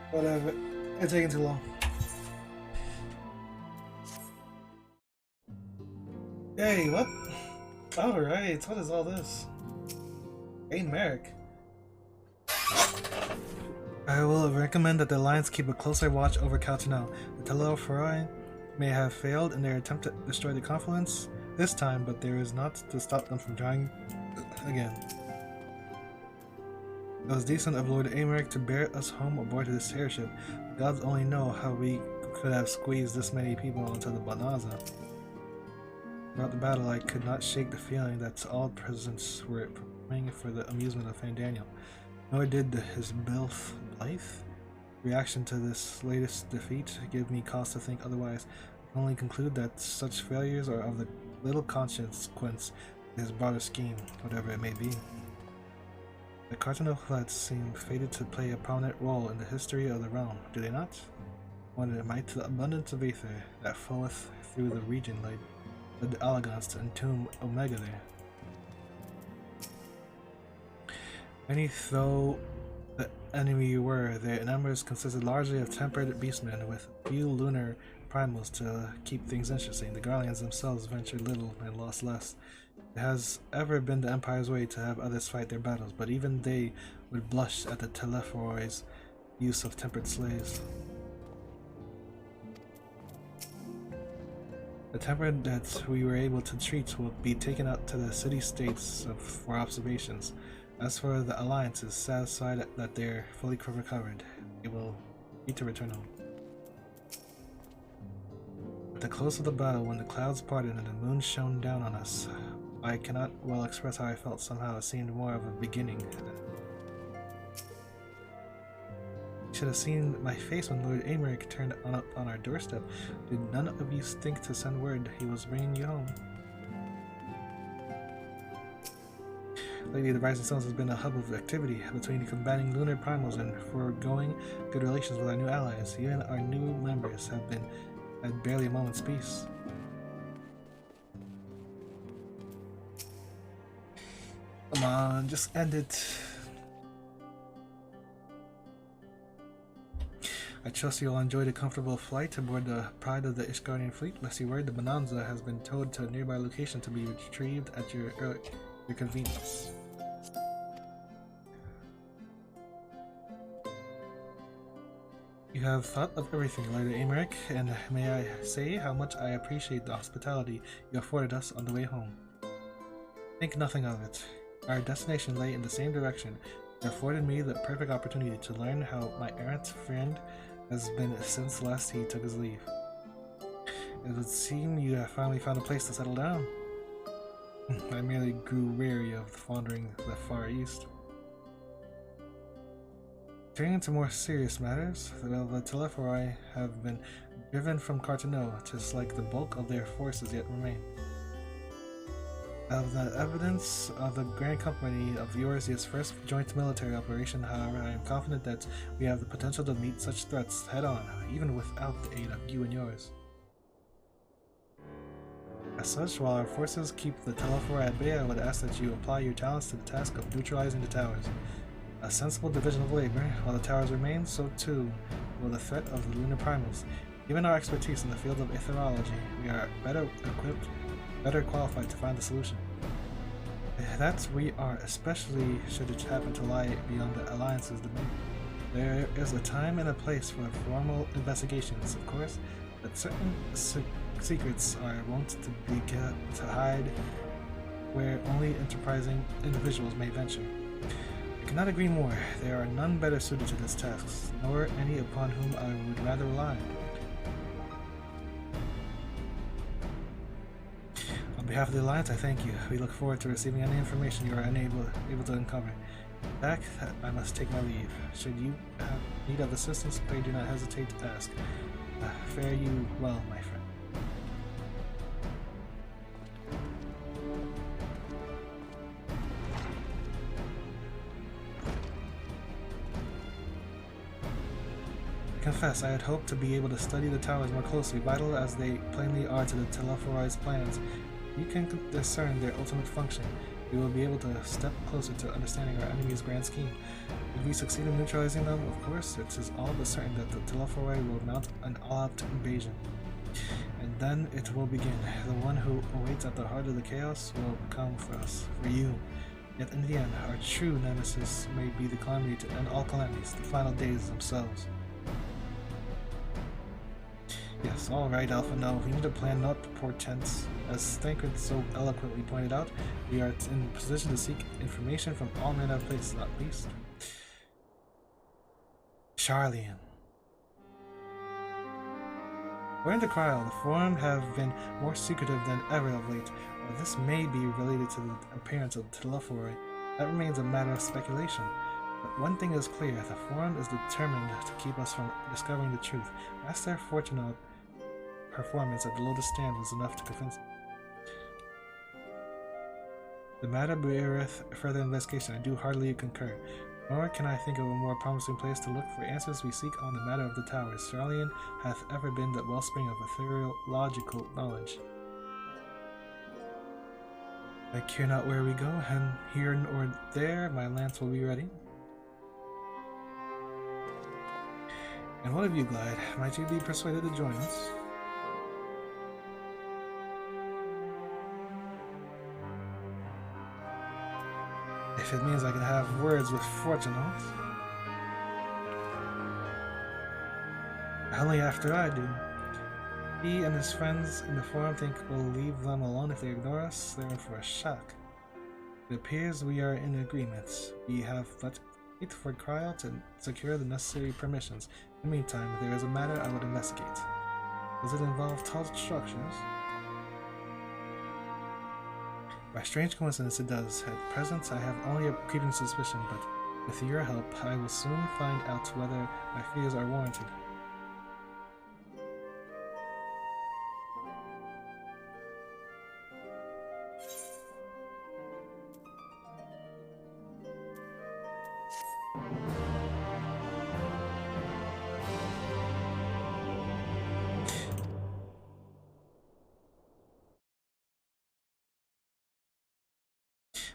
Whatever. It's taking too long. Hey, what? Alright, what is all this? Hey, Merrick. I will recommend that the Alliance keep a closer watch over Caltonel. The Telefori may have failed in their attempt to destroy the Confluence this time, but there is not to stop them from trying again. It was decent of Lord Americ to bear us home aboard his airship. The gods only know how we could have squeezed this many people onto the Banaza. Throughout the battle, I could not shake the feeling that all presents were praying for the amusement of Fandaniel. Nor did his Blithe reaction to this latest defeat give me cause to think otherwise. I can only conclude that such failures are of the little consequence to his broader scheme, whatever it may be. The Cardinal Floods seem fated to play a prominent role in the history of the realm, do they not? Wonder might the abundance of ether that floweth through the region led the Allagons to entomb Omega there. Many though the enemy were, their numbers consisted largely of tempered beastmen with a few lunar primals to keep things interesting. The Garleans themselves ventured little and lost less. It has ever been the Empire's way to have others fight their battles, but even they would blush at the Telefori's use of tempered slaves. The tempered that we were able to treat will be taken out to the city-states for observations. As for the Alliances, satisfied that they're fully recovered, they will need to return home. At the close of the battle, when the clouds parted and the moon shone down on us, I cannot well express how I felt. Somehow it seemed more of a beginning. should have seen my face when Lord Aymeric turned up on our doorstep. Did none of you think to send word he was bringing you home? Lately, the Rising Stones has been a hub of activity between combating lunar primals and foregoing good relations with our new allies. Even our new members have been at barely a moment's peace. Come on, just end it. I trust you'll enjoy the comfortable flight aboard the Pride of the Ishgardian fleet. Lest you worry, the Bonanza has been towed to a nearby location to be retrieved at your convenience. You have thought of everything, Lord Aymeric, and may I say how much I appreciate the hospitality you afforded us on the way home. Think nothing of it. Our destination lay in the same direction. It afforded me the perfect opportunity to learn how my errant friend has been since last he took his leave. It would seem you have finally found a place to settle down. I merely grew weary of wandering the far east. Turning into more serious matters, the Telephori have been driven from Cartano, just like the bulk of their forces yet remain. Of the evidence of the Grand Company of Eorzea's first joint military operation, however, I am confident that we have the potential to meet such threats head-on, even without the aid of you and yours. As such, while our forces keep the Telephori at bay, I would ask that you apply your talents to the task of neutralizing the towers. A sensible division of labor. While the towers remain, so too will the threat of the lunar primals. Given our expertise in the field of aetherology, we are better equipped, better qualified to find the solution. That we are, especially should it happen to lie beyond the Alliance's domain. There is a time and a place for formal investigations, of course, but certain secrets are wont to be kept to hide where only enterprising individuals may venture. I cannot agree more. There are none better suited to this task, nor any upon whom I would rather rely. On behalf of the Alliance, I thank you. We look forward to receiving any information you are able to uncover. Back, I must take my leave. Should you have need of assistance, pray do not hesitate to ask. Fare you well, my friend. I confess, I had hoped to be able to study the towers more closely, vital as they plainly are to the Telephori's plans. You can discern their ultimate function. We will be able to step closer to understanding our enemy's grand scheme. If we succeed in neutralizing them, of course, it is all but certain that the Telephori will mount an all-out invasion. And then it will begin. The one who awaits at the heart of the chaos will come for us, for you. Yet in the end, our true nemesis may be the calamity to end all calamities, the final days themselves. Yes, alright, Alpha, no, we need to plan not portents. As Thancred so eloquently pointed out, we are in position to seek information from all manner of places, not least Sharlayan. According to Kryl, the Forum have been more secretive than ever of late. While this may be related to the appearance of the Telephori, that remains a matter of speculation. But one thing is clear, the Forum is determined to keep us from discovering the truth. Master Fortuna's performance at the Lotus Stand was enough to convince them. The matter beareth further investigation. I do heartily concur. Nor can I think of a more promising place to look for answers we seek on the matter of the towers. Sharlayan hath ever been the wellspring of ethereological knowledge. I care not where we go, and here or there my lance will be ready. And what of you, Glide? Might you be persuaded to join us? If it means I can have words with Fortunal. Only after I do. He and his friends in the Forum think we'll leave them alone if they ignore us. They're in for a shock. It appears we are in agreement. We have but wait for Kryl to secure the necessary permissions. In the meantime, there is a matter I would investigate. Does it involve tall structures? By strange coincidence it does. At present I have only a creeping suspicion, but With your help, I will soon find out whether my fears are warranted.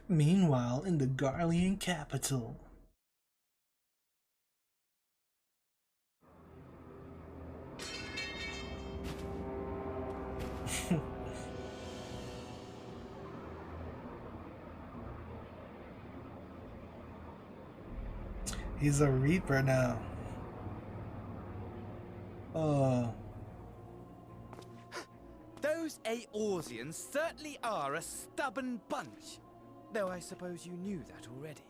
Meanwhile, in the Garlean capital. He's a Reaper now. Oh. Those Eorzeans certainly are a stubborn bunch. Though I suppose you knew that already.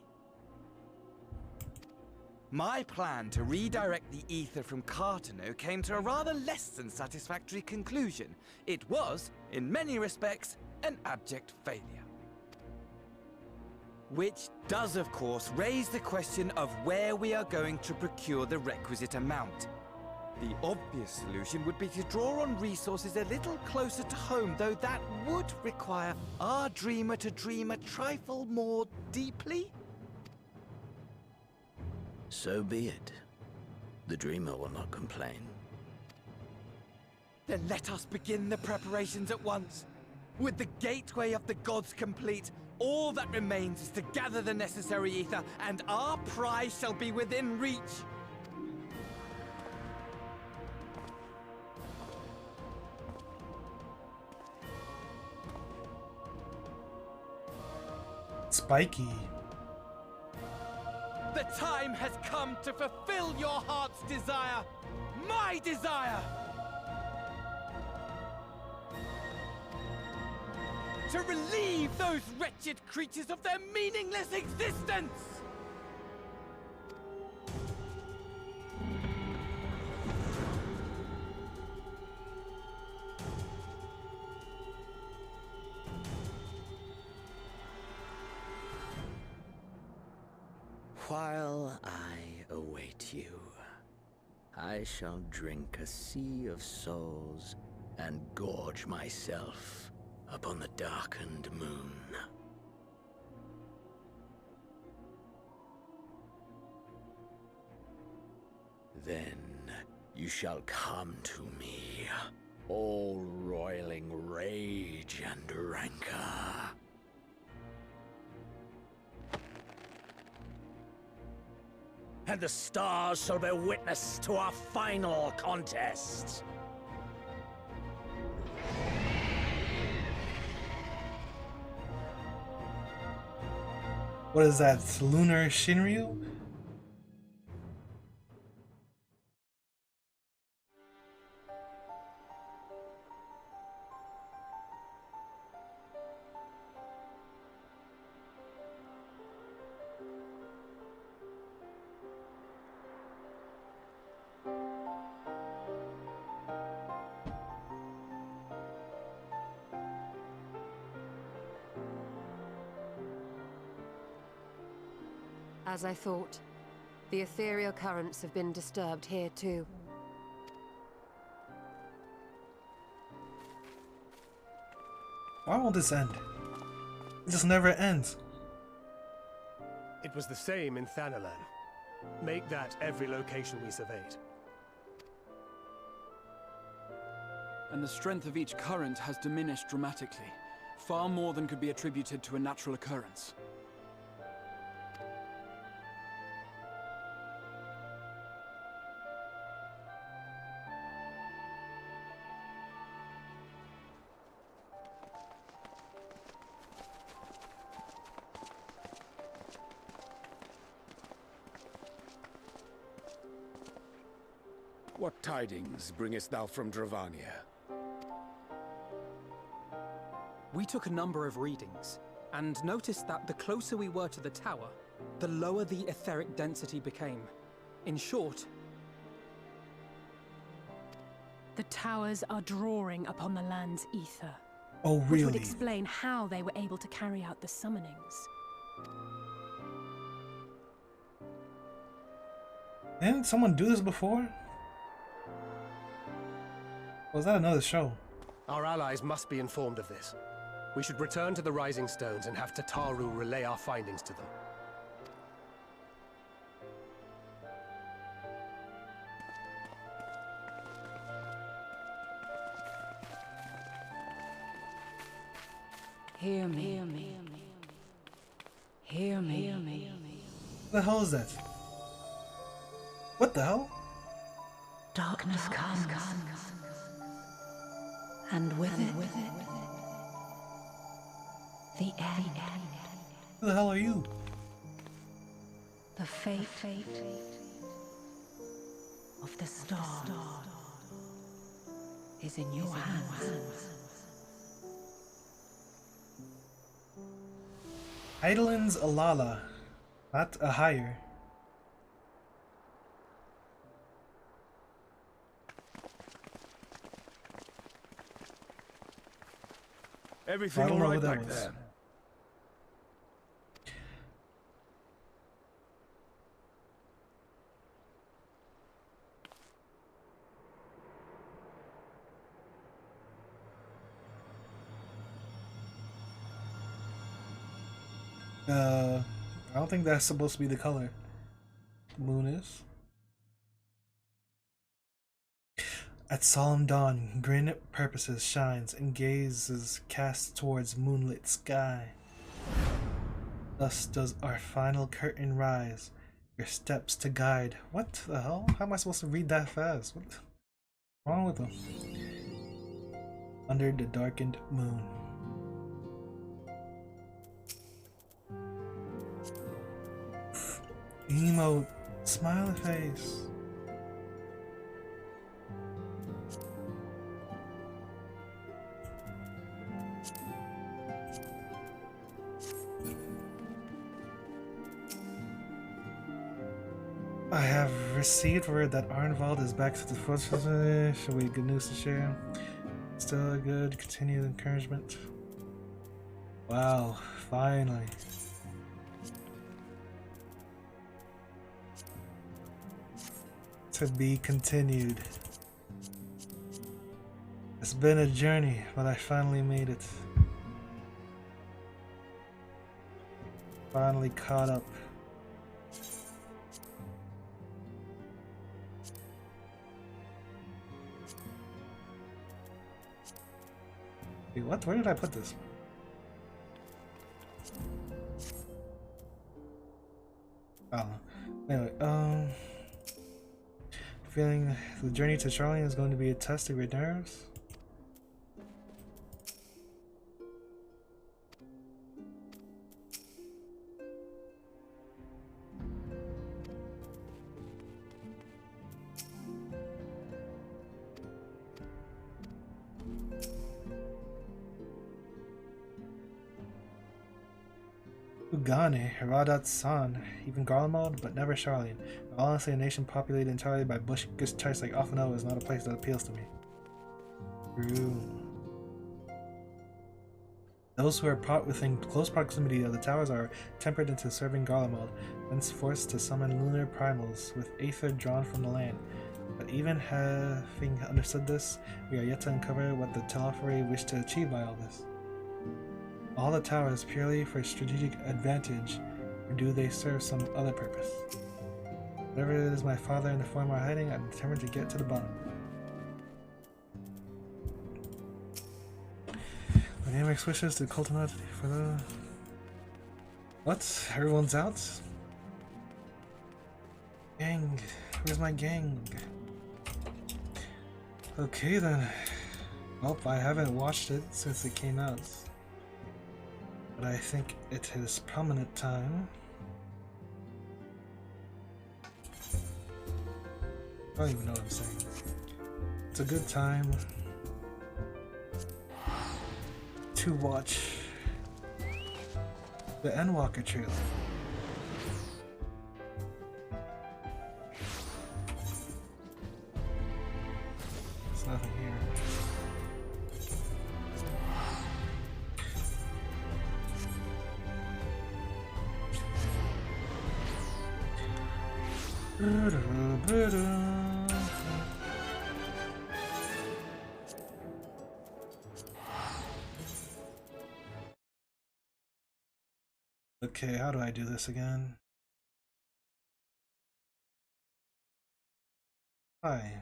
My plan to redirect the ether from Cartano came to a rather less than satisfactory conclusion. It was, in many respects, an abject failure. Which does, of course, raise the question of where we are going to procure the requisite amount. The obvious solution would be to draw on resources a little closer to home, though that would require our dreamer to dream a trifle more deeply. So be it. The dreamer will not complain. Then let us begin the preparations at once. With the gateway of the gods complete, all that remains is to gather the necessary ether, and our prize shall be within reach. Spiky. The time has come to fulfill your heart's desire, my desire! To relieve those wretched creatures of their meaningless existence! While I await you, I shall drink a sea of souls and gorge myself upon the darkened moon. Then you shall come to me, all roiling rage and rancor. And the stars shall bear witness to our final contest. What is that? Lunar Shinryu? As I thought, the ethereal currents have been disturbed here too. Why won't this end? It just never ends. It was the same in Thanalan. Make that every location we surveyed. And the strength of each current has diminished dramatically. Far more than could be attributed to a natural occurrence. What tidings bringest thou from Dravania? We took a number of readings, and noticed that the closer we were to the tower, the lower the etheric density became. In short, the towers are drawing upon the land's ether. Oh, Which really? would explain how they were able to carry out the summonings. Didn't someone do this before? Or was that another show? Our allies must be informed of this. We should return to the Rising Stones and have Tataru relay our findings to them. Hear me. Hear me. Hear me. Hear me. What the hell is that? What the hell? Darkness comes. And with it, the end. Who the hell are you? The fate of the star is in your hands. Eidolon's Alala, not a hire. Everything all right back there? I don't think that's supposed to be the color the moon is. At solemn dawn, granite purposes shines and gazes cast towards moonlit sky. Thus does our final curtain rise, your steps to guide. What the hell? How am I supposed to read that fast? What's wrong with them? Under the darkened moon. Emote, smiley face. I have received word that Arnvald is back to the fortress. Should we good news to share? Still a good continued encouragement. Wow, finally. To be continued. It's been a journey, but I finally made it. Finally caught up. Wait, what? Where did I put this? Oh. Anyway, feeling the journey to Charlie is going to be a test of your nerves? Ugane, Radat-san, even Garlemald, but never Charlene. Honestly, a nation populated entirely by bush types like Afano is not a place that appeals to me. True. Those who are within close proximity of the towers are tempered into serving Garlemald, hence forced to summon lunar primals with aether drawn from the land. But even having understood this, we are yet to uncover what the Telafari wish to achieve by all this. All the towers purely for strategic advantage, or do they serve some other purpose? Whatever it is my father and the form are hiding, I'm determined to get to the bottom. My name makes wishes to Coltonut for the... What? Everyone's out? Gang. Where's my gang? Okay then. Well, I haven't watched it since it came out. But I think it is prominent time. I don't even know what I'm saying. It's a good time to watch the Endwalker trailer. There's nothing here. Okay, how do I do this again? Hi.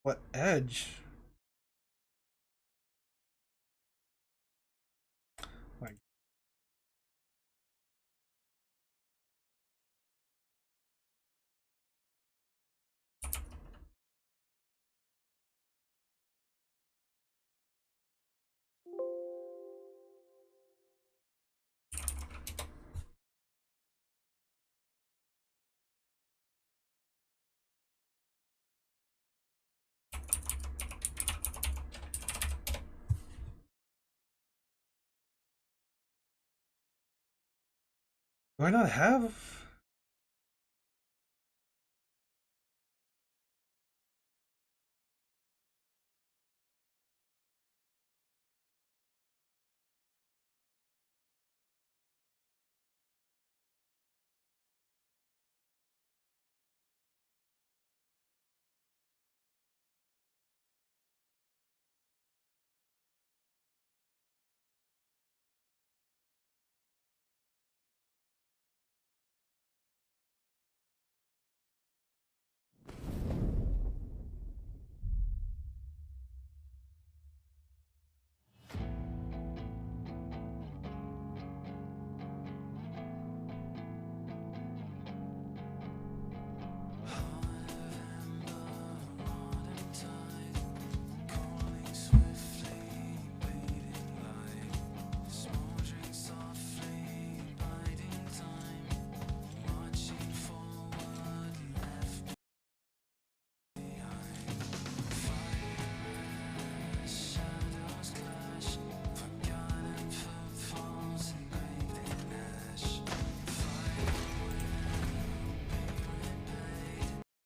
What edge? Like, do I not have?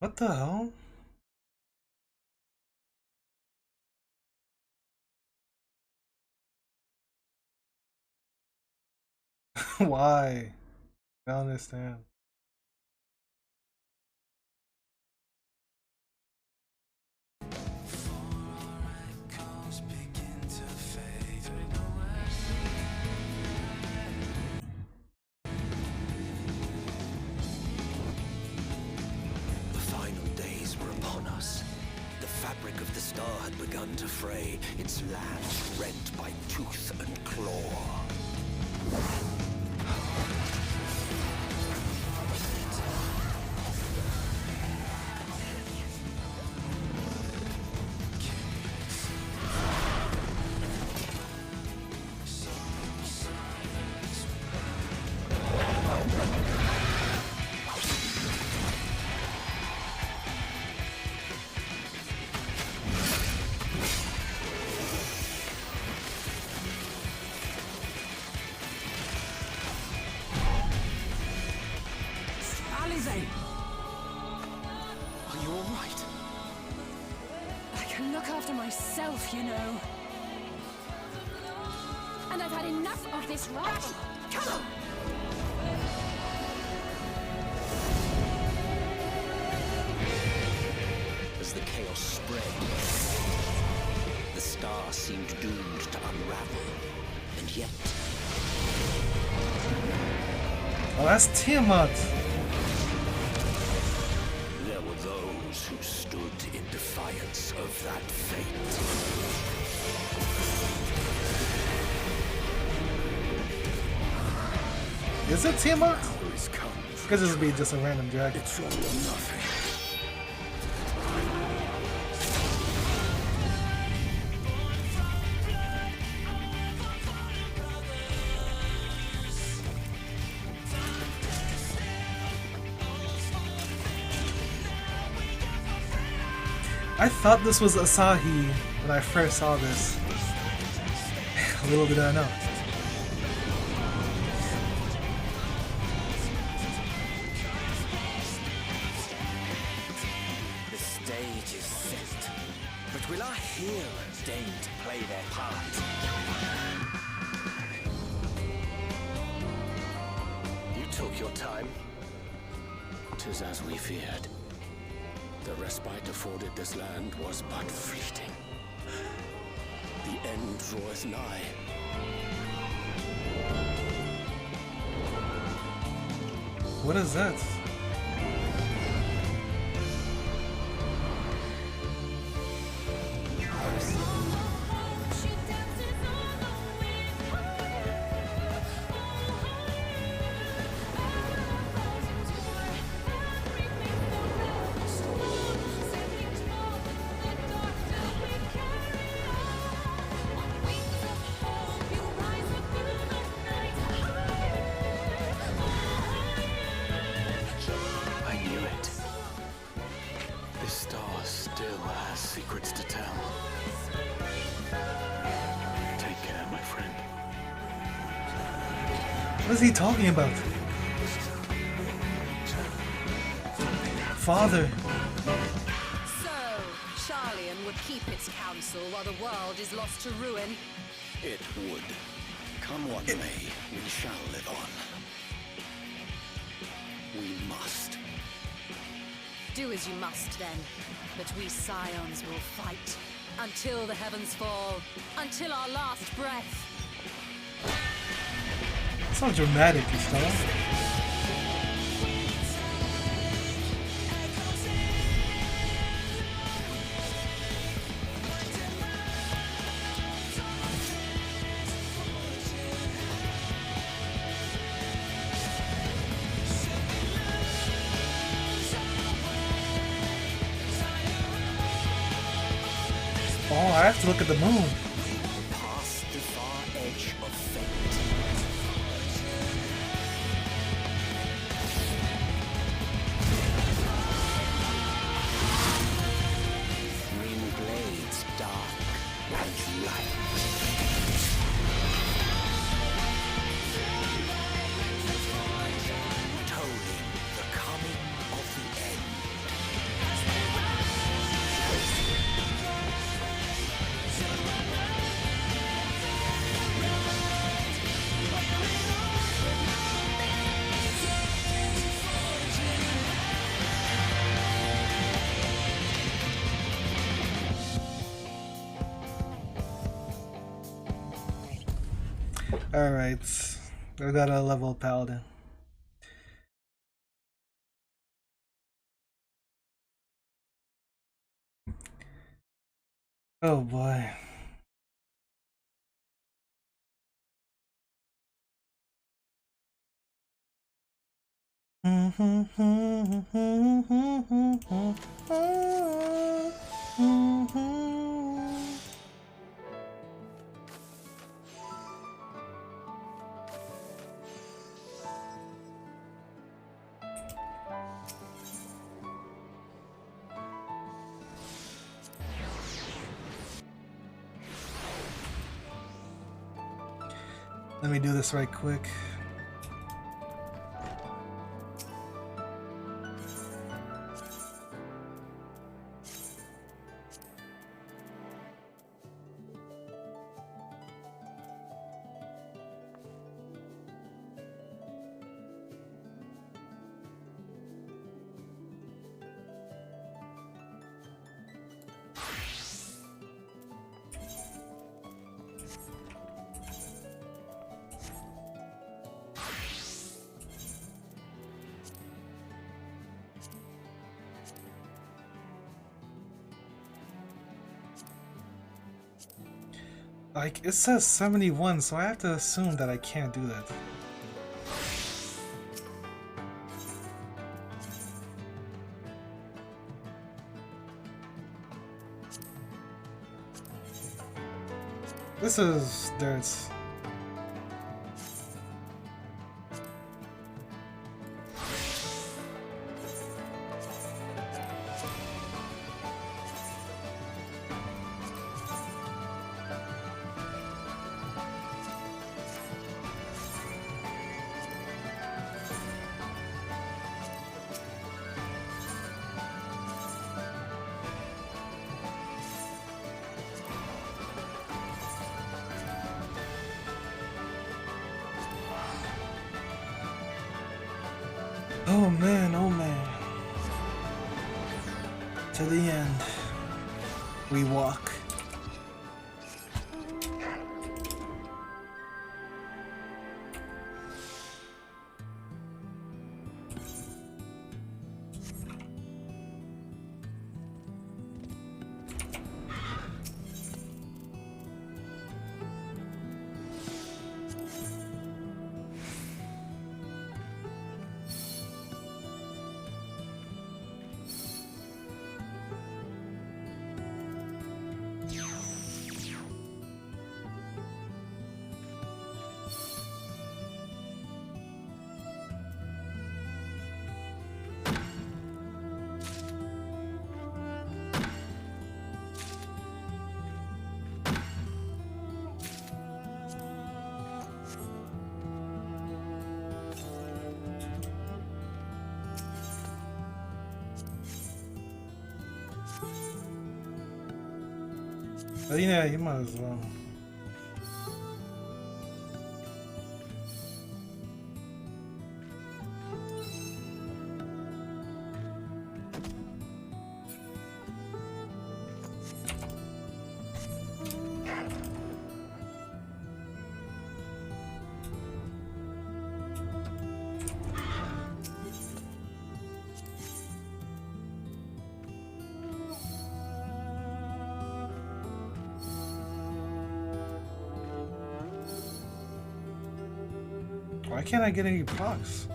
What the hell? Why? I don't understand. Fabric of the star had begun to fray, its lands rent by tooth and claw. Are you all right? I can look after myself, you know. And I've had enough of this rubbish. Come on! As the chaos spread, the star seemed doomed to unravel, and yet... Oh, that's Tiamat! There were those who stood in defiance of that fate. Is it Tiamat? Because this would be just a random dragon. It's all or nothing. I thought this was Asahi when I first saw this. Little did I know. The stage is set, but will our heroes deign to play their part? You took your time. 'Tis as we feared. The respite afforded this land was but fleeting. The end draweth nigh. What is that? What is he talking about? Father. So, Charlian would keep its counsel while the world is lost to ruin? It would. Come what may, we shall live on. We must. Do as you must, then. But we Scions will fight. Until the heavens fall. Until our last breath. So dramatic, you stuff. Oh, I have to look at the moon. Past the far edge of fate. Green blades dark and light. Tolling the coming of the end. Alright, I got a level paladin. Oh boy. Let me do this right quick. Like, it says 71, so I have to assume that I can't do that. This is dirt. Oh man, oh man. To the end. We walk. But yeah, you might as well. Why can't I get any procs?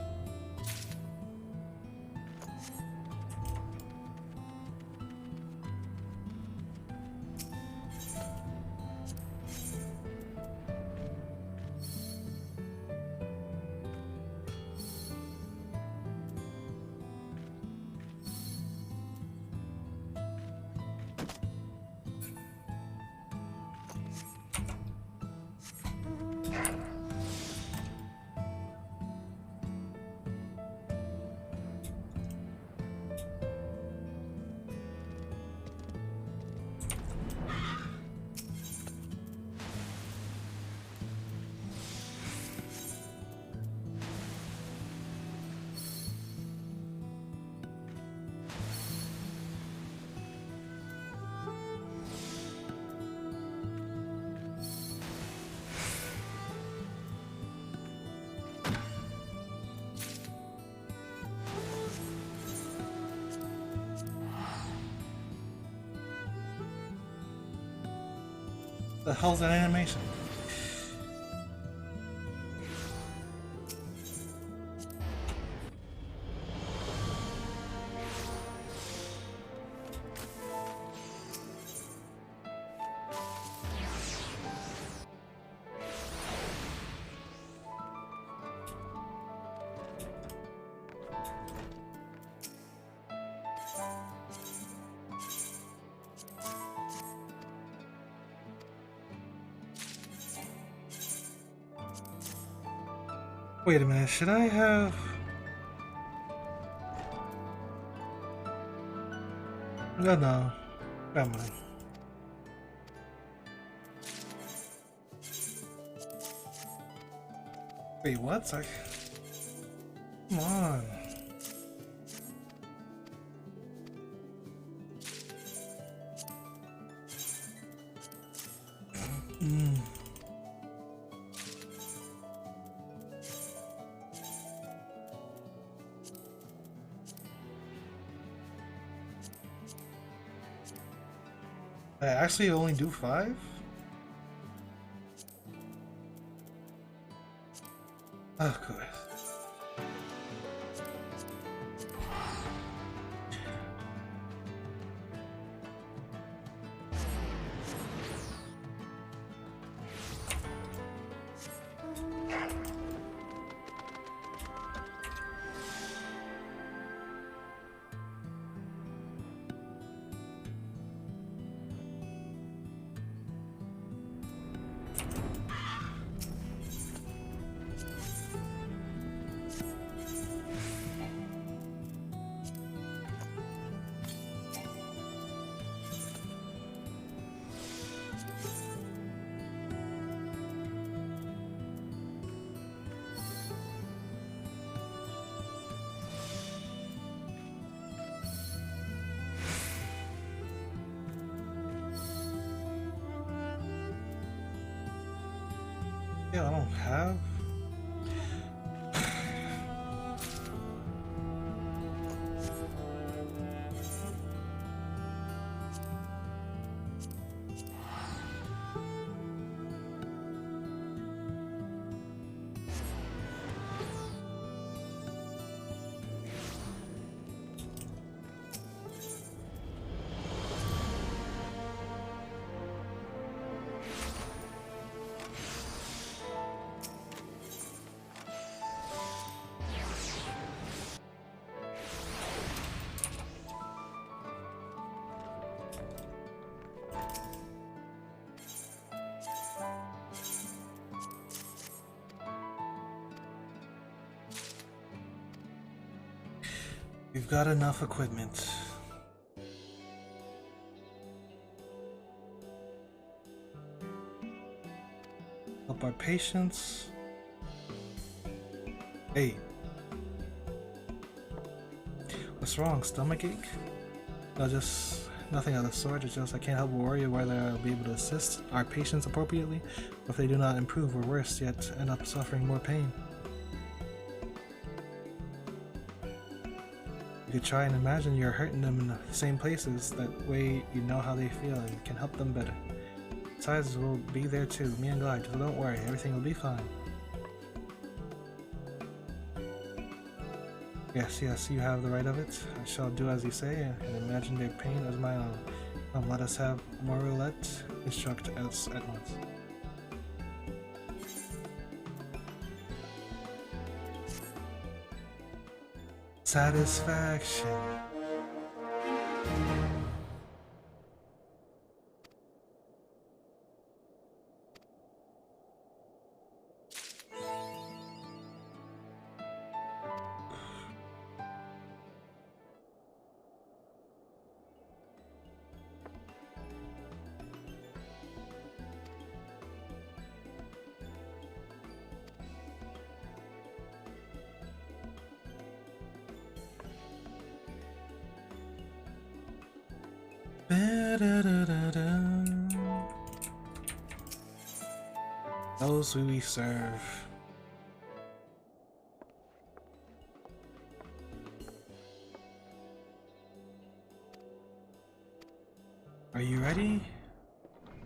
The hell's that animation? Wait a minute, should I have... No, no. Never mind. Wait, what? Come on. I actually only do 5? Oh, good. Yeah, I don't have. We've got enough equipment. Help our patients. Hey. What's wrong? Stomachache? No, just nothing of the sort. It's just I can't help but worry whether I'll be able to assist our patients appropriately, or if they do not improve, or worse yet, end up suffering more pain. You could try and imagine you're hurting them in the same places. That way you know how they feel and can help them better. Besides, we'll be there too, me and God, so don't worry, everything will be fine. Yes, you have the right of it. I shall do as you say, and imagine their pain as my own. Let us have more roulette. Instruct us at once. Satisfaction. Those who we serve. Are you ready?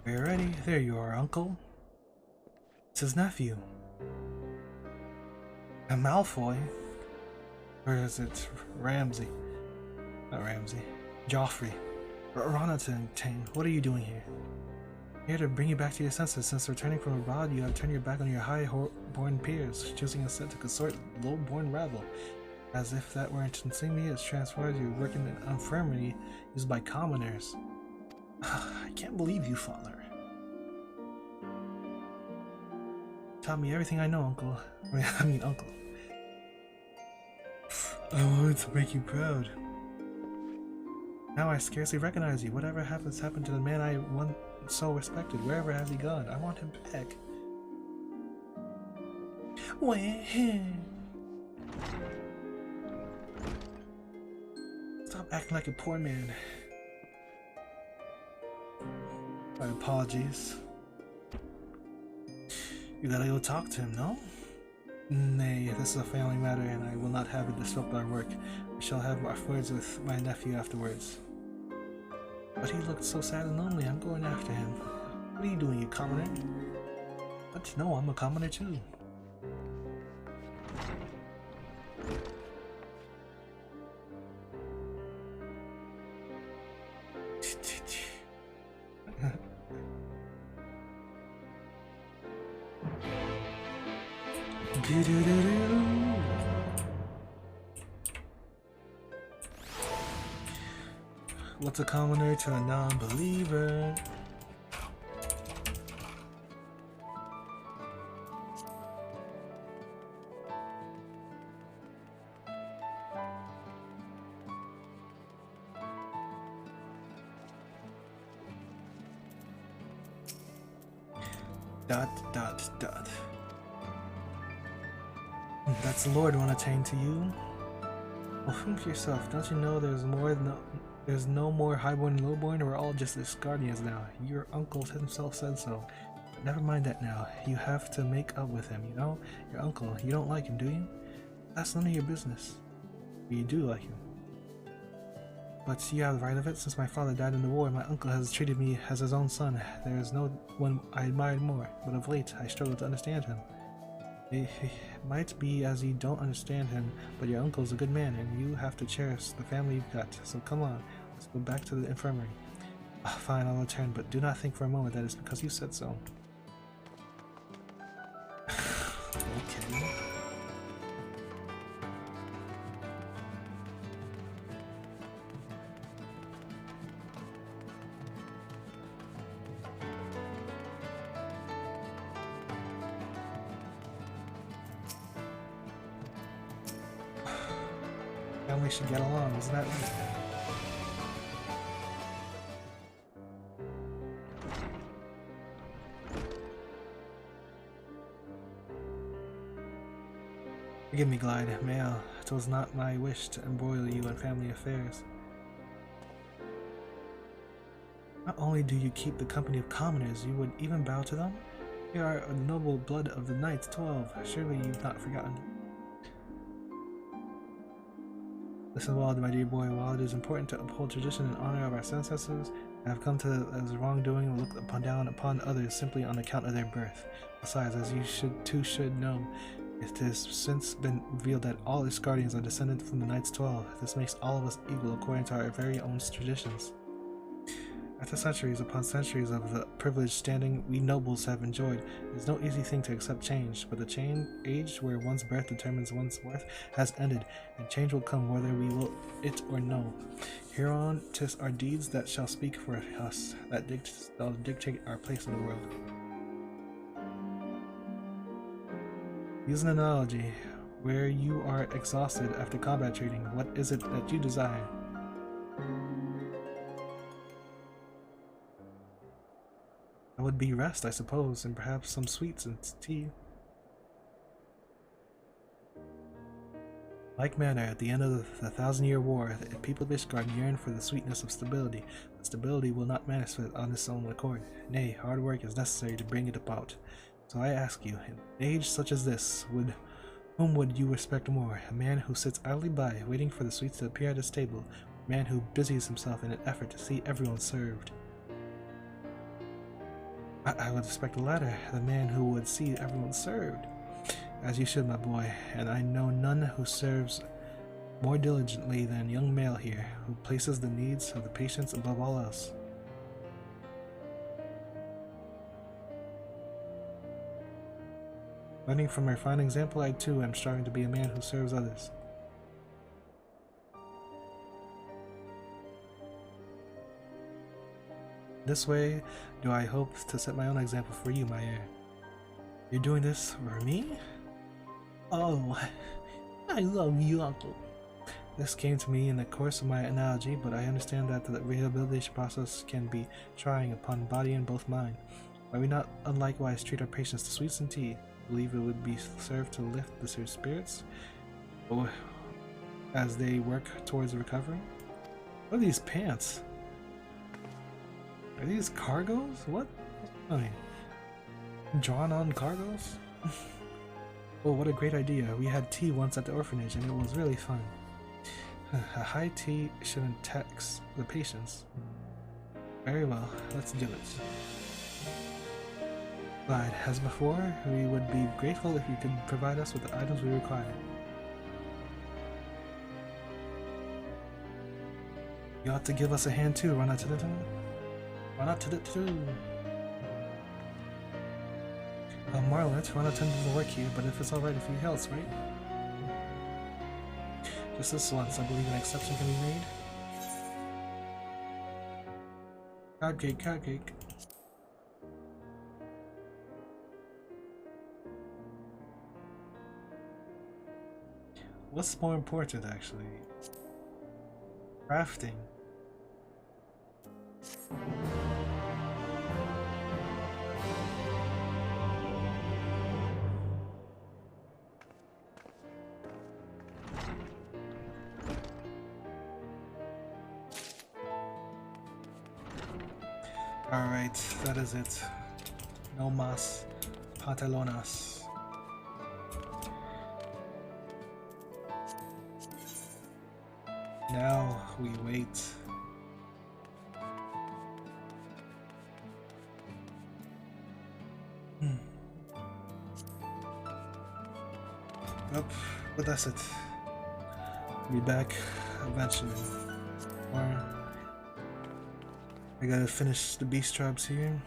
Are you ready? There you are, Uncle. It's his nephew. A Malfoy? Or is it Ramsay? Not Ramsay. Joffrey. Ronatan, what are you doing here? Here to bring you back to your senses. Since returning from abroad, you have turned your back on your high-born peers, choosing instead to consort low-born rabble. As if that weren't insidious, transformed you work in an infirmary used by commoners. I can't believe you, Father. Tell me everything I know, Uncle. I mean, Uncle. I wanted to make you proud. Now I scarcely recognize you. Whatever happened to the man I once so respected. Wherever has he gone? I want him back. Stop acting like a poor man. My apologies. You gotta go talk to him, no? Nay, this is a family matter and I will not have it disrupt our work. We shall have our words with my nephew afterwards. But he looked so sad and lonely, I'm going after him. What are you doing, you commoner? But no, I'm a commoner too. What's a commoner to a non-believer? Dot. That's the Lord want to attain to you. Well, think for yourself. Don't you know there's no more highborn and lowborn? We're all just his guardians now. Your uncle himself said so. Never mind that now. You have to make up with him, you know? Your uncle, you don't like him, do you? That's none of your business. You do like him. But you have the right of it. Since my father died in the war, my uncle has treated me as his own son. There is no one I admired more, but of late I struggle to understand him. It might be as you don't understand him, but your uncle is a good man, and you have to cherish the family you've got. So come on, let's go back to the infirmary. Fine, I'll return, but do not think for a moment that it's because you said so. Okay. Family should get along, isn't that right? Forgive me, Glide. Mael, it was not my wish to embroil you in family affairs. Not only do you keep the company of commoners, you would even bow to them? You are a noble blood of the Knights 12. Surely you've not forgotten. Listen well, my dear boy. While it is important to uphold tradition and honor of our ancestors, I have come to as wrongdoing and look down upon others simply on account of their birth. Besides, as you should know, it has since been revealed that all its guardians are descended from the Knights 12. This makes all of us equal according to our very own traditions. After centuries upon centuries of the privileged standing we nobles have enjoyed, it is no easy thing to accept change, but the age where one's birth determines one's worth has ended, and change will come whether we will it or no. Hereon 'tis our deeds that shall speak for us, that dictate our place in the world. Use an analogy. Where you are exhausted after combat training, what is it that you desire? That would be rest, I suppose, and perhaps some sweets and tea. Like manner, at the end of the 1,000-year war, the people of Ishgard yearn for the sweetness of stability, but stability will not manifest on its own accord. Nay, hard work is necessary to bring it about. So I ask you, in an age such as this, whom would you respect more? A man who sits idly by, waiting for the sweets to appear at his table, or a man who busies himself in an effort to see everyone served? I would respect the latter, the man who would see everyone served. As you should, my boy, and I know none who serves more diligently than young Mael here, who places the needs of the patients above all else. Learning from her fine example, I too am striving to be a man who serves others. This way do I hope to set my own example for you, my heir. You're doing this for me? Oh, I love you, Uncle. This came to me in the course of my analogy, but I understand that the rehabilitation process can be trying upon body and both mind. Why we not unlikewise treat our patients to sweets and tea? Believe it would be served to lift their spirits, or as they work towards recovery? What are these pants? Are these cargos? What? I mean, drawn on cargos? Oh, what a great idea. We had tea once at the orphanage and it was really fun. A high tea shouldn't tax the patients. Very well, let's do it. Glide, as before, we would be grateful if you could provide us with the items we require. You ought to give us a hand too, run out to the door. Run out to the door. Marlet, Rana doesn't work here, but if it's alright if he helps, right? Just this once, I believe an exception can be made. Card cake, card cake. What's more important, actually? Crafting. Alright, that is it. No más pantalonas. Now we wait. Nope, but that's it. Be back eventually. Or I gotta finish the beast traps here.